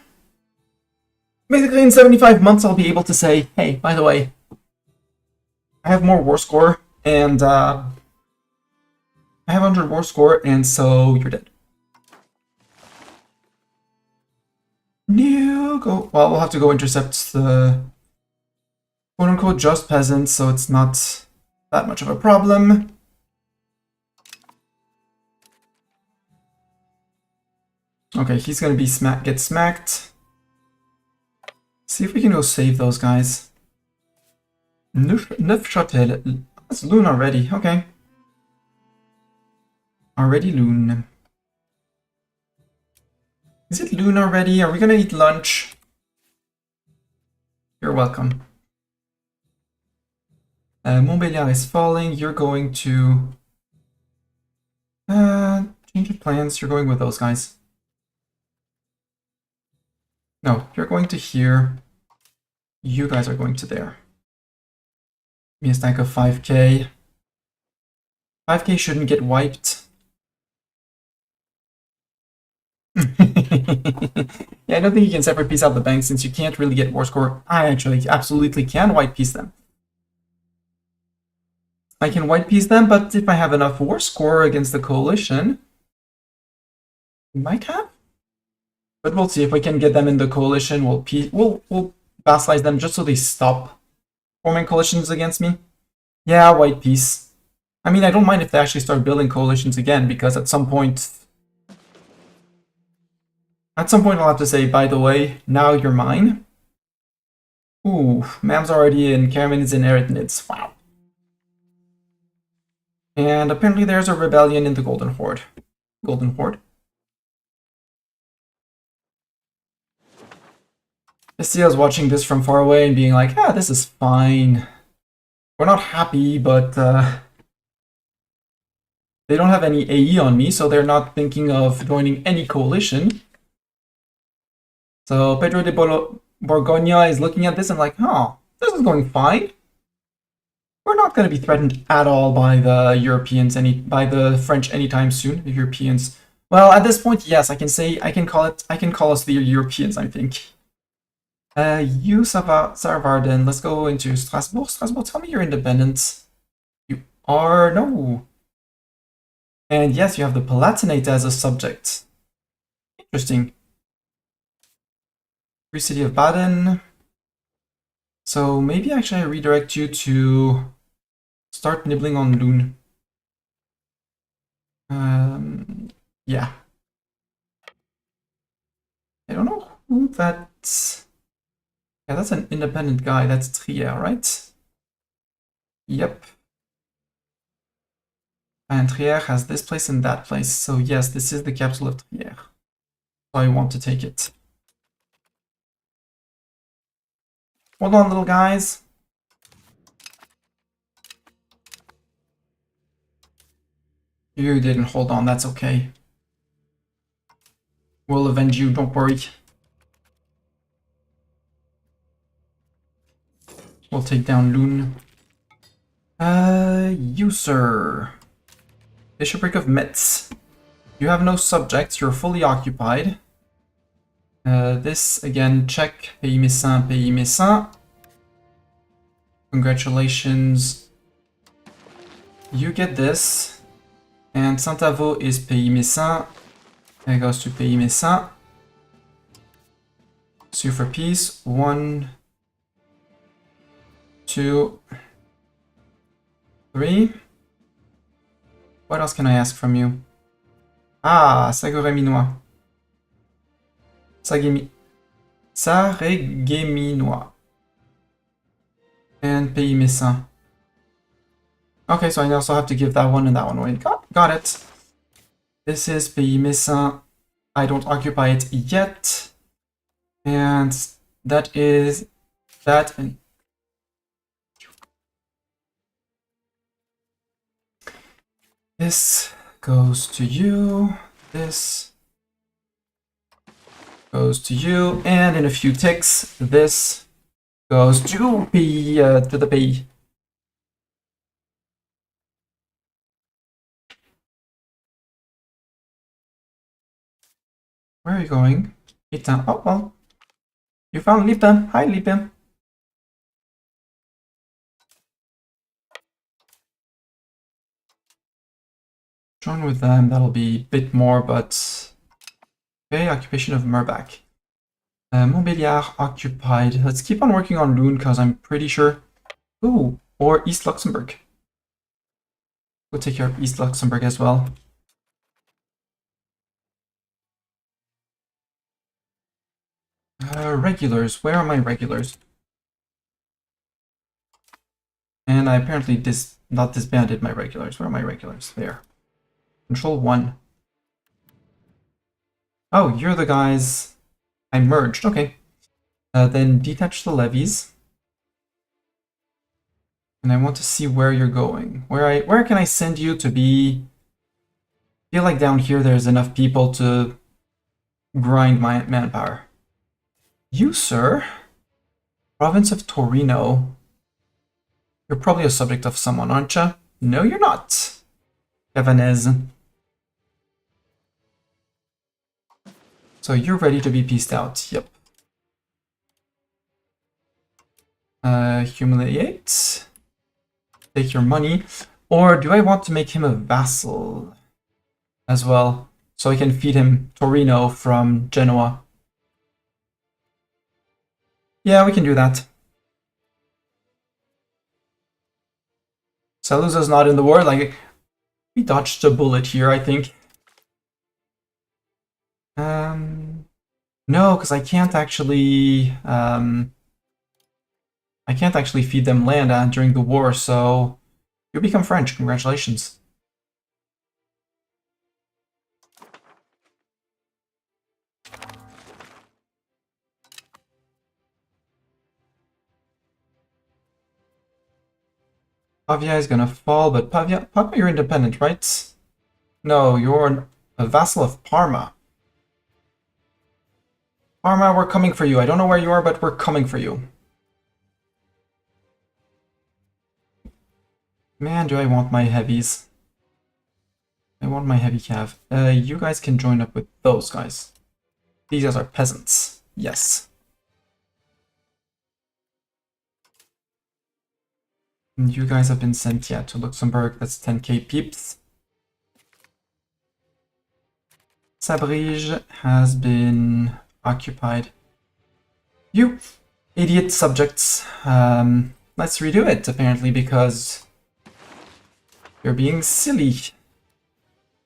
Basically in 75 months I'll be able to say, hey, by the way, I have more war score, and I have 100 war score, and so you're dead. No, go. Well, we'll have to go intercept the quote-unquote just peasants, so it's not that much of a problem. Okay, he's gonna be get smacked. See if we can go save those guys. Neufchâtel. That's Loon already. Okay. Already Loon. Is it Loon already? Are we gonna eat lunch? You're welcome. Montbéliard is falling. You're going to... change of plans. You're going with those guys. No, you're going to here. You guys are going to there. Give me a stack of 5k. 5k shouldn't get wiped. Yeah, I don't think you can separate piece out the bank since you can't really get war score. I actually absolutely can white piece them. I can white piece them, but if I have enough war score against the coalition, We might have. But we'll see if we can get them in the coalition. We'll vassalize them just so they stop forming coalitions against me. Yeah, white peace. I mean, I don't mind if they actually start building coalitions again, because at some point I'll have to say, by the way, now you're mine. Ooh, Mam's already in, Karamanids and Eretnids. Wow. And apparently there's a rebellion in the Golden Horde. Golden Horde. I see us watching this from far away and being like, ah, this is fine. We're not happy, but they don't have any AE on me, so they're not thinking of joining any coalition. So Pedro de Borgoña is looking at this and like, oh, this is going fine. We're not going to be threatened at all by the Europeans, by the French anytime soon. The Europeans. Well, at this point, yes, I can call us the Europeans, I think. You, Sarvarden, let's go into Strasbourg. Strasbourg, tell me you're independent. You are, no. And yes, you have the Palatinate as a subject. Interesting. Free City of Baden. So maybe actually I redirect you to start nibbling on Loon. Yeah. I don't know who that's... Yeah, that's an independent guy. That's Trier, right? Yep. And Trier has this place and that place. So yes, this is the capital of Trier. So I want to take it. Hold on, little guys. You didn't hold on, that's okay. We'll avenge you, don't worry. We'll take down Loon. You, sir. Bishopric of Metz. You have no subjects, you're fully occupied. This, again, check. Pays Messin, Pays Messin. Congratulations. You get this. And Saint-Avo is Pays Messin. That goes to Pays Messin. Sue for peace. 1, 2, 3. What else can I ask from you? Ah, Sagoreminois. Saregéminois. And Pays Messin. Okay, so I also have to give that one and that one away. Got it. This is Pays Messin. I don't occupy it yet. And that is that. And this goes to you. This goes to you. And in a few ticks, this goes to the Pays. Where are you going? Lippe. Oh, well. You found Lippe. Hi, Lippe. Join with them. That'll be a bit more, but... Okay, occupation of Murbach. Montbéliard occupied. Let's keep on working on Loon, because I'm pretty sure... Ooh, or East Luxembourg. We'll take care of East Luxembourg as well. Regulars. Where are my regulars? And I apparently not disbanded my regulars. Where are my regulars? There. Control 1. Oh, you're the guys I merged. Okay. Then detach the levies. And I want to see where you're going. Where can I send you to be? I feel like down here there's enough people to grind my manpower. You, sir? Province of Torino. You're probably a subject of someone, aren't you? No, you're not. Cavanese. So you're ready to be pieced out. Yep. Humiliate. Take your money. Or do I want to make him a vassal as well? so I can feed him Torino from Genoa. Yeah, we can do that. Saluzzo's not in the war. Like, we dodged a bullet here, I think. No, because I can't actually feed them land during the war. So you become French. Congratulations. Pavia is gonna fall, but Pavia, you're independent, right? No, you're a vassal of Parma. Parma, we're coming for you. I don't know where you are, but we're coming for you. Man, do I want my heavies. I want my heavy cav. You guys can join up with those guys. These guys are peasants. Yes. And you guys have been sent, yeah, to Luxembourg. That's 10k peeps. Sabrige has been occupied. You idiot subjects. Let's redo it, apparently, because you're being silly.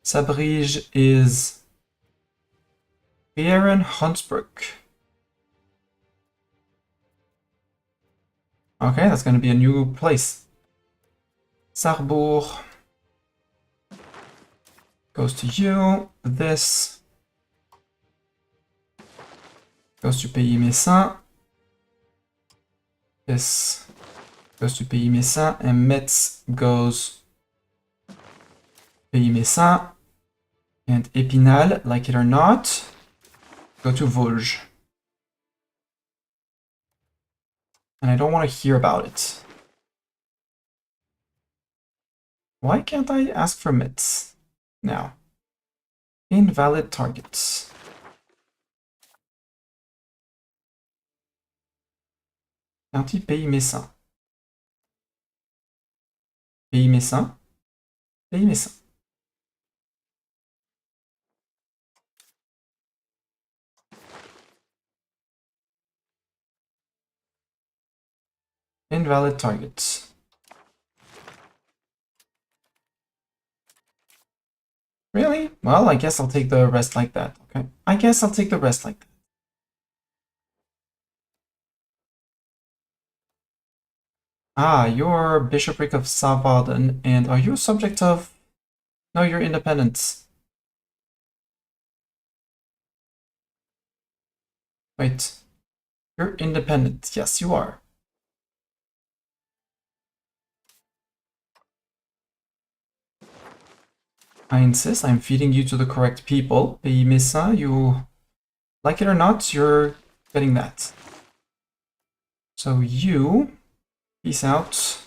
Sabrige is Baron Hunsbrook. Okay, that's going to be a new place. Sarrebourg goes to you. This goes to Pays Messin. This goes to Pays Messin. And Metz goes Pays Messin. And Épinal, like it or not, go to Vosges. And I don't want to hear about it. Why can't I ask for Metz now? Invalid targets. County Pays Messin. Pays Messin. Pays Messin. Invalid targets. Really? Well, I guess I'll take the rest like that, okay? I guess I'll take the rest like that. Ah, you're Bishopric of Savoden, and are you a subject of... No, you're independent. Wait. You're independent. Yes, you are. I insist, I'm feeding you to the correct people. Pays Messin, you... Like it or not, you're getting that. So you... Peace out.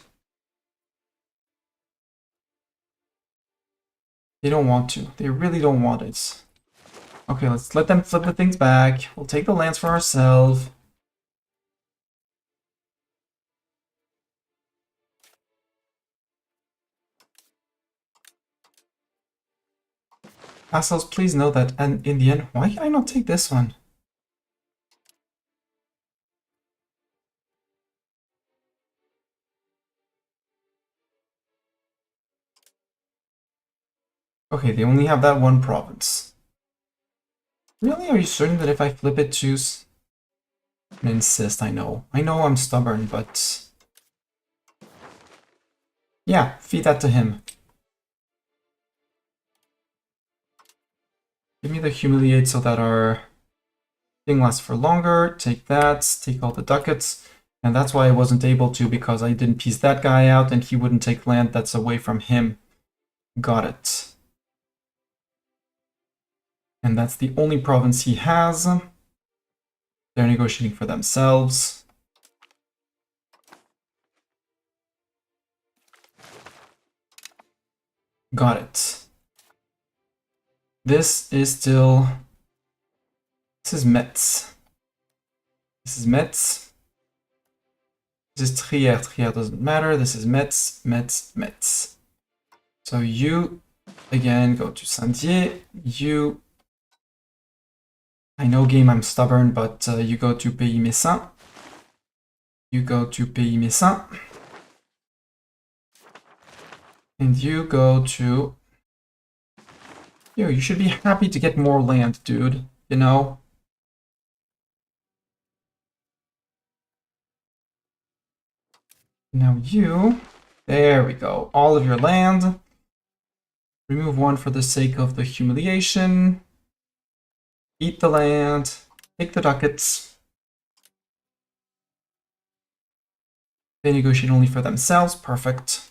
They don't want to. They really don't want it. Okay, let's let them flip the things back. We'll take the lands for ourselves. Vassals, please know that, and in the end, why can I not take this one? Okay, they only have that one province. Really? Are you certain that if I flip it, choose? I insist, I know. I know I'm stubborn, but... Yeah, feed that to him. Give me the humiliate so that our thing lasts for longer. Take that, take all the ducats. And that's why I wasn't able to, because I didn't piece that guy out and he wouldn't take land that's away from him. Got it. And that's the only province he has. They're negotiating for themselves. Got it. This is still... This is Metz. This is Metz. This is Trier. Trier doesn't matter. This is Metz, Metz, Metz. So you Again, go to Saint-Dié. You... I know, game, I'm stubborn, but you go to Pays Messin. You go to Pays Messin. And you go to... Yo, you should be happy to get more land, dude. You know? Now you... There we go. All of your land. Remove one for the sake of the humiliation. Eat the land. Take the ducats. They negotiate only for themselves. Perfect.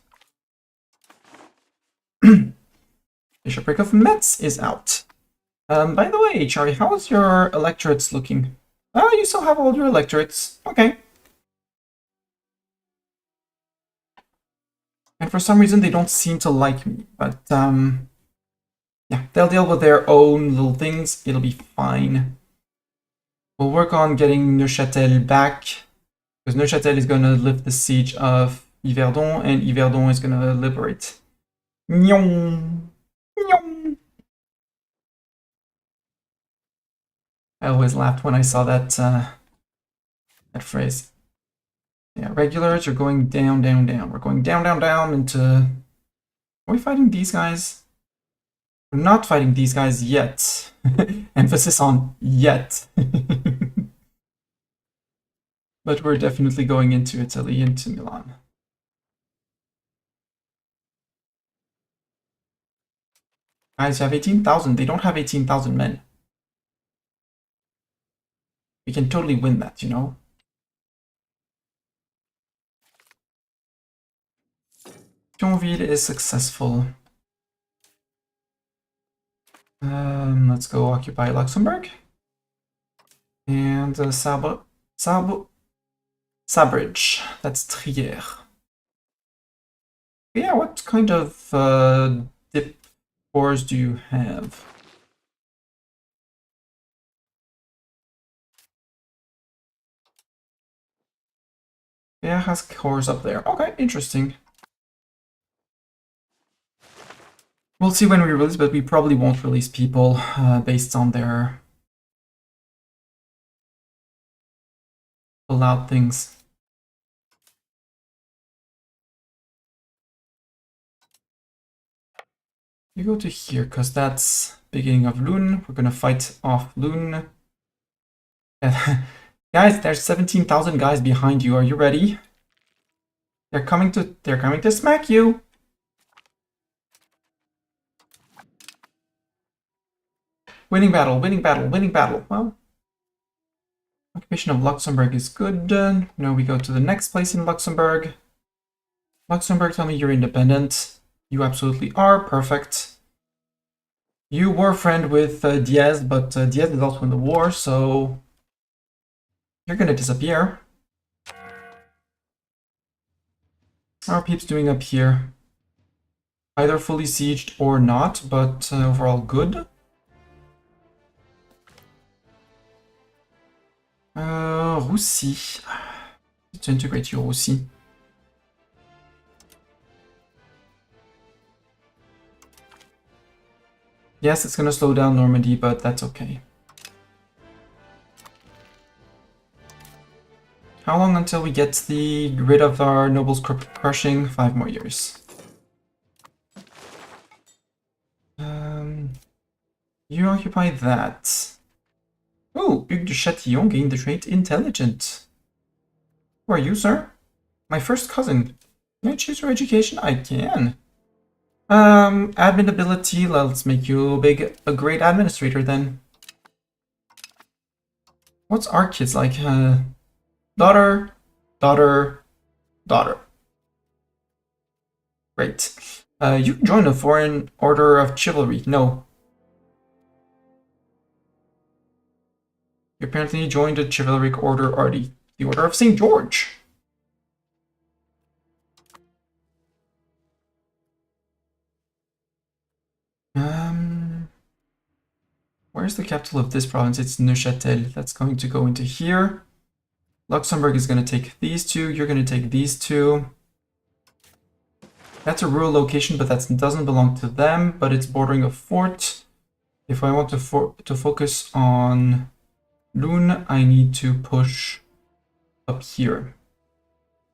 Bishopric of Metz is out. By the way, Chari, how is your electorates looking? Oh, you still have all your electorates. Okay. And for some reason, they don't seem to like me. But, yeah, they'll deal with their own little things. It'll be fine. We'll work on getting Neuchâtel back. Because Neuchâtel is going to lift the siege of Yverdon, and Yverdon is going to liberate. Nyong! Nyong! I always laughed when I saw that, that phrase. Yeah, regulars are going down, down, down. We're going down, down, down into... Are we fighting these guys? We're not fighting these guys yet. Emphasis on yet. But we're definitely going into Italy, into Milan. Guys, you have 18,000. They don't have 18,000 men. We can totally win that, you know? Thionville is successful. Let's go occupy Luxembourg. And Sabridge. That's Trier. Yeah, what kind of dip cores do you have? Yeah, has cores up there. Okay, interesting. We'll see when we release, but we probably won't release people based on their allowed things. You go to here, because that's beginning of Lune. We're gonna fight off Lune. Guys, there's 17,000 guys behind you. Are you ready? They're coming to smack you. Winning battle, winning battle, winning battle. Well, occupation of Luxembourg is good. Now we go to the next place in Luxembourg. Luxembourg, tell me you're independent. You absolutely are. Perfect. You were friend with Diaz, but Diaz is also in the war, so you're gonna disappear. How are peeps doing up here? Either fully sieged or not, but overall good. Russie. To integrate your Russie. Yes, it's gonna slow down Normandy, but that's okay. How long until we get rid of our nobles crushing? 5 more years. You occupy that. Oh, Hugues de Châtillon gained the trait intelligent. Who are you, sir? My first cousin. Can I choose your education? I can. Admin ability, let's make you a great administrator then. What's our kids like? Daughter, daughter, daughter. Great. You can join the Foreign Order of Chivalry. No. You apparently joined the chivalric order already. The Order of St. George. Where's the capital of this province? It's Neuchâtel. That's going to go into here. Luxembourg is going to take these two. You're going to take these two. That's a rural location, but that doesn't belong to them, but it's bordering a fort. If I want to focus on Loon, I need to push up here.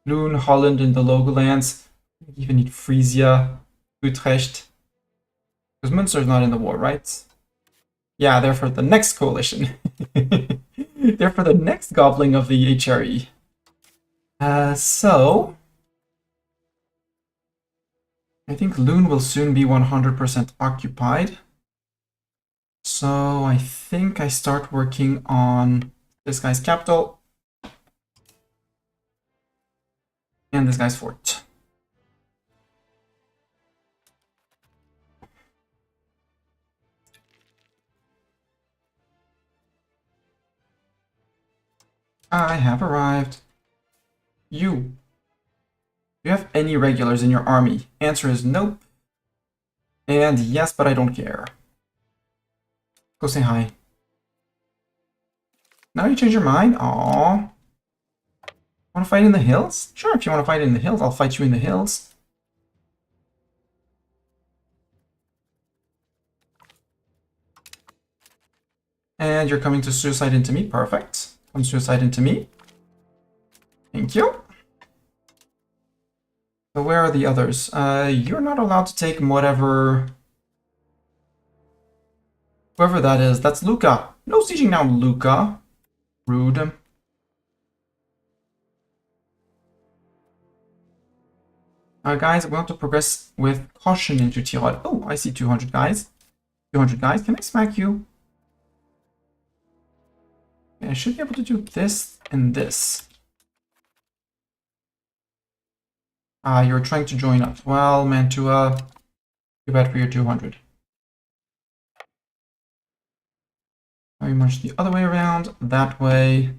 Loon, Holland, and the Lowlands. I even need Frisia, Utrecht. Because Munster's not in the war, right? Yeah, they're for the next coalition. They're for the next gobbling of the HRE. So... I think Loon will soon be 100% occupied. So I think I start working on this guy's capital. And this guy's fort. I have arrived. You. Do you have any regulars in your army? Answer is nope. And yes, but I don't care. Go say hi. Now you change your mind? Aww. Want to fight in the hills? Sure, if you want to fight in the hills, I'll fight you in the hills. And you're coming to suicide into me. Perfect. Come suicide into me. Thank you. So where are the others? You're not allowed to take whatever... Whoever that is. That's Luca. No sieging now, Luca. Rude. Guys, we want to progress with caution into Tirol. Oh, I see 200 guys. 200 guys. Can I smack you? Okay, I should be able to do this and this. Ah, you're trying to join up. Well, Mantua, too bad for your 200. Very much the other way around. That way.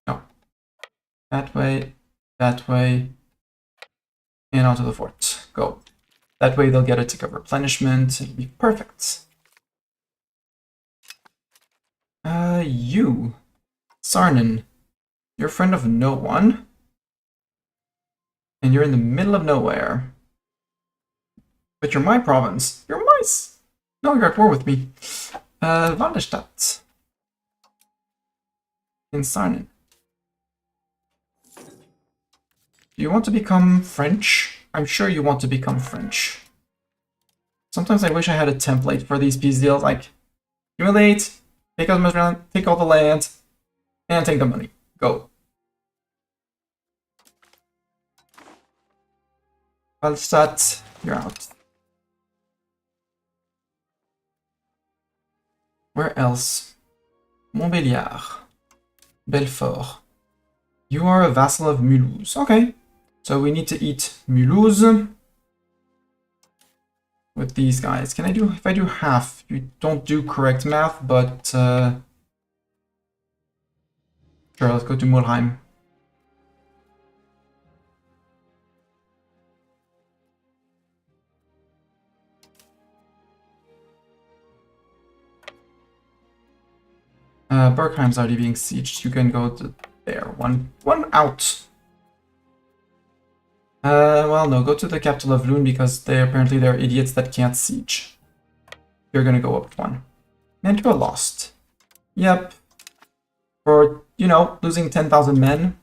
No. That way. That way. And onto the fort. Go. That way they'll get a tick of replenishment. It'll be perfect. You. Sarnen. You're a friend of no one. And you're in the middle of nowhere. But you're my province. You're mice. No, you're at war with me. Waldestadt. In Sarnen. Do you want to become French? I'm sure you want to become French. Sometimes I wish I had a template for these peace deals, like accumulate, take all the land, and take the money. Go. Waldstadt, you're out. Where else? Montbéliard. Belfort. You are a vassal of Mulhouse. Okay. So we need to eat Mulhouse with these guys. Can I do, if I do half, you don't do correct math, but sure, let's go to Mulheim. Berkheim's already being sieged. You can go to there. One out. Well, no, go to the capital of Loon because apparently they're idiots that can't siege. You're gonna go up one. Mantua lost. Yep. For, you know, losing 10,000 men.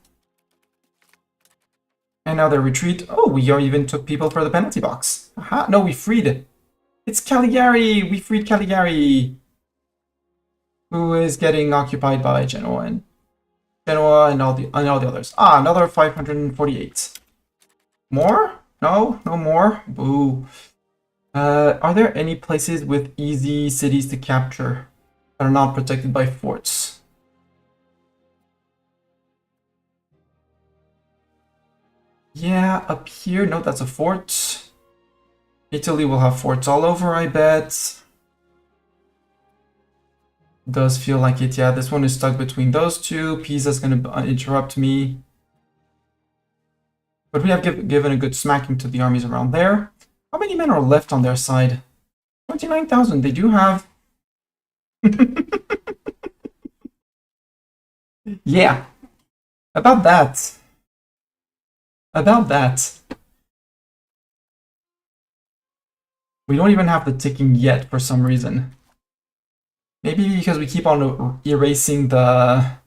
And now they retreat. Oh, we even took people for the penalty box. Aha, no, we freed it. It's Caligari! We freed Caligari! Who is getting occupied by Genoa and all the others. Ah, another 548. More? No, no more. Boo. Are there any places with easy cities to capture that are not protected by forts? Yeah, up here. No, that's a fort. Italy will have forts all over, I bet. Does feel like it. Yeah, this one is stuck between those two. Pisa's gonna interrupt me. But we have given a good smacking to the armies around there. How many men are left on their side? 29,000. They do have... Yeah. About that. About that. We don't even have the ticking yet for some reason. Maybe because we keep on erasing the...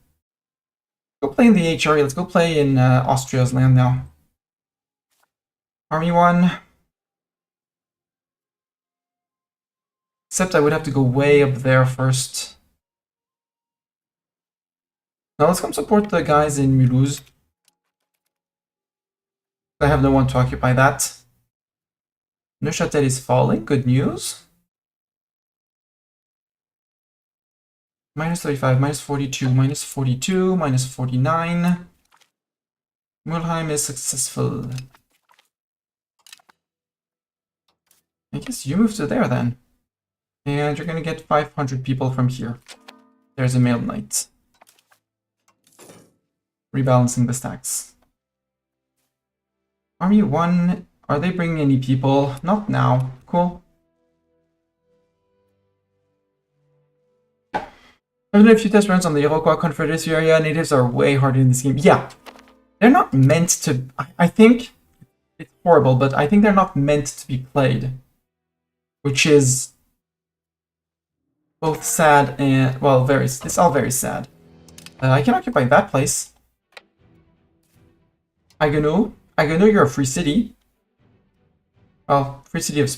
Go play in the HRE. Let's go play in Austria's land now. Army 1. Except I would have to go way up there first. Now let's come support the guys in Mulhouse. I have no one to occupy that. Neuchâtel is falling. Good news. Minus 35, minus 42, minus 42, minus 49. Mulheim is successful. I guess you move to there then. And you're gonna get 500 people from here. There's a male knight. Rebalancing the stacks. Army 1, are they bringing any people? Not now. Cool. I've done a few test runs on the Iroquois Confederacy area. Natives are way harder in this game. Yeah. They're not meant to... I think it's horrible, but I think they're not meant to be played. Which is both sad and... well, it's all very sad. I can occupy that place. Haguenau, you're a free city. Well, free city of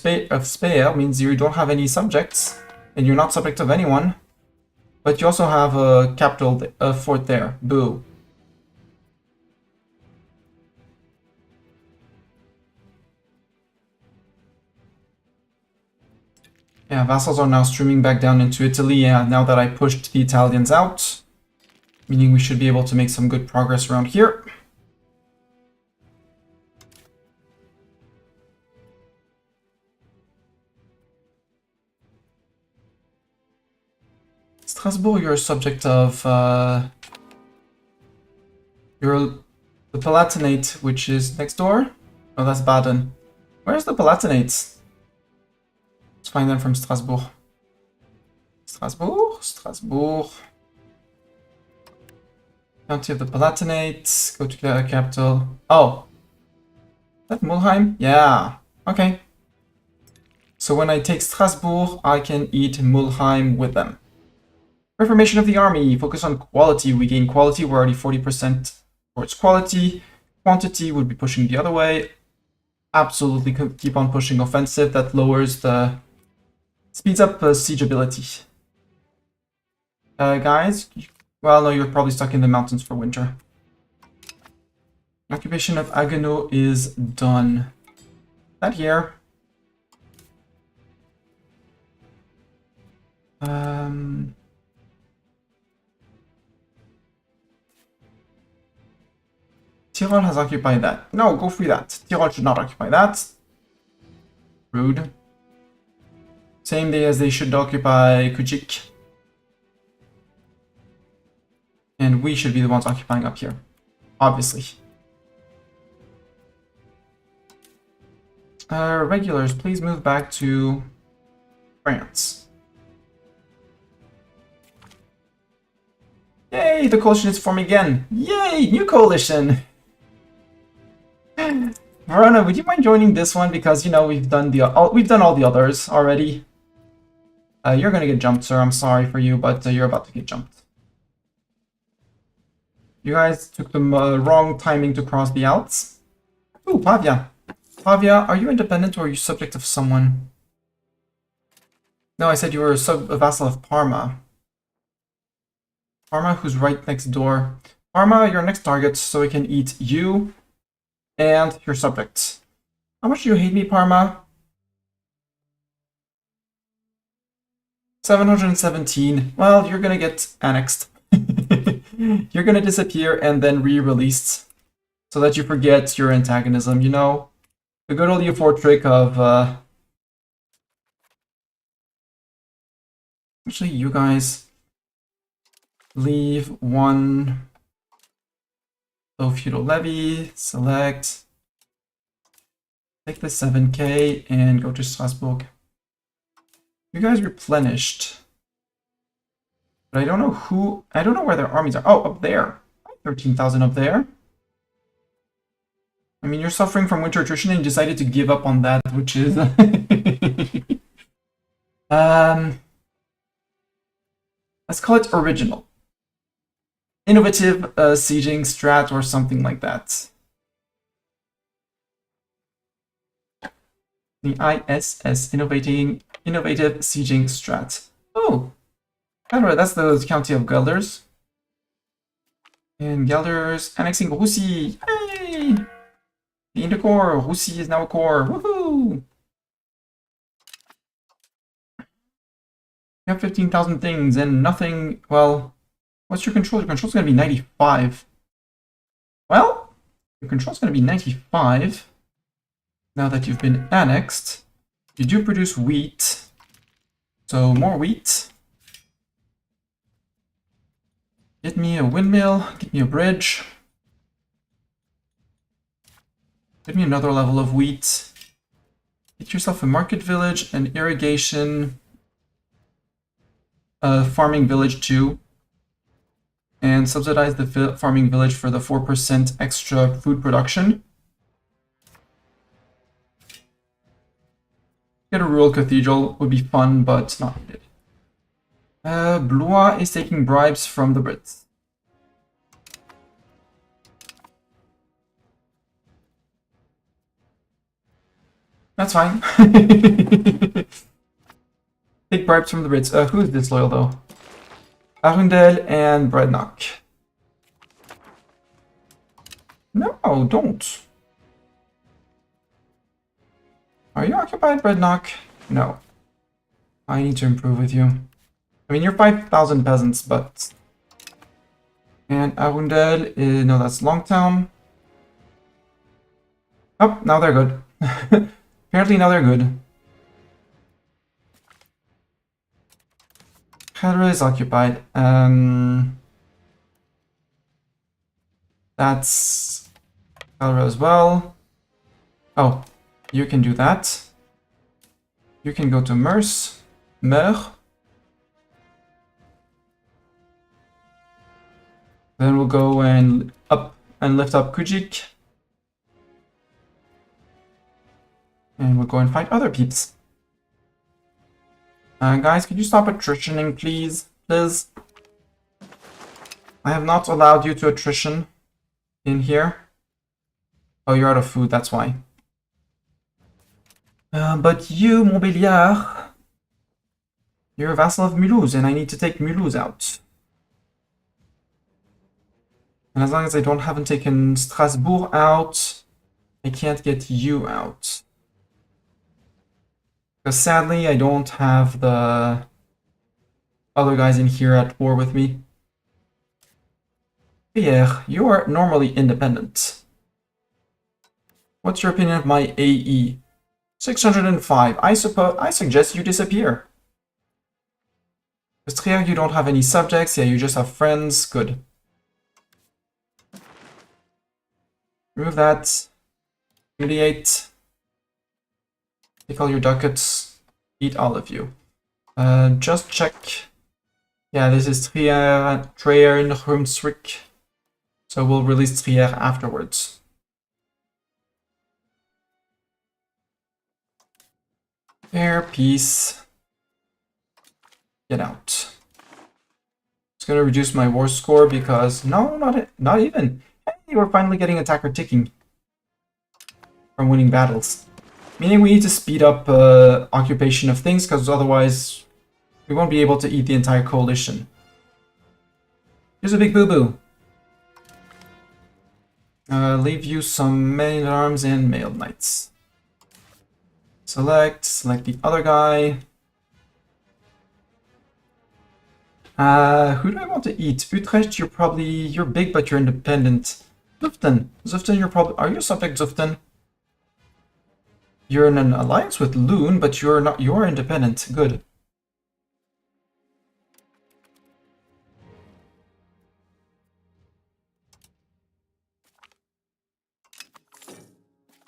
Speyer means you don't have any subjects, and you're not subject of anyone. But you also have a capital, a fort there. Boo. Yeah, vassals are now streaming back down into Italy now that I pushed the Italians out. Meaning we should be able to make some good progress around here. Strasbourg, you're a subject of you're the Palatinate, which is next door. Oh, that's Baden. Where's the Palatinates? Let's find them from Strasbourg. Strasbourg. County of the Palatinates. Go to the capital. Oh, is that Mulheim? Yeah. Okay. So when I take Strasbourg, I can eat Mulheim with them. Reformation of the army. Focus on quality. We gain quality. We're already 40% towards quality. Quantity would be pushing the other way. Absolutely keep on pushing offensive. That lowers the... speeds up siege ability. Guys, well, no, you're probably stuck in the mountains for winter. Occupation of Haguenau is done. That here. Tyrol has occupied that. No, go free that. Tyrol should not occupy that. Rude. Same day as they should occupy Kujik. And we should be the ones occupying up here. Obviously. Regulars, please move back to France. Yay, the coalition is forming again. Yay, new coalition. Verona, would you mind joining this one? Because, you know, we've done all the others already. You're gonna get jumped, sir. I'm sorry for you, but you're about to get jumped. You guys took the wrong timing to cross the Alps. Ooh, Pavia. Pavia, are you independent or are you subject of someone? No, I said you were a vassal of Parma. Parma, who's right next door. Parma, your next target, so we can eat you and your subjects. How much do you hate me, Parma? 717. Well, you're gonna get annexed. You're gonna disappear and then re-released so that you forget your antagonism, you know? The good old EU4 trick of... Actually, you guys... leave one low feudal levy, select, take the 7k and go to Strasbourg. You guys replenished. But I don't know where their armies are. Oh, up there. 13,000 up there. I mean, you're suffering from winter attrition and you decided to give up on that, which is Let's call it original. Innovative sieging strat or something like that. The ISS, innovative sieging strat. Oh, alright, that's the county of Gelders. And Gelders annexing Russie. Hey! In the core, Russie is now a core. Woohoo! You have 15,000 things and nothing. Well, what's your control? Your control's gonna be 95. Well, your control's gonna be 95. Now that you've been annexed, you do produce wheat. So more wheat. Get me a windmill, get me a bridge. Get me another level of wheat. Get yourself a market village, an irrigation, a farming village too. And subsidize the farming village for the 4% extra food production. Get a rural cathedral would be fun, but not needed. Blois is taking bribes from the Brits. That's fine. Take bribes from the Brits. Who is disloyal though? Arundel and Breadnock. No, don't. Are you occupied, Breadnock? No. I need to improve with you. I mean, you're 5,000 peasants, but... And Arundel, no, that's Longtown. Oh, now they're good. Apparently now they're good. Cadre is occupied. That's Cadre as well. Oh, you can do that. You can go to Meurs. Then we'll go and up and lift up Kujik. And we'll go and fight other peeps. Guys, could you stop attritioning, please? Please? I have not allowed you to attrition in here. Oh, you're out of food, that's why. But you, Montbéliard, you're a vassal of Mulhouse, and I need to take Mulhouse out. And as long as I haven't taken Strasbourg out, I can't get you out. Because sadly, I don't have the other guys in here at war with me. Pierre, you are normally independent. What's your opinion of my AE? 605. I suggest you disappear. Because Trier, you don't have any subjects. Yeah, you just have friends. Good. Remove that. Humiliate. Take all your ducats. Eat all of you. Just check. Yeah, this is Trier and Rumsrick. So we'll release Trier afterwards. Fair, peace. Get out. It's gonna reduce my war score because no, not even. Hey, we're finally getting attacker ticking from winning battles. Meaning we need to speed up occupation of things because otherwise we won't be able to eat the entire coalition. Here's a big boo-boo. Leave you some men-at-arms and mailed knights. Select the other guy. Who do I want to eat? Utrecht, you're big, but you're independent. Zuften, you're probably, are you a subject, Zuften? You're in an alliance with Loon, but you're not, you're independent. Good.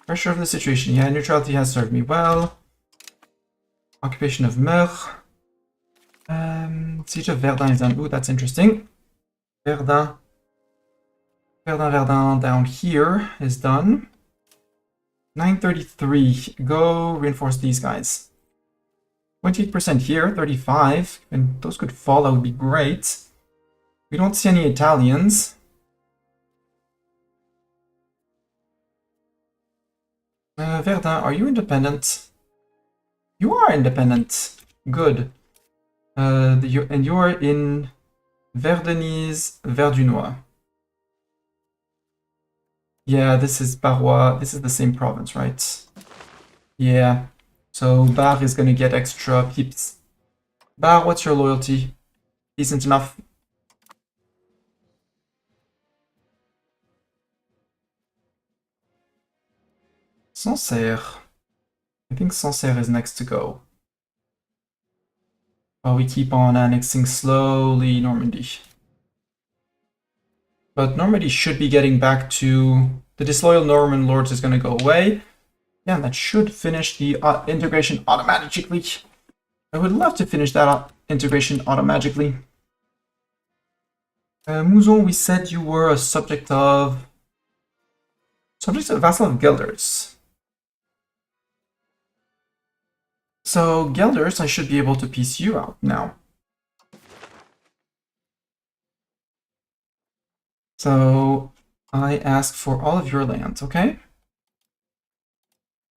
Pressure of the situation. Yeah, neutrality has served me well. Occupation of Meurs. Siege of Verdun is done. Ooh, that's interesting. Verdun down here is done. 933. Go reinforce these guys. 28% here, 35, and those could fall, that would be great. We don't see any Italians. Verdun, are you independent? You are independent. Good. And you are in Verdunese Verdunois. Yeah, this is Barrois. This is the same province, right? Yeah. So Bar is gonna get extra peeps. Bar, what's your loyalty? Decent enough. Sancerre. I think Sancerre is next to go. While we keep on annexing slowly Normandy. But Normandy should be getting back to... The disloyal Norman lords is going to go away. Yeah, and that should finish the integration automatically. I would love to finish that integration automatically. Mouzon, we said you were a subject of... vassal of Gelders. So Gelders, I should be able to piece you out now. So I ask for all of your lands, okay?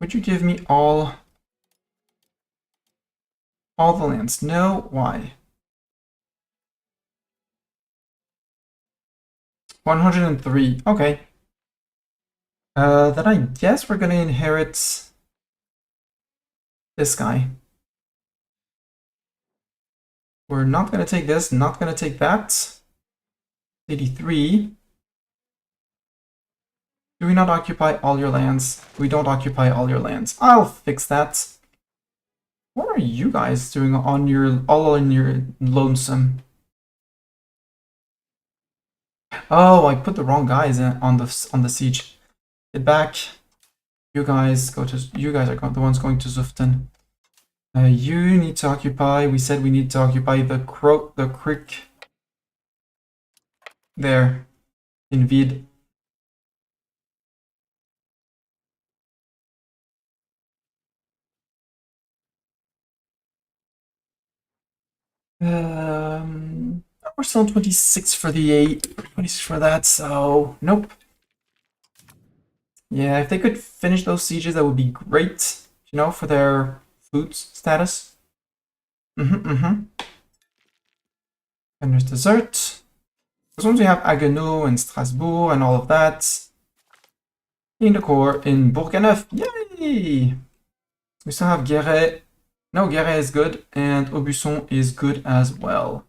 Would you give me all the lands? No, why? 103, okay. Then I guess we're gonna inherit this guy. We're not gonna take this, not gonna take that. 83. Do we not occupy all your lands? We don't occupy all your lands. I'll fix that. What are you guys doing on your lonesome? Oh, I put the wrong guys on the siege. Get back. You guys are the ones going to Zuften. You need to occupy. We said we need to occupy the creek. There. In Vid. We're still 26 for the 8, 26 for that, so nope. Yeah, if they could finish those sieges, that would be great, you know, for their food status. And there's dessert. Because once we have Haguenau and Strasbourg and all of that. In the core in Bourg-en-Neuf, yay! We still have Guéret. No, Guéret is good, and Aubusson is good as well.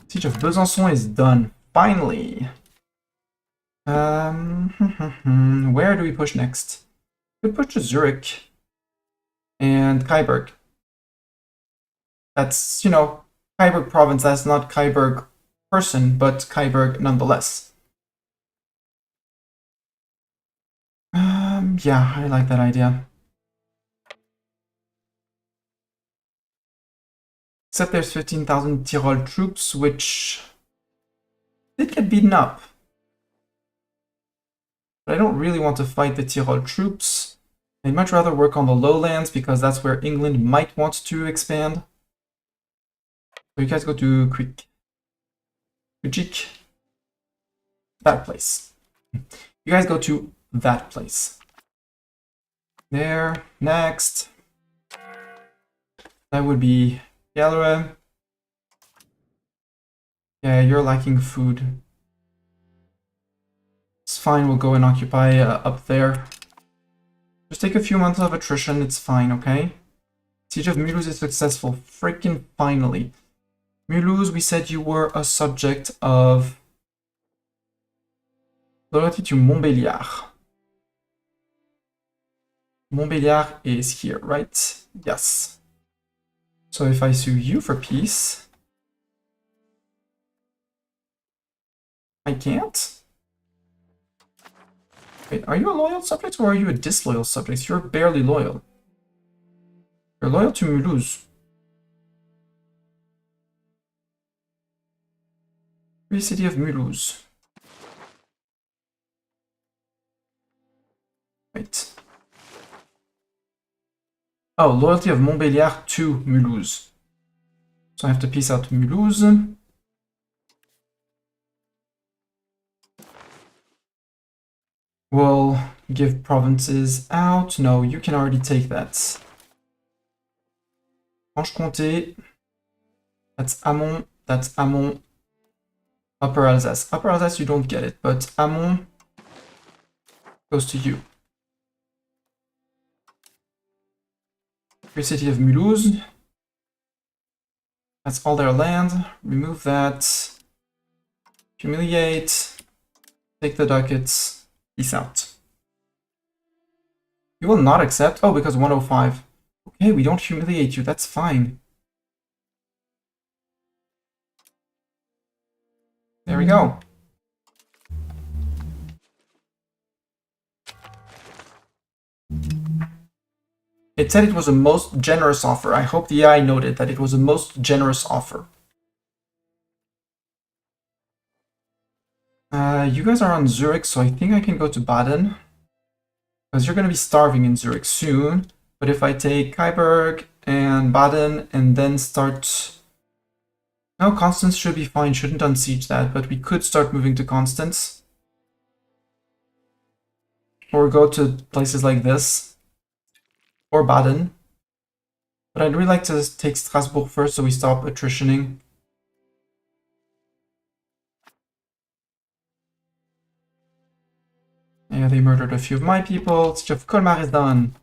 Siege of Besançon is done, finally. Where do we push next? We could push to Zurich and Kyburg. That's, you know, Kyburg province, that's not Kyburg person, but Kyburg nonetheless. Yeah, I like that idea. Except there's 15,000 Tyrol troops, which did get beaten up. But I don't really want to fight the Tyrol troops. I'd much rather work on the lowlands because that's where England might want to expand. So you guys go to Creek. That place. You guys go to that place. There. Next. That would be Galera. Yeah, you're lacking food. It's fine, we'll go and occupy up there. Just take a few months of attrition, it's fine, okay? Siege of Mulhouse is successful. Freaking finally. Mulhouse, we said you were a subject of loyalty to Montbéliard. Montbéliard is here, right? Yes. So if I sue you for peace, I can't? Wait, are you a loyal subject or are you a disloyal subject? You're barely loyal. You're loyal to Mulhouse. Free city of Mulhouse. Wait. Oh, loyalty of Montbéliard to Mulhouse. So I have to piece out Mulhouse. We'll give provinces out. No, you can already take that. Franche-Comté. That's Amont. That's Amont. Upper Alsace. Upper Alsace, you don't get it, but Amont goes to you. Free city of Mulhouse. That's all their land. Remove that. Humiliate. Take the ducats. Peace out. You will not accept? Oh, because 105. Okay, we don't humiliate you. That's fine. There we go. It said it was a most generous offer. I hope the AI noted that it was a most generous offer. You guys are on Zurich, so I think I can go to Baden. Because you're going to be starving in Zurich soon. But if I take Kyburg and Baden and then start... No, Constance should be fine, shouldn't unsiege that, but we could start moving to Constance. Or go to places like this. Or Baden. But I'd really like to take Strasbourg first so we stop attritioning. Yeah, they murdered a few of my people. Siege of Colmar is done.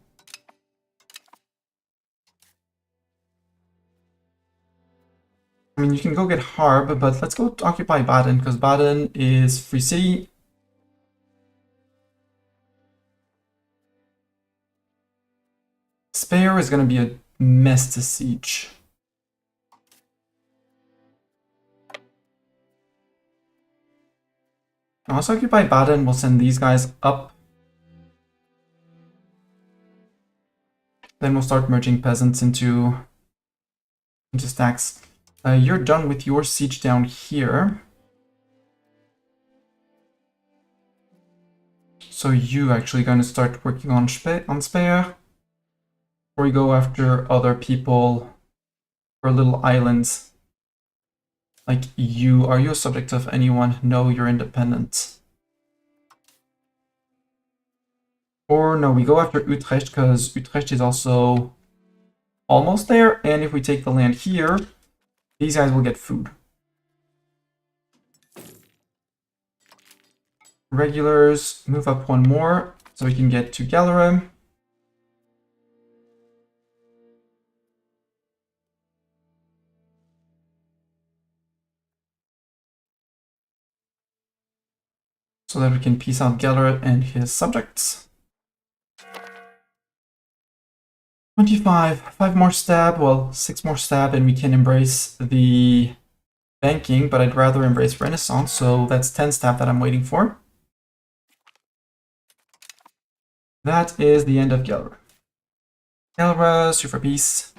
I mean, you can go get Harb, but let's go occupy Baden, because Baden is free city. Speyer is going to be a mess to siege. Now let's occupy Baden. We'll send these guys up. Then we'll start merging peasants into stacks. You're done with your siege down here. So you actually going to start working on Speyer. Or we go after other people for little islands. Like you. Are you a subject of anyone? No, you're independent. Or no, we go after Utrecht because Utrecht is also almost there. And if we take the land here, these guys will get food. Regulars, move up one more so we can get to Galerim. So that we can peace out Galerim and his subjects. 25, 5 more stab, well, 6 more stab, and we can embrace the banking, but I'd rather embrace Renaissance, so that's 10 stab that I'm waiting for. That is the end of Galerim. Galerim, sue for peace.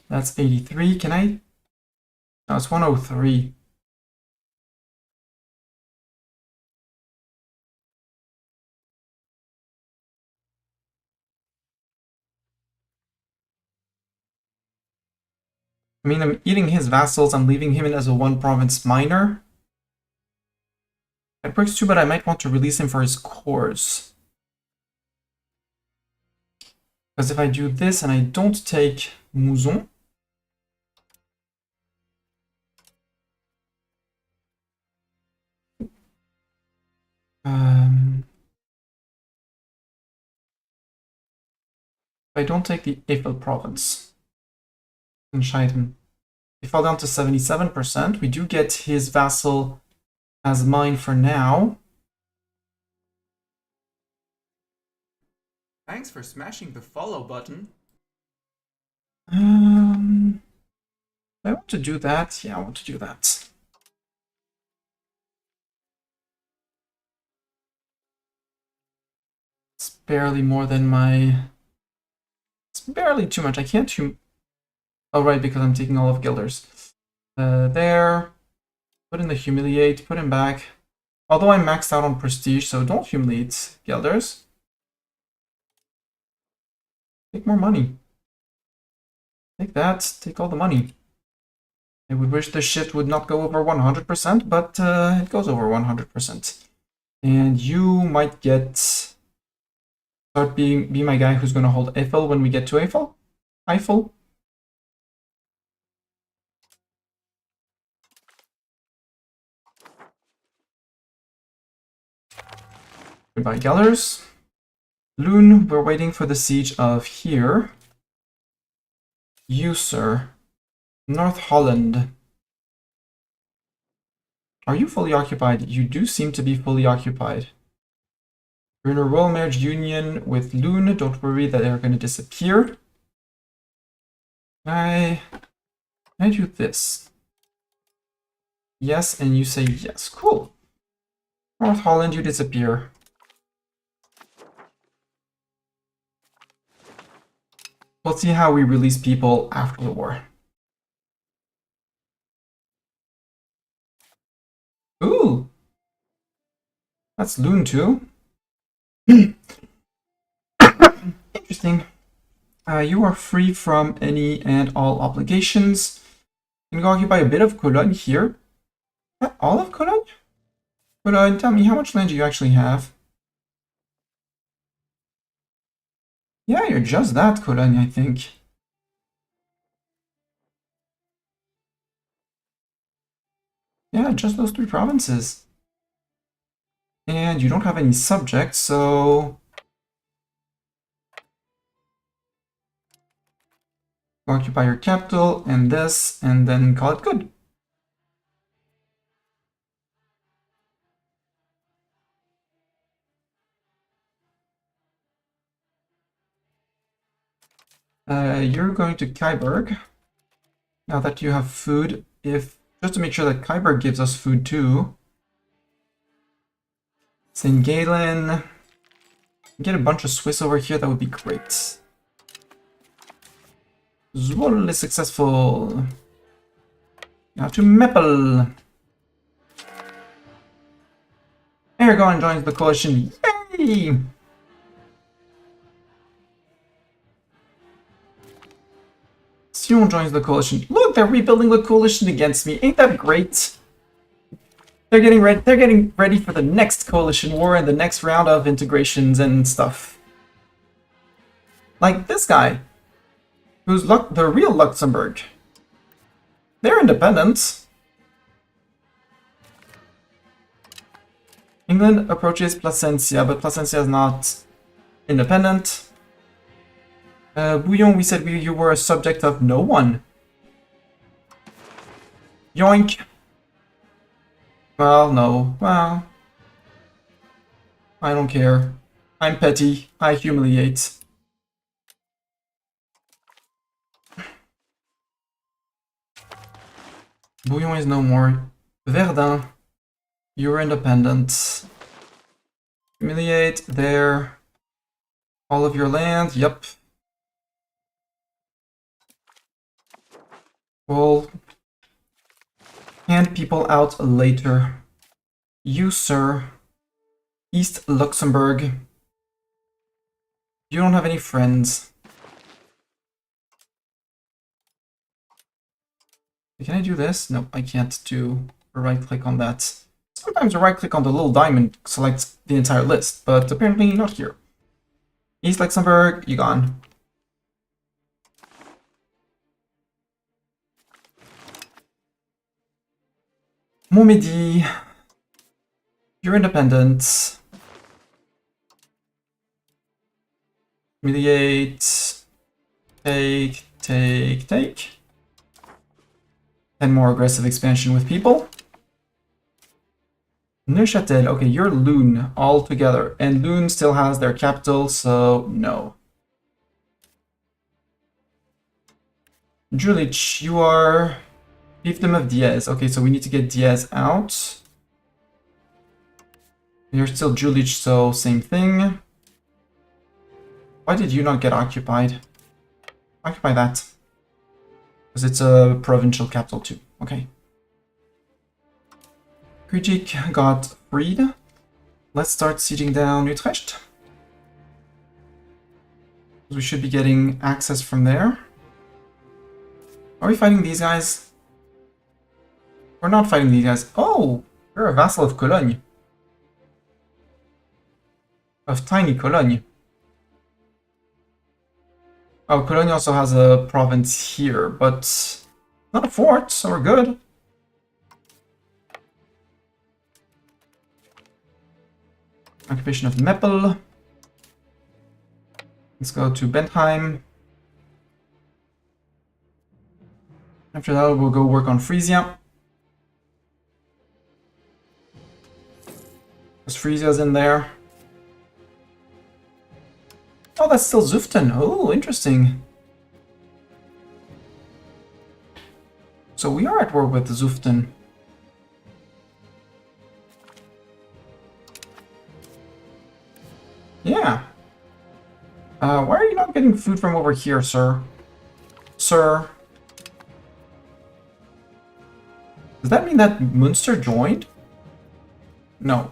That's 83. Can I? No, it's 103. I mean, I'm eating his vassals. I'm leaving him in as a one province minor. It works too, but I might want to release him for his cores. Because if I do this and I don't take Mouzon, I don't take the Eiffel province. Entscheiden. He fell down to 77%. We do get his vassal as mine for now. Thanks for smashing the follow button. I want to do that. Yeah, I want to do that. It's barely more than my... It's barely too much. I can't... Oh, right, because I'm taking all of Gilder's. There. Put in the humiliate. Put him back. Although I'm maxed out on prestige, so don't humiliate Gilders. Take more money. Take that. Take all the money. I would wish the shift would not go over 100%, but it goes over 100%. And you might be my guy who's going to hold Eiffel when we get to Eiffel. Eiffel. Goodbye, Gellers. Loon, we're waiting for the siege of here. You, sir. North Holland. Are you fully occupied? You do seem to be fully occupied. You're in a royal marriage union with Loon. Don't worry that they're going to disappear. I do this. Yes, and you say yes. Cool. North Holland, you disappear. We'll see how we release people after the war. Ooh! That's Loon too. Interesting. You are free from any and all obligations. You can occupy a bit of Cologne here. All of Cologne? Cologne, tell me, how much land do you actually have? Yeah, you're just that, Cologne, I think. Yeah, just those 3 provinces. And you don't have any subjects, so... occupy your capital, and this, and then call it good. You're going to Kyberg. Now that you have food, just to make sure that Kyberg gives us food too. St. Galen. Get a bunch of Swiss over here, that would be great. Zwolle is successful. Now to Meppel. Aragon joins the coalition. Yay! Sion joins the coalition. Look, they're rebuilding the coalition against me. Ain't that great? They're getting ready for the next coalition war and the next round of integrations and stuff. Like this guy, who's the real Luxembourg. They're independent. England approaches Plasencia, but Plasencia is not independent. Bouillon, we said you were a subject of no one. Yoink. Well, no. Well, I don't care. I'm petty. I humiliate. Bouillon is no more. Verdun, you're independent. Humiliate there. All of your land, yep. We'll hand people out later. You, sir. East Luxembourg. You don't have any friends. Can I do this? No, I can't do a right click on that. Sometimes a right click on the little diamond selects the entire list, but apparently not here. East Luxembourg, you gone. Montmedy, you're independent. Humiliate. Take. 10 more aggressive expansion with people. Neuchâtel, okay, you're Loon all together, and Loon still has their capital, so no. Jülich, you are Fiefdom of Diez. Okay, so we need to get Diez out. You're still Jülich, so same thing. Why did you not get occupied? Occupy that. Because it's a provincial capital too. Okay. Kritik got freed. Let's start sieging down Utrecht. We should be getting access from there. Are we fighting these guys? We're not fighting these guys. Oh! You're a vassal of Cologne. Of tiny Cologne. Oh, Cologne also has a province here, but not a fort, so we're good. Occupation of Meppel. Let's go to Bentheim. After that, we'll go work on Frisia. Because Frisia's in there. Oh, that's still Zuften. Oh, interesting. So we are at war with Zuften. Yeah. Why are you not getting food from over here, sir? Sir? Does that mean that Munster joined? No.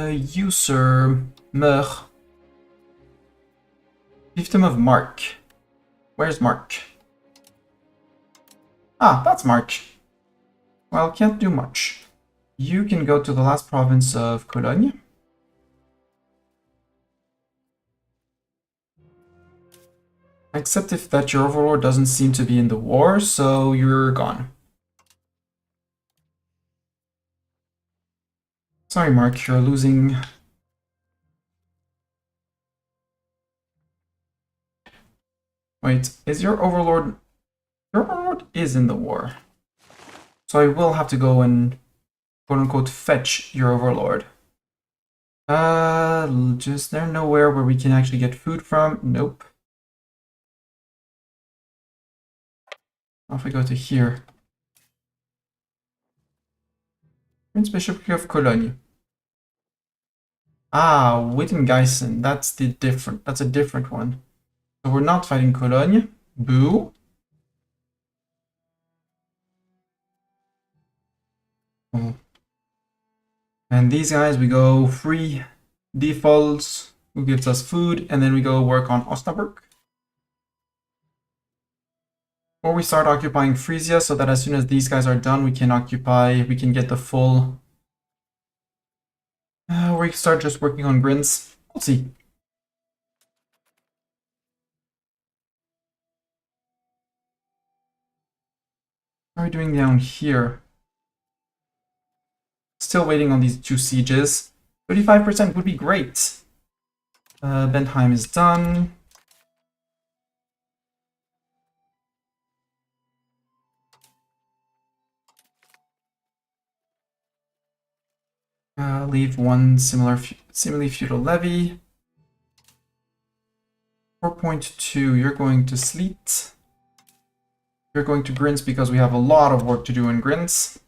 You, sir. Meur. Fiefdom of Mark. Where's Mark? Ah, that's Mark. Well, can't do much. You can go to the last province of Cologne. Except if that your overlord doesn't seem to be in the war, so you're gone. Sorry, Mark, you're losing. Wait, is your overlord... Your overlord is in the war. So I will have to go and quote-unquote fetch your overlord. Just there nowhere where we can actually get food from? Nope. Off we go to here. Prince Bishop of Cologne. Ah, Wittengeisen. That's a different one. So we're not fighting Cologne. Boo. Oh. And these guys, we go free defaults, who gives us food, and then we go work on Osnabrück. Or we start occupying Frisia, so that as soon as these guys are done, we can get the full... we start just working on Grins. We'll see. What are we doing down here? Still waiting on these 2 sieges. 35% would be great. Bentheim is done. Leave one similarly feudal levy. 4.2, you're going to Sleet. You're going to Grins because we have a lot of work to do in Grins.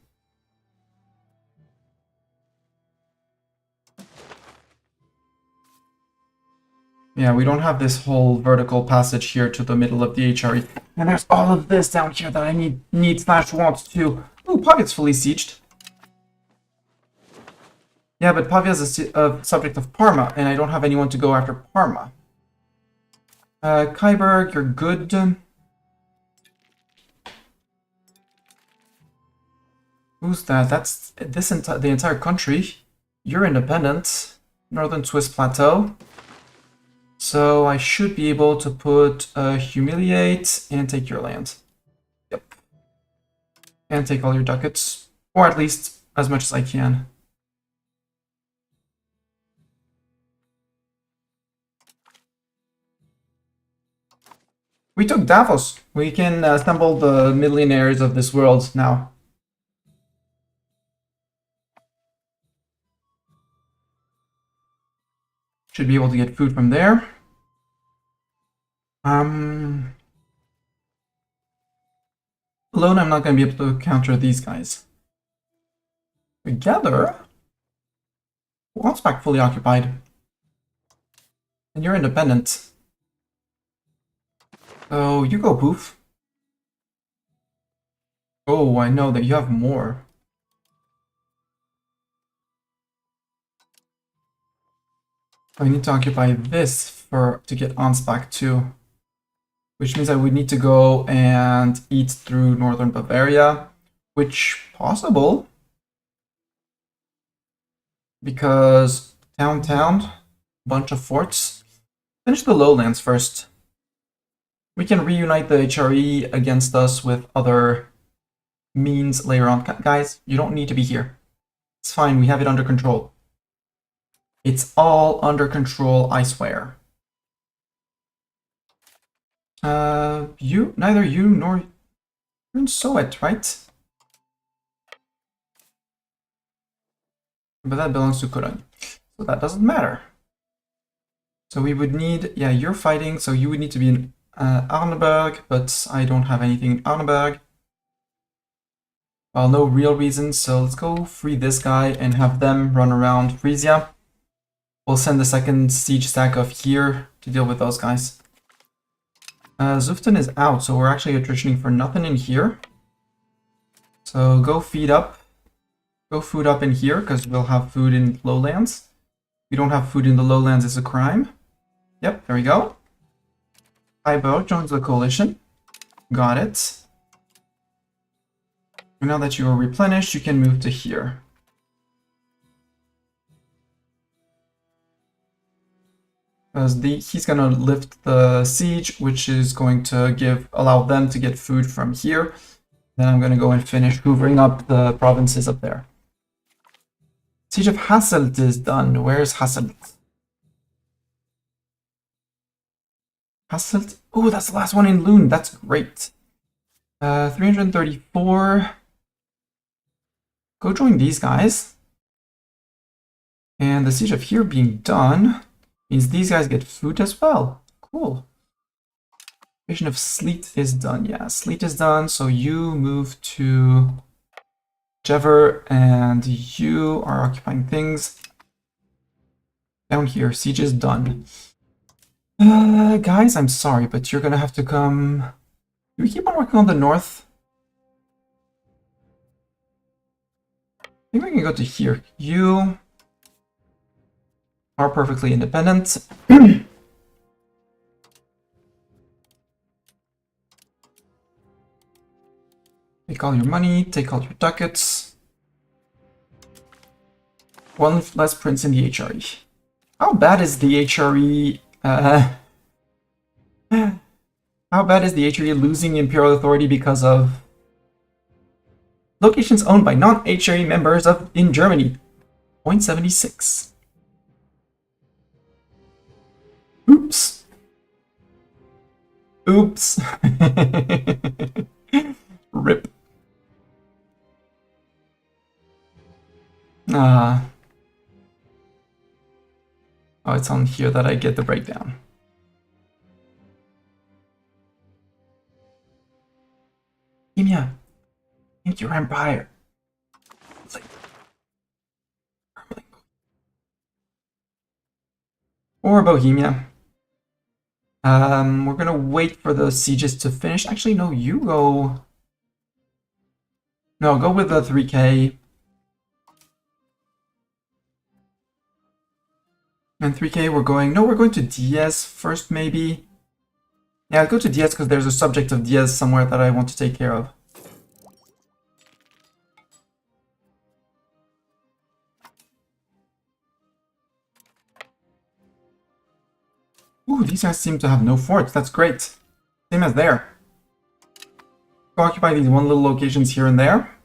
Yeah, we don't have this whole vertical passage here to the middle of the HRE. And there's all of this down here that I need/want to. Ooh, Pavia's fully sieged. Yeah, but Pavia's a subject of Parma, and I don't have anyone to go after Parma. Kyberg, you're good. Who's that? That's the entire country. You're independent. Northern Swiss Plateau. So I should be able to put humiliate and take your land. Yep. And take all your ducats. Or at least as much as I can. We took Davos. We can assemble the millionaires of this world now. Should be able to get food from there. Alone, I'm not going to be able to counter these guys. Together, Wansback fully occupied. And you're independent. Oh, you go, Poof. Oh, I know that you have more. I need to occupy this to get ons back too. Which means I would need to go and eat through northern Bavaria, which possible. Because town, bunch of forts. Finish the lowlands first. We can reunite the HRE against us with other means later on. Guys, you don't need to be here. It's fine, we have it under control. It's all under control, I swear. Neither you nor you're in Soet, right? But that belongs to Kuran, so that doesn't matter. So we would need, yeah, you're fighting, so you would need to be in Arneberg, but I don't have anything in Arneberg. Well, no real reason, so let's go free this guy and have them run around Frisia. We'll send the second siege stack of here to deal with those guys. Zuften is out, so we're actually attritioning for nothing in here. So go feed up. Go food up in here, because we'll have food in lowlands. If we don't have food in the lowlands, it's a crime. Yep, there we go. Iberg joins the coalition. Got it. And now that you are replenished, you can move to here. Because he's gonna lift the siege, which is going to allow them to get food from here. Then I'm gonna go and finish hoovering up the provinces up there. Siege of Hasselt is done. Where's Hasselt? Hasselt? Oh, that's the last one in Lund. That's great. 334. Go join these guys. And the siege of here being done means these guys get food as well. Cool. Vision of Sleet is done. Yeah, Sleet is done. So you move to Jever, and you are occupying things. Down here, siege is done. Guys, I'm sorry, but you're gonna have to come... Do we keep on working on the north? I think we can go to here. You are perfectly independent. Take all your money, take all your ducats. One less prince in the HRE. How bad is the HRE? How bad is the HRE losing imperial authority because of locations owned by non-HRE members in Germany? 0.76. Oops. Oops. Rip. Oh, it's on here that I get the breakdown. Bohemia, thank your empire. It's like... Or Bohemia. We're gonna wait for the sieges to finish. Actually, no, you go... No, go with the 3k. And 3k, we're going to Diaz first, maybe. Yeah, I'll go to Diaz because there's a subject of Diaz somewhere that I want to take care of. Ooh, these guys seem to have no forts. That's great. Same as there. Go occupy these one little locations here and there.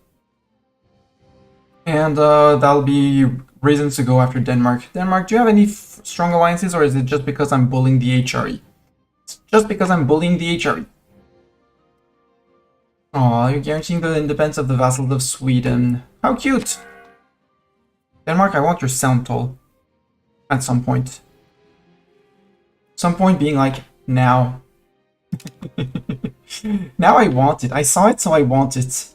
And that'll be reasons to go after Denmark. Denmark, do you have any strong alliances, or is it just because I'm bullying the HRE? It's just because I'm bullying the HRE. Aw, you're guaranteeing the independence of the vassals of Sweden. How cute! Denmark, I want your sound toll. At some point. Some point being like, now. Now I want it. I saw it, so I want it.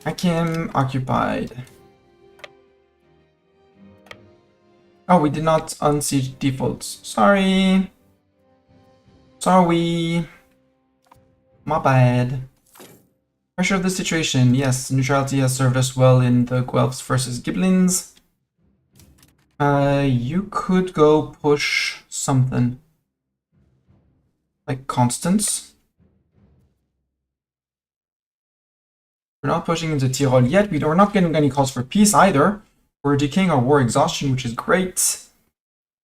Akim occupied. Oh, we did not unsiege defaults. Sorry. Sorry. My bad. Pressure of the situation. Yes, neutrality has served us well in the Guelphs versus Giblins. You could go push something. Like Constance. We're not pushing into Tyrol yet. We're not getting any calls for peace either. We're decaying our war exhaustion, which is great.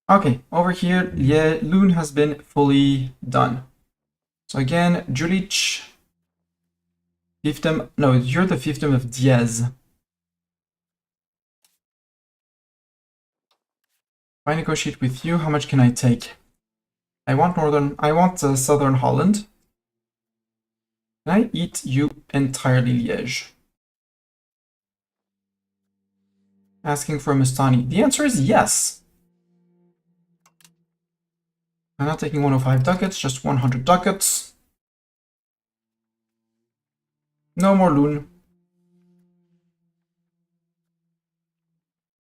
Okay, over here, Loon has been fully done. So again, Julich, fiefdom. No, you're the fiefdom of Diaz. If I negotiate with you, how much can I take? I want Southern Holland. Can I eat you entirely, Liège? Asking for Mustani. The answer is yes. I'm not taking 105 ducats, just 100 ducats. No more loon.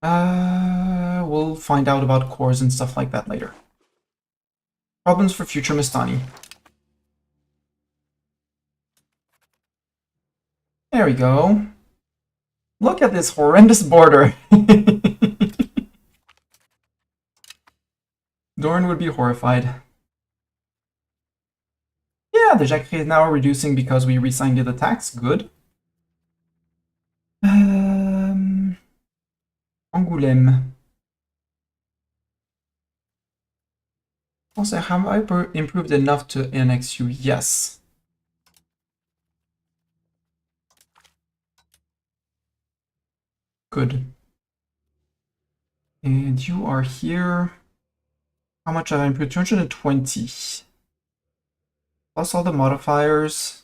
We'll find out about cores and stuff like that later. Problems for future Mistani. There we go. Look at this horrendous border. Dorn would be horrified. Yeah, the Jacques is now reducing because we re-signed the tax. Good. Angoulême. Also, have I improved enough to annex you? Yes. Good. And you are here. How much have I improved? 220. Plus all the modifiers.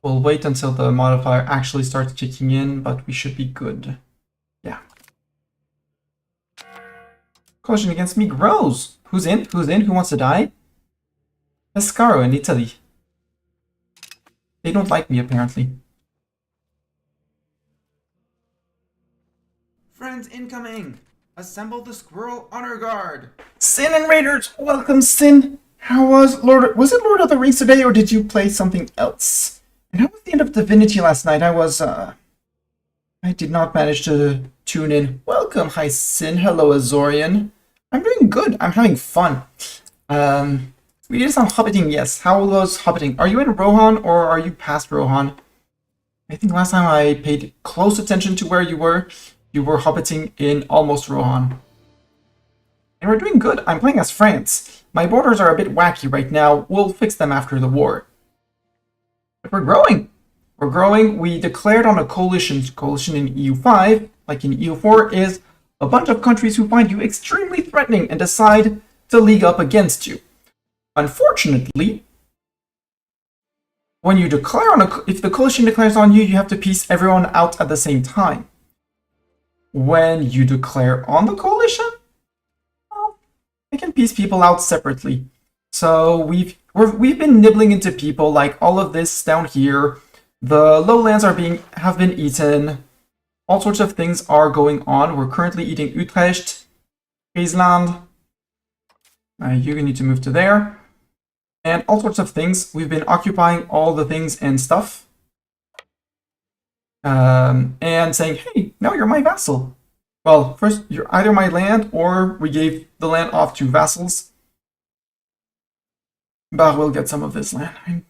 We'll wait until the modifier actually starts kicking in, but we should be good. Yeah. Coalition against me grows. Who's in? Who's in? Who wants to die? Pescaro in Italy. They don't like me, apparently. Friends incoming! Assemble the Squirrel Honor Guard! Sin and Raiders! Welcome, Sin! How was it Lord of the Rings today, or did you play something else? And how was the end of Divinity last night? I did not manage to tune in. Welcome, hi Sin. Hello, Azorian. I'm doing good. I'm having fun. We did some hobbiting, yes. How was hobbiting? Are you in Rohan, or are you past Rohan? I think last time I paid close attention to where you were hobbiting in almost Rohan. And we're doing good. I'm playing as France. My borders are a bit wacky right now. We'll fix them after the war. But we're growing. We're growing. We declared on a coalition in EU5, like in EU4, is a bunch of countries who find you extremely threatening and decide to league up against you. Unfortunately, when you declare if the coalition declares on you, you have to peace everyone out at the same time. When you declare on the coalition, well, they can peace people out separately. So we've been nibbling into people, like all of this down here. The lowlands have been eaten. All sorts of things are going on. We're currently eating Utrecht, Friesland. You need to move to there. And all sorts of things. We've been occupying all the things and stuff. And saying, hey, now you're my vassal. Well, first, you're either my land, or we gave the land off to vassals. Bar will get some of this land. Can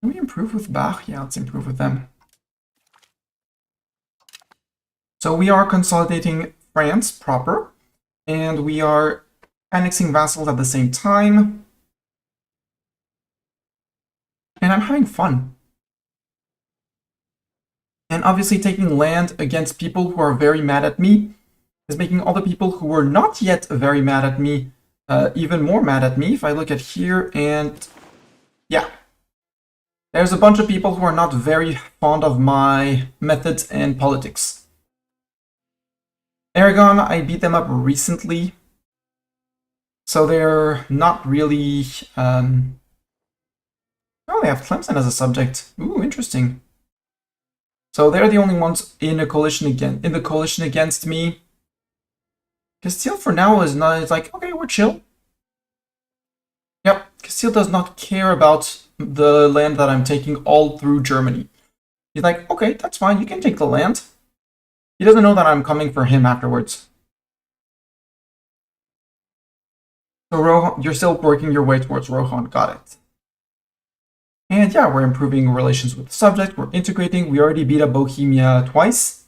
we improve with Bar? Yeah, let's improve with them. So we are consolidating France proper, and we are annexing vassals at the same time. And I'm having fun. And obviously taking land against people who are very mad at me is making all the people who were not yet very mad at me even more mad at me. If I look at here, and yeah. There's a bunch of people who are not very fond of my methods and politics. Aragon, I beat them up recently. So they're not really... Oh, they have Clemson as a subject. Ooh, interesting. So they're the only ones in the coalition against me. Castile for now is like, okay, we're chill. Yep, Castile does not care about the land that I'm taking all through Germany. He's like, okay, that's fine, you can take the land. He doesn't know that I'm coming for him afterwards. So Rohan, you're still working your way towards Rohan. Got it. And yeah, we're improving relations with the subject. We're integrating. We already beat up Bohemia twice.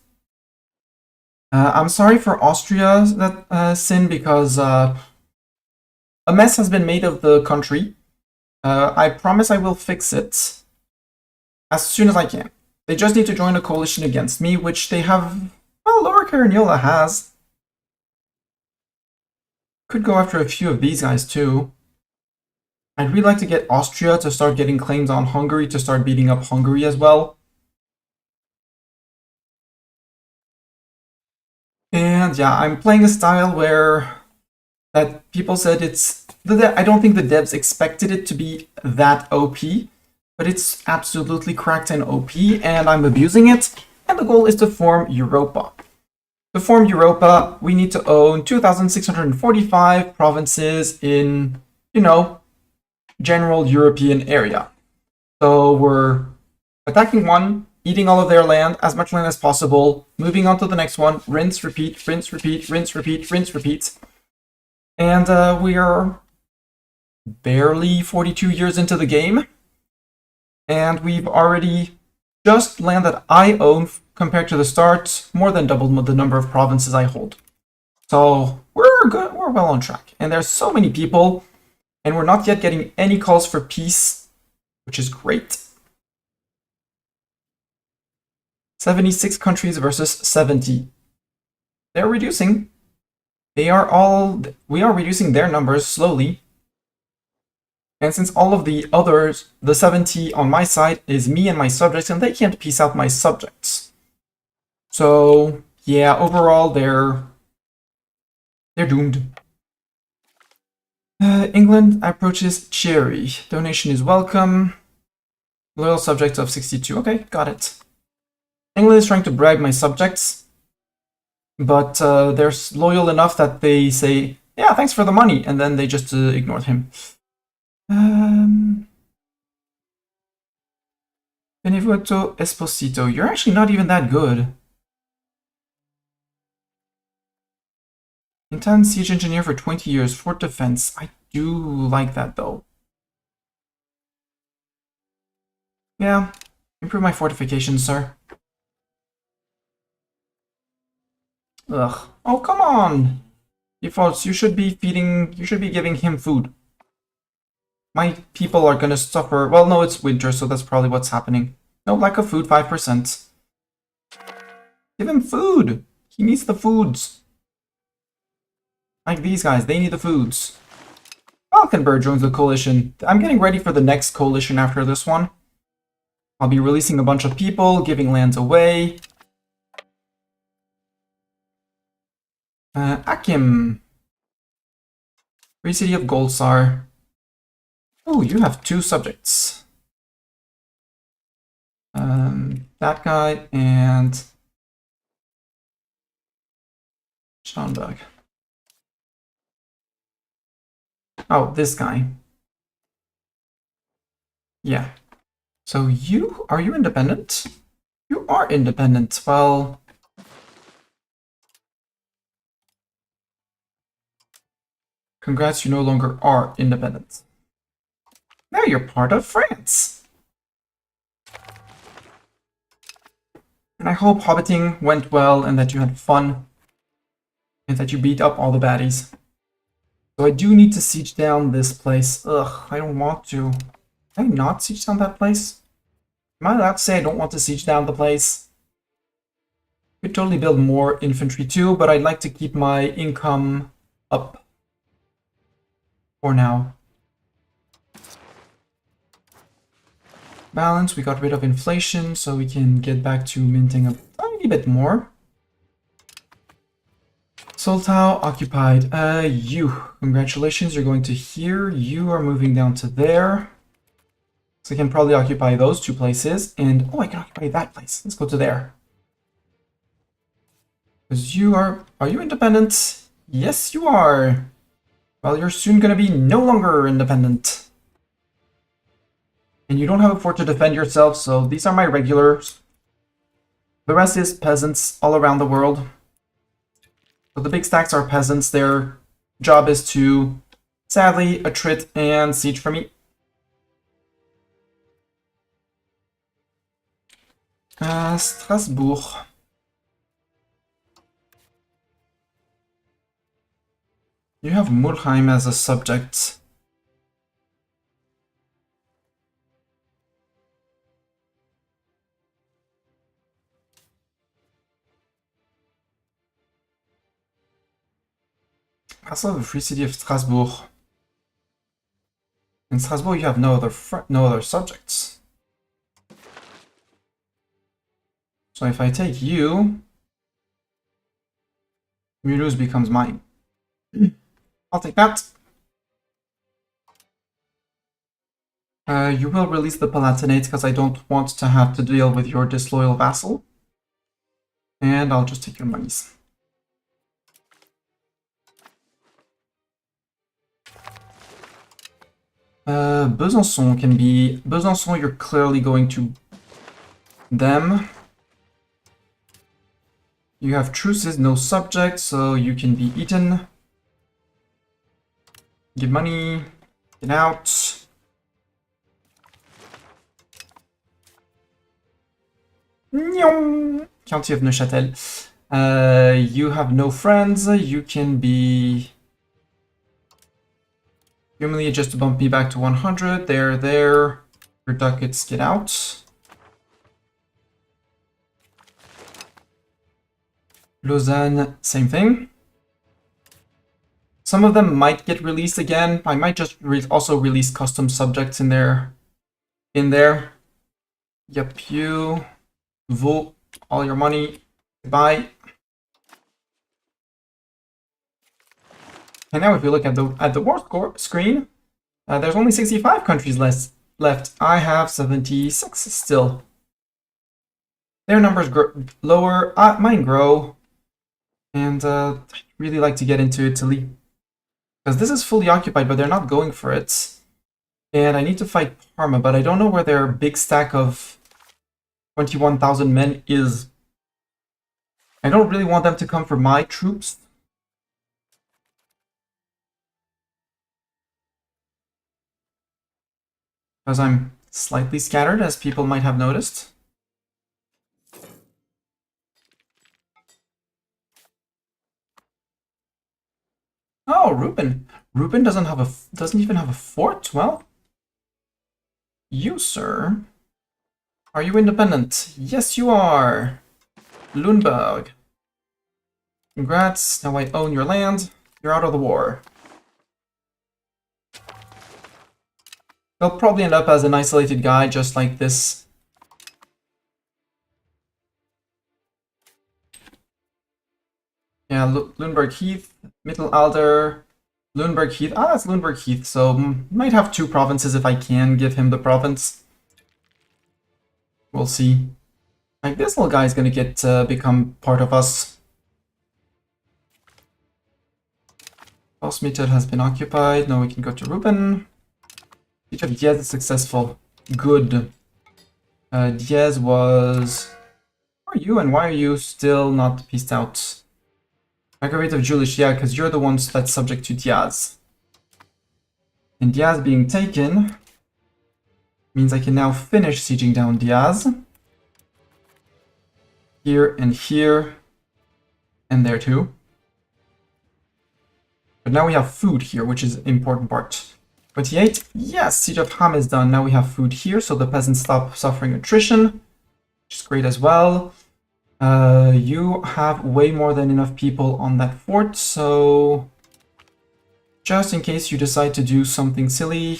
I'm sorry for Austria's sin because a mess has been made of the country. I promise I will fix it as soon as I can. They just need to join a coalition against me, which they have. Well, Lower Carniola has. Could go after a few of these guys too. I'd really like to get Austria to start getting claims on Hungary, to start beating up Hungary as well. And yeah, I'm playing a style where that people said it's... I don't think the devs expected it to be that OP, but it's absolutely cracked and OP, and I'm abusing it. And the goal is to form Europa. To form Europa, we need to own 2,645 provinces in, general European area. So we're attacking one, eating all of their land, as much land as possible, moving on to the next one, rinse, repeat, rinse, repeat, rinse, repeat, rinse, repeat. And we are barely 42 years into the game, and we've already just land that I own compared to the start, more than doubled the number of provinces I hold. So we're good, we're well on track. And there's so many people, and we're not yet getting any calls for peace, which is great. 76 countries versus 70. They're reducing. We are reducing their numbers slowly. And since all of the others, the 70 on my side is me and my subjects, and they can't peace out my subjects. So yeah, overall they're doomed. England approaches Cherry. Donation is welcome. Loyal subjects of 62. Okay, got it. England is trying to bribe my subjects, but they're loyal enough that they say, yeah, thanks for the money, and then they just ignored him. Benevuto Esposito, you're actually not even that good. Intense siege engineer for 20 years, fort defense. I do like that though. Yeah, improve my fortifications, sir. Ugh. Oh, come on! Defaults, you should be giving him food. My people are gonna suffer. Well, no, it's winter, so that's probably what's happening. No, lack of food, 5%. Give him food! He needs the foods. Like these guys, they need the foods. Falkenberg joins the coalition. I'm getting ready for the next coalition after this one. I'll be releasing a bunch of people, giving lands away. Akim. Free City of Goldsar. Oh, you have 2 subjects. That guy and Schonberg. Oh, this guy. Yeah. So are you independent? You are independent. Well, congrats, you no longer are independent. Now you're part of France. And I hope hobbiting went well and that you had fun and that you beat up all the baddies. So I do need to siege down this place. Ugh, I don't want to. Can I not siege down that place? Am I allowed to say I don't want to siege down the place? Could totally build more infantry too, but I'd like to keep my income up for now. Balance, we got rid of inflation, so we can get back to minting a tiny bit more. Soltau occupied. Congratulations, you're going to here. You are moving down to there. So I can probably occupy those 2 places. And, oh, I can occupy that place. Let's go to there. Because are you independent? Yes, you are. Well, you're soon going to be no longer independent. And you don't have a fort to defend yourself, so these are my regulars. The rest is peasants all around the world. So the big stacks are peasants. Their job is to, sadly, attrit and siege for me. Strasbourg. You have Mulheim as a subject. I also have a free city of Strasbourg. In Strasbourg, you have no other subjects. So if I take you, Mulhouse becomes mine. I'll take that. You will release the Palatinate because I don't want to have to deal with your disloyal vassal. And I'll just take your monies. Besançon can be... Besançon, you're clearly going to them. You have truces, no subject, so you can be eaten. Give money. Get out. County of Neuchâtel. You have no friends. You can be... Humiliate just to bump me back to 100. There. Your ducats get out. Lausanne, same thing. Some of them might get released again. I might just also release custom subjects in there. Yep, you. Vault, all your money. Goodbye. And now if we look at the war score screen, there's only 65 countries left. I have 76 still. Their numbers lower, mine grow. And I'd really like to get into Italy. Because this is fully occupied, but they're not going for it. And I need to fight Parma, but I don't know where their big stack of 21,000 men is. I don't really want them to come for my troops. Because I'm slightly scattered, as people might have noticed. Oh, Reuben. Reuben doesn't even have a fort? Well, you, sir. Are you independent? Yes, you are. Lundberg. Congrats. Now I own your land. You're out of the war. They'll probably end up as an isolated guy, just like this. Yeah, Lundberg Heath, Mittelalder, Lundberg Heath. Ah, that's Lundberg Heath, so might have 2 provinces if I can give him the province. We'll see. Like, this little guy is gonna get become part of us. Ausmitted has been occupied. Now we can go to Reuben. Siege of Diaz is successful. Good. Diaz was... Who are you and why are you still not pieced out? Marguerite of Julish, yeah, because you're the ones that's subject to Diaz. And Diaz being taken means I can now finish sieging down Diaz. Here and here. And there too. But now we have food here, which is an important part. 28, yes, Siege of Ham is done. Now we have food here, so the peasants stop suffering attrition, which is great as well. You have way more than enough people on that fort, so just in case you decide to do something silly.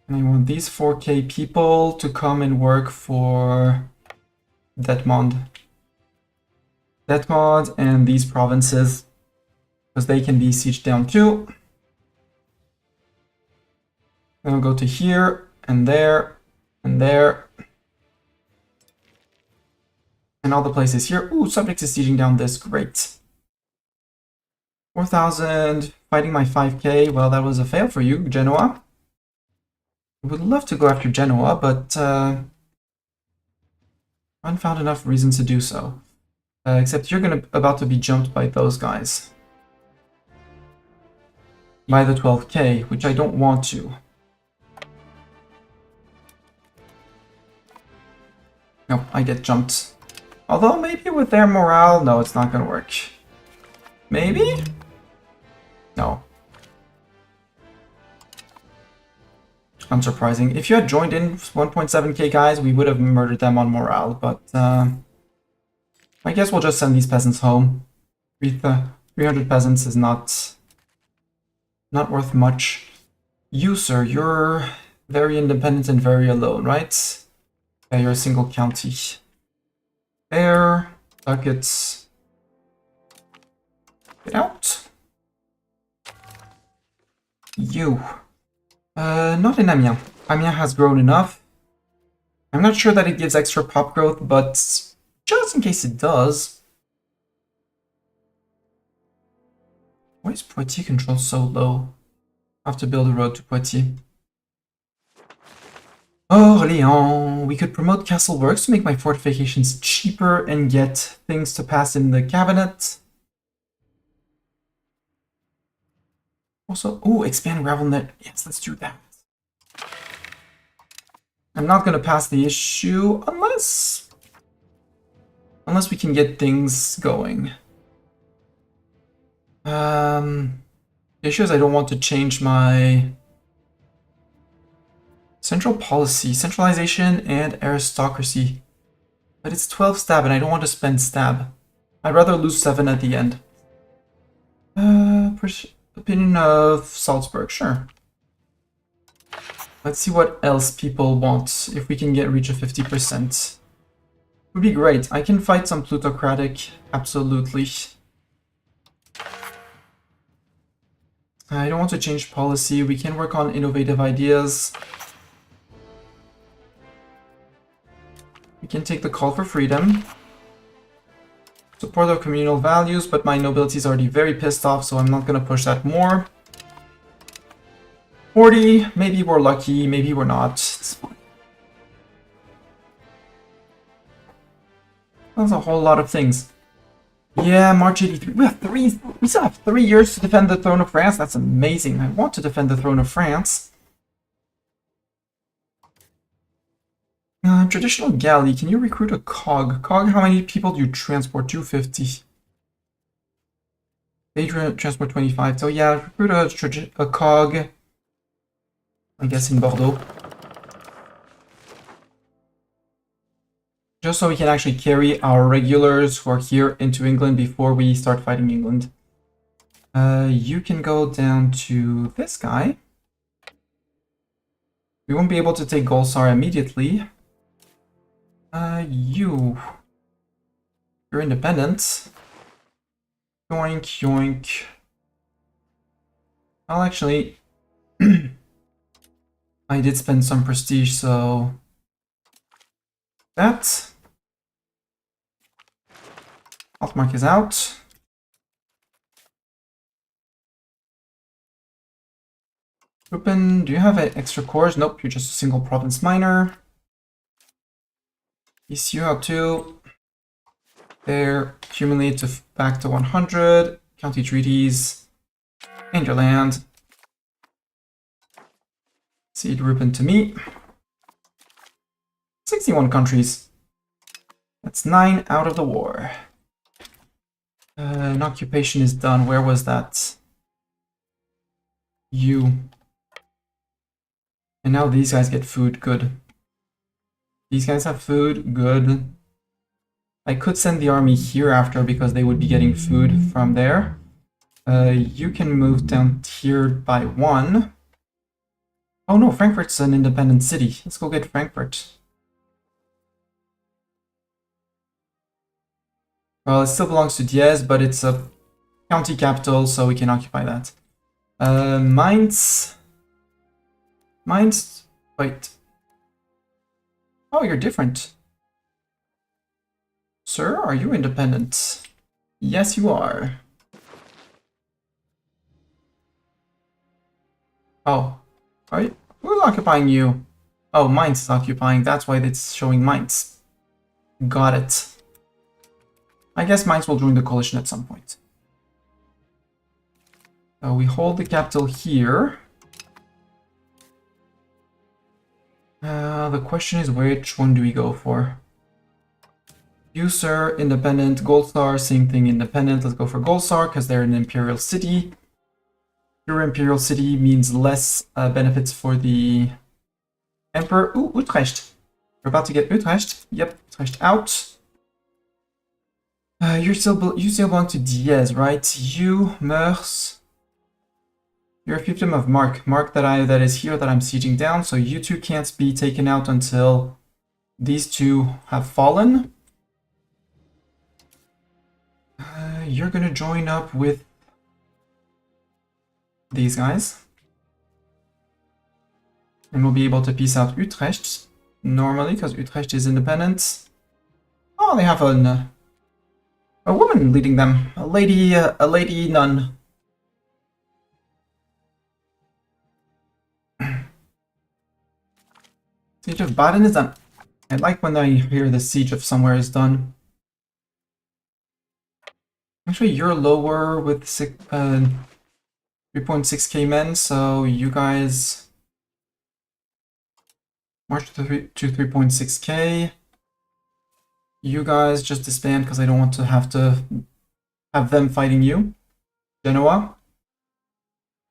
And I want these 4K people to come and work for Detmond. Detmond and these provinces. Because they can be sieged down too. Then we'll go to here, and there, and there. And all the places here. Ooh, subject is sieging down this, great. 4,000, fighting my 5K. Well, that was a fail for you, Genoa. I would love to go after Genoa, but haven't found enough reasons to do so. Except you're about to be jumped by those guys. By the 12k, which I don't want to. Nope, I get jumped. Although maybe with their morale, no, it's not gonna work. Maybe? No. Unsurprising. If you had joined in 1.7k guys, we would have murdered them on morale, but I guess we'll just send these peasants home. 300 peasants is not worth much. You, sir, you're very independent and very alone, right? Yeah, you're a single county. There, ducats. Get out. You. Not in Amiens. Amiens has grown enough. I'm not sure that it gives extra pop growth, but just in case it does. Why is Poitiers control so low? I have to build a road to Poitiers. Orléans. We could promote castle works to make my fortifications cheaper and get things to pass in the cabinet. Also, ooh, expand gravel net. Yes, let's do that. I'm not gonna pass the issue unless we can get things going. The issue is I don't want to change my central policy, centralization, and aristocracy. But it's 12 stab, and I don't want to spend stab. I'd rather lose 7 at the end. Opinion of Salzburg, sure. Let's see what else people want, if we can reach a 50%. Would be great. I can fight some plutocratic, absolutely. I don't want to change policy. We can work on innovative ideas. We can take the call for freedom. Support our communal values, but my nobility is already very pissed off, so I'm not going to push that more. 40, maybe we're lucky, maybe we're not. It's fine. That's a whole lot of things. Yeah, March 83. We still have 3 years to defend the throne of France. That's amazing. I want to defend the throne of France. Traditional galley. Can you recruit a cog? Cog, how many people do you transport? 250. They transport 25. So yeah, recruit a cog. I guess in Bordeaux. Just so we can actually carry our regulars who are here into England before we start fighting England. You can go down to this guy. We won't be able to take Golsar immediately. You're independent. Yoink, yoink. Well, actually, I did spend some prestige, so that. Altmark is out. Rupen, do you have extra cores? Nope, you're just a single province minor. ECU out 2. There, accumulate to back to 100. County treaties. And your land. Cede Rupen to me. 61 countries. That's 9 out of the war. An occupation is done. Where was that? You. And now these guys get food. Good. These guys have food. Good. I could send the army here after because they would be getting food from there. You can move down here by 1. Oh no, Frankfurt's an independent city. Let's go get Frankfurt. Well, it still belongs to Diez, but it's a county capital, so we can occupy that. Mainz. Wait. Oh, you're different. Sir, are you independent? Yes, you are. Oh. Are you? Who's occupying you? Oh, Mainz is occupying. That's why it's showing Mainz. Got it. I guess Mainz will join the coalition at some point. We hold the capital here. The question is, which one do we go for? You, sir, independent. Gold Star, same thing, independent. Let's go for Gold Star because they're an imperial city. Your imperial city means less benefits for the emperor. Ooh, Utrecht. We're about to get Utrecht. Yep, Utrecht out. You still belong to Diez, right? You, Meurs. You're a fiefdom of Mark. Mark that is here that I'm sieging down. So you two can't be taken out until these two have fallen. You're gonna join up with these guys. And we'll be able to peace out Utrecht normally, because Utrecht is independent. Oh, they have a woman leading them. A lady nun. Siege of Baden is done. I like when I hear the siege of somewhere is done. Actually, you're lower with 3.6k men, so you guys march to 3.6k. You guys just disband because I don't want to have them fighting you. Genoa.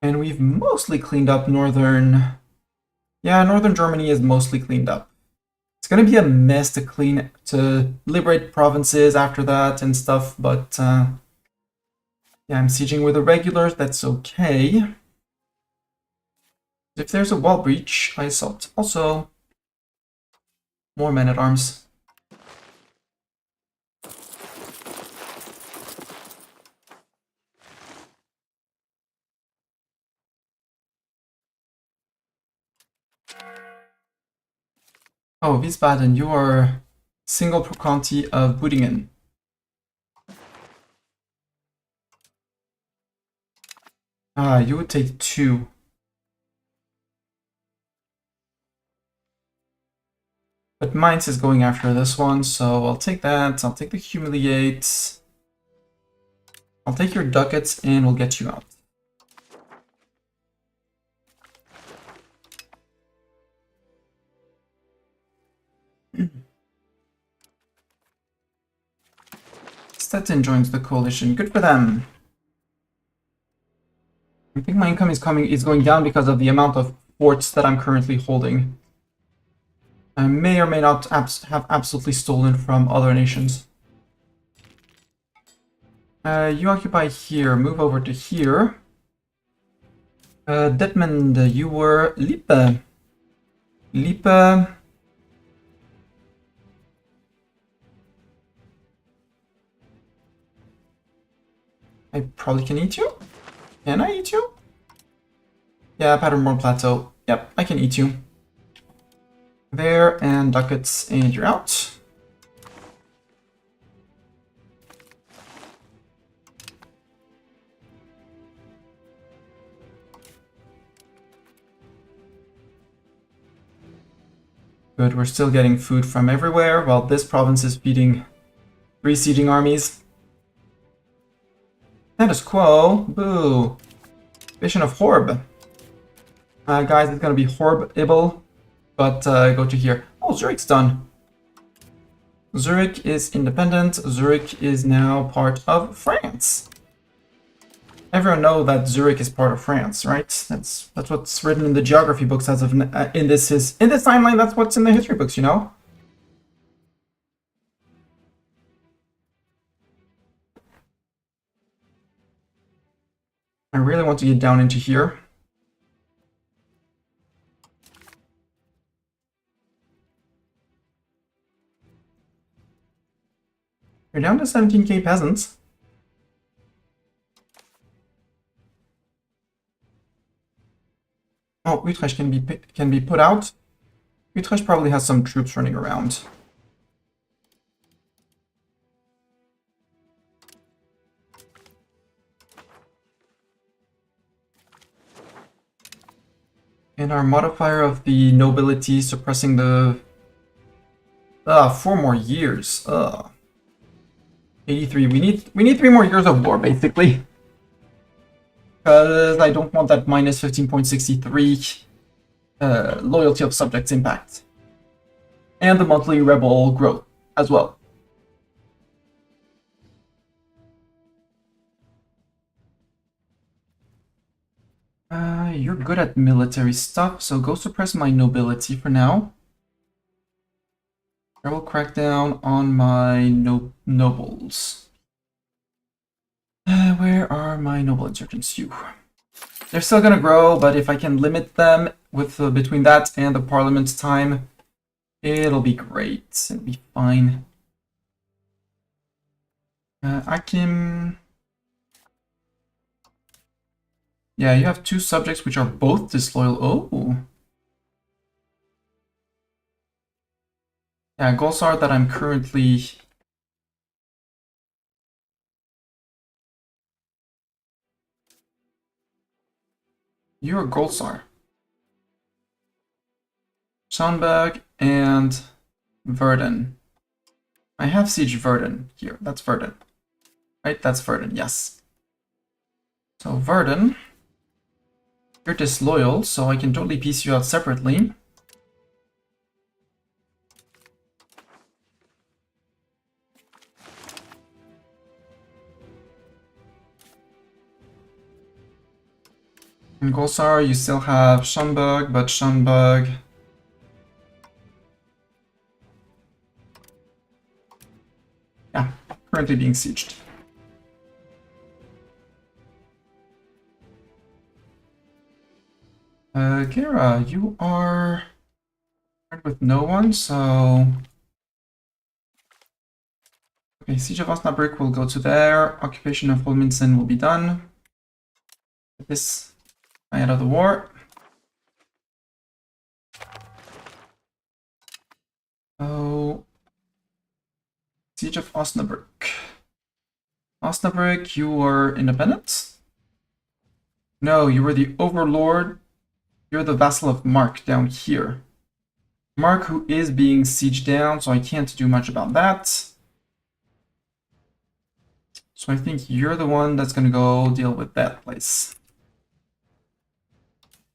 And we've mostly cleaned up northern... Yeah, northern Germany is mostly cleaned up. It's gonna be a mess to liberate provinces after that and stuff, but yeah, I'm sieging with the regulars, that's okay. If there's a wall breach, I assault. Also, more men-at-arms. Oh, Wiesbaden, you are single pro county of Budingen. You would take 2. But Mainz is going after this one, so I'll take that. I'll take the humiliate. I'll take your ducats and we'll get you out. Stettin joins the coalition. Good for them. I think my income is going down because of the amount of forts that I'm currently holding. I may or may not have absolutely stolen from other nations. You occupy here. Move over to here. Detmund, you were Lippe. Lippe. I probably can eat you? Can I eat you? Yeah, Paderborn Plateau. Yep, I can eat you. There, and ducats, and you're out. Good, we're still getting food from everywhere, while this province is feeding 3 sieging armies. Status quo. Boo. Vision of Horb. Guys, it's gonna be Horb-ible, but go to here. Oh, Zurich's done. Zurich is independent. Zurich is now part of France. Everyone knows that Zurich is part of France, right? That's what's written in the geography books as of in this timeline. That's what's in the history books, you know. I really want to get down into here. You're down to 17k peasants. Oh, Utrecht can be put out. Utrecht probably has some troops running around. And our modifier of the nobility suppressing the... 4 more years. 83. We need 3 more years of war, basically. Because I don't want that minus 15.63 loyalty of subjects impact. And the monthly rebel growth as well. You're good at military stuff, so go suppress my nobility for now. I will crack down on my nobles. Where are my noble insurgents? You. They're still gonna grow, but if I can limit them with between that and the parliament's time, it'll be great. It'll be fine. I can... Yeah, you have 2 subjects which are both disloyal. Oh. Yeah, goals are that I'm currently... You're Goldsar. Schonberg and Verdun. I have Siege Verdun here. That's Verdun. Right? That's Verdun, yes. So Verdun, you're disloyal, so I can totally piece you out separately. In Golsar, you still have Schonberg, but Schonberg... Yeah, currently being sieged. Gera, you are with no one, so... Okay, Siege of Osnabrück will go to there. Occupation of Holminsen will be done. Get this out of the war. Oh... Siege of Osnabrück. Osnabrück, you were independent? No, you were the overlord. You're the vassal of Mark down here. Mark, who is being sieged down, so I can't do much about that. So I think you're the one that's gonna go deal with that place.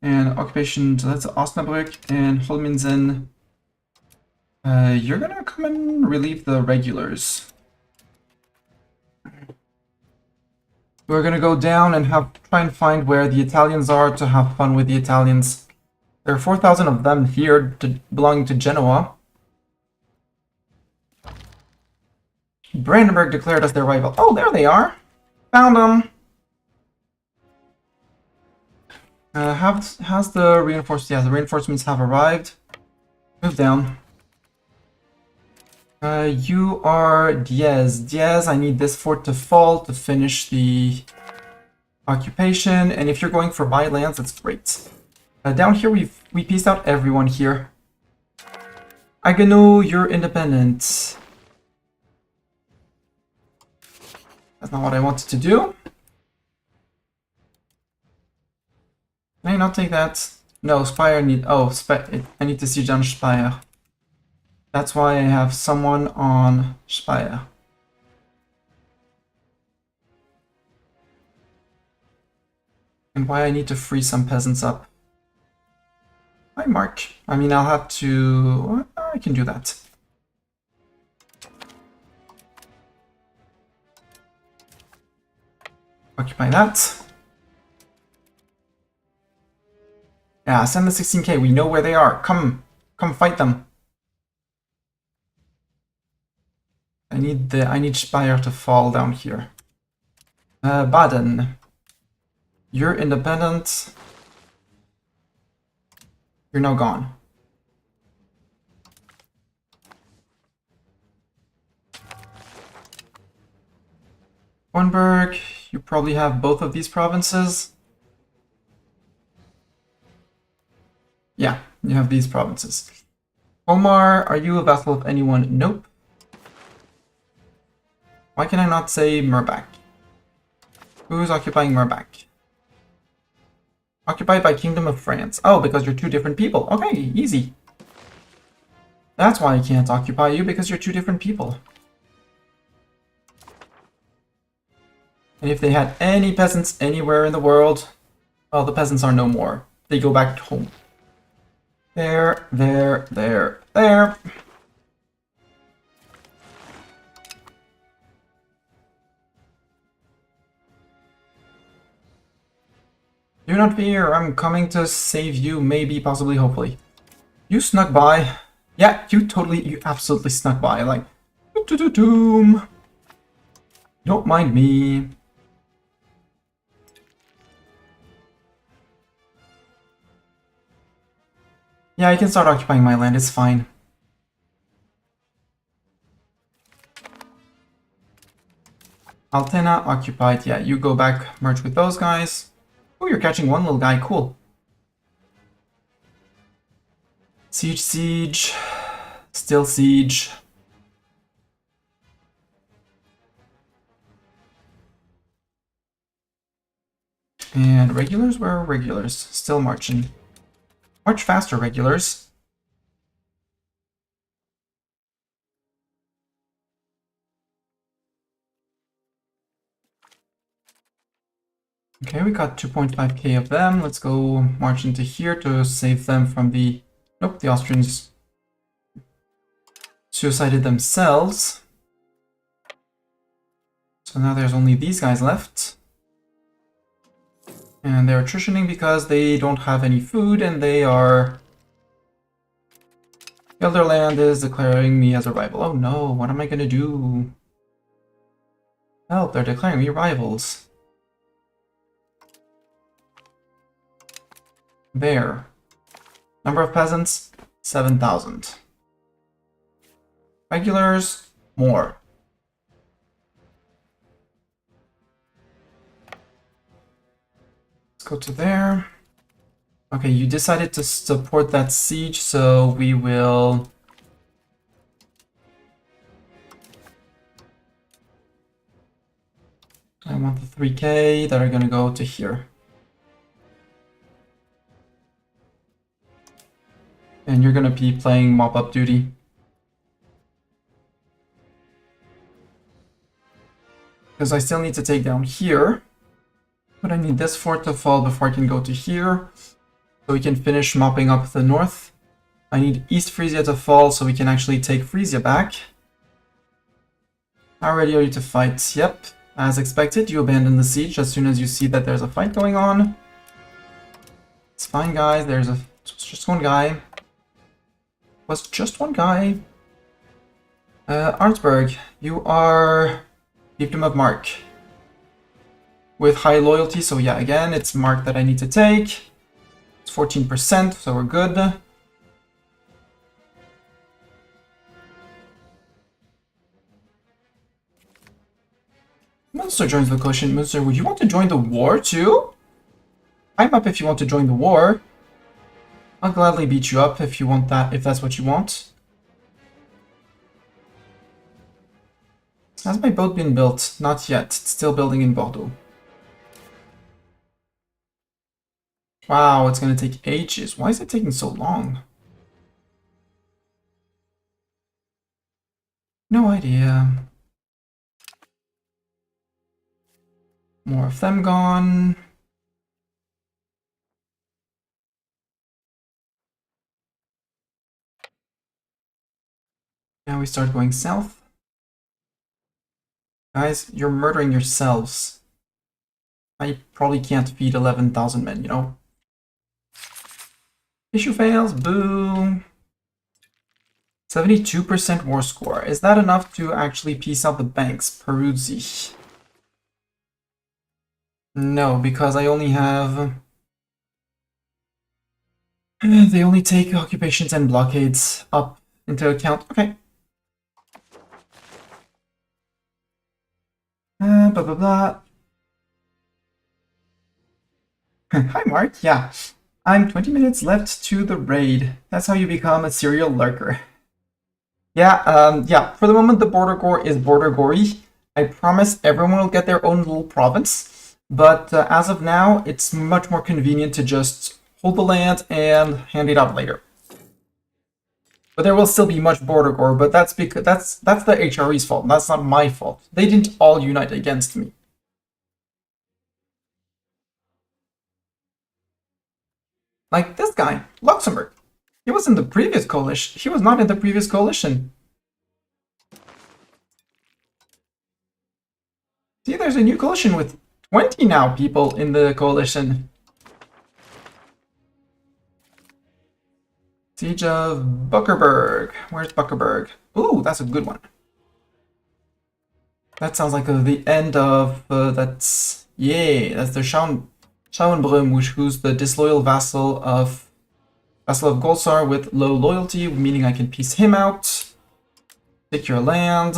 And occupation, so that's Osnabrück and Holminsen. You're gonna come and relieve the regulars. We're gonna go down and try and find where the Italians are to have fun with the Italians. There are 4,000 of them here belonging to Genoa. Brandenburg declared us their rival. Oh, there they are. Found them. Has the reinforcements? Yeah, the reinforcements have arrived. Move down. You are Diaz. Diaz, I need this fort to fall to finish the occupation. And if you're going for my lands, that's great. Down here, we pieced out everyone here. Agano, you're independent. That's not what I wanted to do. Can I not take that? No, Spire need... Oh, I need to siege down Spire. That's why I have someone on Spire. And why I need to free some peasants up. Hi, Mark. I mean, I'll have to... I can do that. Occupy that. Yeah, send the 16k. We know where they are. Come fight them. I need Speyer to fall down here. Baden. You're independent. You're now gone. Hornburg, you probably have both of these provinces. Yeah, you have these provinces. Omar, are you a vassal of anyone? Nope. Why can I not say Murbach? Who's occupying Murbach? Occupied by Kingdom of France. Oh, because you're two different people. Okay, easy. That's why I can't occupy you, because you're two different people. And if they had any peasants anywhere in the world, well, the peasants are no more. They go back home. There, there, there, there. Do not fear, I'm coming to save you, maybe, possibly, hopefully. You snuck by. Yeah, you absolutely snuck by, like, doom. Don't mind me. Yeah, you can start occupying my land, it's fine. Altena occupied, yeah, you go back, merge with those guys. Oh, you're catching one little guy, cool. Siege, siege. Still siege. And regulars? Where are regulars? Still marching. March faster, regulars. Okay, we got 2.5k of them. Let's go march into here to save them from the... Nope, the Austrians suicided themselves. So now there's only these guys left. And they're attritioning because they don't have any food and they are... Elderland is declaring me as a rival. Oh no, what am I gonna do? Help, they're declaring me rivals. There. Number of peasants, 7,000. Regulars, more. Let's go to there. Okay, you decided to support that siege, so we will... I want the 3k that are gonna go to here. And you're gonna be playing mop-up duty. Because I still need to take down here. But I need this fort to fall before I can go to here. So we can finish mopping up the north. I need East Frisia to fall so we can actually take Frisia back. How ready are you to fight? Yep. As expected, you abandon the siege as soon as you see that there's a fight going on. It's fine, guys. It's just one guy. Was just one guy. Arnsberg, you are Fiefdom of Mark. With high loyalty, so yeah, again, it's Mark that I need to take. It's 14%, so we're good. Munster joins the coalition. Munster, would you want to join the war too? I'm up if you want to join the war. I'll gladly beat you up if you want that, if that's what you want. Has my boat been built? Not yet. It's still building in Bordeaux. Wow, it's gonna take ages. Why is it taking so long? No idea. More of them gone. Now we start going south. Guys, you're murdering yourselves. I probably can't feed 11,000 men, you know? Issue fails, boo. 72% war score. Is that enough to actually piece out the banks? Peruzzi. No, because I only have... They only take occupations and blockades up into account. Okay. Blah, blah, blah. Hi, Mark. Yeah. I'm 20 minutes left to the raid. That's how you become a serial lurker. Yeah, yeah. For the moment, the border gore is border gory. I promise everyone will get their own little province. But as of now, it's much more convenient to just hold the land and hand it out later. But there will still be much border gore, but that's because that's the HRE's fault. That's not my fault. They didn't all unite against me. Like this guy, Luxembourg. He was in the previous coalition. He was not in the previous coalition. See, there's a new coalition with 20 now people in the coalition. Siege of Buckerberg. Where's Buckerberg? Ooh, that's a good one. That sounds like the end of that's the Schauenbrunn, who's the disloyal vassal of Golsar with low loyalty, meaning I can peace him out. Take your land.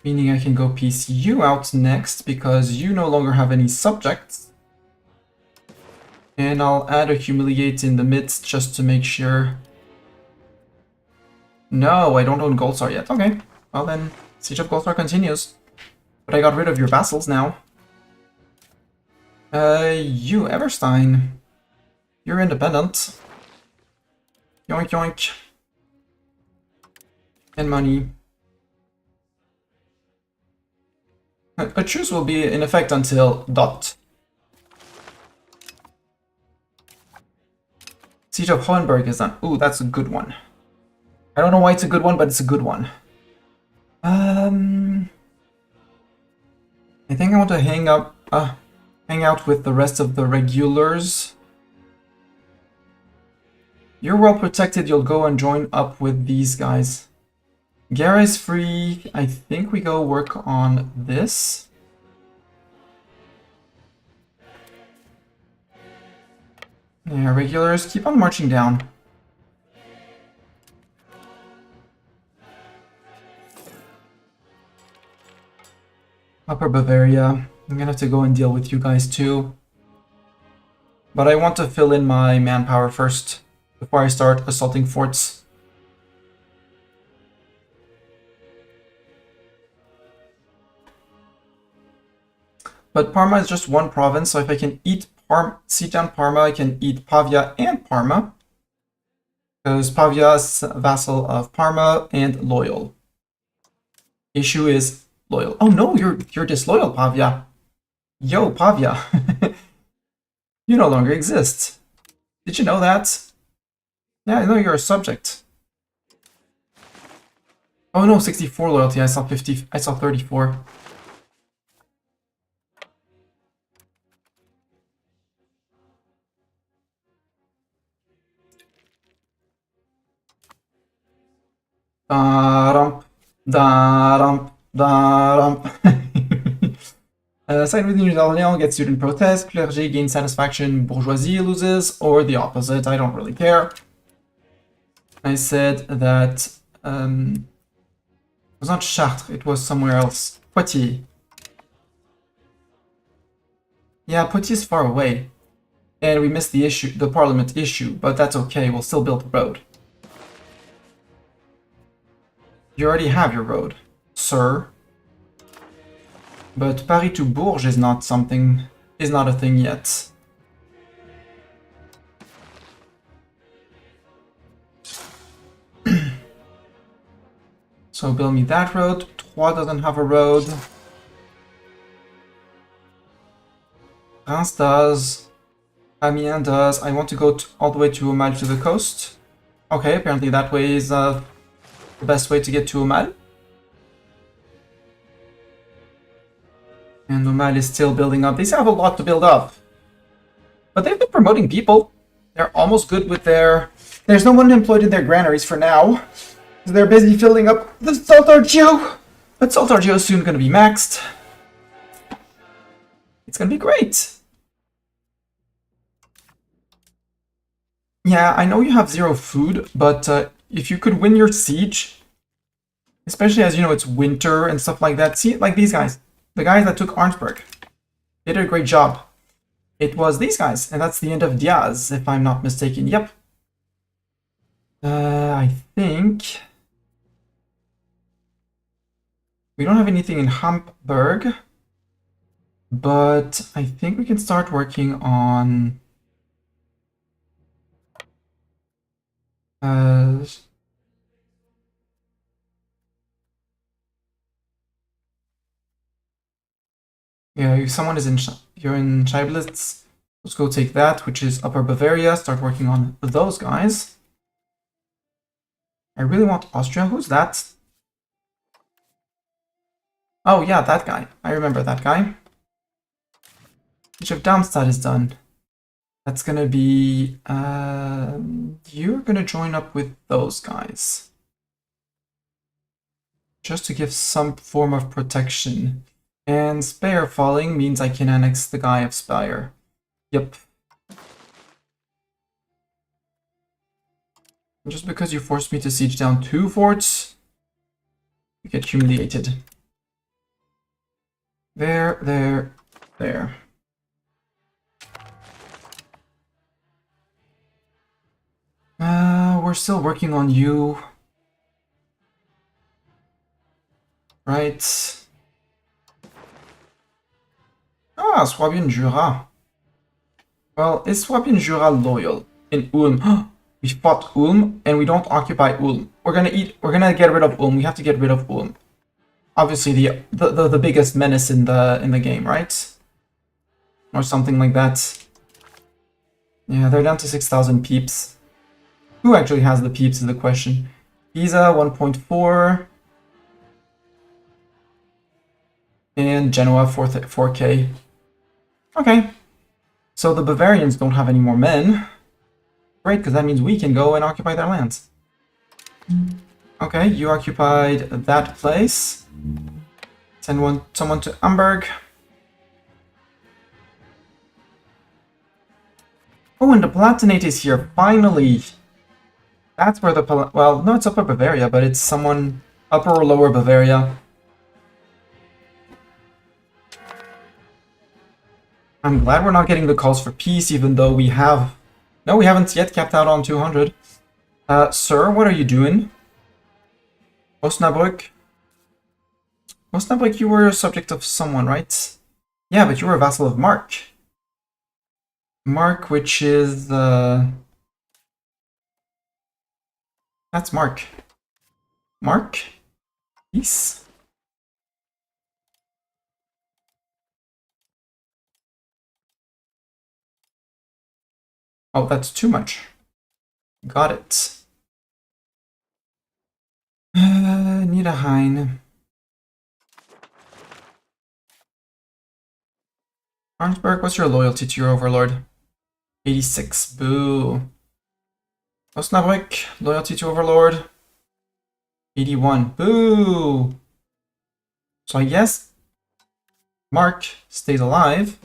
Meaning I can go peace you out next because you no longer have any subjects. And I'll add a humiliate in the midst just to make sure. No, I don't own Goldsar yet. Okay, well then, Siege of Goldsar continues. But I got rid of your vassals now. You, Everstein. You're independent. Yoink yoink. And money. A truce will be in effect until dot. Siege of Hohenberg is done. Ooh, that's a good one. I don't know why it's a good one, but it's a good one. I think I want to hang out with the rest of the regulars. You're well protected. You'll go and join up with these guys. Gara is free. I think we go work on this. Yeah, regulars, keep on marching down. Upper Bavaria. I'm gonna have to go and deal with you guys too. But I want to fill in my manpower first before I start assaulting forts. But Parma is just one province, so if I can eat siege down Parma, I can eat Pavia and Parma. Because Pavia is vassal of Parma and loyal. Issue is loyal. Oh no, you're disloyal, Pavia. Yo, Pavia. You no longer exist. Did you know that? Yeah, I know you're a subject. Oh no, 64 loyalty. I saw 50. I saw 34. Da-rump, da-rump, da-rump. Side with New Orleans gets student protest, clergy gains satisfaction, bourgeoisie loses, or the opposite. I don't really care. I said that it was not Chartres, it was somewhere else. Poitiers. Yeah, Poitiers is far away. And we missed the parliament issue, but that's okay, we'll still build the road. You already have your road, sir. But Paris to Bourges is not a thing yet. So build me that road. Troyes doesn't have a road. Reims does. Amiens does. I want to go all the way to Aumale to the coast. Okay, apparently that way is the best way to get to Aumale. And Aumale is still building up. They still have a lot to build up. But they've been promoting people. They're almost good with their... There's no one employed in their granaries for now. They're busy filling up the Salt Argeo. But Salt Argeo is soon going to be maxed. It's going to be great. Yeah, I know you have 0 food, but if you could win your siege, especially as you know it's winter and stuff like that. See, like these guys. The guys that took Arnsberg. They did a great job. It was these guys, and that's the end of Diaz, if I'm not mistaken. Yep. I think... We don't have anything in Hamburg, but I think we can start working on yeah, if someone is in you're in Scheibelitz, let's go take that, which is Upper Bavaria, start working on those guys. I really want Austria. Who's that? Oh yeah, that guy. I remember that guy. Bishop Darmstadt is done. That's gonna be you're gonna join up with those guys. Just to give some form of protection. And Speyer falling means I can annex the guy of Speyer. Yep. And just because you forced me to siege down 2 forts, you get humiliated. There, there, there. We're still working on you. Right. Ah, Swabian Jura. Well, is Swabian Jura loyal in Ulm? We fought Ulm and we don't occupy Ulm. We're gonna get rid of Ulm. We have to get rid of Ulm. Obviously the biggest menace in the game, right? Or something like that. Yeah, they're down to 6,000 peeps. Who actually has the peeps is the question. Pisa 1.4. And Genoa 4K. Okay. So the Bavarians don't have any more men. Great, because that means we can go and occupy their lands. Okay, you occupied that place. Send someone to Hamburg. Oh, and the Palatinate is here, finally! That's where the well, no, it's Upper Bavaria, but it's someone Upper or Lower Bavaria. I'm glad we're not getting the calls for peace, even though we have... No, we haven't yet capped out on 200. Sir, what are you doing? Osnabrück? Osnabrück, you were a subject of someone, right? Yeah, but you were a vassal of Mark. Mark, which is... That's Mark. Mark? Peace? Oh, that's too much. Got it. Niederrhein. Arnsberg, what's your loyalty to your overlord? 86. Boo. Osnabrück, loyalty to overlord. 81. Boo. So I guess Mark stays alive,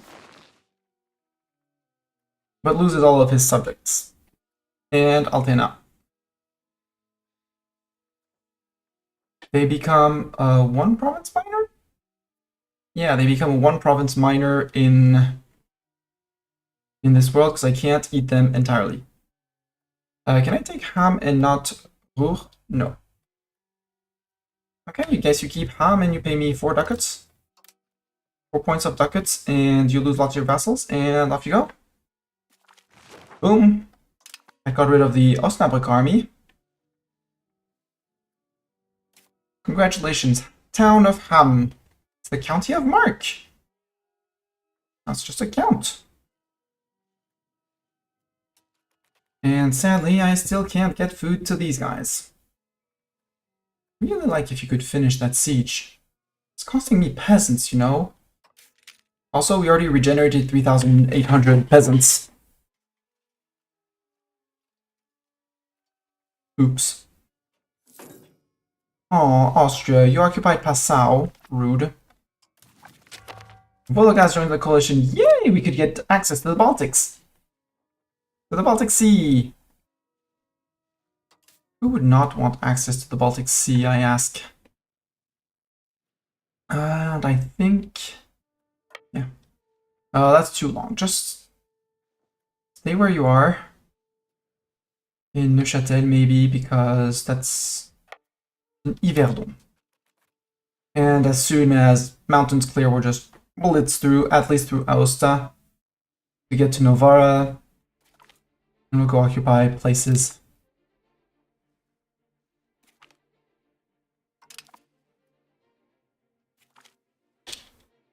but loses all of his subjects. And Altena. They become a 1 province minor? Yeah, they become a 1 province minor in this world because I can't eat them entirely. Can I take Ham and not Ruhr? No. Okay, you guess you keep Ham and you pay me 4 ducats. 4 points of ducats, and you lose lots of your vassals, and off you go. Boom. I got rid of the Osnabrück army. Congratulations, town of Ham. It's the county of Mark. That's just a count. And sadly, I still can't get food to these guys. Really like if you could finish that siege. It's costing me peasants, you know. Also, we already regenerated 3,800 peasants. Oops. Aw, Austria, you occupied Passau. Rude. Volgas joined the coalition. Yay! We could get access to the Baltics. To the Baltic Sea. Who would not want access to the Baltic Sea, I ask? And I think... Yeah. That's too long. Just stay where you are. In Neuchâtel, maybe, because that's in Yverdon. And as soon as mountains clear, we'll just blitz through, at least through Aosta, to get to Novara, and we'll go occupy places.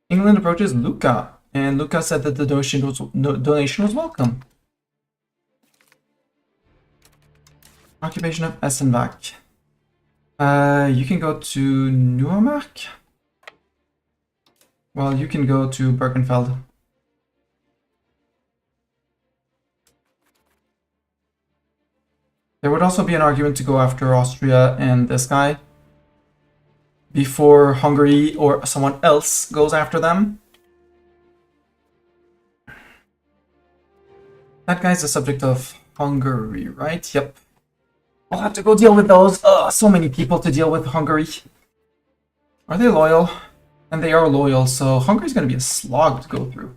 England approaches Lucca, and Lucca said that the donation was welcome. Occupation of Essenbach. You can go to Neumark. Well, you can go to Birkenfeld. There would also be an argument to go after Austria and this guy before Hungary or someone else goes after them. That guy's the subject of Hungary, right? Yep. We'll have to go deal with those. So many people to deal with Hungary. Are they loyal? And they are loyal, so Hungary's going to be a slog to go through.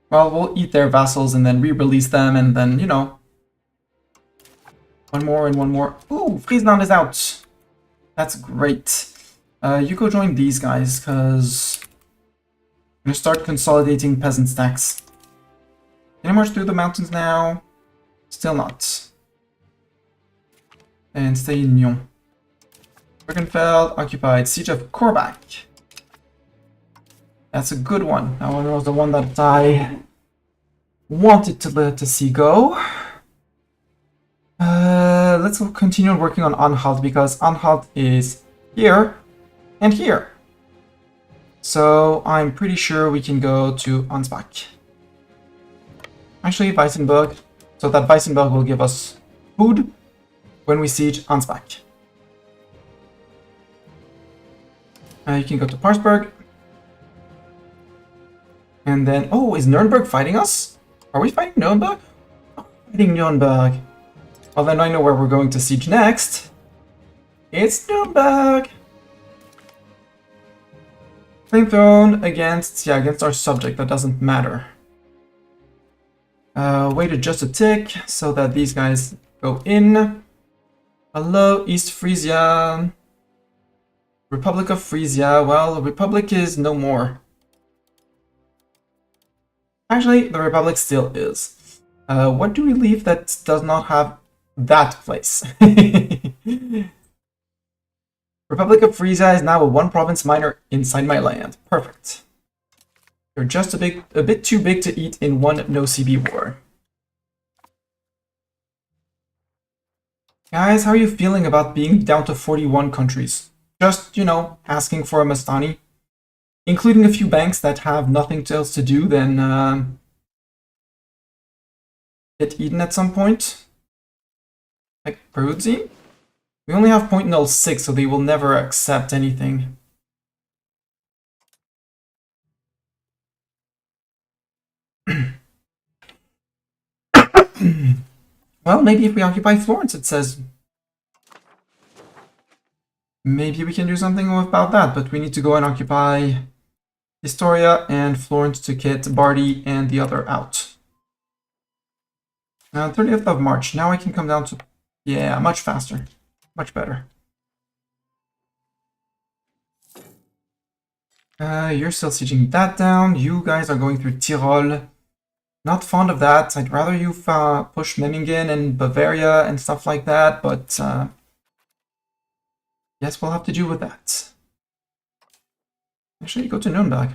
Well, we'll eat their vassals and then re-release them, and then, you know, one more and one more. Ooh, Friesland is out. That's great. You go join these guys, because I'm going to start consolidating peasant stacks. Can I march through the mountains now? Still not. And stay in Nyon. Birkenfeld occupied. Siege of Korbach. That's a good one. That one was the one that I wanted to see go. Let's continue working on Anhalt, because Anhalt is here and here. So I'm pretty sure we can go to Ansbach. Actually, Weissenberg, so that Weissenberg will give us food when we siege Ansbach. You can go to Parsberg. And then, oh, is Nuremberg fighting us? Are we fighting Nuremberg? Oh, fighting Nuremberg. Well, then I know where we're going to siege next. It's Nuremberg! Claim throne against our subject, that doesn't matter. Wait just a tick so that these guys go in. Hello, East Frisia. Republic of Frisia. Well, the Republic is no more. Actually, the Republic still is. What do we leave that does not have that place? Republic of Frisia is now a one province minor inside my land. Perfect. You're just a bit too big to eat in one no-CB war. Guys, how are you feeling about being down to 41 countries? Just, you know, asking for a Mastani. Including a few banks that have nothing else to do than get eaten at some point. Like Peruzzi? We only have 0.06, so they will never accept anything. Well, maybe if we occupy Florence, it says. Maybe we can do something about that, but we need to go and occupy Historia and Florence to get Bardi and the other out. 30th of March. Now I can come down to... Yeah, much faster. Much better. You're still sieging that down. You guys are going through Tyrol. Not fond of that. I'd rather you push Memmingen and Bavaria and stuff like that, but yes, we'll have to deal with that. Actually, go to Nuremberg.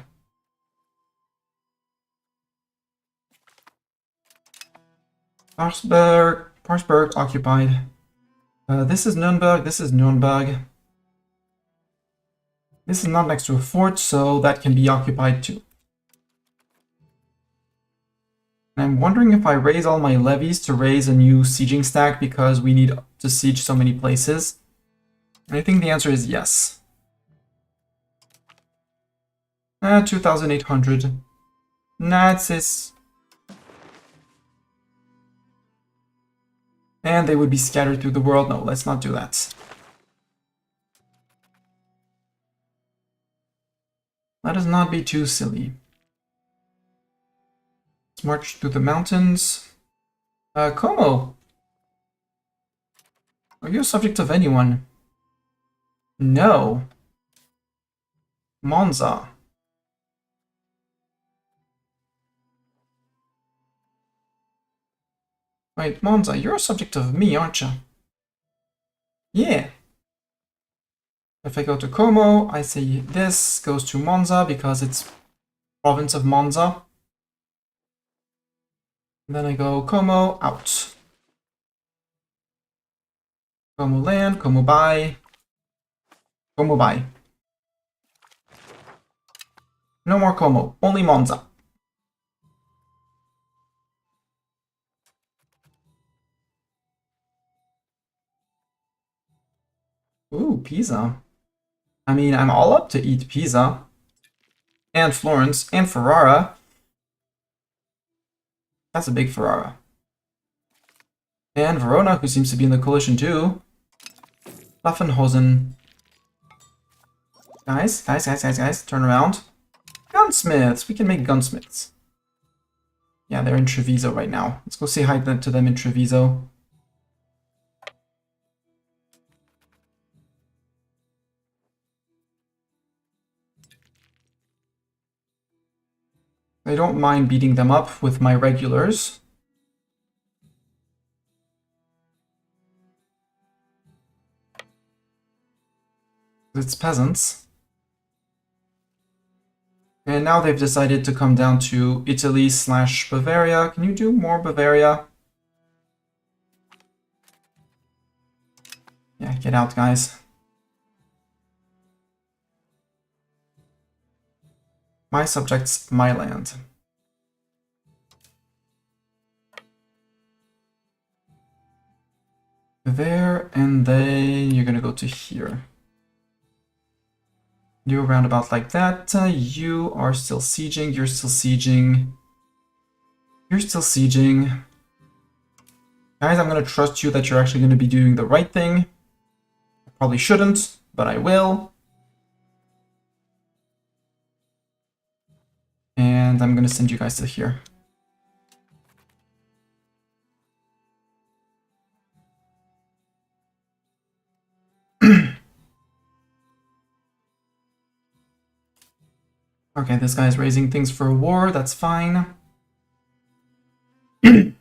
Parsberg occupied. This is Nuremberg, this is Nuremberg. This is not next to a fort, so that can be occupied too. I'm wondering if I raise all my levies to raise a new sieging stack because we need to siege so many places. And I think the answer is yes. 2,800. Nah, it's... And they would be scattered through the world. No, let's not do that. Let us not be too silly. Let's march through the mountains. Como. Are you a subject of anyone? No. Monza. Wait, Monza, you're a subject of me, aren't you? Yeah. If I go to Como, I see this goes to Monza because it's province of Monza. And then I go Como, out. Como land, Como buy. Como buy. No more Como, only Monza. Ooh, Pisa. I mean, I'm all up to eat Pisa. And Florence, and Ferrara. That's a big Ferrara. And Verona, who seems to be in the coalition too. Laffenhausen. Guys, turn around. Gunsmiths! We can make gunsmiths. Yeah, they're in Treviso right now. Let's go say hi to them in Treviso. I don't mind beating them up with my regulars. It's peasants. And now they've decided to come down to Italy / Bavaria. Can you do more Bavaria? Yeah, get out, guys. My subjects, my land. There, and then you're gonna go to here. Do a roundabout like that. You are still sieging, you're still sieging. You're still sieging. Guys, I'm gonna trust you that you're actually gonna be doing the right thing. I probably shouldn't, but I will. And I'm gonna send you guys to here. Okay, this guy's raising things for a war, that's fine. I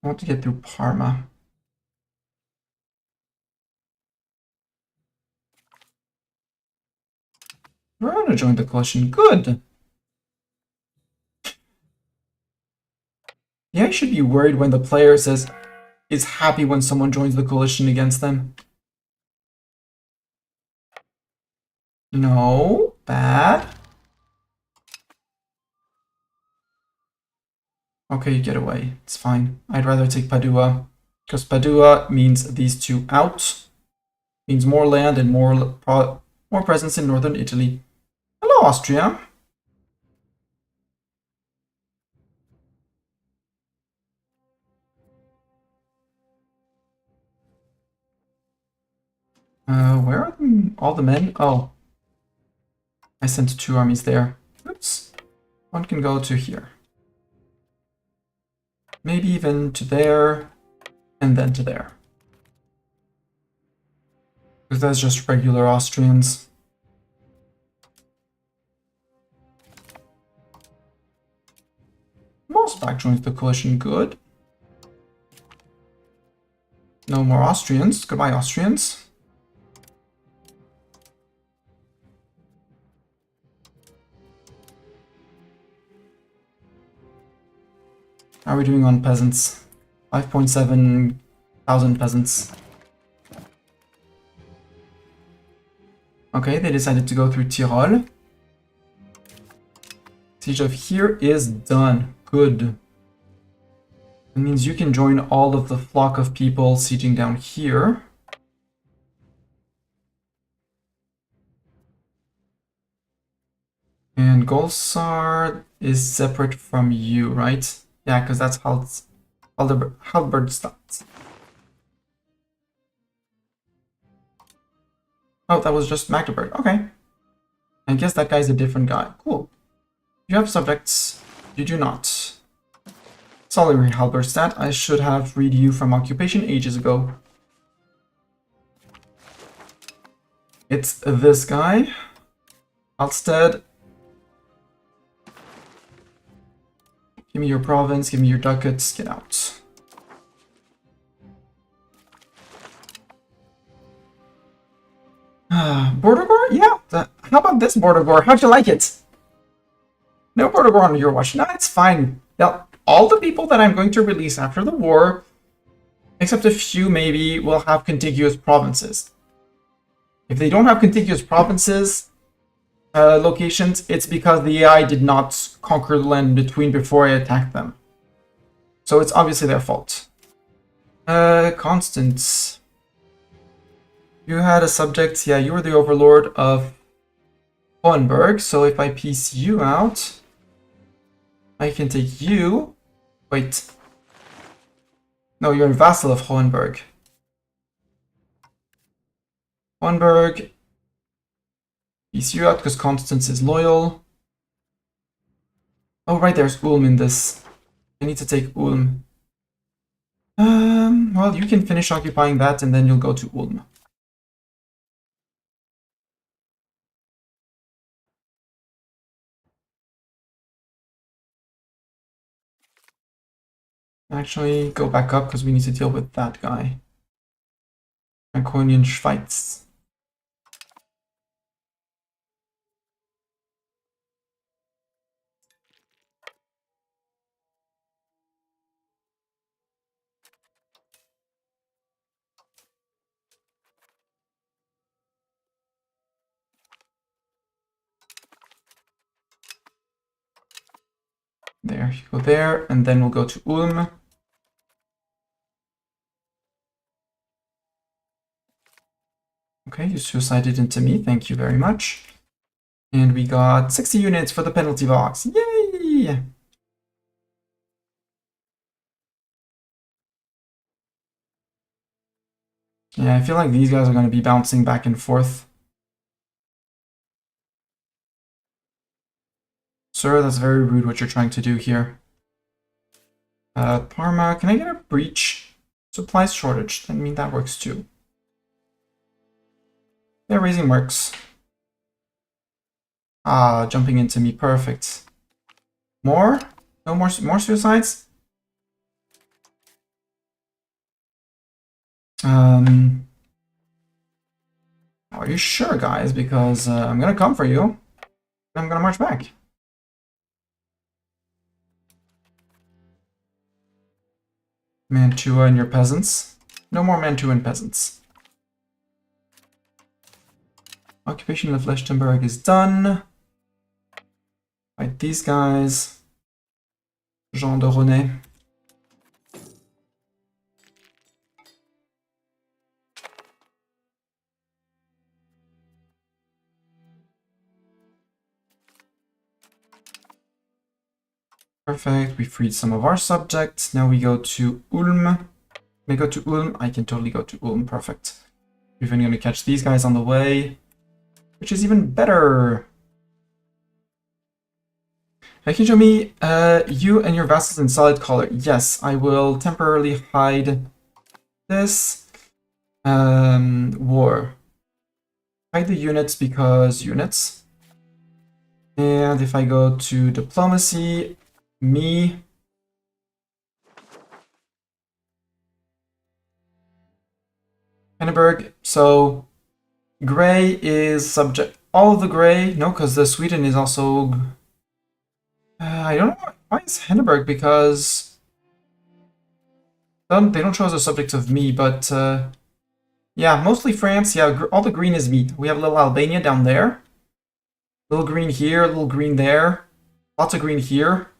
want to get through Parma. We're gonna join the coalition. Good! Yeah, I should be worried when the player is happy when someone joins the coalition against them. No, bad. Okay, you get away. It's fine. I'd rather take Padua, because Padua means these two out. Means more land and more presence in northern Italy. Hello, Austria. Where are all the men? Oh. I sent 2 armies there. Oops. One can go to here. Maybe even to there, and then to there. Because that's just regular Austrians. Mosbach joins the coalition, good. No more Austrians. Goodbye, Austrians. How are we doing on peasants? 5.7 thousand peasants. Okay, they decided to go through Tyrol. Siege of here is done. Good. It means you can join all of the flock of people sieging down here. And Golsar is separate from you, right? Yeah, because that's Halberstadt. Oh, that was just Magdeburg. Okay. I guess that guy's a different guy. Cool. You have subjects. You do not. Sorry, Halberstadt. I should have freed you from occupation ages ago. It's this guy. Alstead. Give me your province. Give me your ducats. Get out. Border Gore? Yeah. How about this Border Gore? How'd you like it? No Border Gore on your watch. No, it's fine. Now, all the people that I'm going to release after the war, except a few maybe, will have contiguous provinces. If they don't have contiguous provinces, locations, it's because the AI did not conquer the land between before I attacked them. So it's obviously their fault. Constance. You had a subject, yeah, you were the overlord of Hohenberg, so if I piece you out, I can take you. Wait. No, you're a vassal of Hohenberg. Hohenberg. Piece you out because Constance is loyal. Oh, right, there's Ulm in this. I need to take Ulm. Well, you can finish occupying that and then you'll go to Ulm. Actually, go back up because we need to deal with that guy. Franconian Schweiz. There, you go there, and then we'll go to Ulm. Okay, you suicided into me, thank you very much. And we got 60 units for the penalty box. Yay! Yeah, I feel like these guys are going to be bouncing back and forth. Sir, that's very rude what you're trying to do here. Parma, can I get a breach? Supplies shortage, I mean that works too. Yeah, raising works. Ah, jumping into me, perfect. More? No more suicides? Are you sure, guys? Because I'm gonna come for you. I'm gonna march back. Mantua and your peasants. No more Mantua and peasants. Occupation of Lechtenberg is done. Fight these guys. Jean de René. Perfect, we freed some of our subjects. Now we go to Ulm. Can I go to Ulm? I can totally go to Ulm, perfect. We're even gonna catch these guys on the way, which is even better. Can you show me you and your vassals in solid color? Yes, I will temporarily hide this. War. Hide the units because units. And if I go to diplomacy, me. Henneberg, so gray is subject. All of the gray, no, because the Sweden is also. I don't know why is Henneberg, because they don't show as a subject of me, but yeah, mostly France. Yeah, all the green is me. We have a little Albania down there, little green here, little green there, lots of green here.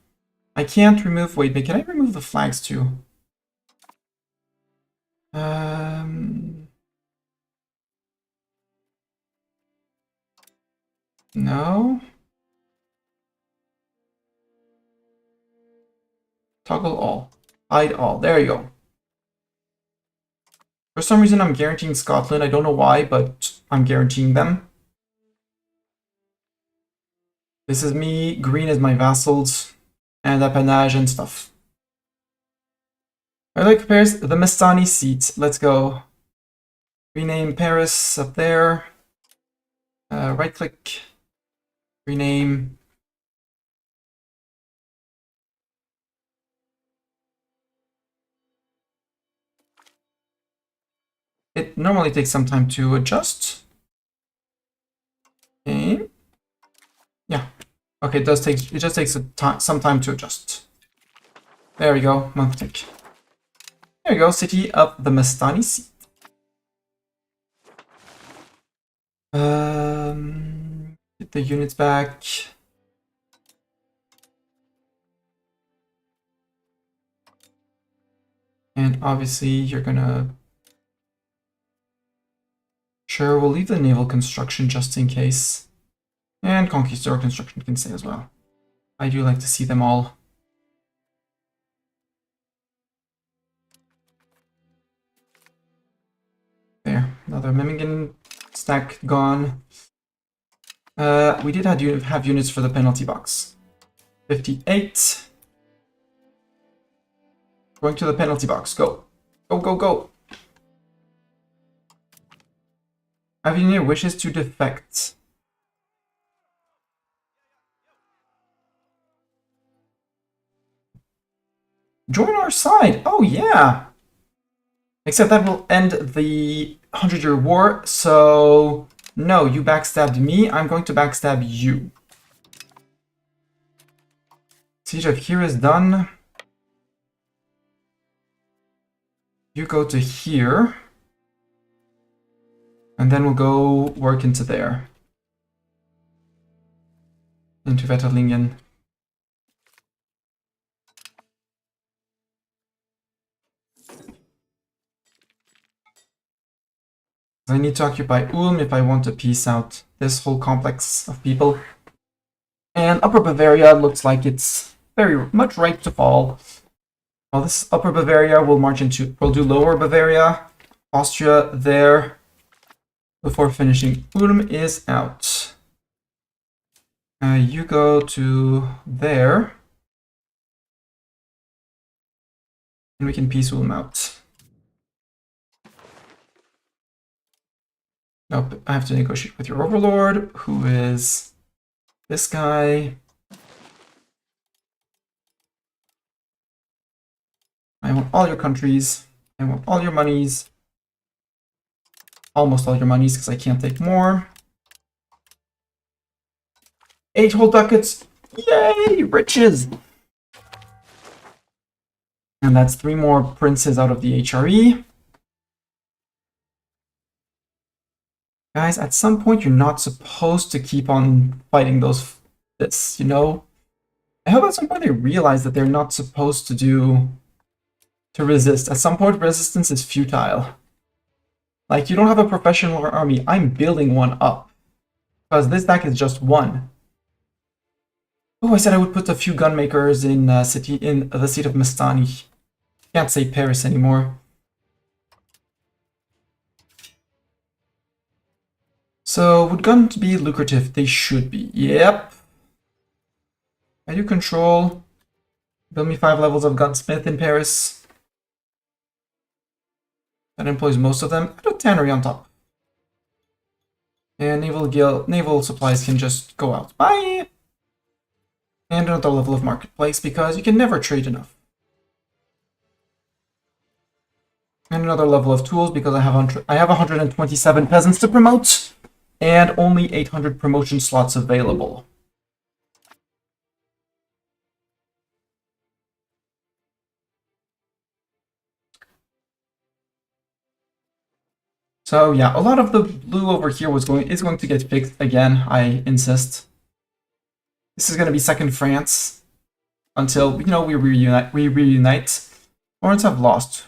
I can't remove. Wait, but can I remove the flags too? No. Toggle all. Hide all. There you go. For some reason, I'm guaranteeing Scotland. I don't know why, but I'm guaranteeing them. This is me, green is my vassals, and appanage and stuff. I like Paris, the Mastani seat. Let's go. Rename Paris up there. Right click. Rename. It normally takes some time to adjust. Okay. Yeah. Okay, it just takes some time to adjust. There we go, month tick. There we go, city of the Mastani seat. Get the units back. And obviously you're gonna... Sure, we'll leave the naval construction just in case. And conquistador construction can stay as well. I do like to see them all. There, another Memmingen stack gone. We did have units for the penalty box. 58. Going to the penalty box. Go. Go, go, go. Have you any wishes to defect? Join our side. Oh, yeah. Except that will end the 100-year war. So, no, you backstabbed me. I'm going to backstab you. Siege of here is done. You go to here. And then we'll go work into there. Into Vetterlingen. I need to occupy Ulm if I want to piece out this whole complex of people. And Upper Bavaria looks like it's very much ripe to fall. Well, this Upper Bavaria will march into... We'll do Lower Bavaria. Austria there. Before finishing. Ulm is out. You go to there. And we can piece Ulm out. Nope, I have to negotiate with your overlord, who is this guy. I want all your countries. I want all your monies. Almost all your monies, because I can't take more. 8 whole ducats. Yay, riches! And that's 3 more princes out of the HRE. Guys, at some point you're not supposed to keep on fighting this, you know? I hope at some point they realize that they're not supposed to resist. At some point resistance is futile. Like, you don't have a professional army. I'm building one up. Because this deck is just 1. Oh, I said I would put a few gunmakers in the seat of Mastani. Can't say Paris anymore. So, would guns be lucrative? They should be. Yep. I do control. Build me 5 levels of gunsmith in Paris. That employs most of them. Put a tannery on top. And naval supplies can just go out. Bye! And another level of marketplace, because you can never trade enough. And another level of tools, because I have 127 peasants to promote. And only 800 promotion slots available. So yeah, a lot of the blue over here is going to get fixed again, I insist. This is going to be second France until, you know, we reunite. Lawrence have lost.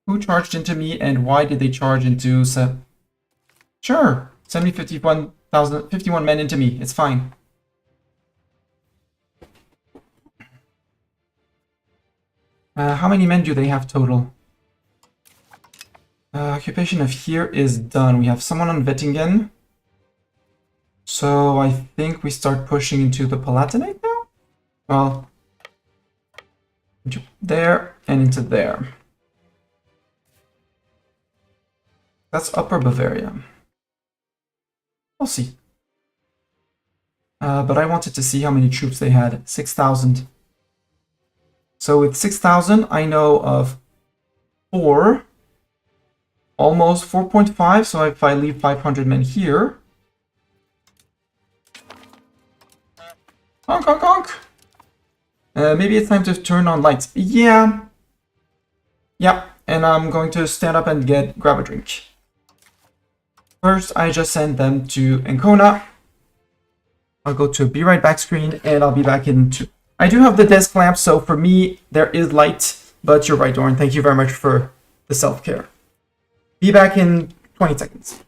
Who charged into me and why did they charge into... Sure, send me 51 men into me, it's fine. How many men do they have total? Occupation of here is done. We have someone on Wettingen. So I think we start pushing into the Palatinate now? Well, into there and into there. That's Upper Bavaria. We'll see. But I wanted to see how many troops they had. 6,000. So with 6,000, I know of 4. Almost 4.5, so if I leave 500 men here... Honk, honk, honk! Maybe it's time to turn on lights. Yeah. Yeah, and I'm going to stand up and grab a drink. First, I just send them to Ancona. I'll go to a be right back screen, and I'll be back in 2. I do have the desk lamp, so for me, there is light. But you're right, Doran. Thank you very much for the self-care. Be back in 20 seconds.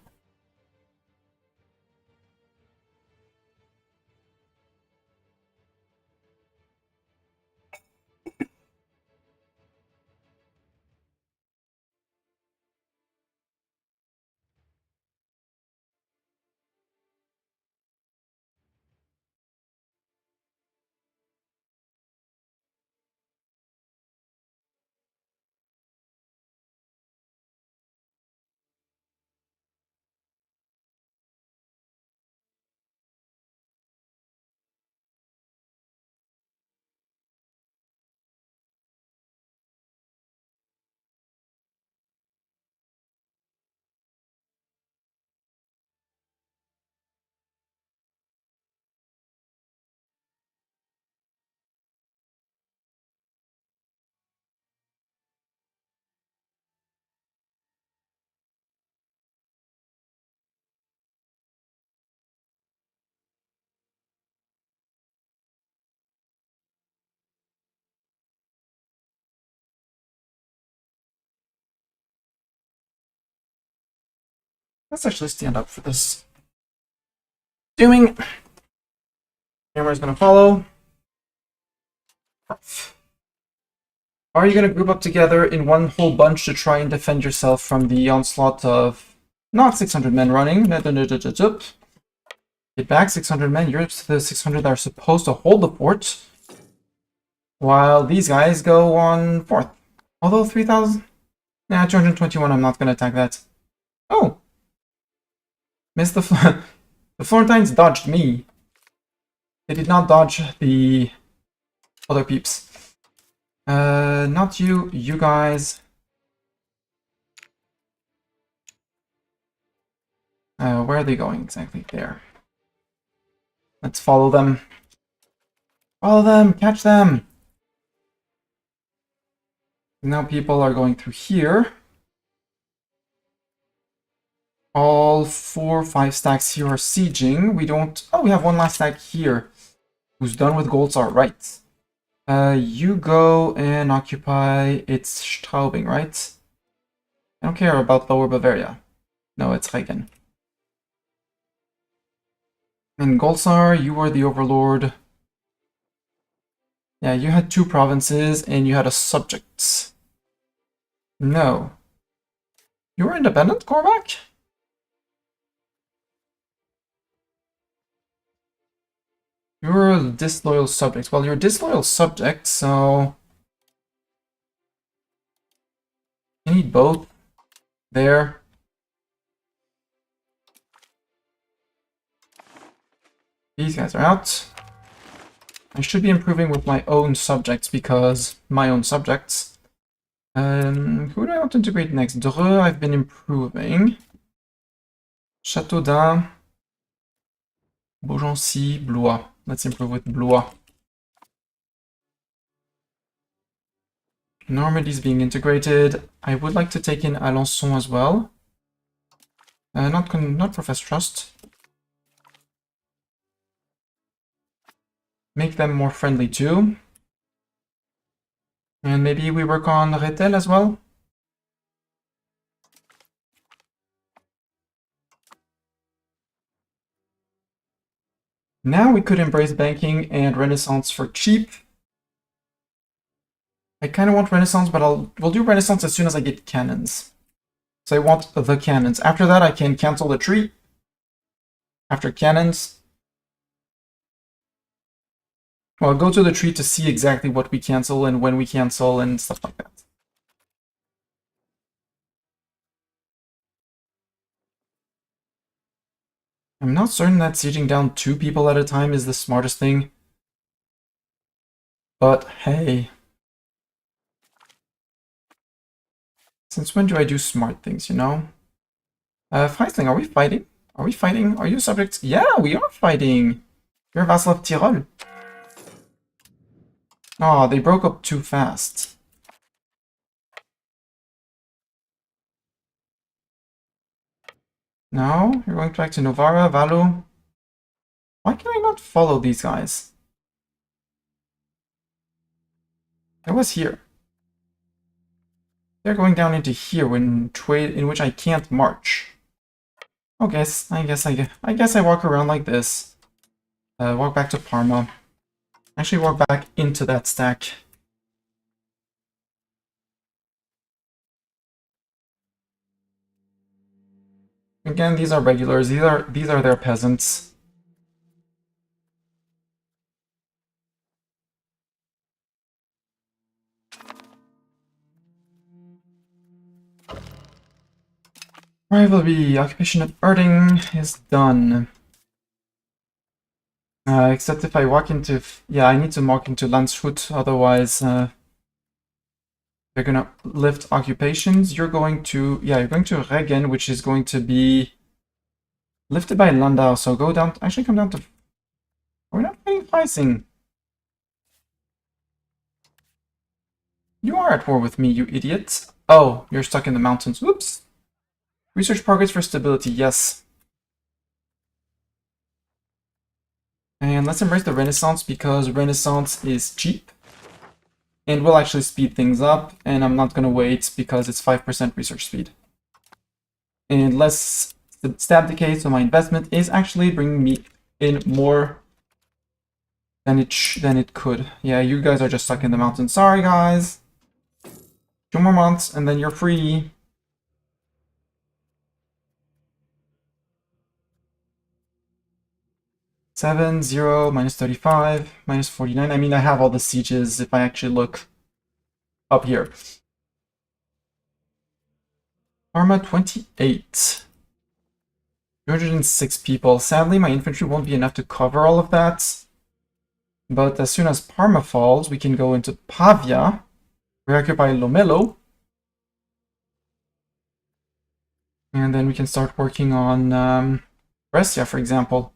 Let's actually stand up for this. Doing. Camera's gonna follow. Are you gonna group up together in one whole bunch to try and defend yourself from the onslaught of not 600 men running? Get back, 600 men. You're the 600 that are supposed to hold the fort, while these guys go on 4th. Although 3,000. Nah, 221. I'm not gonna attack that. Oh. Missed the the Florentines dodged me. They did not dodge the other peeps. Not you. You guys. Where are they going exactly? There. Let's follow them. Follow them! Catch them! Now people are going through here. All 4 or 5 stacks here are sieging. We don't... Oh, we have one last stack here. Who's done with golds are right. You go and occupy... It's Straubing, right? I don't care about Lower Bavaria. No, it's Regen. And Golsar, you were the overlord. Yeah, you had 2 provinces and you had a subject. No. You were independent, Korvac? You're a disloyal subject. Well, you're a disloyal subject, so... You need both. There. These guys are out. I should be improving with my own subjects, because my own subjects. Who do I want to integrate next? Dreux, I've been improving. Châteaudun. Beaugency, Blois. Let's improve with Blois. Normandy's being integrated. I would like to take in Alençon as well. Not profess trust. Make them more friendly too. And maybe we work on Rethel as well. Now we could embrace banking and Renaissance for cheap. I kind of want Renaissance, but we'll do Renaissance as soon as I get cannons. So I want the cannons. After that, I can cancel the tree. after cannons. Well, go to the tree to see exactly what we cancel and when we cancel and stuff like that. I'm not certain that sieging down 2 people at a time is the smartest thing. But hey. Since when do I do smart things, you know? Feisling, are we fighting? Are we fighting? Are you subjects? Yeah, we are fighting! You're a vassal of Tyrol. Oh, they broke up too fast. No, you're going back to Novara, Valu. Why can I not follow these guys? I was here. They're going down into here in which I can't march. I guess I walk around like this. Walk back to Parma. Actually walk back into that stack. Again, these are regulars. These are their peasants. Rivalry, occupation of Erding is done. Except if I walk into... Yeah, I need to walk into Landshut, otherwise they're gonna lift occupations. You're going to... Yeah, you're going to Regen, which is going to be lifted by Landau, so go down... Actually, come down to... We're not paying pricing. You are at war with me, you idiot. Oh, you're stuck in the mountains. Oops. Research progress for stability, yes. And let's embrace the Renaissance because Renaissance is cheap. And will actually speed things up, and I'm not gonna wait because it's 5% research speed. And less stab decay, so my investment is actually bringing me in more than it could. Yeah, you guys are just stuck in the mountains. Sorry, guys. 2 more months, and then you're free. Seven, 0, minus 35, minus 49. I mean, I have all the sieges if I actually look up here. Parma 28. 206 people. Sadly, my infantry won't be enough to cover all of that. But as soon as Parma falls, we can go into Pavia, reoccupy Lomelo, and then we can start working on Brescia, for example.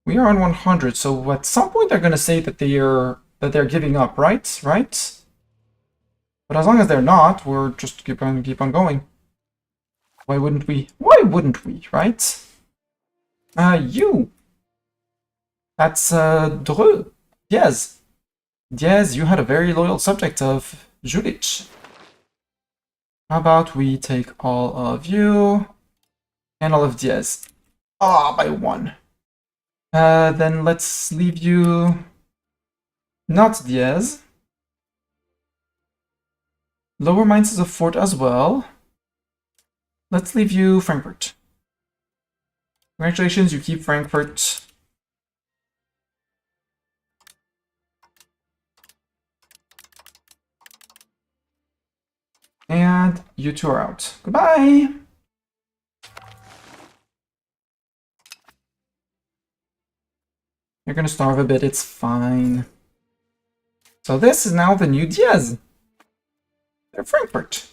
We are on 100, so at some point they're going to say that they're giving up, right? Right? But as long as they're not, we're just keep on going. Why wouldn't we? Why wouldn't we, right? You. That's Dreux. Diaz. Diaz, you had a very loyal subject of Judith. How about we take all of you and all of Diaz? Ah, by 1. Then let's leave you not Diaz. Lower Mainz is a fort as well. Let's leave you Frankfurt. Congratulations, you keep Frankfurt. And you two are out. Goodbye! You're gonna starve a bit, it's fine. So this is now the new Diaz. They're Frankfurt.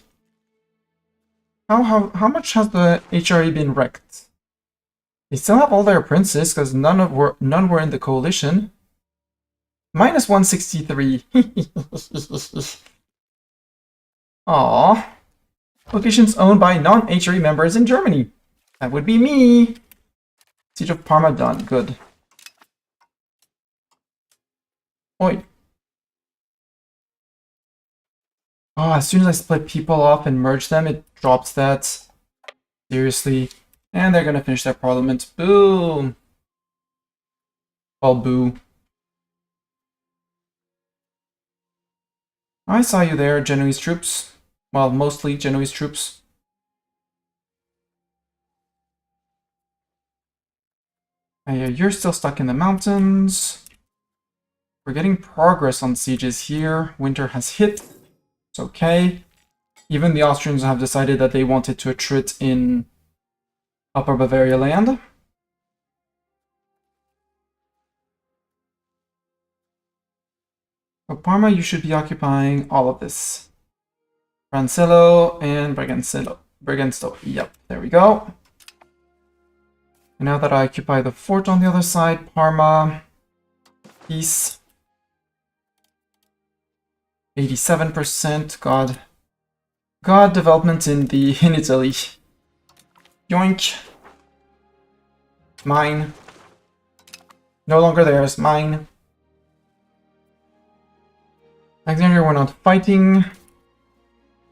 How much has the HRE been wrecked? They still have all their princes, because none were in the coalition. Minus 163. Aww. Locations owned by non-HRE members in Germany. That would be me. Siege of Parma done. Good. Oi. Oh, as soon as I split people off and merge them, it drops that. Seriously. And they're gonna finish their parliament. Boom. Well, boo. I saw you there, Genoese troops. Well, mostly Genoese troops. You're still stuck in the mountains. We're getting progress on sieges here. Winter has hit. It's okay. Even the Austrians have decided that they wanted to attrit in Upper Bavaria land. For Parma, you should be occupying all of this. Rancello and Bregensto. Yep, there we go. And now that I occupy the fort on the other side, Parma, peace. 87%. God, development in Italy. Yoink. Mine. No longer theirs. Mine. Alexandria, we're not fighting.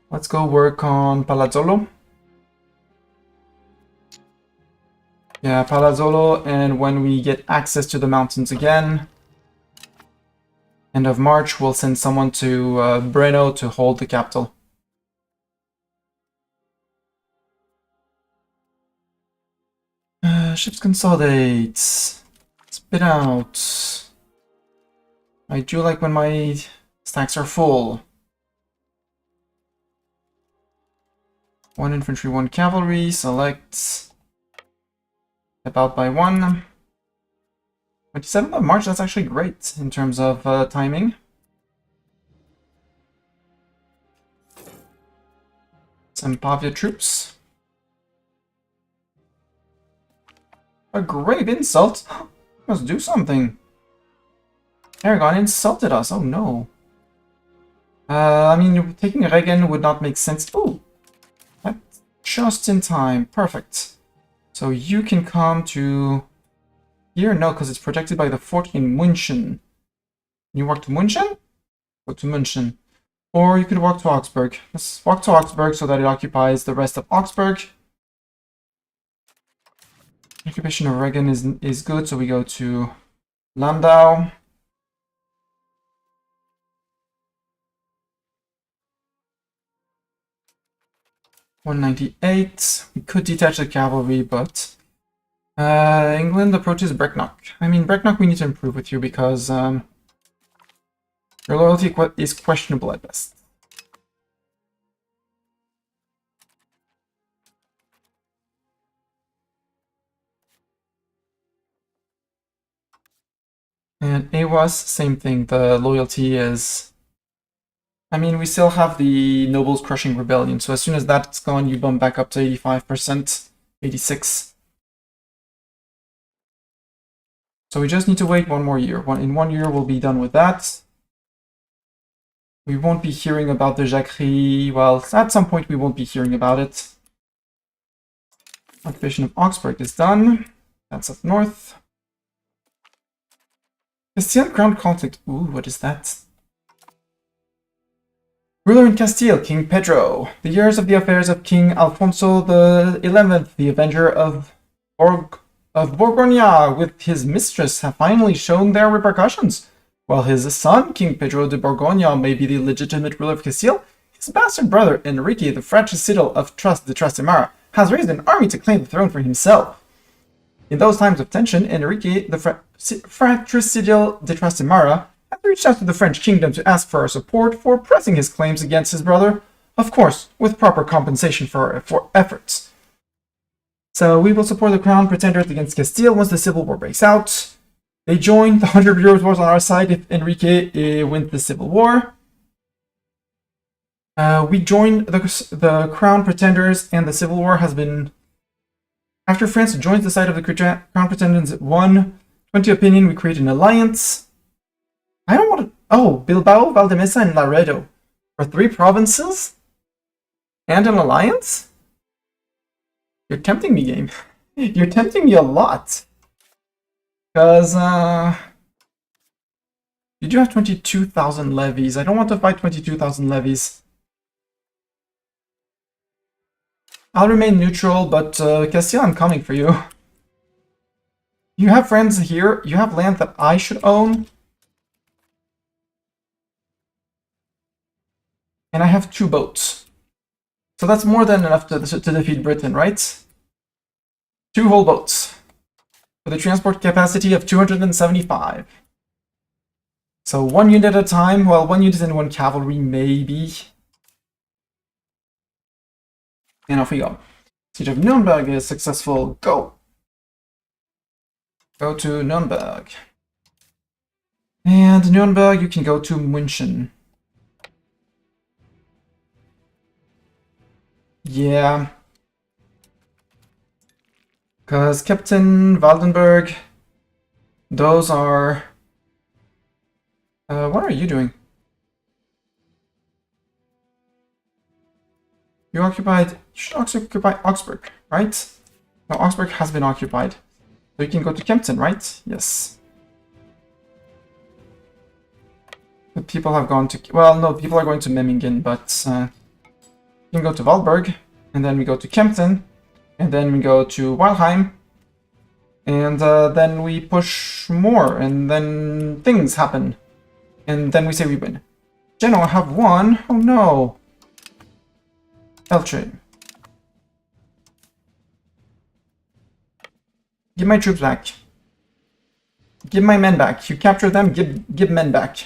Let's go work on Palazzolo. Yeah, Palazzolo, and when we get access to the mountains again, end of March, we'll send someone to Breno to hold the capital. Ships consolidate. Spit out. I do like when my stacks are full. 1 infantry, 1 cavalry. Select. Step out by 1. 27th of March, that's actually great in terms of timing. Some Pavia troops. A grave insult? Must do something. Aragon insulted us. Oh no. I mean, taking Regen would not make sense. Oh, that's just in time. Perfect. So you can come to here? No, because it's protected by the fort in München. You walk to München? Go to München. Or you could walk to Augsburg. Let's walk to Augsburg so that it occupies the rest of Augsburg. Occupation of Regen is good, so we go to Landau. $198. We could detach the cavalry, but England approaches Brecknock. I mean, Brecknock, we need to improve with you because your loyalty is questionable at best. And AWAS, same thing. The loyalty is... I mean, we still have the Nobles Crushing Rebellion, so as soon as that's gone, you bump back up to 85%, 86%. So we just need to wait 1 more year. In 1 year, we'll be done with that. We won't be hearing about the Jacquerie. Well, at some point, we won't be hearing about it. Occupation of Augsburg is done. That's up north. Castile Crown Conflict. Ooh, what is that? Ruler in Castile, King Pedro. The years of the affairs of King Alfonso XI, the Avenger of Borgoña, with his mistress, have finally shown their repercussions. While his son, King Pedro de Borgoña, may be the legitimate ruler of Castile, his bastard brother, Enrique, the fratricidal of de Trastamara, has raised an army to claim the throne for himself. In those times of tension, Enrique, the fratricidal de Trastamara, had reached out to the French kingdom to ask for our support for pressing his claims against his brother, of course, with proper compensation for efforts. So we will support the crown pretenders against Castile once the civil war breaks out. They join the 100 Years' Wars on our side if Enrique wins the civil war. We join the crown pretenders, and the civil war has been... After France joins the side of the crown pretenders at 120 opinion, we create an alliance. I don't want to... Oh, Bilbao, Valdemesa, and Laredo. For 3 provinces? And an alliance? You're tempting me, game. You're tempting me a lot. Because, you do have 22,000 levies. I don't want to fight 22,000 levies. I'll remain neutral, but Castile, I'm coming for you. You have friends here. You have land that I should own. And I have 2 boats. So that's more than enough to defeat Britain, right? 2 whole boats. With a transport capacity of 275. So 1 unit at a time, well, 1 unit and 1 cavalry, maybe. And off we go. Siege of Nuremberg is successful. Go! Go to Nuremberg. And Nuremberg, you can go to München. Yeah. Because Captain Waldenberg, those are... what are you doing? You occupied... You should also occupy Augsburg, right? No, Augsburg has been occupied. So you can go to Kempten, right? Yes. The people have gone to... Well, no, people are going to Memmingen, but... you can go to Walberg, and then we go to Kempten, and then we go to Weilheim, and then we push more, and then things happen. And then we say we win. Genoa have won. Oh no. Elche. Give my troops back. Give my men back. You capture them, give men back.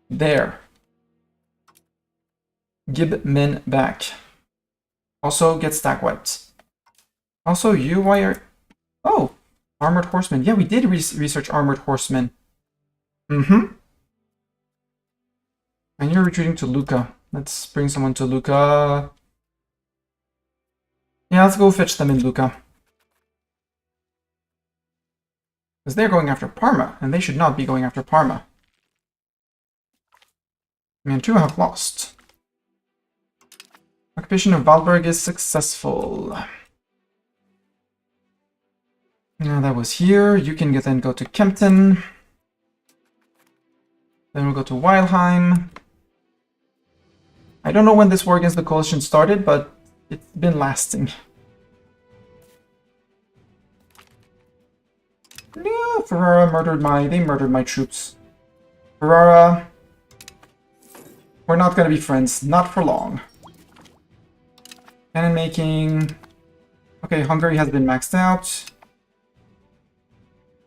There. Give men back. Also get stack wiped. Also, you, why are... Oh, armored horsemen. Yeah, we did research armored horsemen. Mm-hmm. And you're retreating to Lucca. Let's bring someone to Lucca. Yeah, let's go fetch them in Lucca. Because they're going after Parma, and they should not be going after Parma. Mantua have lost. Occupation of Walberg is successful. Now that was here. You can then go to Kempten. Then we'll go to Weilheim. I don't know when this war against the coalition started, but it's been lasting. No, Ferrara murdered they murdered my troops. Ferrara, we're not gonna be friends, not for long. Cannon making. Okay, Hungary has been maxed out.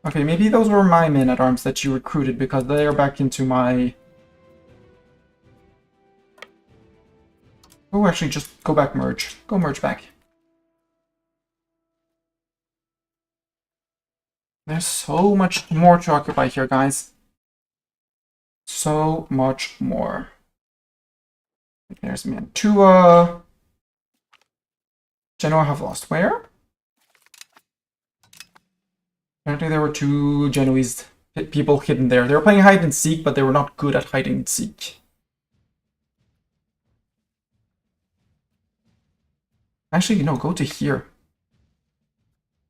Okay, maybe those were my men at arms that you recruited because they are back into my... Oh, actually, just go back, merge. Go merge back. There's so much more to occupy here, guys. So much more. There's Mantua. Genoa have lost where? Apparently there were 2 Genoese people hidden there. They were playing hide and seek, but they were not good at hide and seek. Actually, no, go to here.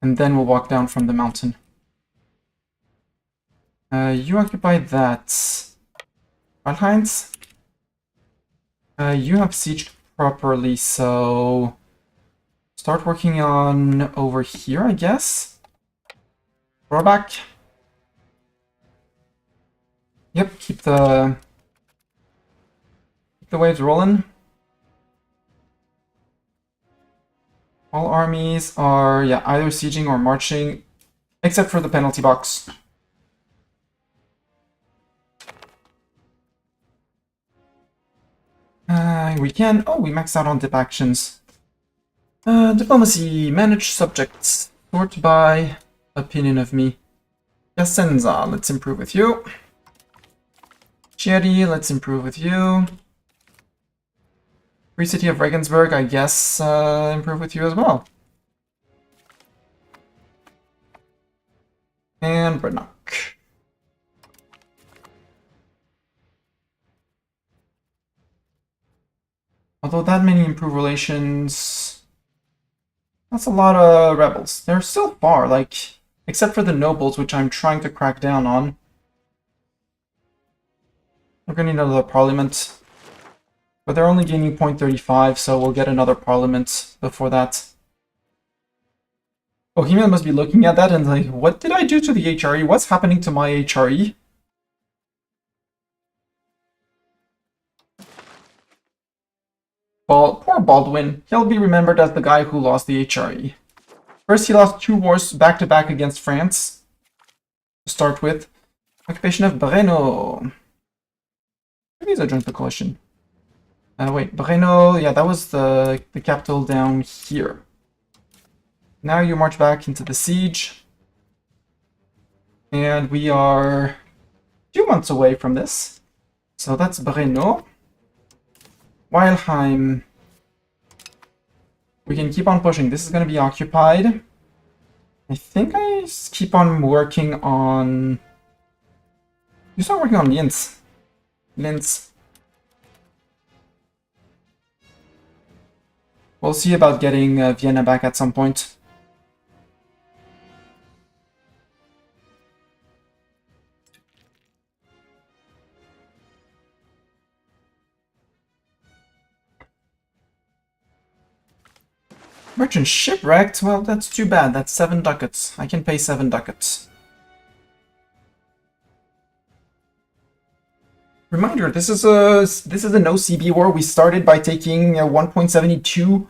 And then we'll walk down from the mountain. You occupy that. Valheins? You have sieged properly, so... Start working on over here, I guess? Rohrback. Yep, keep the waves rolling. All armies are, yeah, either sieging or marching, except for the penalty box. We can... Oh, we maxed out on dip actions. Diplomacy, manage subjects, sort by opinion of me. Piacenza, let's improve with you. Chieri, let's improve with you. Free City of Regensburg, I guess, improve with you as well. And Bredock. Although that many improve relations... That's a lot of rebels. They're still far, like, except for the nobles, which I'm trying to crack down on. We're gonna need another parliament. But they're only gaining 0.35, so we'll get another parliament before that. Bohemia must be looking at that and like, what did I do to the HRE? What's happening to my HRE? Poor Baldwin. He'll be remembered as the guy who lost the HRE. First, he lost 2 wars back-to-back against France. To start with. Occupation of Breno. Maybe he's a joint the coalition. Wait, Breno, yeah, that was the capital down here. Now you march back into the siege. And we are a few months away from this. So that's Breno. Weilheim. We can keep on pushing. This is going to be occupied. I think I keep on working on... You start working on Linz. Linz. We'll see about getting Vienna back at some point. Merchant shipwrecked? Well, that's too bad. That's 7 ducats. I can pay 7 ducats. Reminder, this is a no CB war. We started by taking 1.72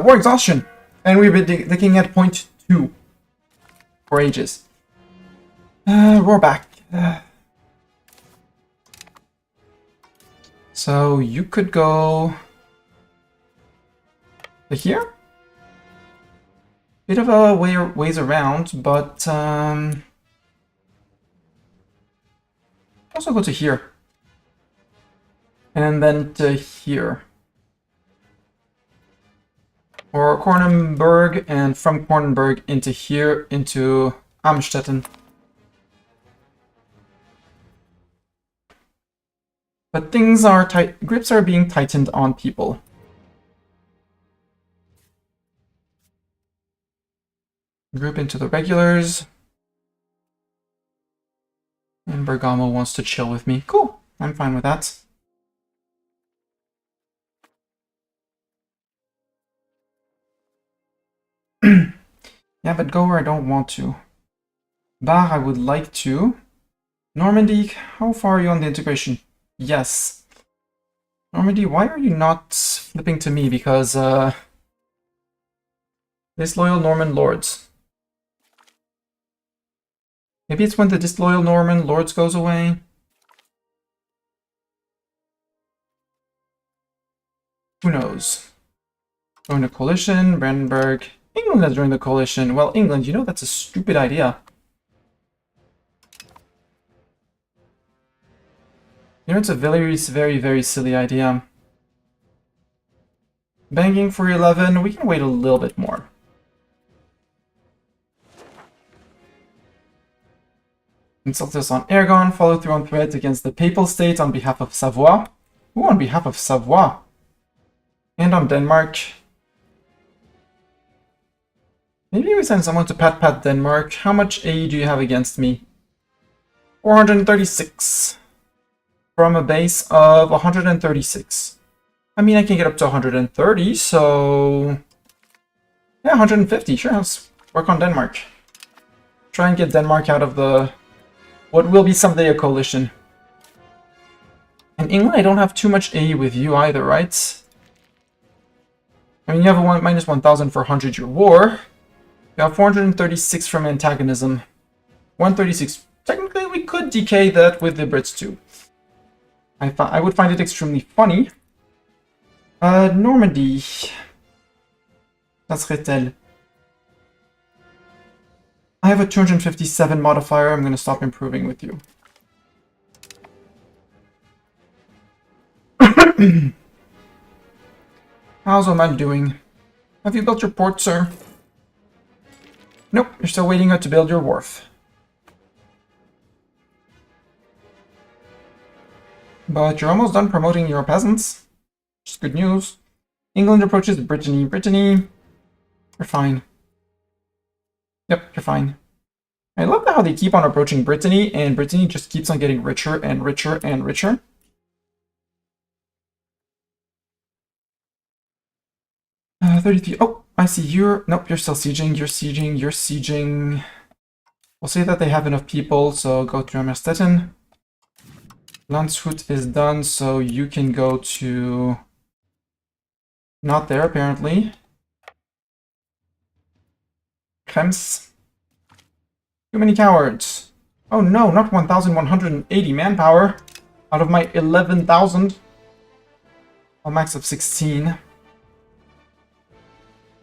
war exhaustion, and we've been looking at 0.2 for ages. We're back. So you could go to here. Bit of a ways around, but also go to here. And then to here. Or Kornenberg, and from Kornenberg into here, into Amstetten. But things are tight, grips are being tightened on people. Group into the regulars. And Bergamo wants to chill with me. Cool, I'm fine with that. Yeah, but go where I don't want to. Bar, I would like to. Normandy, how far are you on the integration? Yes. Normandy, why are you not flipping to me? Because, disloyal Norman lords. Maybe it's when the disloyal Norman lords goes away. Who knows? Join the coalition, Brandenburg. England has joined the coalition. Well, England, you know that's a stupid idea. You know, it's a very, very, very silly idea. Banking for 11, we can wait a little bit more. Insult us on Aragon, follow through on threats against the Papal States on behalf of Savoy. Ooh, on behalf of Savoy. And on Denmark. Maybe we send someone to pat Denmark. How much aid do you have against me? 436. From a base of 136. I mean, I can get up to 130, so... Yeah, 150. Sure, let's work on Denmark. Try and get Denmark out of the... what will be someday a coalition. In England, I don't have too much aid with you either, right? I mean, you have a minus 1,000 for 100-year war. You have 436 from antagonism. 136. Technically, we could decay that with the Brits too. I would find it extremely funny. Normandy. Ça serait-elle? I have a 257 modifier. I'm going to stop improving with you. How's Oman doing? Have you built your port, sir? Nope, you're still waiting to build your wharf. But you're almost done promoting your peasants. Which is good news. England approaches Brittany. Brittany, you're fine. Yep, you're fine. I love how they keep on approaching Brittany, and Brittany just keeps on getting richer and richer and richer. Uh, 33. Oh, I see you're... Nope, you're still sieging. You're sieging. You're sieging. We'll say that they have enough people, so go to Amstetten. Landshut is done, so you can go to Not there, apparently. Krems. Too many cowards. Oh no, not 1,180 manpower out of my 11,000. I'll max of 16.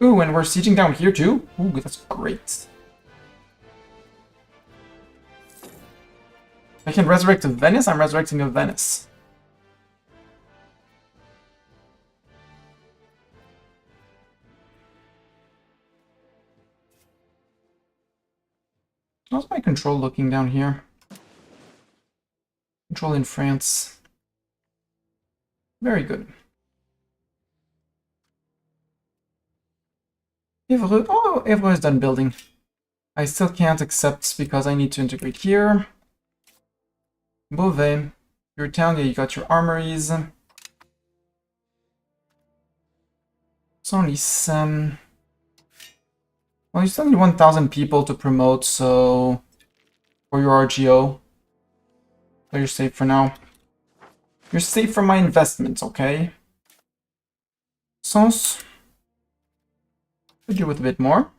Ooh, and we're sieging down here too? Ooh, that's great. I can resurrect a Venice? I'm resurrecting a Venice. How's my control looking down here? Control in France. Very good. Evreux. Oh, Evreux is done building. I still can't accept because I need to integrate here. Beauvais. Your town, yeah, you got your armories. Senlis. Well, you still need 1,000 people to promote, so... For your RGO. So you're safe for now. You're safe from my investments, okay? Sens. Could do with a bit more.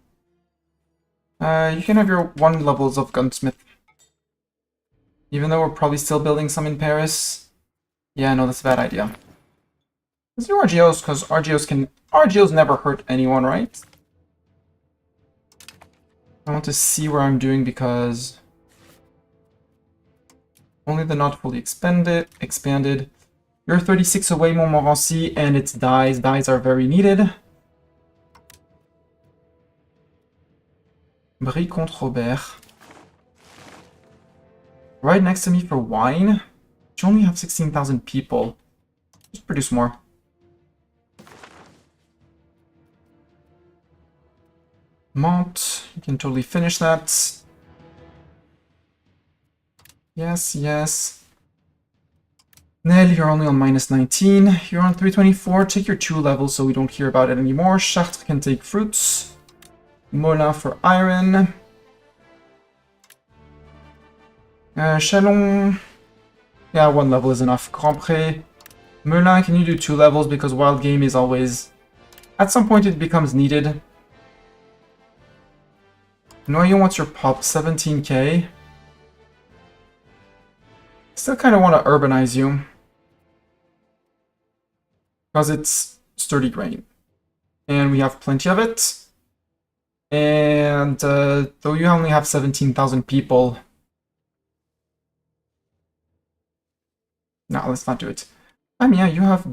You can have your 1 levels of gunsmith. Even though we're probably still building some in Paris. Yeah, no, that's a bad idea. Let's do RGOs, because RGOs never hurt anyone, right? I want to see where I'm doing because only the not fully expanded. You're 36 away, Montmorency, and it's dyes. Dyes are very needed. Brie contre Robert. Right next to me for wine. You only have 16,000 people. Just produce more. Mont, you can totally finish that. Yes, yes. Nel, you're only on minus 19. You're on 324. Take your 2 levels so we don't hear about it anymore. Chartres can take fruits. Mola for iron. Chalon. Yeah, 1 level is enough. Grandpré. Merlin, can you do 2 levels because wild game is always... At some point it becomes needed. Noyon, what's your pop? 17k. Still kind of want to urbanize you. Because it's sturdy grain. And we have plenty of it. And though you only have 17,000 people... No, let's not do it. I mean, yeah, you have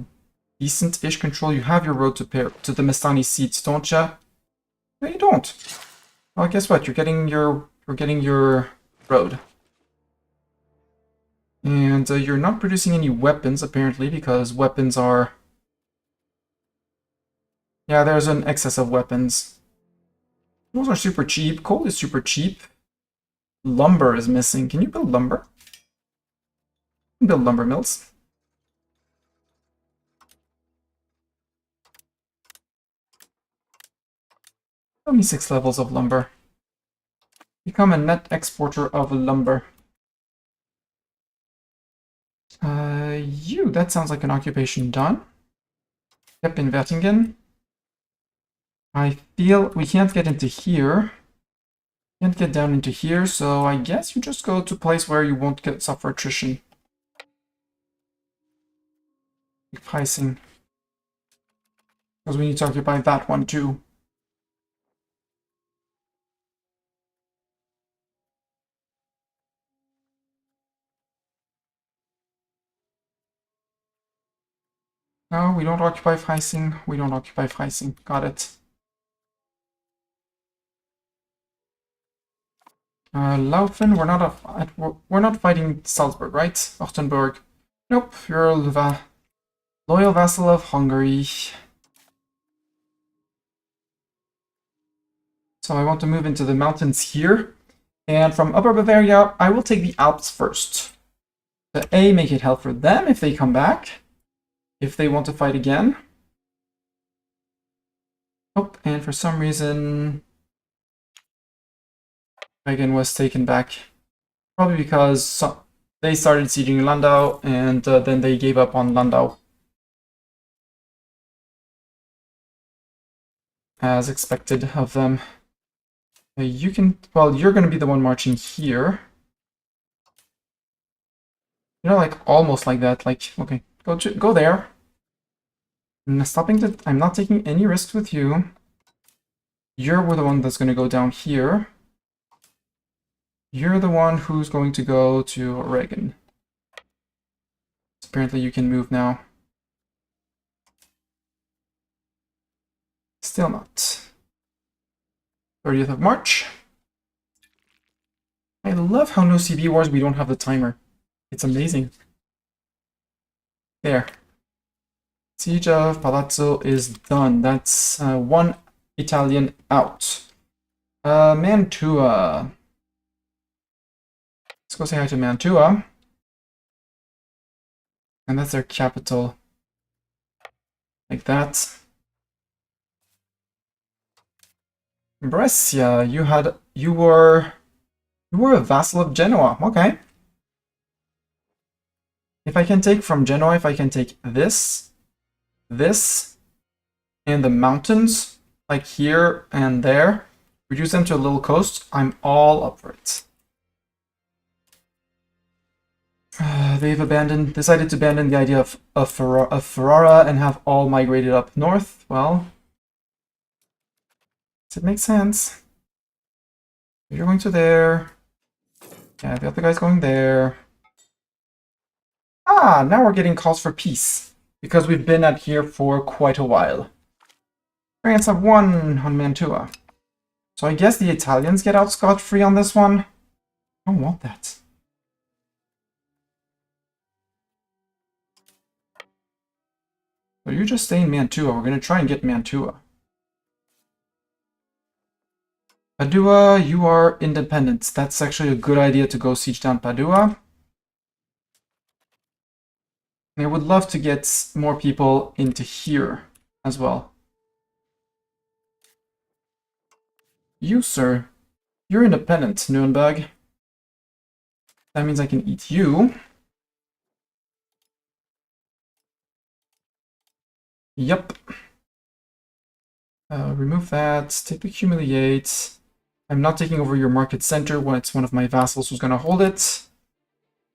decent-ish control. You have your road to the Mestani seats, don't you? No, you don't. Well, guess what? You're getting your road. And you're not producing any weapons, apparently, because weapons are... Yeah, there's an excess of weapons. Those are super cheap. Coal is super cheap. Lumber is missing. Can you build lumber? Build lumber mills. Only 6 levels of lumber. Become a net exporter of lumber. That sounds like an occupation done. Yep, in Wertingen. I feel we can't get into here. Can't get down into here, so I guess you just go to a place where you won't suffer attrition. Pricing. Because we need to occupy that one too. No, we don't occupy Freising. We don't occupy Freising. Got it. Laufen, we're not fighting Salzburg, right? Ortenburg. Nope, you're a loyal vassal of Hungary. So I want to move into the mountains here. And from Upper Bavaria, I will take the Alps first. The A, make it hell for them if they come back. If they want to fight again. Oh, and for some reason... Reagan was taken back. Probably because they started sieging Landau, and then they gave up on Landau. as expected of them. You can, well, you're going to be the one marching here. You know, like, almost like that. Like, okay, go there. I'm not taking any risks with you. You're the one that's going to go down here. You're the one who's going to go to Oregon. So apparently you can move now. Still not. 30th of March. I love how no CB wars we don't have the timer. It's amazing. There. Siege of Palazzo is done. That's one Italian out. Mantua. Let's go say hi to Mantua. And that's their capital. Like that. Brescia, you were a vassal of Genoa. Okay. If I can take from Genoa, if I can take this, and the mountains, like here and there, reduce them to a little coast, I'm all up for it. They've decided to abandon the idea of Ferrara and have all migrated up north. Well, does it make sense? You're going to there. Yeah, the other guy's going there. Ah, now we're getting calls for peace, because we've been at here for quite a while. France have won on Mantua. So I guess the Italians get out scot-free on this one. I don't want that. So you just stay in Mantua. We're going to try and get Mantua. Padua, you are independent. That's actually a good idea to go siege down Padua. And I would love to get more people into here as well. You, sir, you're independent, Nuremberg. That means I can eat you. Yep. Remove that. Take the humiliate. I'm not taking over your market center when it's one of my vassals who's going to hold it.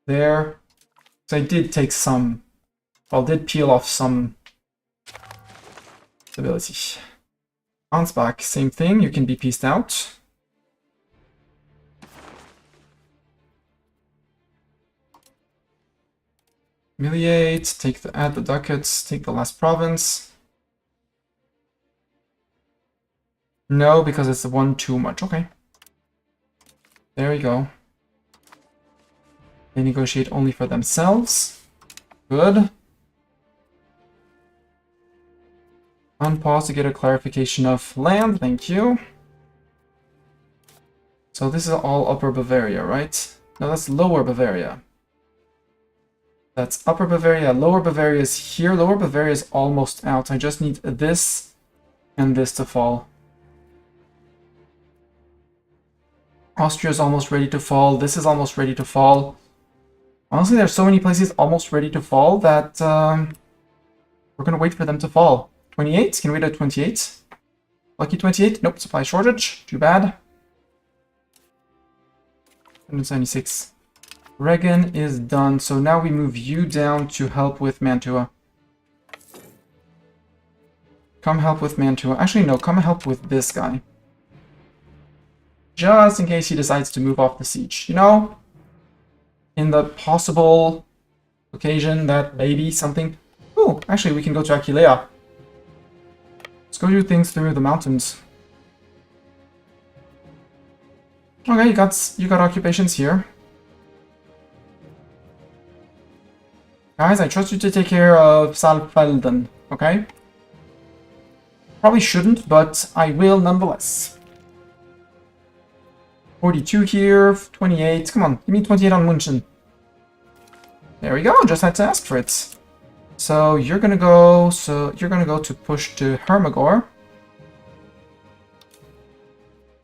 There. So I did take some, well, did peel off some stability. Ansbach, same thing. You can be pieced out. Humiliate. Add the ducats. Take the last province. No, because it's one too much. Okay. There we go. They negotiate only for themselves. Good. Unpause to get a clarification of land. Thank you. So this is all Upper Bavaria, right? No, that's Lower Bavaria. That's Upper Bavaria. Lower Bavaria is here. Lower Bavaria is almost out. I just need this and this to fall. Austria is almost ready to fall. This is almost ready to fall. Honestly, there's so many places almost ready to fall that we're going to wait for them to fall. 28? Can we wait at 28? Lucky 28? Nope, supply shortage. Too bad. 176. Regan is done, so now we move you down to help with Mantua. Come help with Mantua. Actually, no, come help with this guy. Just in case he decides to move off the siege. You know, in the possible occasion that maybe something... Oh, actually, we can go to Aquilea. Let's go do things through the mountains. Okay, you got occupations here. Guys, I trust you to take care of Saalfelden, okay? Probably shouldn't, but I will nonetheless. 42 here, 28. Come on, give me 28 on München. There we go, just had to ask for it. So you're gonna go to push to Hermagor.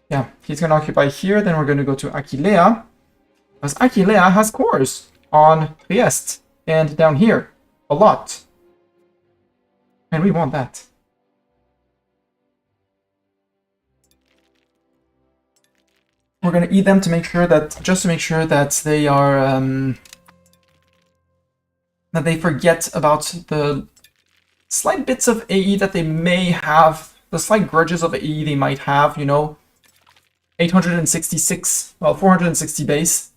Yeah, he's gonna occupy here, then we're gonna go to Aquilea. Because Aquilea has cores on Trieste and down here. A lot. And we want that. We're gonna eat them to make sure that, just to make sure that they are, that they forget about the slight bits of AE that they may have, the slight grudges of AE they might have, you know. 866, well, 460 base.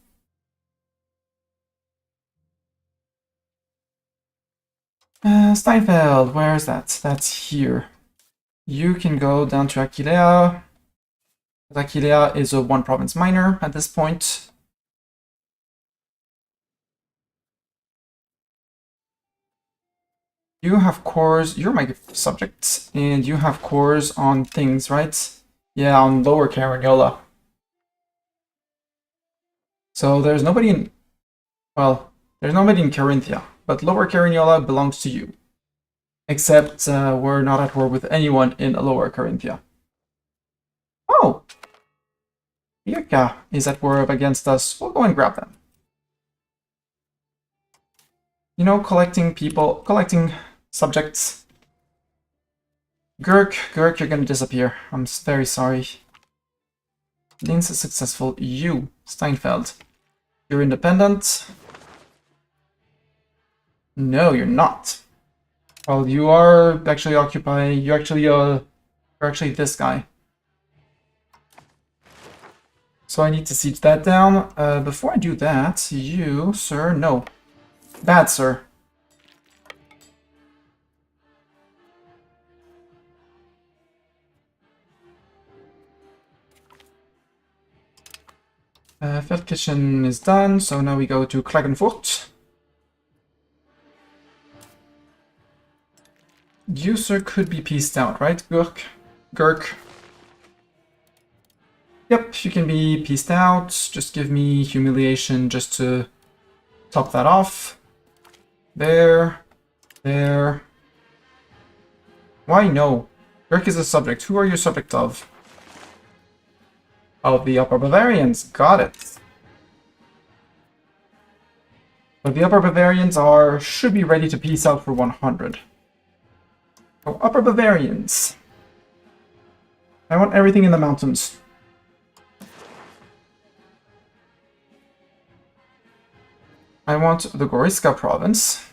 Steinfeld, where is that? That's here. You can go down to Aquilea. Aquilea is a one province minor at this point. You have cores, you're my subject, and you have cores on things, right? Yeah, on Lower Carignola. So there's nobody in, well, there's nobody in Carinthia, but Lower Carignola belongs to you. Except we're not at war with anyone in Lower Carinthia. Oh! Yurka is at war against us. We'll go and grab them. You know, collecting people, collecting subjects. Gurk, you're gonna disappear. I'm very sorry. Linz is successful. You, Steinfeld. You're independent. No, you're not. Well, you are actually occupying. You're actually this guy. So I need to siege that down. Before I do that, you, sir, no. Bad, sir. Fifth kitchen is done, so now we go to Klagenfurt. You, sir, could be pieced out, right, Gurk? Yep, you can be pieced out. Just give me humiliation just to top that off. There. Why no? Gurk is a subject. Who are you subject of? Oh, the Upper Bavarians. Got it. But the Upper Bavarians should be ready to peace out for 100. Oh, Upper Bavarians. I want everything in the mountains. I want the Goriska province.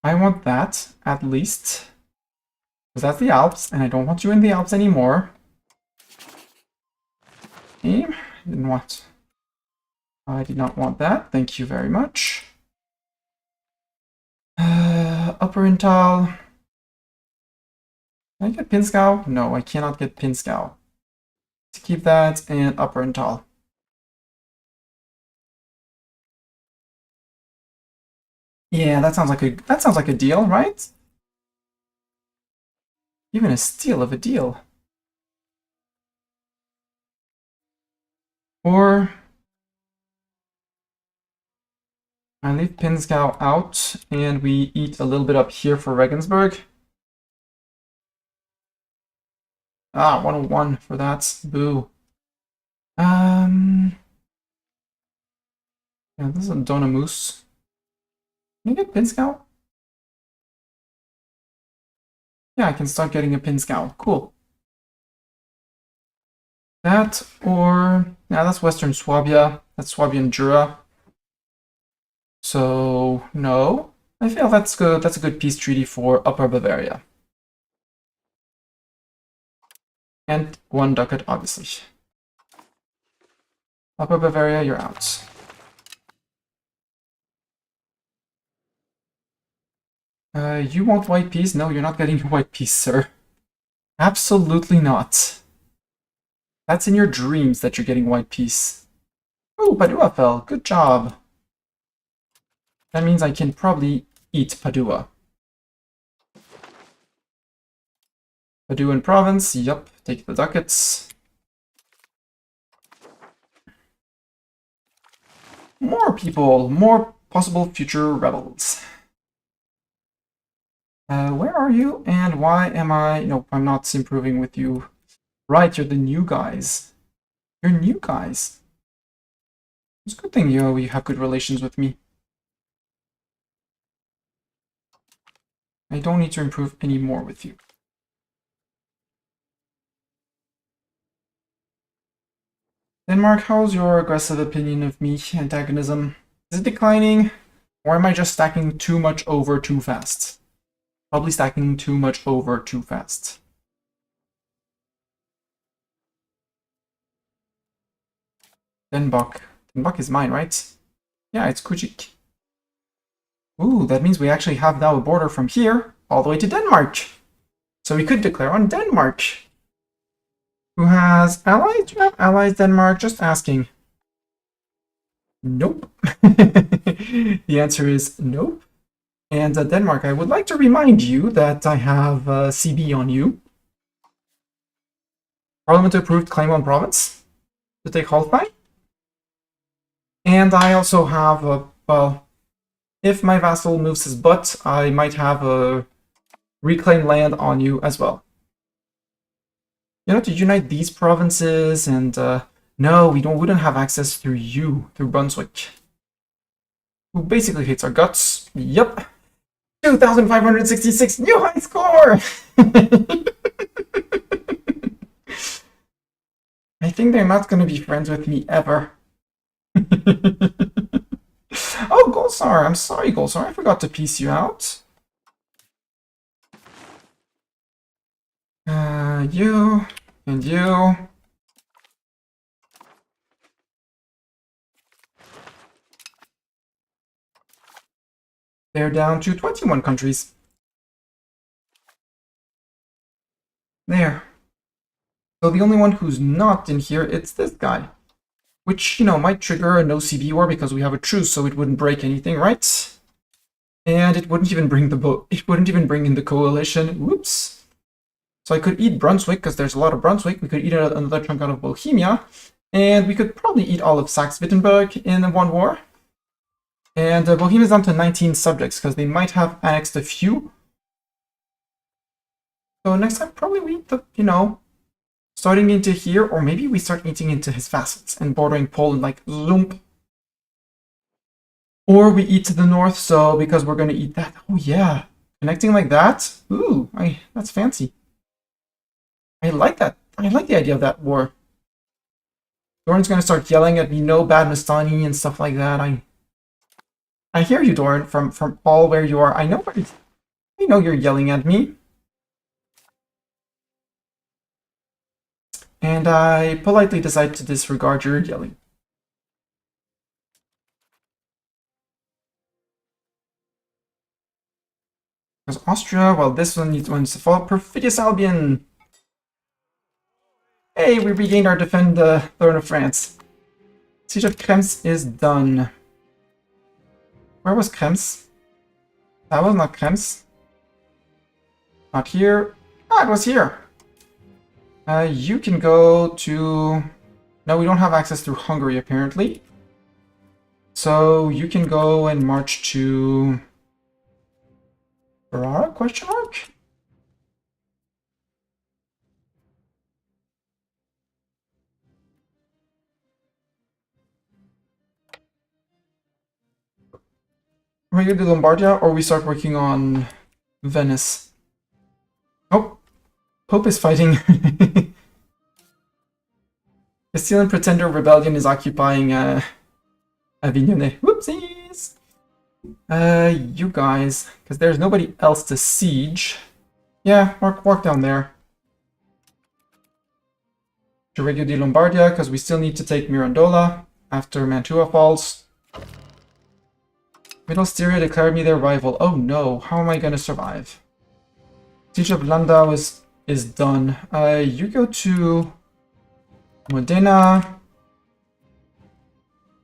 I want that, at least. Because that's the Alps, and I don't want you in the Alps anymore. Aim? Didn't want. I did not want that. Thank you very much. Upper Intal. Can I get Pinzgau? No, I cannot get Pinzgau. To keep that and Upper Intal. Yeah, that sounds like a deal, right? Even a steal of a deal. Or I leave Pinzgau out and we eat a little bit up here for Regensburg. Ah, 101 for that. Boo. Yeah, this is a Dona Moose. Can I get Pinzgau? Yeah, I can start getting a Pinzgau. Cool. That or yeah, that's Western Swabia. That's Swabian Jura. So no, I feel that's good. That's a good peace treaty for Upper Bavaria. And one ducat, obviously. Upper Bavaria, you're out. You want white peace? No, you're not getting white peace, sir. Absolutely not. That's in your dreams that you're getting white peace. Oh, Padua fell. Good job. That means I can probably eat Padua. Paduan province, yup, take the ducats. More people, more possible future rebels. Where are you and why am I... Nope, I'm not improving with you. Right, you're the new guys. You're new guys. It's a good thing you have good relations with me. I don't need to improve any more with you. Denmark, how's your aggressive opinion of me? Antagonism? Is it declining? Or am I just stacking too much over too fast? Probably stacking too much over too fast. Denbok. Denbok is mine, right? Yeah, it's Kujik. Ooh, that means we actually have now a border from here all the way to Denmark. So we could declare on Denmark. Who has allies? Do you have allies, Denmark? Just asking. Nope. The answer is nope. And Denmark, I would like to remind you that I have CB on you. Parliament approved claim on province to take Holstein. And I also have, well, if my vassal moves his butt, I might have a reclaim land on you as well. You know, to unite these provinces, and no, we wouldn't have access through you, through Brunswick, who basically hates our guts. Yep, 2,566 new high score. I think they're not going to be friends with me ever. Oh, Golsar, I'm sorry, Golsar, I forgot to piece you out. You and you. They're down to 21 countries. There. So the only one who's not in here, it's this guy. Which, you know, might trigger a no CB war because we have a truce, so it wouldn't break anything, right? And it wouldn't even bring in the coalition. Whoops. So I could eat Brunswick, because there's a lot of Brunswick. We could eat another chunk out of Bohemia. And we could probably eat all of Saxe-Wittenberg in one war. And Bohemia's down to 19 subjects, because they might have annexed a few. So next time, probably we eat the, you know, starting into here, or maybe we start eating into his vassals and bordering Poland like Lump. Or we eat to the north, so because we're going to eat that. Oh yeah, connecting like that? Ooh, that's fancy. I like that. I like the idea of that war. Doran's going to start yelling at me, no bad Mastani and stuff like that. I hear you, Doran, from all where you are. I know you're yelling at me. And I politely decide to disregard your yelling. Because Austria, well, this one needs to fall. Perfidious Albion! Hey, we regained our defend the throne of France. Siege of Krems is done. Where was Krems? That was not Krems. Not here. Ah, it was here! You can go to... No, we don't have access through Hungary, apparently. So you can go and march to... Ferrara? Question mark? We go to Lombardia, or we start working on Venice. Oh, Pope is fighting. Castilian Pretender Rebellion is occupying Avignon. Whoopsies! You guys, because there's nobody else to siege. Yeah, walk down there. To Reggio di Lombardia, because we still need to take Mirandola after Mantua falls. Middle Styria declared me their rival. Oh no, how am I gonna survive? Siege of Landau is done. You go to Modena.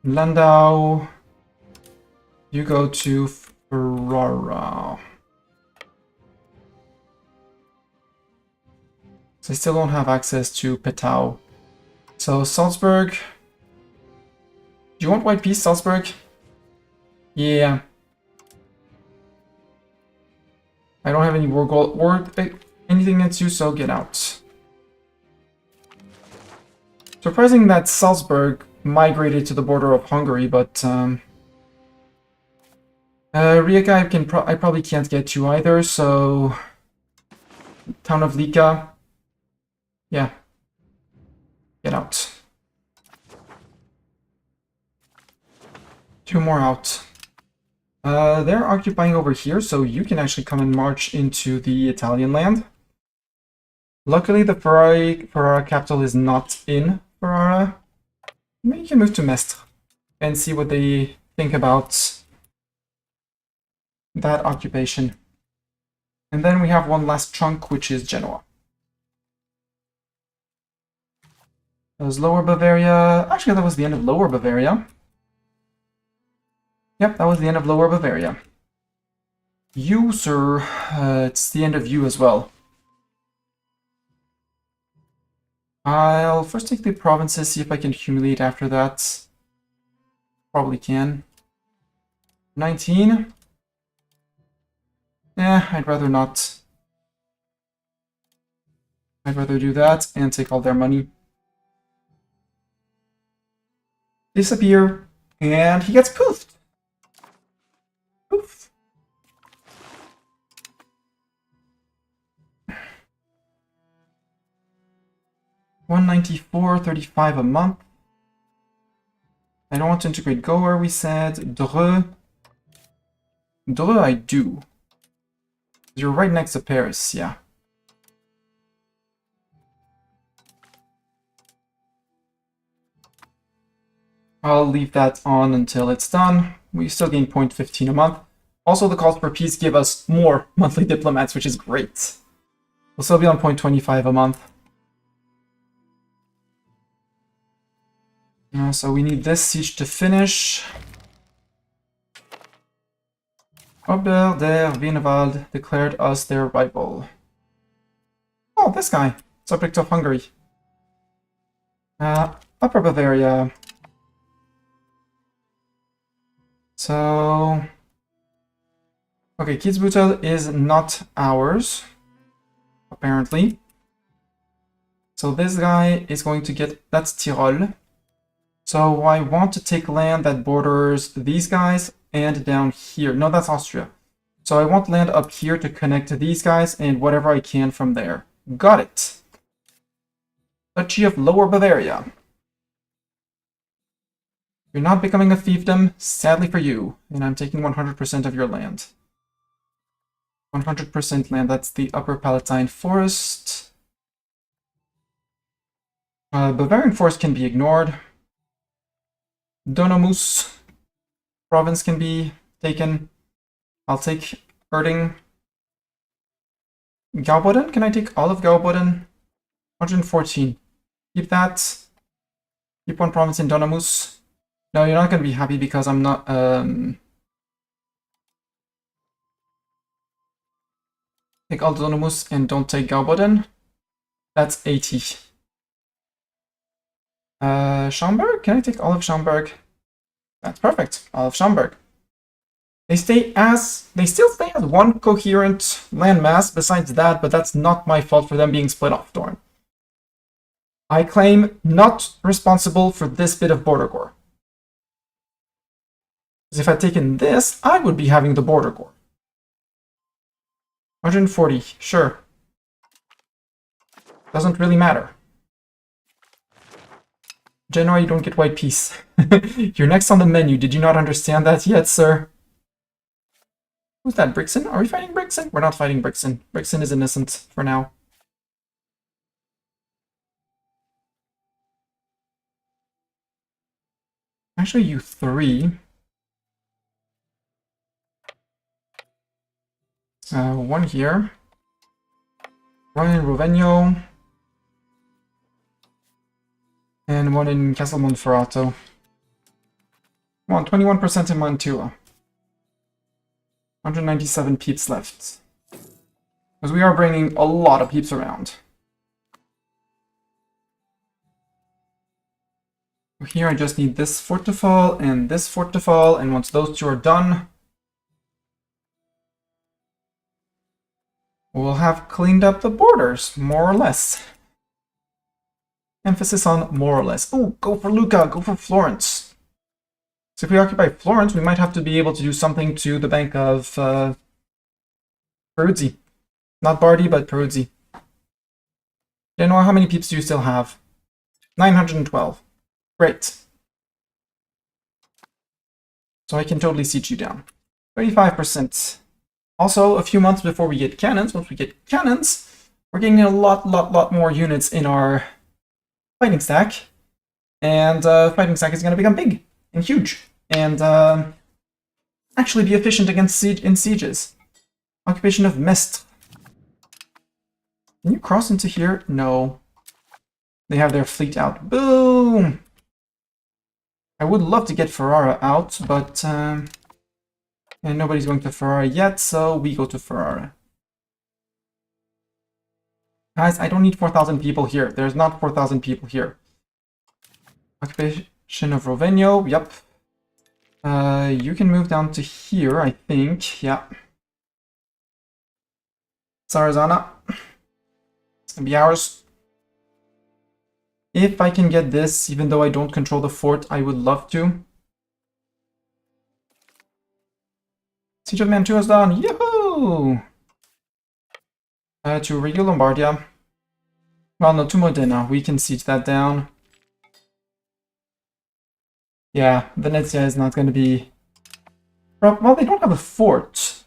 Landau. You go to Ferrara. So I still don't have access to Petau. So Salzburg. Do you want white peace, Salzburg? Yeah. I don't have any war goal or anything against you, so get out. Surprising that Salzburg migrated to the border of Hungary, but Rijeka I probably can't get to either, so... Town of Lika. Yeah. Get out. 2 more out. They're occupying over here, so you can actually come and march into the Italian land. Luckily, the Ferrara capital is not in Ferrara. Maybe you can move to Mestre and see what they think about that occupation. And then we have one last chunk, which is Genoa. That was Lower Bavaria. Actually, that was the end of Lower Bavaria. Yep, that was the end of Lower Bavaria. You, sir, it's the end of you as well. I'll first take the provinces, see if I can humiliate after that. Probably can. 19. I'd rather not. I'd rather do that and take all their money. Disappear, and he gets poofed. Poof. $194.35 a month. I don't want to integrate Goer, we said. Dreux. Dreux I do. You're right next to Paris, yeah. I'll leave that on until it's done. We still gain 0.15 a month. Also, the calls for peace give us more monthly diplomats, which is great. We'll still be on 0.25 a month. So we need this siege to finish. Ober der Wienerwald declared us their rival. Oh, this guy. Subject of Hungary. Upper Bavaria. So... Okay, Kitzbühel is not ours, apparently. So this guy is going to get... That's Tyrol. So I want to take land that borders these guys and down here. No, that's Austria. So I want land up here to connect to these guys and whatever I can from there. Got it. Duchy of Lower Bavaria. You're not becoming a fiefdom, sadly for you. And I'm taking 100% of your land. 100% land, that's the Upper Palatine Forest. Bavarian Forest can be ignored. Donomus province can be taken. I'll take Erding. Gauboden? Can I take all of Gauboden? 114. Keep that. Keep one province in Donomus. No, you're not going to be happy because I'm not... Take all Donomus and don't take Gauboden. That's 80. Schaumburg? Can I take all of Schaumburg? That's perfect. All of Schaumburg. They still stay as one coherent landmass besides that, but that's not my fault for them being split off, Dorn. I claim not responsible for this bit of border core. Because if I'd taken this, I would be having the border core. 140, sure. Doesn't really matter. Genoa, you don't get white peace. You're next on the menu. Did you not understand that yet, sir? Who's that, Brixen? Are we fighting Brixen? We're not fighting Brixen. Brixen is innocent for now. Actually, you three. One here. One in Rovegno. And one in Castel Monferrato. Come on, 21% in Mantua. 197 peeps left. Because we are bringing a lot of peeps around. Here I just need this fort to fall and this fort to fall, and once those two are done, we'll have cleaned up the borders, more or less. Emphasis on more or less. Oh, go for Lucca, go for Florence. So if we occupy Florence, we might have to be able to do something to the bank of Peruzzi. Not Bardi, but Peruzzi. Genoa, how many peeps do you still have? 912. Great. So I can totally siege you down. 35%. Also, a few months before we get cannons, once we get cannons, we're getting a lot more units in our fighting stack. And fighting stack is going to become big and huge. And actually be efficient against sieges. Occupation of Mestre. Can you cross into here? No. They have their fleet out. Boom! I would love to get Ferrara out, but and nobody's going to Ferrara yet, so we go to Ferrara. Guys, I don't need 4,000 people here. There's not 4,000 people here. Occupation of Rovegno, yep. You can move down to here, I think. Yeah. Sarazana. It's gonna be ours. If I can get this, even though I don't control the fort, I would love to. Siege of Mantua is done. Yahoo! To Reggio Lombardia. Well, no, to Modena. We can siege that down. Yeah, Venezia is not going to be... Well, they don't have a fort.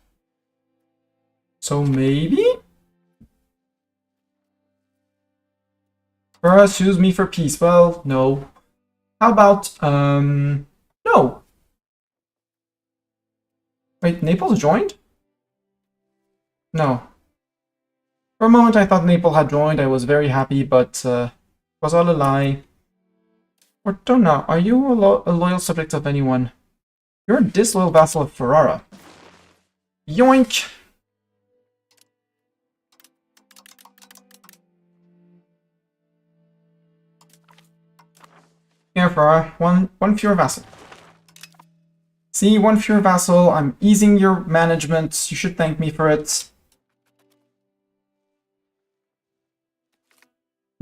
So maybe? Ferrara sues me for peace. Well, no. How about, no. Wait, Naples joined? No. For a moment I thought Naples had joined. I was very happy, but it was all a lie. Ortona, are you a loyal subject of anyone? You're a disloyal vassal of Ferrara. Yoink! Here, Ferrara, one fewer vassal. See, one fewer vassal. I'm easing your management. You should thank me for it.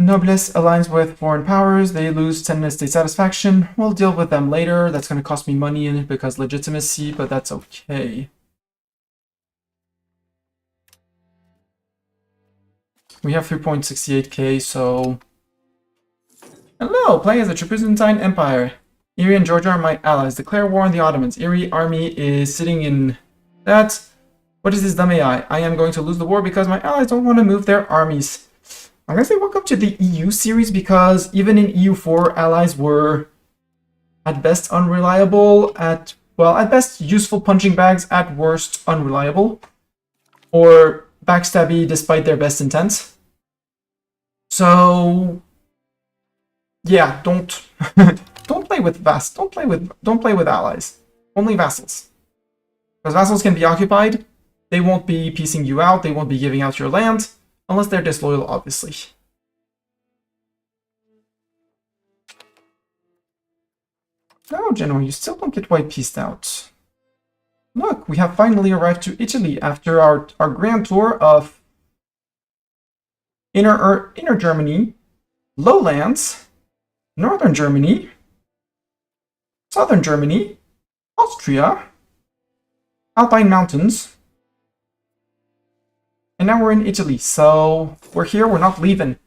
Noblesse aligns with foreign powers. They lose 10 state satisfaction. We'll deal with them later. That's going to cost me money because legitimacy, but that's okay. We have 3.68k, so... Hello, playing as the Trapezuntine Empire. Erie and Georgia are my allies. Declare war on the Ottomans. Erie army is sitting in that. What is this dumb AI? I am going to lose the war because my allies don't want to move their armies. I'm going to say welcome to the EU series because even in EU4, allies were at best unreliable, at best useful punching bags, at worst unreliable, or backstabby despite their best intent. So yeah, don't play with don't play with allies. Only vassals. Because vassals can be occupied, they won't be piecing you out, they won't be giving out your land. Unless they're disloyal, obviously. No, Genoa, you still don't get white pieced out. Look, we have finally arrived to Italy after our grand tour of inner Germany, lowlands, northern Germany, southern Germany, Austria, Alpine mountains. And now we're in Italy, so we're here, we're not leaving.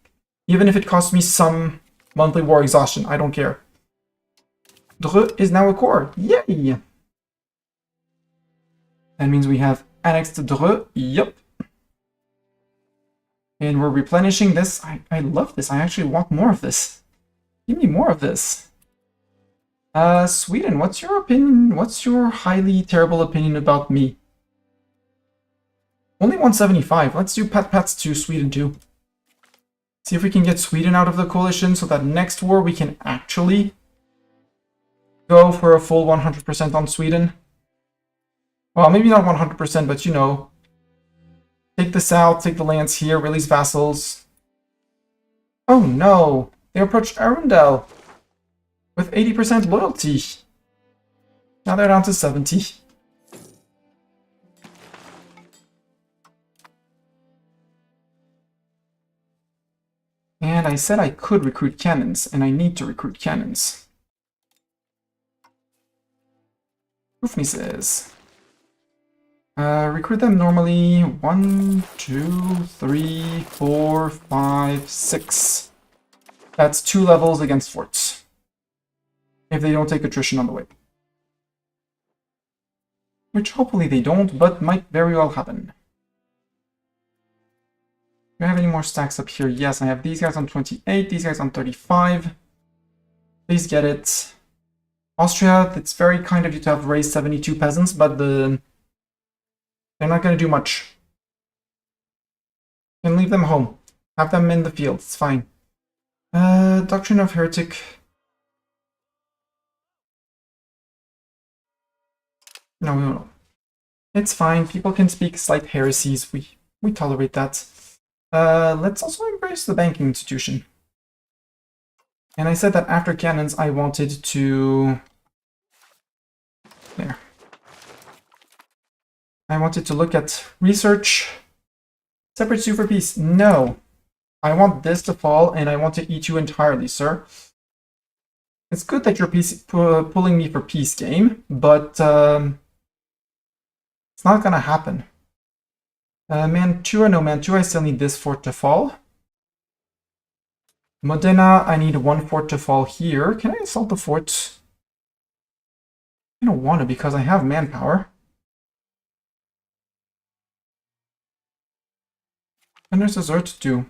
Even if it costs me some monthly war exhaustion, I don't care. Dreux is now a core. Yay! That means we have annexed Dreux. Yup. And we're replenishing this. I love this. I actually want more of this. Give me more of this. Sweden, what's your opinion? What's your highly terrible opinion about me? Only 175. Let's do pats to Sweden too. See if we can get Sweden out of the coalition so that next war we can actually go for a full 100% on Sweden. Well, maybe not 100%, but you know. Take the south, take the lands here, release vassals. Oh no! They approached Arundel with 80% loyalty. Now they're down to 70. And I said I could recruit cannons, and I need to recruit cannons. Hoofnieces. Recruit them normally 1, 2, 3, 4, 5, 6. That's 2 levels against forts. If they don't take attrition on the way. Which hopefully they don't, but might very well happen. Do I have any more stacks up here? Yes, I have these guys on 28, these guys on 35. Please get it. Austria, it's very kind of you to have raised 72 peasants, but they're not going to do much. You can leave them home. Have them in the field, it's fine. Doctrine of Heretic. No. It's fine, people can speak slight heresies, we tolerate that. Let's also embrace the banking institution. And I said that after cannons I wanted to... There. I wanted to look at research. Separate super peace. No. I want this to fall, and I want to eat you entirely, sir. It's good that you're pulling me for peace game, but it's not gonna happen. Mantua, no Mantua, I still need this fort to fall. Modena, I need 1 fort to fall here. Can I assault the fort? I don't want to because I have manpower. And there's dessert too.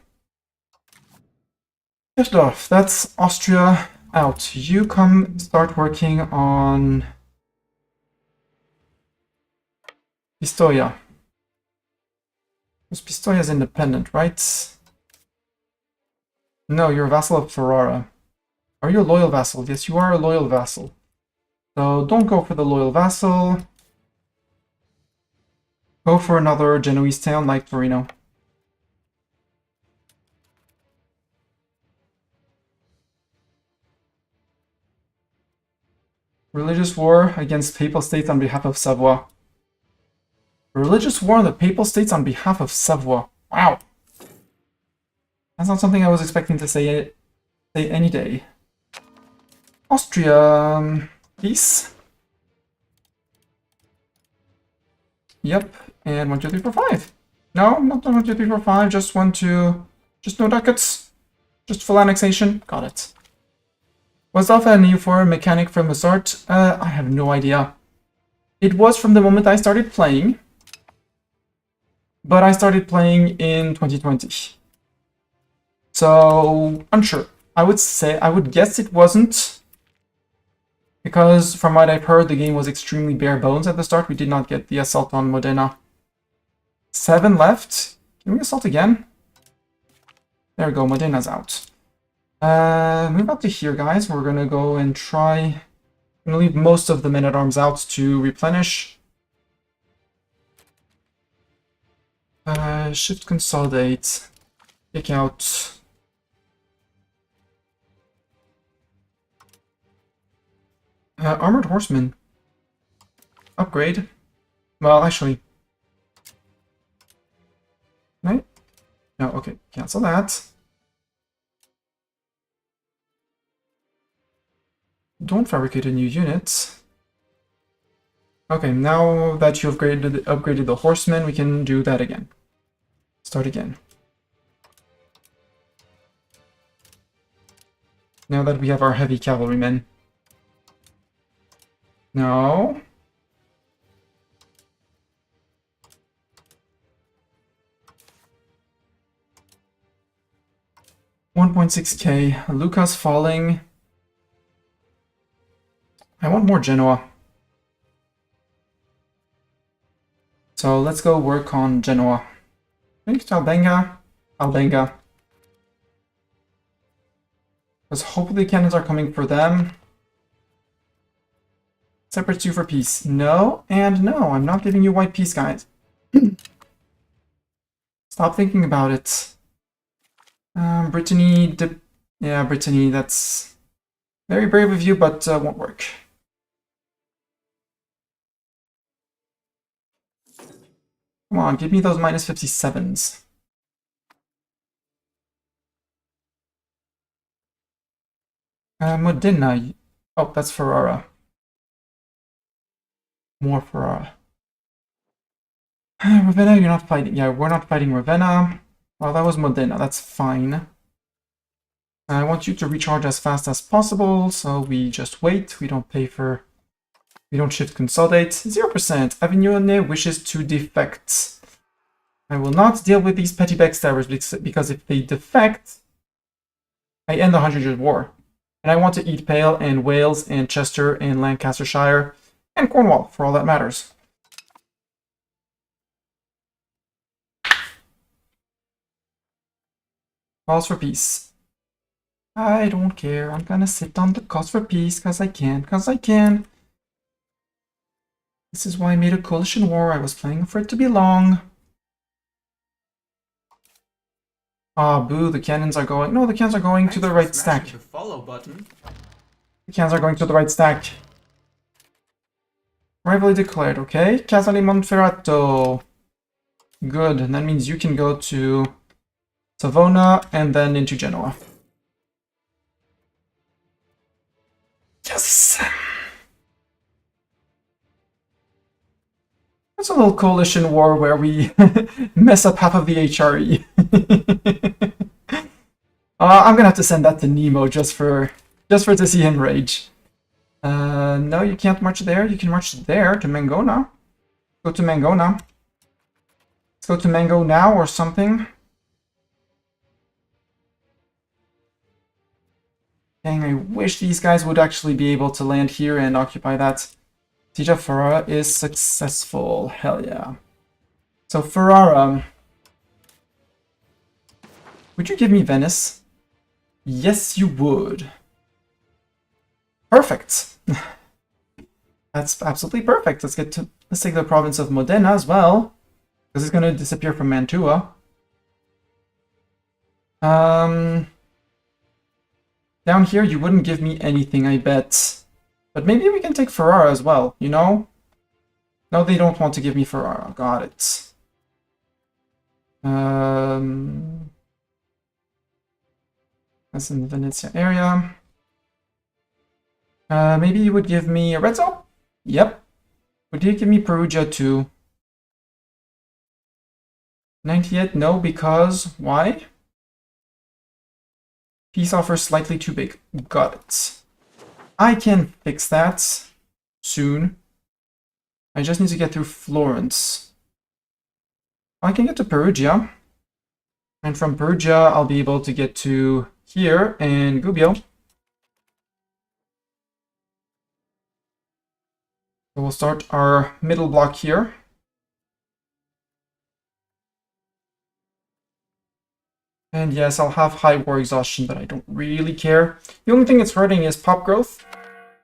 Düsseldorf, that's Austria out. You come start working on Pistoia. Because Pistoia is independent, right? No, you're a vassal of Ferrara. Are you a loyal vassal? Yes, you are a loyal vassal. So don't go for the loyal vassal. Go for another Genoese town like Torino. Religious war against Papal States on behalf of Savoy. Religious war on the Papal States on behalf of Savoy. Wow. That's not something I was expecting to say any day. Austria... peace. Yep, and 1, 2, 3, 4, 5. No, not 1, 2, 3, 4, 5, just 1, 2... Just no ducats. Just full annexation. Got it. Was Alpha an EU4 mechanic from the start? I have no idea. It was from the moment I started playing. But I started playing in 2020. So, unsure. I would guess it wasn't. Because from what I've heard, the game was extremely bare bones at the start. We did not get the assault on Modena. 7 left. Can we assault again? There we go, Modena's out. Move up to here, guys. We're gonna go and try... I'm gonna leave most of the men-at-arms out to replenish. Shift consolidate. Kick out. Armored horsemen. Upgrade. Well, actually. Right? No, okay. Cancel that. Don't fabricate a new unit. Okay, now that you've upgraded the horsemen, we can do that again. Start again. Now that we have our heavy cavalrymen. No. $1.6k. Lucas falling. I want more Genoa. So let's go work on Genoa. I think it's Albenga. Albenga. Because hopefully cannons are coming for them. Separate you for peace. No, and no. I'm not giving you white peace, guys. Stop thinking about it. Brittany... Yeah, Brittany, that's very brave of you, but won't work. Come on, give me those minus 57s. Modena. Oh, that's Ferrara. more for Ravenna, you're not fighting. Yeah, we're not fighting Ravenna. Well, that was Modena. That's fine. I want you to recharge as fast as possible, so we just wait. We don't pay for... We don't shift consolidate. 0%. Avignone wishes to defect. I will not deal with these petty backstabbers because if they defect, I end the 100-Year War. And I want to eat Pale and Wales and Chester and Lancastershire and Cornwall, for all that matters. Calls for peace. I don't care. I'm gonna sit on the calls for peace because I can. This is why I made a coalition war. I was planning for it to be long. Ah, boo, the cannons are going... No, the cannons are going to the right stack. The follow button. The cannons are going to the right stack. Rivalry declared, okay. Casale Monferrato. Good, and that means you can go to Savona and then into Genoa. Yes! It's a little coalition war where we mess up half of the HRE. I'm gonna have to send that to Nemo just for to see him rage. No, you can't march there. You can march there to Mangona. Go to Mangona. Let's go to Mango now or something. Dang, I wish these guys would actually be able to land here and occupy that. Siege of Ferrara is successful. Hell yeah. So Ferrara. Would you give me Venice? Yes, you would. Perfect. That's absolutely perfect. Let's take the province of Modena as well, because it's going to disappear from Mantua. Down here, you wouldn't give me anything, I bet. But maybe we can take Ferrara as well, you know? No, they don't want to give me Ferrara. Got it. That's in the Venezia area. Maybe you would give me Arezzo? Yep. Would you give me Perugia too? 98? No, because... Why? Peace offer slightly too big. Got it. I can fix that soon. I just need to get through Florence. I can get to Perugia. And from Perugia, I'll be able to get to here and Gubbio. So we'll start our middle block here. And yes, I'll have high war exhaustion, but I don't really care. The only thing it's hurting is pop growth,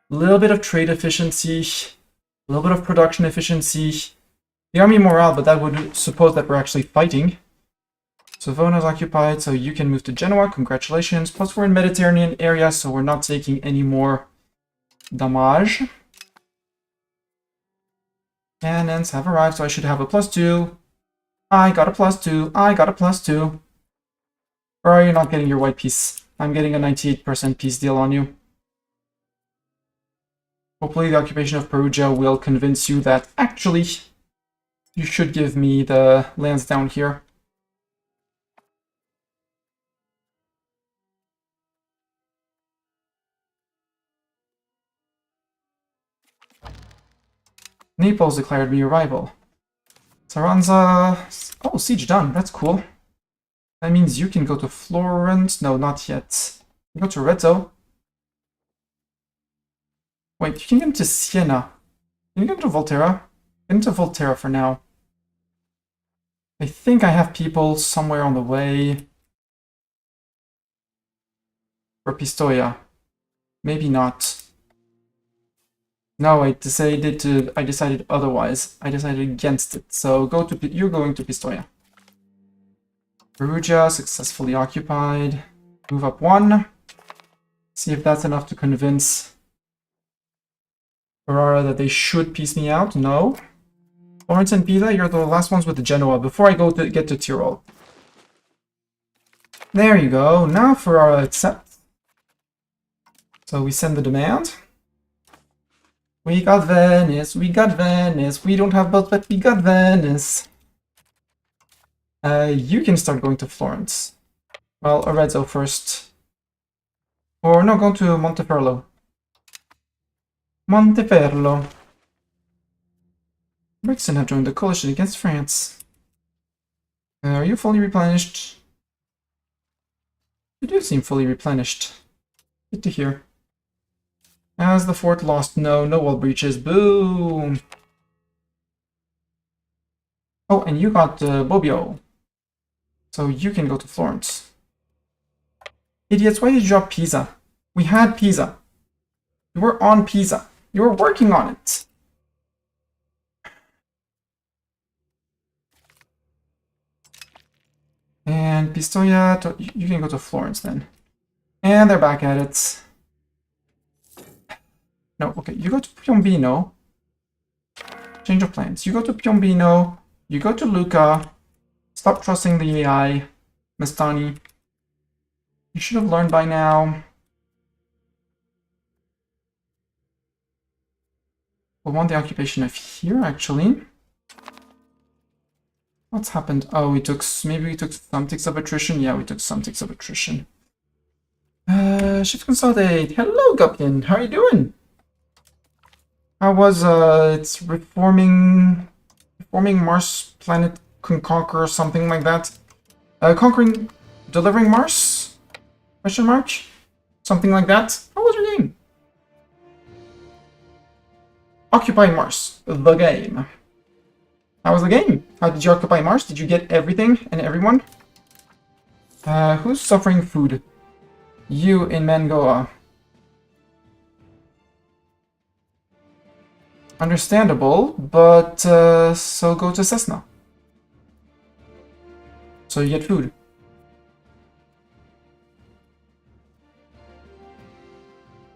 a little bit of trade efficiency, a little bit of production efficiency, the army morale, but that would suppose that we're actually fighting. Savona's occupied, so you can move to Genoa. Congratulations. Plus we're in Mediterranean area, so we're not taking any more damage. Cannons have arrived, so I should have a +2. I got a +2. I got a +2. Or are you not getting your white piece? I'm getting a 98% peace deal on you. Hopefully the occupation of Perugia will convince you that actually you should give me the lands down here. Naples declared me a rival. Saranza... Oh, siege done. That's cool. That means you can go to Florence. No, not yet. You go to Arezzo. Wait, you can get into Siena. Can you get into Volterra? Get into Volterra for now. I think I have people somewhere on the way. For Pistoia. Maybe not. No, I decided otherwise. I decided against it. So you're going to Pistoia. Perugia successfully occupied. Move up 1. See if that's enough to convince Ferrara that they should piece me out. No. Florence and Pisa, you're the last ones with the Genoa before I get to Tyrol. There you go. Now Ferrara accepts. So we send the demand. We got Venice, we got Venice. We don't have both, but we got Venice. You can start going to Florence. Well, Arezzo first. Or no, go to Monteferlo. Monteferlo. Brixton have joined the coalition against France. Are you fully replenished? You do seem fully replenished. Good to hear. Has the fort lost? No, no wall breaches. Boom! Oh, and you got Bobbio. So you can go to Florence. Idiots, why did you drop Pisa? We had Pisa. You were on Pisa. You were working on it. And Pistoia, you can go to Florence then. And they're back at it. No, okay, you go to Piombino. Change of plans. You go to Piombino. You go to Lucca. Stop trusting the AI. Mestani. You should have learned by now. We'll want the occupation of here, actually. What's happened? Oh, maybe we took some ticks of attrition. Yeah, we took some ticks of attrition. Shift consolidate. Hello, Gupian. How are you doing? How was it's reforming Mars planet can conquer or something like that? Delivering Mars? Question mark? Something like that. How was your game? Occupy Mars, the game. How was the game? How did you occupy Mars? Did you get everything and everyone? Who's suffering food? You in Mangoa. Understandable, but so go to Cessna. So you get food.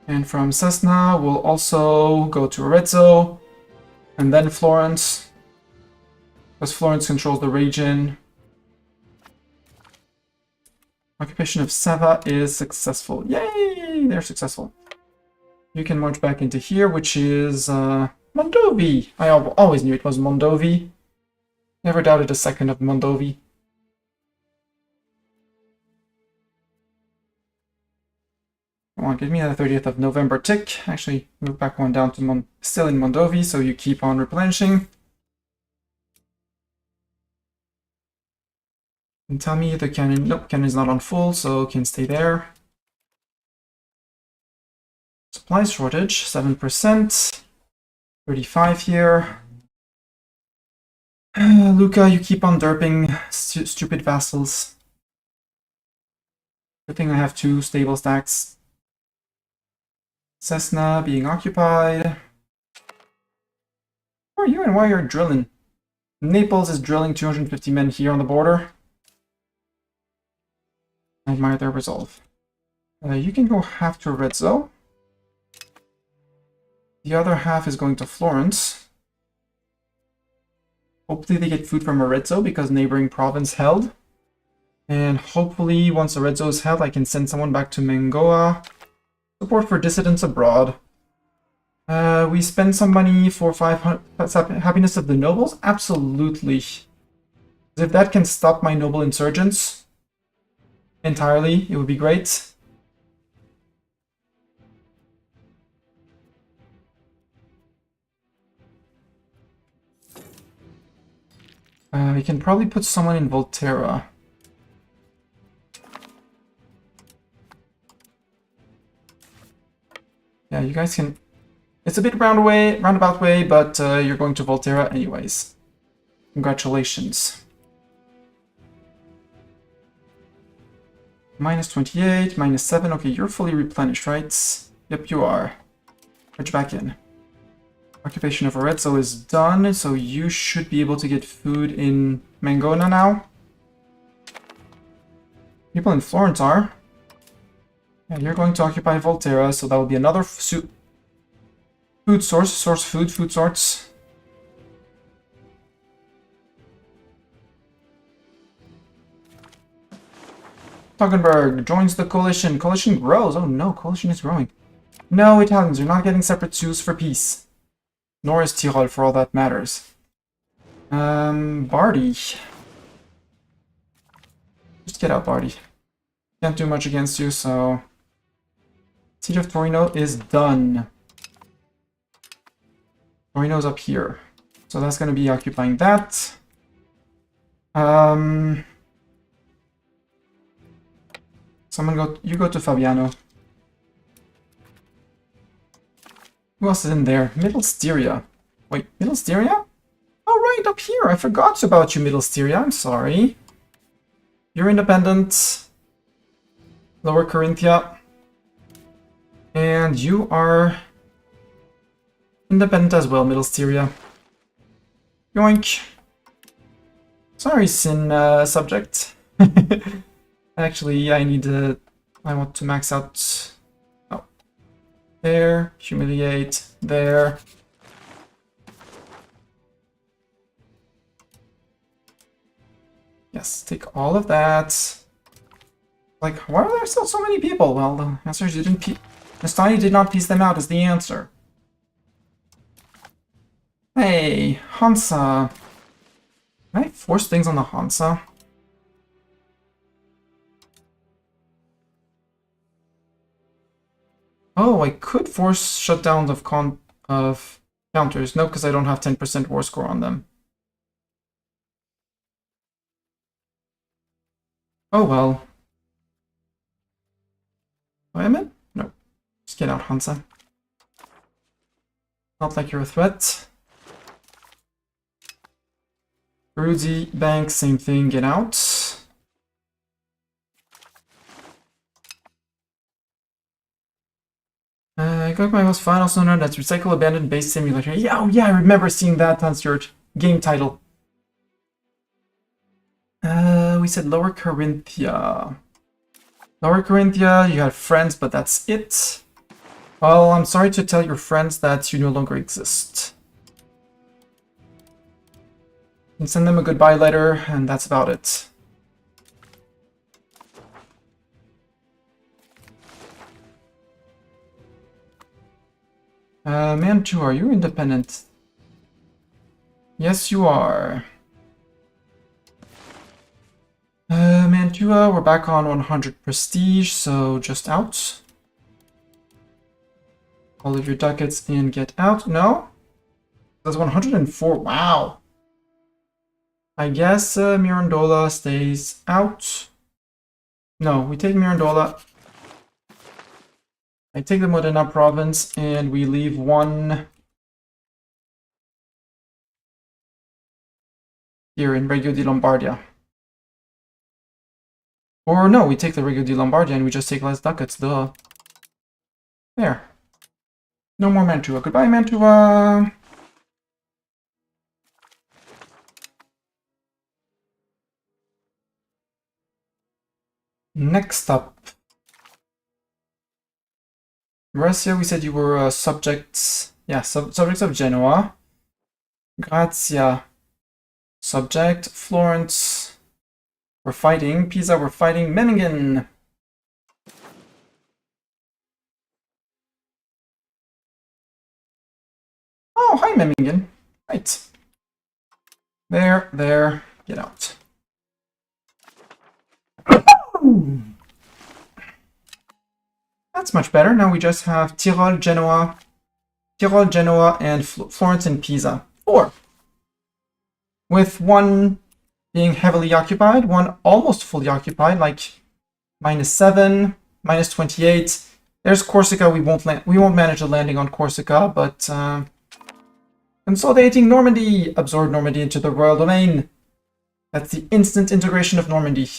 And from Cessna, we'll also go to Arezzo, and then Florence, because Florence controls the region. Occupation of Sava is successful. Yay! They're successful. You can march back into here, which is Mondovi. I always knew it was Mondovi. Never doubted a second of Mondovi. Come on, give me the 30th of November tick. Actually, move back one down to still in Mondovi, so you keep on replenishing. And tell me the cannon. Nope, cannon is not on full, so can stay there. Supply shortage, 7%. 35 here. Lucca, you keep on derping stupid vassals. Good thing I have 2 stable stacks. Cessna being occupied. Who are you and why you're drilling? Naples is drilling 250 men here on the border. I admire their resolve. You can go half to Arezzo. The other half is going to Florence. Hopefully they get food from Arezzo because neighboring province held. And hopefully once Arezzo is held, I can send someone back to Mangoa. Support for dissidents abroad. We spend some money for 500 happiness of the nobles? Absolutely. If that can stop my noble insurgents entirely, it would be great. We can probably put someone in Volterra. Yeah, you guys can... It's a bit roundabout way, but you're going to Volterra anyways. Congratulations. Minus 28, minus 7. Okay, you're fully replenished, right? Yep, you are. Bridge back in. Occupation of Arezzo is done, so you should be able to get food in Mangona now. People in Florence are. Yeah, you're going to occupy Volterra, so that will be another food source. Food sorts. Toggenburg joins the coalition. Coalition grows. Oh no, coalition is growing. No, Italians, you're not getting separate zoos for peace. Nor is Tyrol, for all that matters. Bardi. Just get out, Bardi. Can't do much against you, so... Siege of Torino is done. Torino's up here. So that's going to be occupying that. You go to Fabiano. Who else is in there? Middle Styria. Wait, Middle Styria? Oh, right, up here. I forgot about you, Middle Styria. I'm sorry. You're independent. Lower Carinthia. And you are independent as well, Middle Styria. Yoink. Sorry, Sin subject. Actually, I want to max out. Oh. There. Humiliate. There. Yes, take all of that. Like, why are there still so many people? Well, the answer is you didn't Nastani did not piece them out is the answer. Hey, Hansa. Can I force things on the Hansa? Oh, I could force shutdowns of counters. No, because I don't have 10% war score on them. Oh well. Am I? No. Just get out, Hansa. Not like you're a threat. Rudy, Bank, same thing, get out. I got my most fun, also known as Recycle Abandoned Base Simulator. Yeah, oh yeah, I remember seeing that on your game title. We said Lower Carinthia. Lower Carinthia, you had friends, but that's it. Well, I'm sorry to tell your friends that you no longer exist. You can send them a goodbye letter, and that's about it. Mantua, are you independent? Yes, you are. Mantua, we're back on 100 prestige, so just out. All of your ducats and get out. No? That's 104. Wow. I guess Mirandola stays out. No, we take Mirandola. I take the Modena province and we leave one here in Reggio di Lombardia. Or no, we take the Reggio di Lombardia and we just take less ducats, duh. There. No more Mantua. Goodbye, Mantua! Next up. Russia, we said you were subjects. Yeah, subjects of Genoa. Grazia. Subject. Florence. We're fighting. Pisa, we're fighting. Memmingen. Oh, hi, Memmingen. Right. There. Get out. That's much better. Now we just have Tyrol, Genoa, and Florence and Pisa. 4. With one being heavily occupied, one almost fully occupied, like -7, -28. There's Corsica. We won't manage a landing on Corsica, but consolidating Normandy, absorb Normandy into the royal domain. That's the instant integration of Normandy.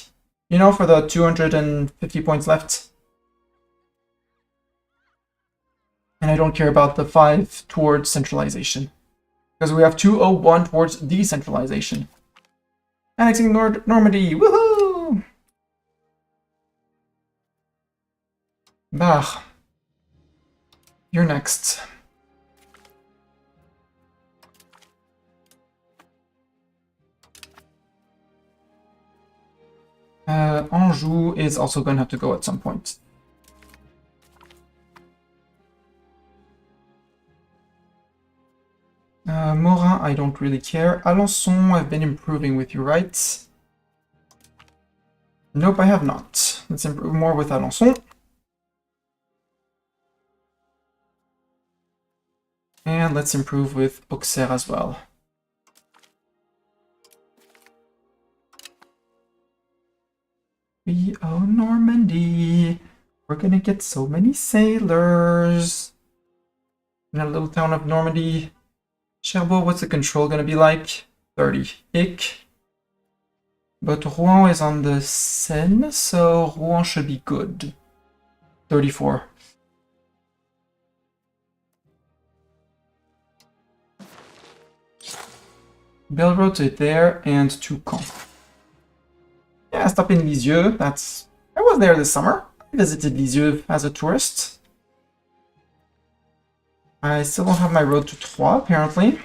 You know, for the 250 points left. And I don't care about the 5 towards centralization. Because we have 201 towards decentralization. Annexing Normandy! Woohoo! Bah. You're next. Anjou is also going to have to go at some point. Morin, I don't really care. Alençon, I've been improving with you, right? Nope, I have not. Let's improve more with Alençon. And let's improve with Auxerre as well. We own Normandy. We're gonna get so many sailors. In a little town of Normandy. Cherbourg, what's the control gonna be like? 30. Ick. But Rouen is on the Seine, so Rouen should be good. 34. Bell Road to there and to Caen. Yeah, stop in Lisieux. I was there this summer. I visited Lisieux as a tourist. I still don't have my road to Troyes, apparently.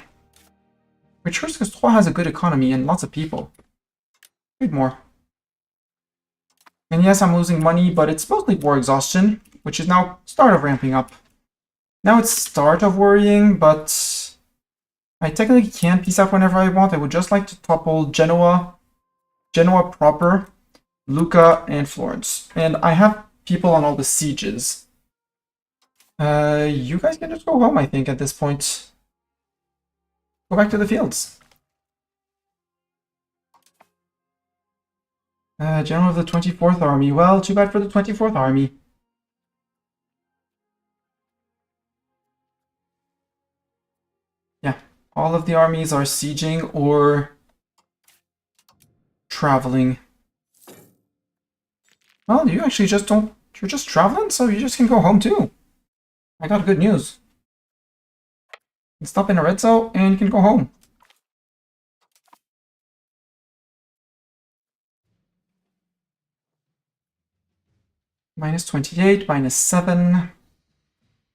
Which hurts because Troyes has a good economy and lots of people. Need more. And yes, I'm losing money, but it's mostly war exhaustion, which is now start of ramping up. Now it's start of worrying, but I technically can peace out whenever I want. I would just like to topple Genoa proper, Lucca, and Florence. And I have people on all the sieges. You guys can just go home, I think, at this point. Go back to the fields. General of the 24th Army. Well, too bad for the 24th Army. Yeah, all of the armies are sieging or traveling. Well, you actually just don't... You're just traveling, so you just can go home too. I got good news. You can stop in Arezzo and you can go home. Minus 28, minus 7.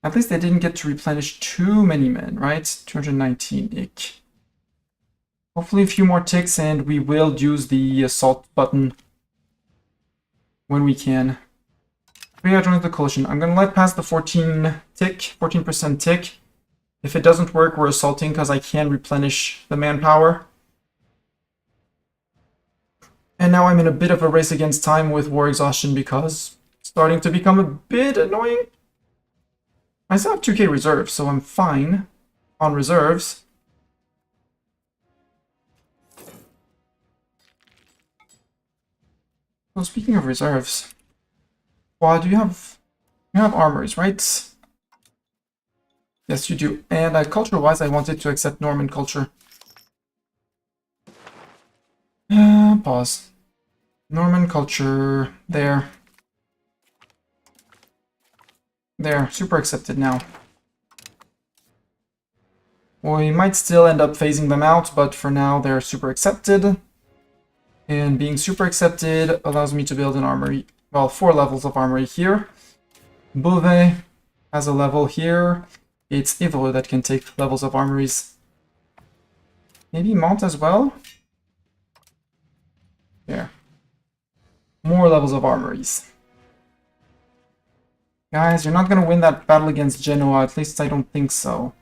At least they didn't get to replenish too many men, right? 219, ick. Hopefully a few more ticks and we will use the assault button when we can. We are joining the coalition. I'm gonna let pass the 14% tick. If it doesn't work, we're assaulting because I can replenish the manpower. And now I'm in a bit of a race against time with war exhaustion because it's starting to become a bit annoying. I still have 2k reserves, so I'm fine on reserves. Well, speaking of reserves, well, you have armories, right? Yes, you do. And culture-wise, I wanted to accept Norman culture. Pause. Norman culture, there. There, super accepted now. We might still end up phasing them out, but for now they're super accepted. And being super accepted allows me to build an armory, well, 4 levels of armory here. Beauvais has a level here. It's Évreux that can take levels of armories. Maybe Mont as well? There. More levels of armories. Guys, you're not gonna win that battle against Genoa, at least I don't think so.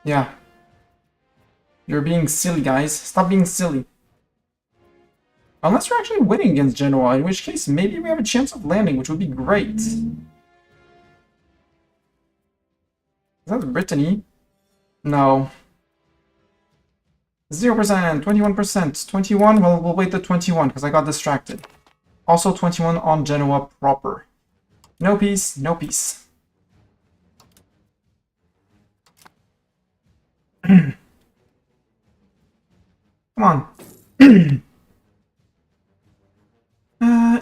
Yeah. You're being silly, guys. Stop being silly. Unless you're actually winning against Genoa, in which case maybe we have a chance of landing, which would be great. Is that Brittany? No. 0%, 21%, 21, well, we'll wait the 21, because I got distracted. Also 21 on Genoa proper. No peace, no peace. Come on.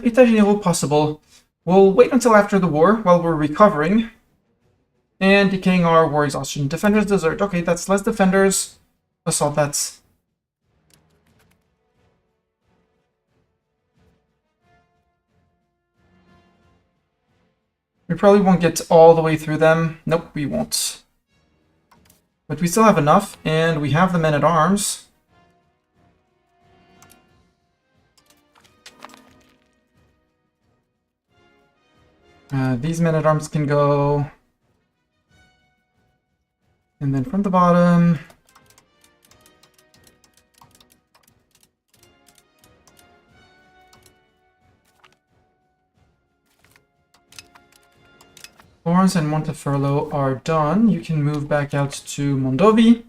États généraux possible. We'll wait until after the war, while we're recovering. And decaying our war exhaustion. Defenders desert. Okay, that's less defenders. Assault that. We probably won't get all the way through them. Nope, we won't. But we still have enough, and we have the men-at-arms. These men-at-arms can go... And then from the bottom... Florence and Monteferlo are done. You can move back out to Mondovi.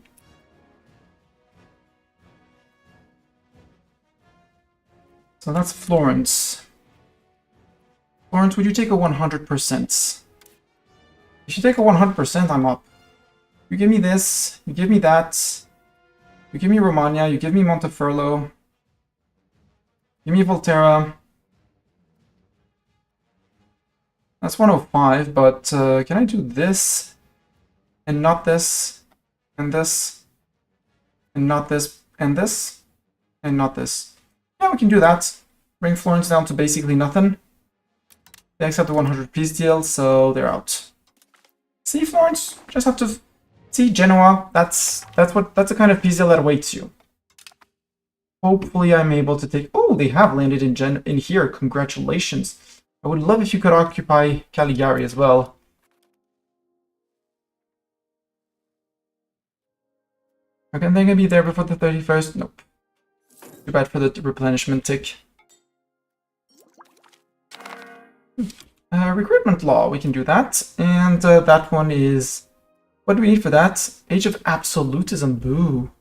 So that's Florence. Florence, would you take a 100%? If you take a 100%, I'm up. You give me this, you give me that, you give me Romagna, you give me Monteferlo, give me Volterra. That's 105, but can I do this, and not this, and this, and not this, and this, and not this? Yeah, we can do that. Bring Florence down to basically nothing. They accept the 100 piece deal, so they're out. See, Florence, just have to see Genoa. That's the kind of piece deal that awaits you. Hopefully, I'm able to take. Oh, they have landed in here. Congratulations. I would love if you could occupy Caligari as well. Okay, they're gonna be there before the 31st. Nope. Too bad for the replenishment tick. Recruitment law, we can do that. And that one is... What do we need for that? Age of Absolutism, boo.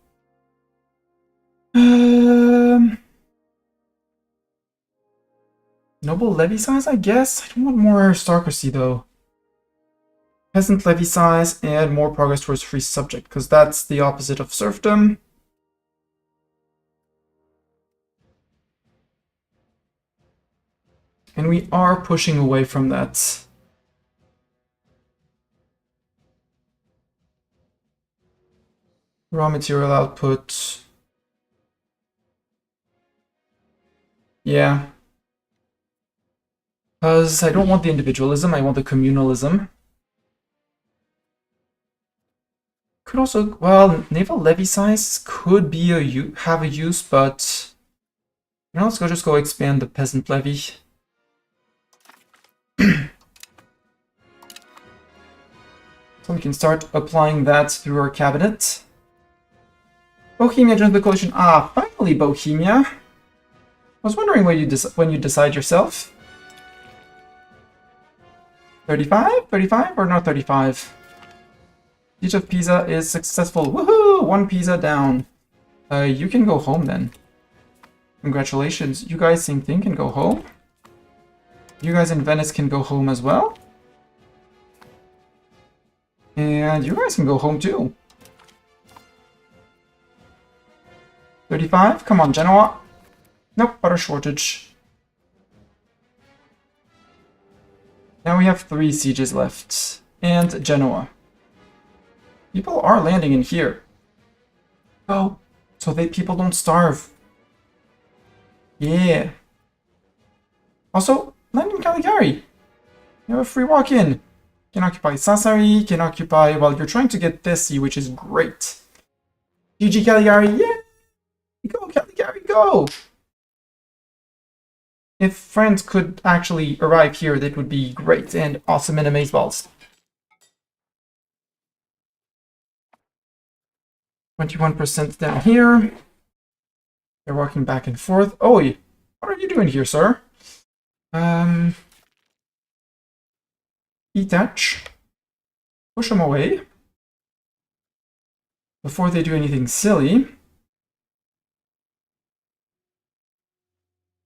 Noble levy size, I guess? I don't want more aristocracy, though. Peasant levy size and more progress towards free subject, because that's the opposite of serfdom. And we are pushing away from that. Raw material output. Yeah. Because I don't want the individualism, I want the communalism. Could also, well, naval levy size could be have a use, but you know, let's just go expand the peasant levy. So we can start applying that through our cabinet. Bohemia joined the coalition. Ah, finally, Bohemia. I was wondering when you decide yourself. 35? 35 or not 35? Siege of Pisa is successful. Woohoo! 1 Pisa down. You can go home then. Congratulations. You guys, same thing, can go home. You guys in Venice can go home as well. And you guys can go home too. 35? Come on, Genoa. Nope, butter shortage. Now we have 3 sieges left. And Genoa. People are landing in here. Oh, so that people don't starve. Yeah. Also, land in Caligari. You have a free walk-in. Can occupy Sassari, can occupy... Well, you're trying to get Thessi, which is great. GG Caligari, yeah! Go, Caligari, go! If France could actually arrive here, that would be great and awesome in amazeballs. 21% down here. They're walking back and forth. Oh, what are you doing here, sir? Detach. Push them away. Before they do anything silly.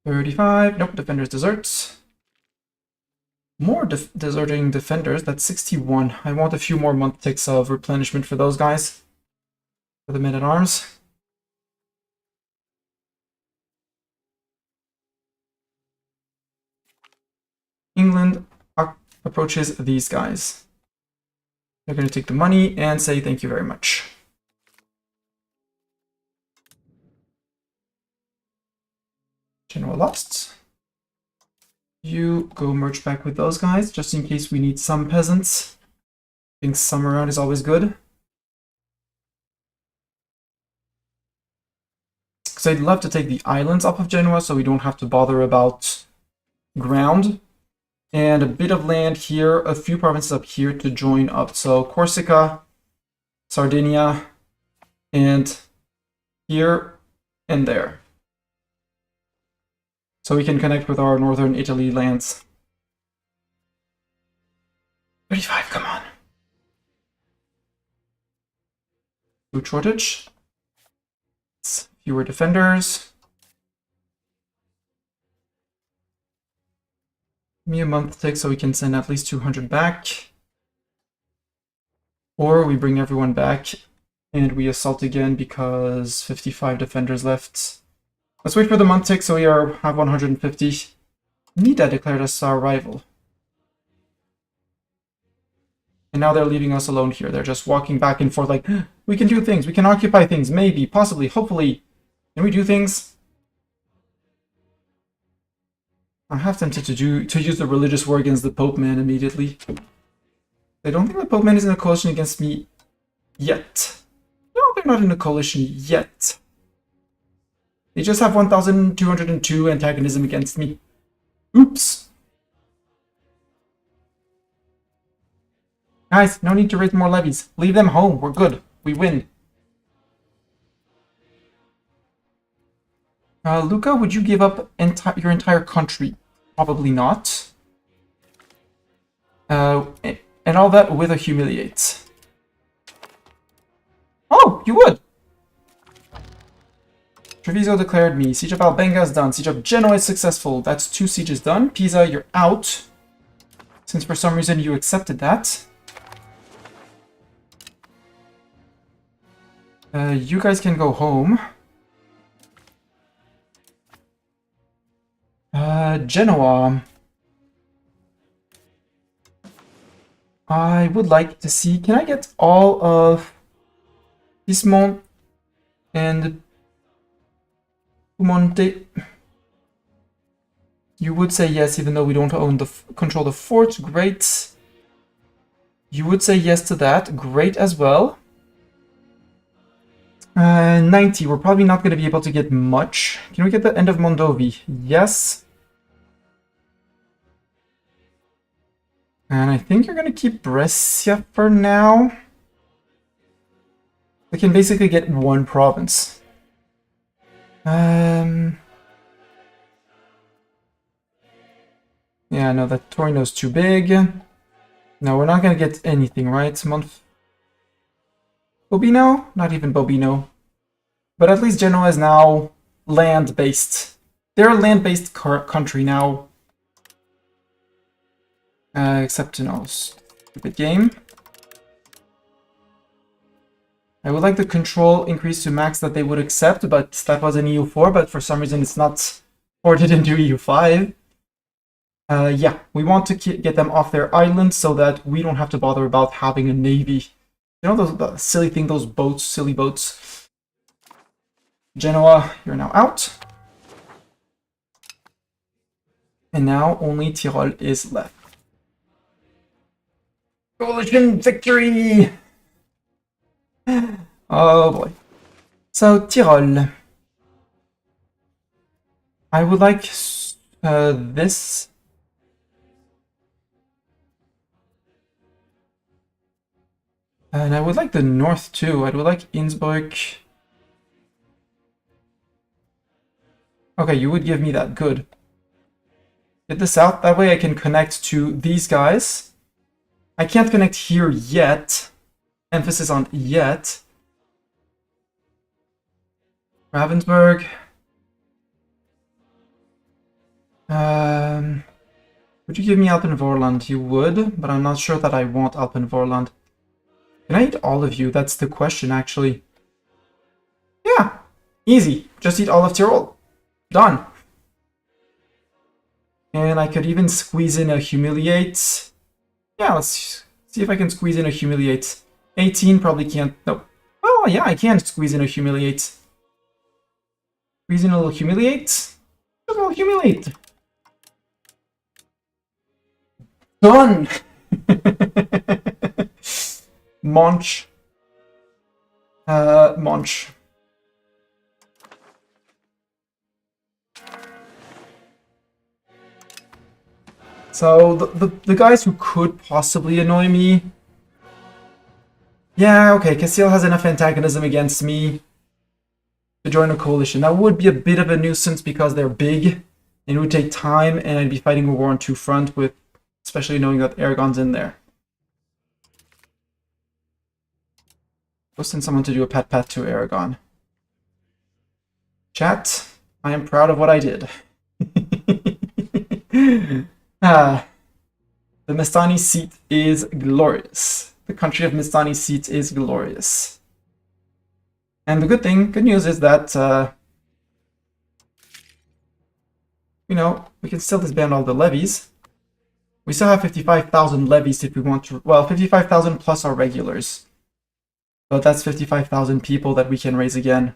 35. Nope, defenders deserts. More deserting defenders. That's 61. I want a few more month ticks of replenishment for those guys. For the men-at-arms. England approaches these guys. They're going to take the money and say thank you very much. General lost. You go merge back with those guys, just in case we need some peasants. Being some around is always good. Because I'd love to take the islands off of Genoa so we don't have to bother about ground. And a bit of land here, a few provinces up here to join up. So Corsica Sardinia, and here and there. So we can connect with our northern Italy lands. 35, come on. Food shortage. Fewer defenders. Give me a month tick so we can send at least 200 back. Or we bring everyone back and we assault again because 55 defenders left. Let's wait for the month tick so we have 150. Nida declared us our rival. And now they're leaving us alone here. They're just walking back and forth like, we can do things, we can occupy things, maybe, possibly, hopefully. Can we do things? I'm half tempted to use the religious war against the Pope man immediately. I don't think the Pope man is in a coalition against me yet. No, they're not in a coalition yet. They just have 1,202 antagonism against me. Oops. Guys, no need to raise more levies. Leave them home. We're good. We win. Luca, would you give up your entire country? Probably not. And all that with a humiliate. Oh, you would! Treviso declared me. Siege of Albenga is done. Siege of Genoa is successful. That's 2 sieges done. Pisa, you're out. Since for some reason you accepted that. You guys can go home. Genoa. I would like to see... Can I get all of Pismont and Pumonte? You would say yes, even though we don't own control the fort. Great. You would say yes to that. Great as well. 90. We're probably not going to be able to get much. Can we get the end of Mondovi? Yes. And I think you're going to keep Brescia for now. We can basically get 1 province. Yeah, no, that Torino's too big. No, we're not going to get anything, right? Bobino? Not even Bobino. But at least Genoa is now land-based. They're a land-based country now. Except, you know, stupid game. I would like the control increase to max that they would accept, but that was in EU4, but for some reason it's not ported into EU5. Yeah, we want to get them off their island so that we don't have to bother about having a navy. You know those silly thing, those boats, silly boats. Genoa, you're now out. And now only Tyrol is left. Coalition victory! Oh boy. So, Tyrol. I would like this. And I would like the north too. I would like Innsbruck. Okay, you would give me that. Good. Get the south. That way I can connect to these guys. I can't connect here yet. Emphasis on yet. Ravensburg. Would you give me Alpenvorland? You would, but I'm not sure that I want Alpenvorland. Can I eat all of you? That's the question, actually. Yeah, easy. Just eat all of Tyrol. Done. And I could even squeeze in a humiliate. Yeah, let's see if I can squeeze in a humiliate. 18 probably can't. Nope. Oh, yeah, I can squeeze in a humiliate. Squeeze in a little humiliate. A little humiliate. Done! Monch. Monch. So, the guys who could possibly annoy me Yeah, okay, Castile has enough antagonism against me to join a coalition. That would be a bit of a nuisance because they're big, and it would take time, and I'd be fighting a war on two fronts, with especially knowing that Aragon's in there. Go send someone to do a pat to Aragon. Chat, I am proud of what I did. The Mestani seat is glorious. The country of Mestani seat is glorious. And the good news is that, you know, we can still disband all the levies. We still have 55,000 levies if we want to, well, 55,000 plus our regulars. But that's 55,000 people that we can raise again.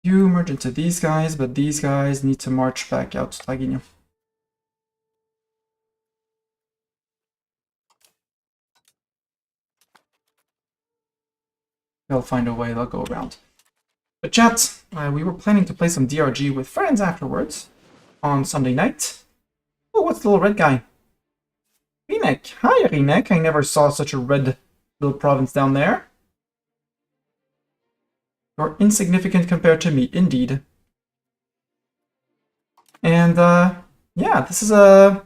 You merge into these guys, but these guys need to march back out to Taguinho. They'll find a way, they'll go around. But chat, we were planning to play some DRG with friends afterwards on Sunday night. Oh, what's the little red guy? Rinek. Hi, Rinek. I never saw such a red little province down there. You're insignificant compared to me, indeed. And, yeah, this is a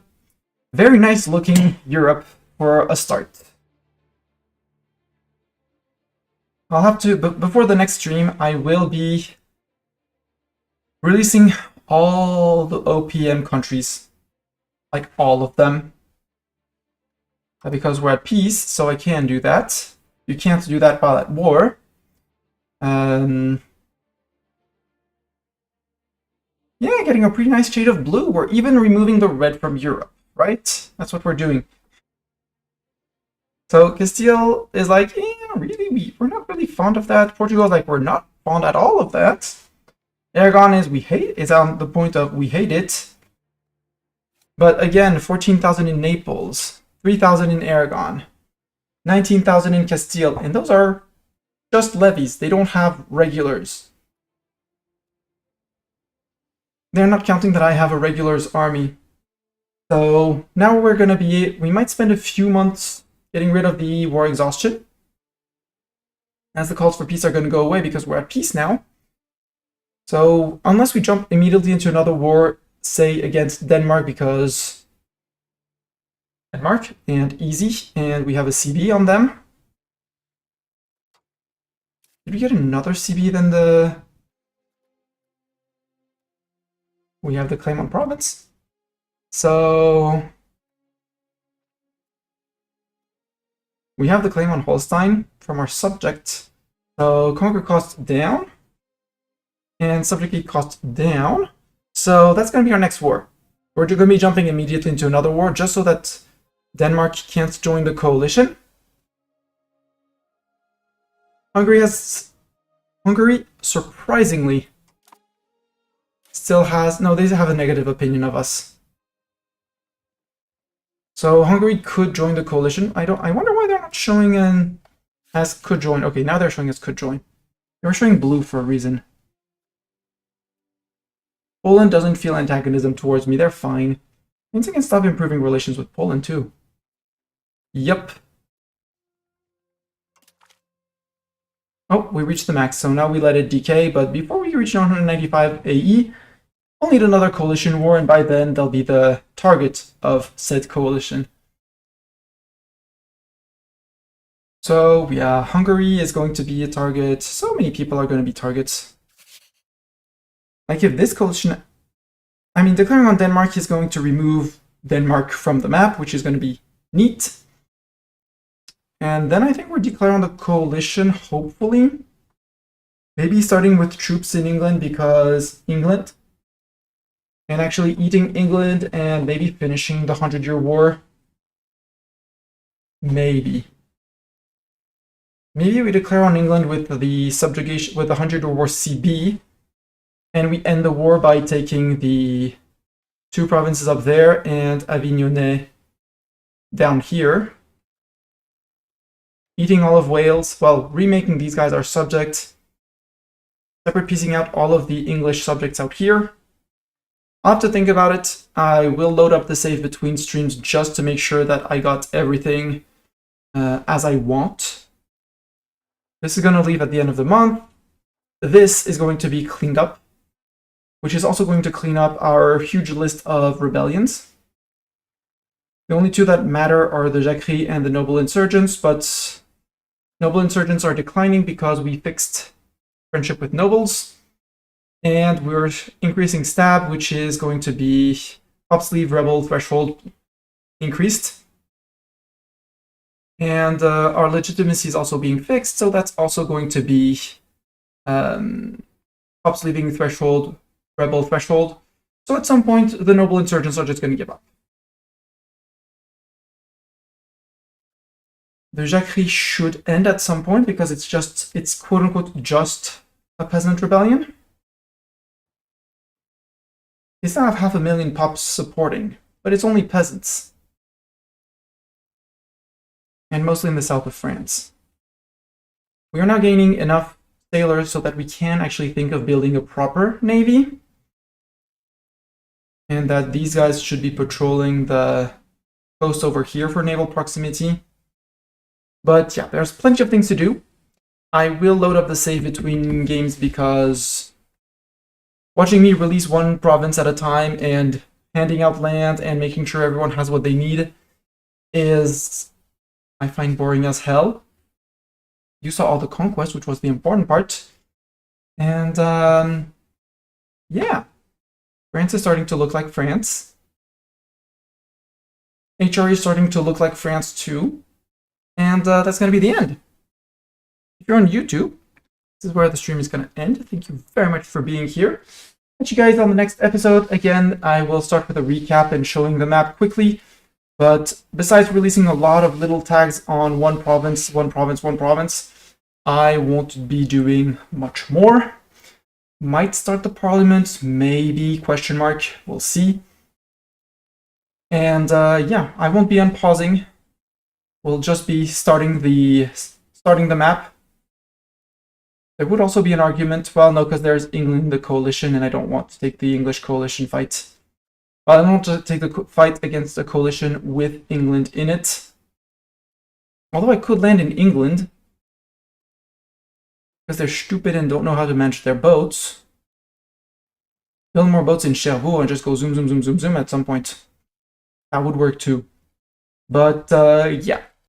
very nice looking Europe for a start. I'll have to, but before the next stream, I will be releasing all the OPM countries. Like, all of them. Because we're at peace, so I can do that. You can't do that while at war. Yeah, getting a pretty nice shade of blue. We're even removing the red from Europe, right? That's what we're doing. So Castile is like, really, we're not really fond of that. Portugal is like, we're not fond at all of that. Aragon is on the point of we hate it. But again, 14,000 in Naples, 3,000 in Aragon, 19,000 in Castile, and those are just levies. They don't have regulars. They're not counting that I have a regulars army. So now we might spend a few months getting rid of the war exhaustion, as the calls for peace are going to go away because we're at peace now. So unless we jump immediately into another war, say against Denmark, because Denmark and easy, and we have a CB on them. Did we get another CB than the... We have the claim on province. So we have the claim on Holstein from our subject. So conquer cost down and subjugate cost down. So that's going to be our next war. We're going to be jumping immediately into another war just so that Denmark can't join the coalition. Hungary, surprisingly, still has... No, they have a negative opinion of us. So Hungary could join the coalition. I wonder why they're not showing as could join. Okay, now they're showing as could join. They were showing blue for a reason. Poland doesn't feel antagonism towards me. They're fine. Means I can stop improving relations with Poland too. Yep. Oh, we reached the max, so now we let it decay, but before we reach 995 AE, we'll need another coalition war, and by then they'll be the target of said coalition. So yeah, Hungary is going to be a target. So many people are going to be targets. Like if this coalition... I mean, declaring on Denmark is going to remove Denmark from the map, which is going to be neat. And then I think we're declaring the coalition, hopefully. Maybe starting with troops in England, because England... And actually eating England and maybe finishing the 100-Year War. Maybe. Maybe we declare on England with the subjugation, with the 100-Year War CB. And we end the war by taking the two provinces up there and Avignon down here. Eating all of Wales, well, remaking these guys our subject. Separate piecing out all of the English subjects out here. I'll have to think about it. I will load up the save between streams just to make sure that I got everything as I want. This is going to leave at the end of the month. This is going to be cleaned up, which is also going to clean up our huge list of rebellions. The only two that matter are the Jacquerie and the Noble Insurgents, but Noble Insurgents are declining because we fixed friendship with nobles, and we're increasing stab, which is going to be top sleeve rebel threshold increased. And our legitimacy is also being fixed, so that's also going to be top sleeving threshold, rebel threshold. So at some point, the Noble Insurgents are just going to give up. The Jacquerie should end at some point because it's quote unquote just a peasant rebellion. They still have 500,000 pops supporting, but it's only peasants. And mostly in the south of France. We are now gaining enough sailors so that we can actually think of building a proper navy. And that these guys should be patrolling the coast over here for naval proximity. But yeah, there's plenty of things to do. I will load up the save between games because watching me release one province at a time and handing out land and making sure everyone has what they need is, I find, boring as hell. You saw all the conquest, which was the important part. And yeah, France is starting to look like France. HR is starting to look like France too. And that's going to be the end. If you're on YouTube, this is where the stream is going to end. Thank you very much for being here. Catch you guys on the next episode. Again, I will start with a recap and showing the map quickly. But besides releasing a lot of little tags on one province, I won't be doing much more. Might start the parliament, maybe, question mark, we'll see. And yeah, I won't be unpausing. We'll just be starting the map. There would also be an argument, well, no, because there's England, the coalition, and I don't want to take the English coalition fight. Well, I don't want to take the fight against a coalition with England in it. Although I could land in England, because they're stupid and don't know how to manage their boats. Build more boats in Cherbourg and just go zoom, zoom, zoom, zoom, zoom at some point. That would work too. But yeah.